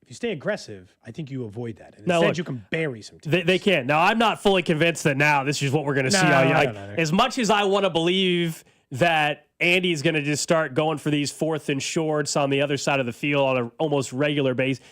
If you stay aggressive, I think you avoid that. And instead, you can bury some teams. They can. Now, I'm not fully convinced that now this is what we're going to see all year. Like, as much as I want to believe that Andy's going to just start going for these 4th and shorts on the other side of the field on an almost regular basis,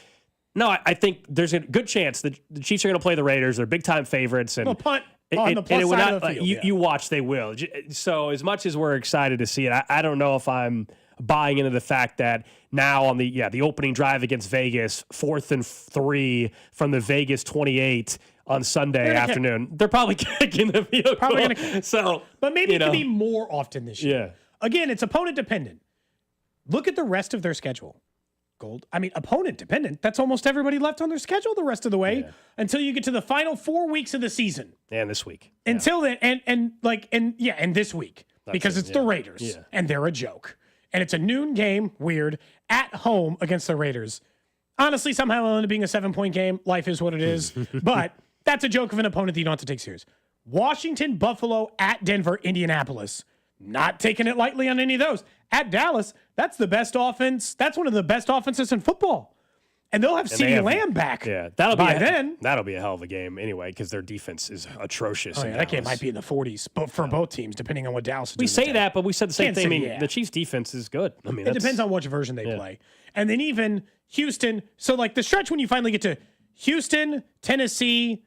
no, I think there's a good chance that the Chiefs are going to play the Raiders. They're big-time favorites. And they'll punt on the plus side of the field. You watch, they will. So as much as we're excited to see it, I don't know if I'm buying into the fact that now on the opening drive against Vegas, 4th and 3 from the Vegas 28 on Sunday afternoon, they're probably kicking the field goal. But maybe it can be more often this year. Yeah. Again, it's opponent dependent. Look at the rest of their schedule. Gold. I mean, opponent dependent. That's almost everybody left on their schedule the rest of the way until you get to the final 4 weeks of the season. And this week. Until then, and this week. Because it's the Raiders. And they're a joke. And it's a noon game, weird, at home against the Raiders. Honestly, somehow it'll end up being a 7-point game. Life is what it is. But that's a joke of an opponent that you don't have to take serious. Washington, Buffalo, at Denver, Indianapolis. Not taking it lightly on any of those. At Dallas, that's the best offense. That's one of the best offenses in football. And they'll have CeeDee Lamb back. Yeah, that'll be a hell of a game anyway because their defense is atrocious. That game might be in the 40s, but for both teams, depending on what Dallas is doing. We say that, but we said the same thing. I mean, the Chiefs' defense is good. I mean, it depends on which version they play. And then even Houston. So like the stretch when you finally get to Houston, Tennessee,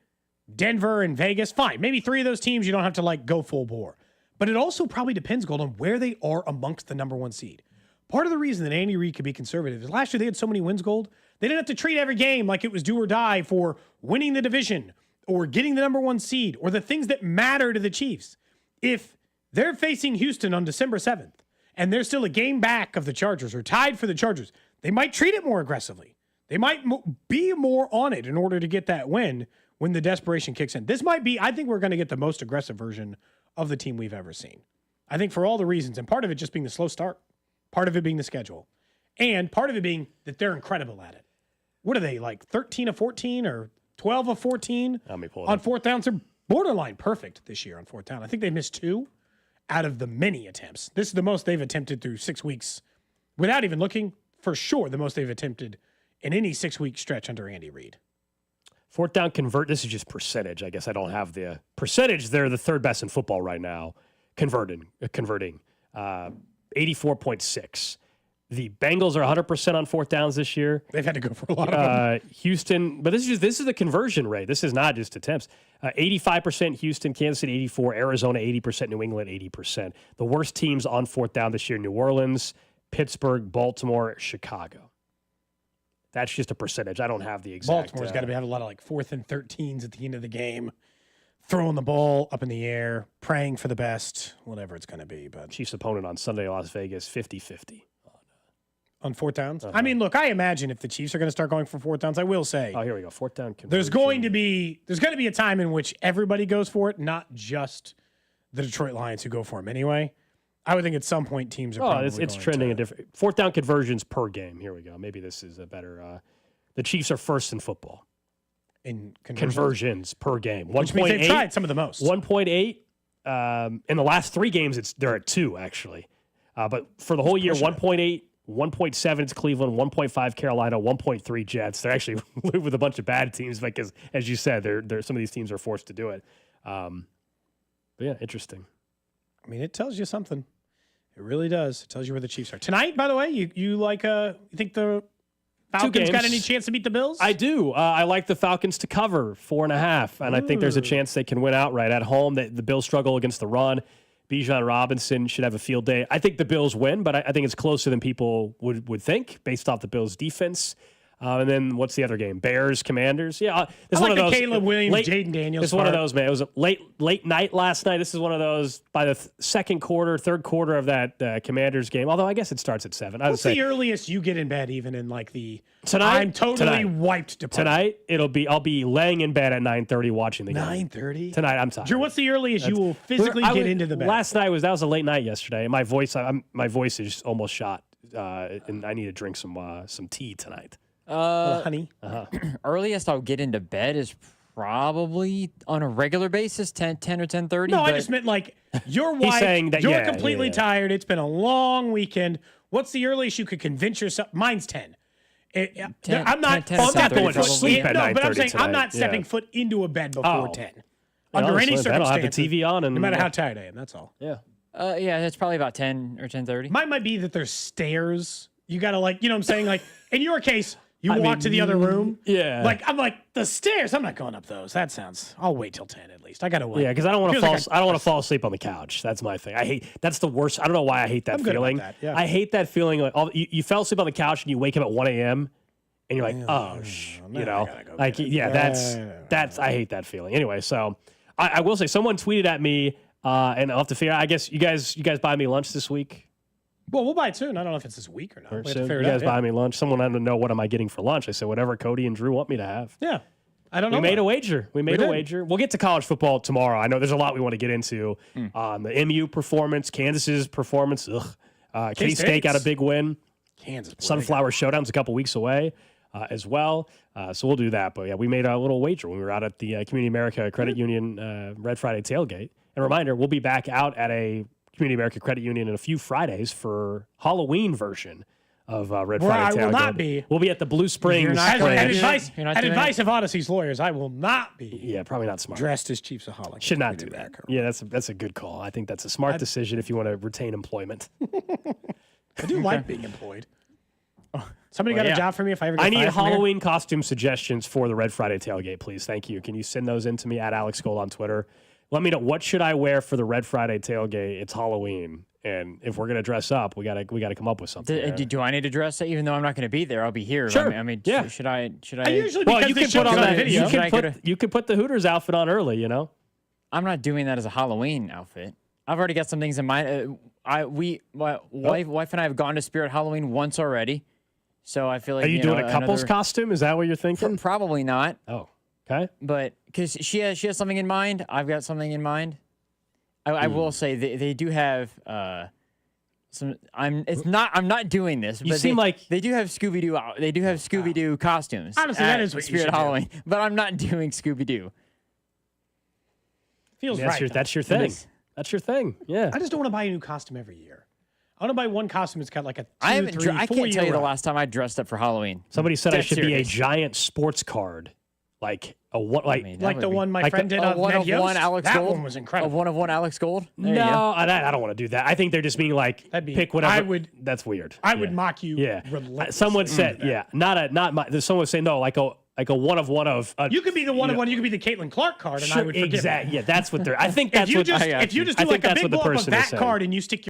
Denver, and Vegas, fine. Maybe 3 of those teams you don't have to like go full bore. But it also probably depends, Gold, on where they are amongst the number 1 seed. Part of the reason that Andy Reid could be conservative is last year they had so many wins, Gold. They didn't have to treat every game like it was do or die for winning the division or getting the number 1 seed or the things that matter to the Chiefs. If they're facing Houston on December 7th and they're still a game back of the Chargers or tied for the Chargers, they might treat it more aggressively. They might be more on it in order to get that win when the desperation kicks in. This might be, I think we're going to get the most aggressive version of the team we've ever seen. I think for all the reasons, and part of it just being the slow start, part of it being the schedule, and part of it being that they're incredible at it. What are they, like 13 of 14 or 12 of 14 on 4th downs? They're borderline perfect this year on 4th down. I think they missed 2 out of the many attempts. This is the most they've attempted through 6 weeks without even looking. For sure, the most they've attempted in any 6-week stretch under Andy Reid. 4th down convert. This is just percentage. I guess I don't have the percentage. They're the 3rd best in football right now. Converting 84.6. The Bengals are 100% on 4th downs this year. They've had to go for a lot of them. Houston, but this is the conversion rate. This is not just attempts. 85% Houston, Kansas City 84, Arizona 80%, New England 80%. The worst teams on 4th down this year: New Orleans, Pittsburgh, Baltimore, Chicago. That's just a percentage. I don't have the exact. Baltimore's got to have a lot of like 4th and 13s at the end of the game, throwing the ball up in the air, praying for the best, whatever it's going to be. But Chiefs opponent on Sunday, Las Vegas, 50-50. On 4th downs? I mean, look, I imagine if the Chiefs are going to start going for 4th downs, I will say. Oh, here we go. 4th down conversion. There's going to be a time in which everybody goes for it, not just the Detroit Lions who go for them anyway. I would think at some point teams are probably it's trending a different 4th down conversions per game. Here we go. Maybe this is a better the Chiefs are first in football. In conversions per game. Which means they've tried some of the most. 1.8. In the last 3 games, they're at 2, actually. But for the whole year, 1.8, 1.7 it's Cleveland, 1.5 Carolina, 1.3 Jets. They're actually live with a bunch of bad teams because, as you said, they're some of these teams are forced to do it. But yeah, interesting. I mean, it tells you something. It really does. It tells you where the Chiefs are. Tonight, by the way, you think the Falcons got any chance to beat the Bills? I do. I like the Falcons to cover 4.5, and I think there's a chance they can win outright at home. The Bills struggle against the run. Bijan Robinson should have a field day. I think the Bills win, but I think it's closer than people would think based off the Bills' defense. And then what's the other game? Bears, Commanders. Yeah, it's one of those. Caleb Williams, Jaden Daniels. It's one of those, man. It was a late night last night. This is one of those by the third quarter of that Commanders game. Although I guess it starts at 7. What's the earliest you get in bed, even in like the tonight? I'm totally wiped department. Tonight I'll be laying in bed at 9:30 watching the game. 9:30 tonight. I'm tired. Drew, what's the earliest you will physically get into the bed? Last night that was a late night yesterday. My voice is almost shot, and I need to drink some tea tonight. Honey. Earliest I'll get into bed is probably on a regular basis, 10 or 10:30. No, I just meant like your wife. Saying that, you're completely tired. It's been a long weekend. What's the earliest you could convince yourself? Mine's 10. I'm not going to sleep at 9:30 No, but I'm saying tonight. I'm not stepping foot into a bed before 10. Under any circumstances. I'll have the TV on, and no matter how tired I am. That's all. Yeah. Yeah, it's probably about 10 or 10:30. Mine might be that there's stairs. You got to you know what I'm saying? Like, in your case, you walk to the other room. Yeah. I'm like, the stairs, I'm not going up those. I'll wait till 10 at least. I got to wait. Yeah, because I don't want to fall asleep on the couch. That's my thing. That's the worst. I don't know why I hate that feeling. Good about that. Yeah. I hate that feeling. Like you fell asleep on the couch and you wake up at 1 a.m. and you're like, that's I hate that feeling. Anyway, so I will say someone tweeted at me, and I'll have to figure out. I guess you guys buy me lunch this week. Well, we'll buy it soon. I don't know if it's this week or not. You guys buy me lunch. Someone wanted to know what am I getting for lunch. I said whatever Cody and Drew want me to have. Yeah. I don't know. We made a wager. We made a wager. We'll get to college football tomorrow. I know there's a lot we want to get into. The MU performance, Kansas's performance. K-State got a big win. Kansas. Sunflower Showdown's a couple weeks away as well. So we'll do that. But yeah, we made a little wager when we were out at the Community America Credit Union Red Friday tailgate. And a reminder, we'll be back out at a Community America Credit Union in a few Fridays for Halloween version of Red Friday tailgate. I will not be. We'll be at the Blue Springs. Advice of Odyssey's lawyers, I will not be. Yeah, probably not smart. Dressed as Chiefsaholic. Should not do that. Yeah, that's a good call. I think that's a smart decision if you want to retain employment. I do like being employed. Somebody got a job for me if I ever get I need fired from Halloween here? costume suggestions for the Red Friday tailgate, please. Thank you. Can you send those in to me at Alex Gold on Twitter? Let me know, what should I wear for the Red Friday tailgate? It's Halloween, and if we're gonna dress up, we gotta come up with something. Do I need to dress up? Even though I'm not going to be there, I'll be here. Sure. I mean, yeah. Should I? Usually, well, you can put on that video. You can put the Hooters outfit on early. You know. I'm not doing that as a Halloween outfit. I've already got some things in mind. My wife and I have gone to Spirit Halloween once already, so I feel like. Are you doing a couple's costume? Is that what you're thinking? Probably not. Oh. Okay. But because she has something in mind, I've got something in mind. I will say they do have some. I'm not doing this. You but seem like they do have Scooby Doo. They do have Scooby Doo costumes. Honestly, that is what Spirit you should Halloween. do. But I'm not doing Scooby Doo. Feels that's right. That's your thing. That's your thing. Yeah. I just don't want to buy a new costume every year. I want to buy one costume that's got like a 2, I haven't. 3, I 4 can't tell you year the run. last time I dressed up for Halloween. Somebody said I Dead should be a serious. giant sports card, like a what, like Like the one my friend did on one Ned of Yost. one Alex that Gold. one was incredible. A one of one Alex Gold. There you No, go. I don't want to do that. I think they're just being like, pick whatever. That's weird. I would mock you. Yeah. relentlessly. Someone said, someone would say no, like a one of one of. You could be the one of one. You could be the Caitlin Clark card, and I would forgive exactly. you. Yeah, that's what they're. I think that's if you what. just, if you just do like a big blow up of that saying. card and you stick your